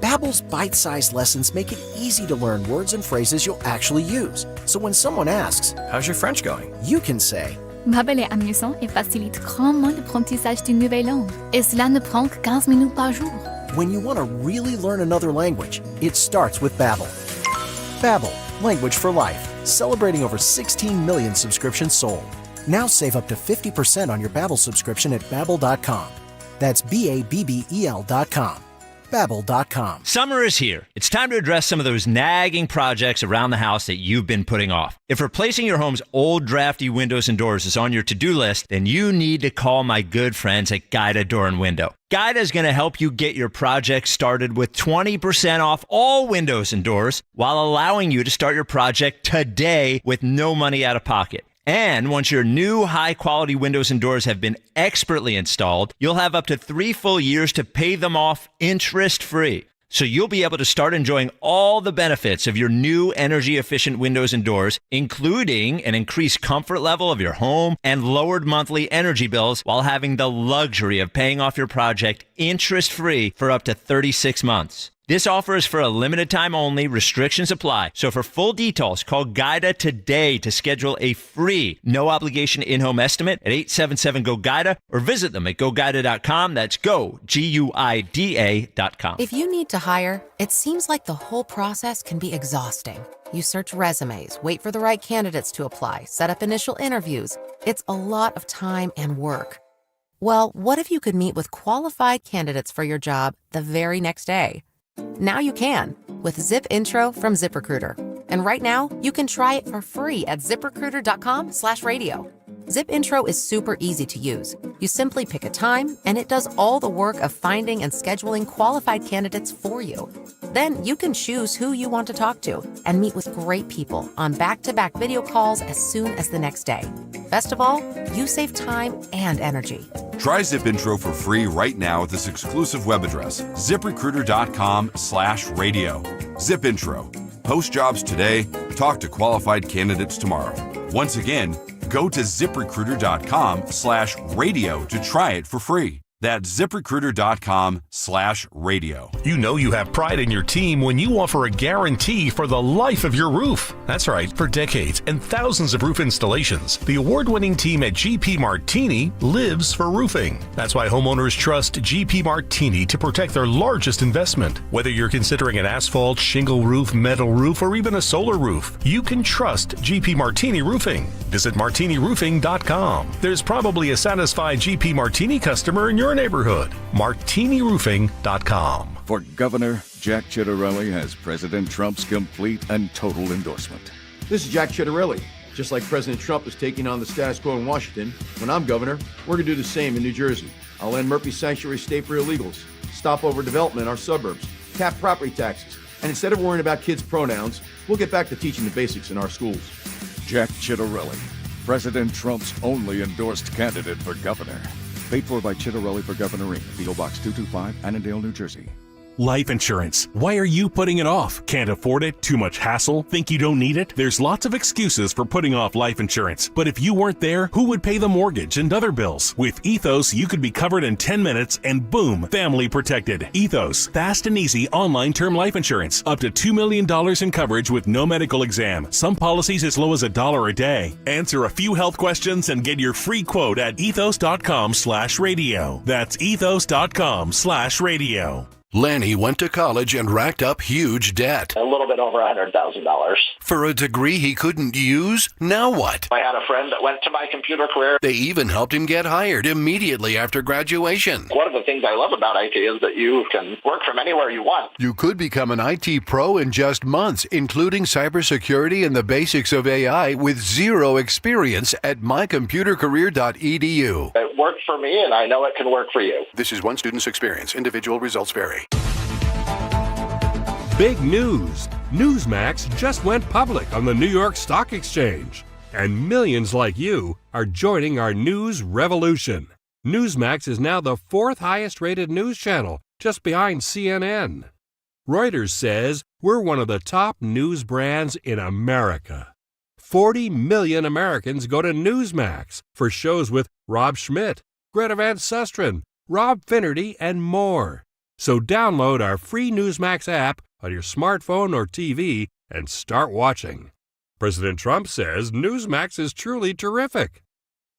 Babbel's bite-sized lessons make it easy to learn words and phrases you'll actually use. So when someone asks, "How's your French going?" you can say, Babbel est amusant et facilite grandement l'apprentissage d'une nouvelle langue. Et cela ne prend que 15 minutes par jour. When you want to really learn another language, it starts with Babbel. Babbel, language for life. Celebrating over 16 million subscriptions sold. Now save up to 50% on your Babbel subscription at Babbel.com. That's Babbel.com. Babbel.com. Summer is here. It's time to address some of those nagging projects around the house that you've been putting off. If replacing your home's old drafty windows and doors is on your to-do list, then you need to call my good friends at Guida Door and Window. Guida is going to help you get your project started with 20% off all windows and doors while allowing you to start your project today with no money out of pocket. And once your new high-quality windows and doors have been expertly installed, you'll have up to 3 full years to pay them off interest-free. So you'll be able to start enjoying all the benefits of your new energy-efficient windows and doors, including an increased comfort level of your home and lowered monthly energy bills, while having the luxury of paying off your project interest-free for up to 36 months. This offer is for a limited time only. Restrictions apply. So for full details, call Guida today to schedule a free, no-obligation in-home estimate at 877-GO-GUIDA or visit them at GoGuida.com. That's go, GUIDA.com. If you need to hire, it seems like the whole process can be exhausting. You search resumes, wait for the right candidates to apply, set up initial interviews. It's a lot of time and work. Well, what if you could meet with qualified candidates for your job the very next day? Now you can with Zip Intro from ZipRecruiter. And right now, you can try it for free at ZipRecruiter.com/radio. Zip Intro is super easy to use. You simply pick a time, and it does all the work of finding and scheduling qualified candidates for you. Then you can choose who you want to talk to and meet with great people on back-to-back video calls as soon as the next day. Best of all, you save time and energy. Try Zip Intro for free right now at this exclusive web address, ZipRecruiter.com/radio. Zip Intro. Post jobs today, talk to qualified candidates tomorrow. Once again, go to ZipRecruiter.com/radio to try it for free. That's ZipRecruiter.com/radio. You know you have pride in your team when you offer a guarantee for the life of your roof. That's right, for decades and thousands of roof installations, the award-winning team at GP Martini lives for roofing. That's why homeowners trust GP Martini to protect their largest investment. Whether you're considering an asphalt, shingle roof, metal roof, or even a solar roof, you can trust GP Martini Roofing. Visit martiniroofing.com. There's probably a satisfied GP Martini customer in your neighborhood. martiniroofing.com. For Governor, Jack Ciattarelli has President Trump's complete and total endorsement. This is Jack Ciattarelli. Just like President Trump is taking on the status quo in Washington, when I'm governor, we're going to do the same in New Jersey. I'll end Murphy Sanctuary State for illegals, stop overdevelopment in our suburbs, cap property taxes, and instead of worrying about kids' pronouns, we'll get back to teaching the basics in our schools. Jack Ciattarelli, President Trump's only endorsed candidate for governor. Paid for by Ciattarelli for Governor Inc., P.O. Box 225, Annandale, New Jersey. Life insurance. Why are you putting it off? Can't afford it? Too much hassle? Think you don't need it? There's lots of excuses for putting off life insurance. But if you weren't there, who would pay the mortgage and other bills? With Ethos, you could be covered in 10 minutes and boom, family protected. Ethos, fast and easy online term life insurance. Up to $2 million in coverage with no medical exam. Some policies as low as $1 a day. Answer a few health questions and get your free quote at ethos.com/radio. That's ethos.com/radio. Lanny went to college and racked up huge debt. A little bit over $100,000. For a degree he couldn't use? Now what? I had a friend that went to my computer career. They even helped him get hired immediately after graduation. One of the things I love about IT is that you can work from anywhere you want. You could become an IT pro in just months, including cybersecurity and the basics of AI with zero experience at mycomputercareer.edu. It worked for me, and I know it can work for you. This is one student's experience. Individual results vary. Big news! Newsmax just went public on the New York Stock Exchange, and millions like you are joining our news revolution. Newsmax is now the 4th highest rated news channel, just behind CNN. Reuters says we're one of the top news brands in America. 40 million Americans go to Newsmax for shows with Rob Schmidt, Greta Van Susteren, Rob Finnerty, and more. So download our free Newsmax app on your smartphone or TV and start watching. President Trump says Newsmax is truly terrific.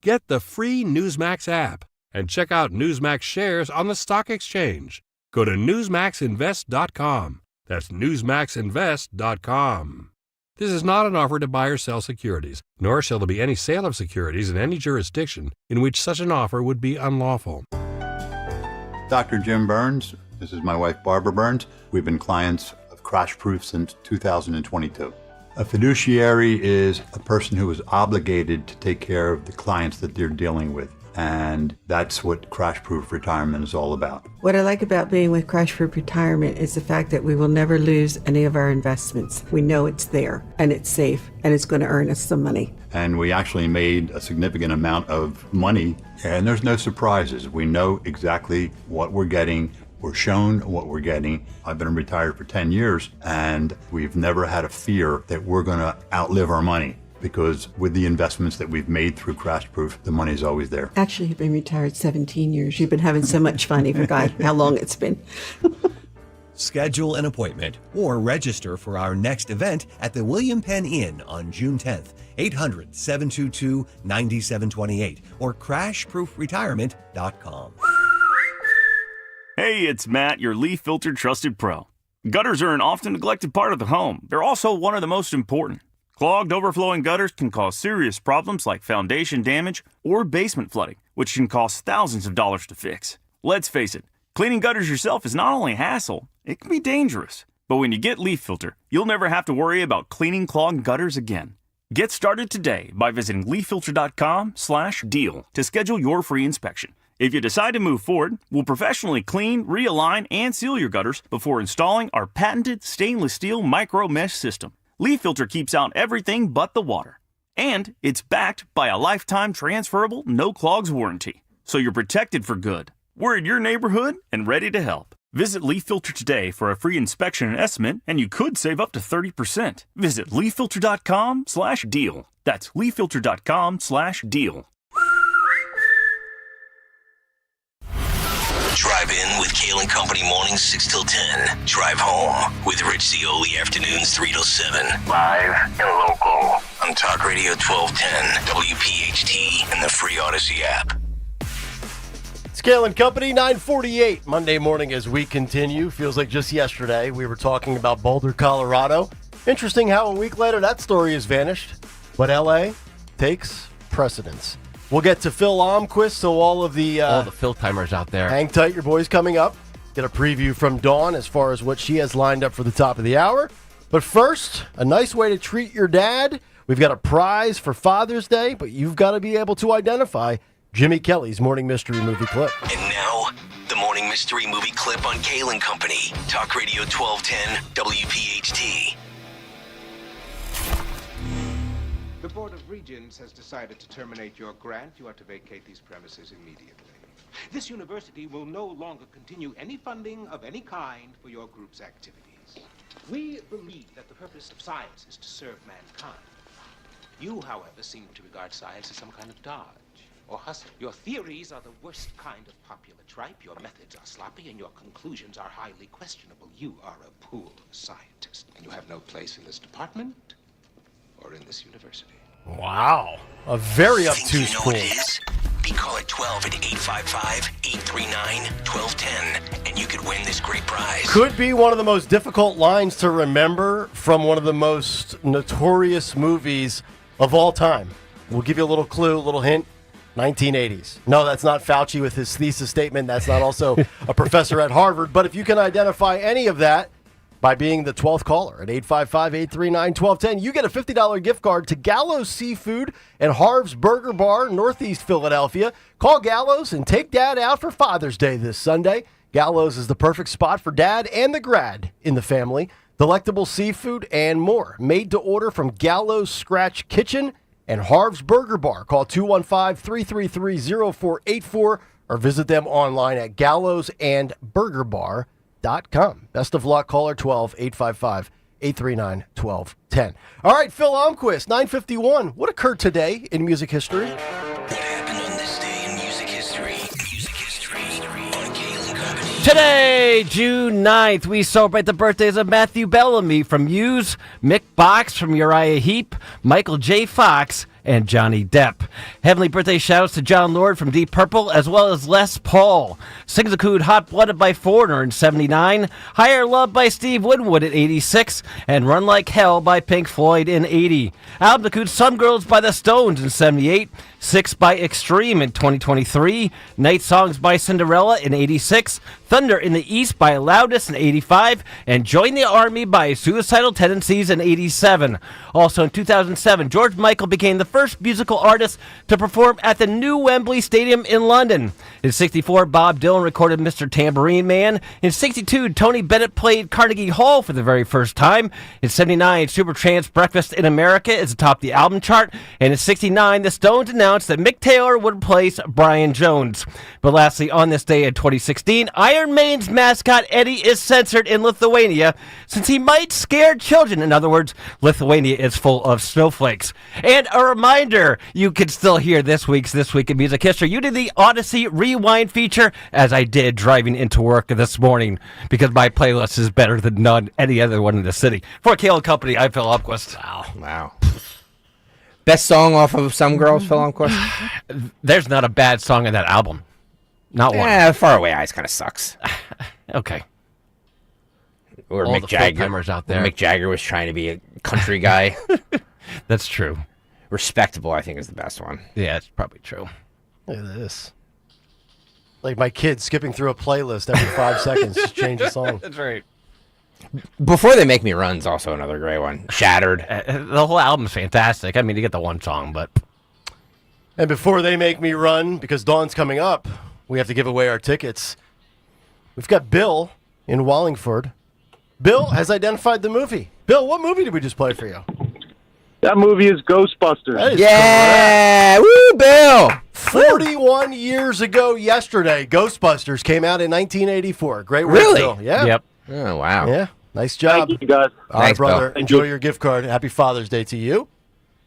Get the free Newsmax app and check out Newsmax shares on the stock exchange. Go to newsmaxinvest.com. That's newsmaxinvest.com. This is not an offer to buy or sell securities, nor shall there be any sale of securities in any jurisdiction in which such an offer would be unlawful. Dr. Jim Burns, this is my wife Barbara Burns. We've been clients of Crash Proof since 2022. A fiduciary is a person who is obligated to take care of the clients that they're dealing with. And that's what Crash Proof Retirement is all about. What I like about being with Crash Proof Retirement is the fact that we will never lose any of our investments. We know it's there and it's safe and it's going to earn us some money. And we actually made a significant amount of money, and there's no surprises. We know exactly what we're getting. We're shown what we're getting. I've been retired for 10 years, and we've never had a fear that we're going to outlive our money. Because with the investments that we've made through Crash Proof, the money's always there. Actually, you've been retired 17 years. You've been having so much fun, you forgot how long it's been. Schedule an appointment or register for our next event at the William Penn Inn on June 10th, 800-722-9728 or crashproofretirement.com. Hey, it's Matt, your leaf filter trusted pro. Gutters are an often neglected part of the home. They're also one of the most important. Clogged, overflowing gutters can cause serious problems like foundation damage or basement flooding, which can cost thousands of dollars to fix. Let's face it, cleaning gutters yourself is not only a hassle, it can be dangerous. But when you get Leaf Filter, you'll never have to worry about cleaning clogged gutters again. Get started today by visiting leaffilter.com/deal to schedule your free inspection. If you decide to move forward, we'll professionally clean, realign, and seal your gutters before installing our patented stainless steel micro mesh system. Leaf Filter keeps out everything but the water. And it's backed by a lifetime transferable no clogs warranty. So you're protected for good. We're in your neighborhood and ready to help. Visit Leaf Filter today for a free inspection and estimate, and you could save up to 30%. Visit leaffilter.com/deal. That's leaffilter.com/deal. Drive in with Kayal and Company mornings 6 till 10. Drive home with Rich Zioli afternoons 3 till 7. Live and local on Talk Radio 1210, WPHT, and the free Odyssey app. It's Kayal and Company, 9:48 Monday morning as we continue. Feels like just yesterday we were talking about Boulder, Colorado. Interesting how a week later that story has vanished. But LA takes precedence. We'll get to Phil Almquist, so all the Phil timers out there. Hang tight, your boy's coming up. Get a preview from Dawn as far as what she has lined up for the top of the hour. But first, a nice way to treat your dad. We've got a prize for Father's Day, but you've got to be able to identify Jimmy Kelly's Morning Mystery Movie Clip. And now, the Morning Mystery Movie Clip on Kayal and Company. Talk Radio 1210, WPHT. The Board of Regents has decided to terminate your grant. You are to vacate these premises immediately. This university will no longer continue any funding of any kind for your group's activities. We believe that the purpose of science is to serve mankind. You, however, seem to regard science as some kind of dodge or hustle. Your theories are the worst kind of popular tripe. Your methods are sloppy, and your conclusions are highly questionable. You are a poor scientist, and you have no place in this department or in this university. Wow. A very obtuse fool. Be caller 12 at 855-839-1210, and you could win this great prize. Could be one of the most difficult lines to remember from one of the most notorious movies of all time. We'll give you a little clue, a little hint. 1980s. No, that's not Fauci with his thesis statement. That's not also a professor at Harvard. But if you can identify any of that by being the 12th caller at 855-839-1210, you get a $50 gift card to Gallows Seafood and Harv's Burger Bar, Northeast Philadelphia. Call Gallows and take Dad out for Father's Day this Sunday. Gallows is the perfect spot for Dad and the grad in the family. Delectable seafood and more. Made to order from Gallows Scratch Kitchen and Harv's Burger Bar. Call 215-333-0484 or visit them online at gallowsandburgerbar.com. Best of luck, caller 12, 855-839-1210. All right, Phil Almquist, 9:51. What occurred today in music history? What happened on this day in music history? Music history on Kayal and Company. Today, June 9th, we celebrate the birthdays of Matthew Bellamy from Muse, Mick Box from Uriah Heep, Michael J. Fox, and Johnny Depp. Heavenly birthday shouts to John Lord from Deep Purple, as well as Les Paul. Sings a Cood Hot Blooded by Foreigner in 79. Higher Love by Steve Winwood at 86. And Run Like Hell by Pink Floyd in 80. Album includes Some Girls by the Stones in 78. 6 by Extreme in 2023. Night Songs by Cinderella in 86. Thunder in the East by Loudest in 85. And Join the Army by Suicidal Tendencies in 87. Also in 2007, George Michael became the first musical artist to perform at the new Wembley Stadium in London. In 64, Bob Dylan recorded Mr. Tambourine Man. In 62, Tony Bennett played Carnegie Hall for the very first time. In 79, Supertramp's Breakfast in America is atop the album chart. And in 69, the Stones announced that Mick Taylor would replace Brian Jones. But lastly, on this day in 2016, Iron Maiden's mascot Eddie is censored in Lithuania since he might scare children. In other words, Lithuania is full of snowflakes. And a reminder, you can still hear This Week in Music History. You did the Odyssey Rewind feature, as I did driving into work this morning, because my playlist is better than any other one in the city. For Kayal Company, I'm Phil Upquist. Wow. Best song off of Some Girls, Phil Almquist? There's not a bad song in that album. Not one. Yeah, Far Away Eyes kind of sucks. Okay. Or All Mick the Jagger. full-timers out there. Mick Jagger was trying to be a country guy. That's true. Respectable, I think, is the best one. Yeah, it's probably true. Look at this. Like my kids skipping through a playlist every 5 seconds to change a song. That's right. Before They Make Me Run's also another great one. Shattered. The whole album's fantastic. I mean, you get the one song, but... And before They Make Me Run, because Dawn's coming up, we have to give away our tickets. We've got Bill in Wallingford. Bill has identified the movie. Bill, what movie did we just play for you? That movie is Ghostbusters. That is Yeah! correct. Woo, Bill! 41 years ago yesterday, Ghostbusters came out in 1984. Great work, Really? Bill. Yeah. Yep. Oh, wow. Yeah. Nice job. Thank you, guys. All right, Thanks, brother. Bill. Enjoy your gift card. Happy Father's Day to you.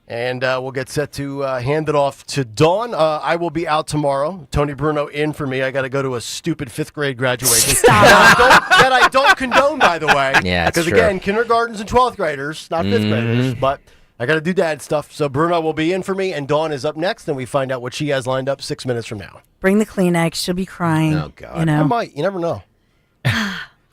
And we'll get set to hand it off to Dawn. I will be out tomorrow. Tony Bruno in for me. I got to go to a stupid 5th grade graduation. that I don't condone, by the way. Yeah, that's because, true. again, kindergartens and 12th graders, not 5th graders. But I got to do dad stuff. So Bruno will be in for me, and Dawn is up next, and we find out what she has lined up 6 minutes from now. Bring the Kleenex. She'll be crying. Oh, God. You know? I might. You never know.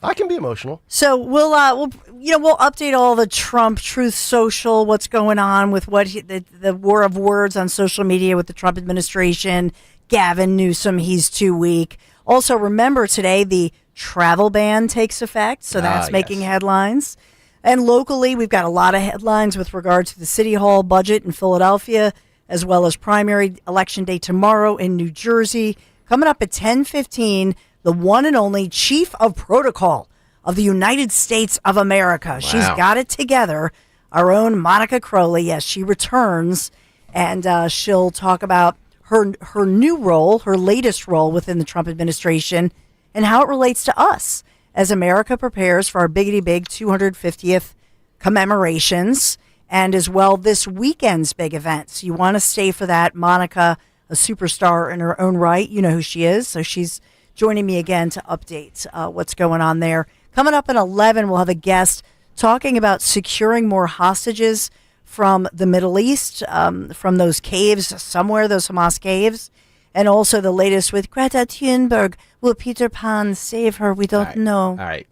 I can be emotional. So we'll update all the Trump Truth Social, what's going on with the war of words on social media with the Trump administration. Gavin Newsom, he's too weak. Also, remember today the travel ban takes effect, so that's making headlines. And locally, we've got a lot of headlines with regard to the City Hall budget in Philadelphia, as well as primary election day tomorrow in New Jersey. Coming up at 10:15. The one and only Chief of Protocol of the United States of America. Wow. She's got it together. Our own Monica Crowley. Yes, she returns, and she'll talk about her new role, her latest role within the Trump administration, and how it relates to us as America prepares for our biggity big 250th commemorations, and as well this weekend's big events. You want to stay for that. Monica, a superstar in her own right. You know who she is, so she's joining me again to update what's going on there. Coming up at 11, we'll have a guest talking about securing more hostages from the Middle East, from those caves somewhere, those Hamas caves, and also the latest with Greta Thunberg. Will Peter Pan save her? We don't know. All right.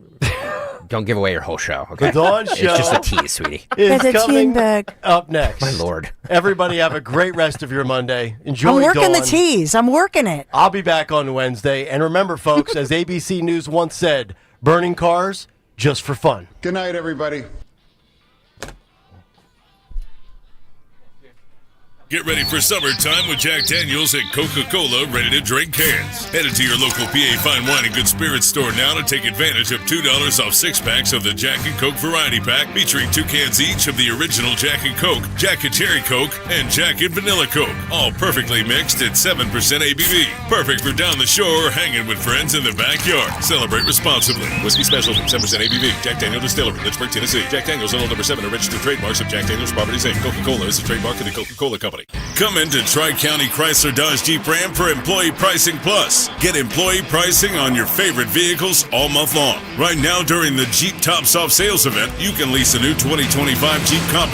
Don't give away your whole show, okay? The Dawn It's Show just a tease, sweetie. is Greta coming Thunberg. up next. My Lord. Everybody have a great rest of your Monday. Enjoy I'm working Dawn. the tease. I'm working it. I'll be back on Wednesday. And remember, folks, as ABC News once said, burning cars just for fun. Good night, everybody. Get ready for summertime with Jack Daniels and Coca-Cola ready-to-drink cans. Headed to your local PA Fine Wine and Good Spirits store now to take advantage of $2 off 6-packs of the Jack and Coke Variety Pack, featuring 2 cans each of the original Jack and Coke, Jack and Cherry Coke, and Jack and Vanilla Coke, all perfectly mixed at 7% ABV. Perfect for down the shore or hanging with friends in the backyard. Celebrate responsibly. Whiskey Specialty, 7% ABV. Jack Daniel Distillery, Lynchburg, Tennessee. Jack Daniels and Old Number 7 are registered trademarks of Jack Daniels Properties Inc. Coca-Cola is a trademark of the Coca-Cola Company. Come into Tri-County Chrysler Dodge Jeep Ram for Employee Pricing Plus. Get employee pricing on your favorite vehicles all month long. Right now during the Jeep Tops Off sales event, you can lease a new 2025 Jeep Compass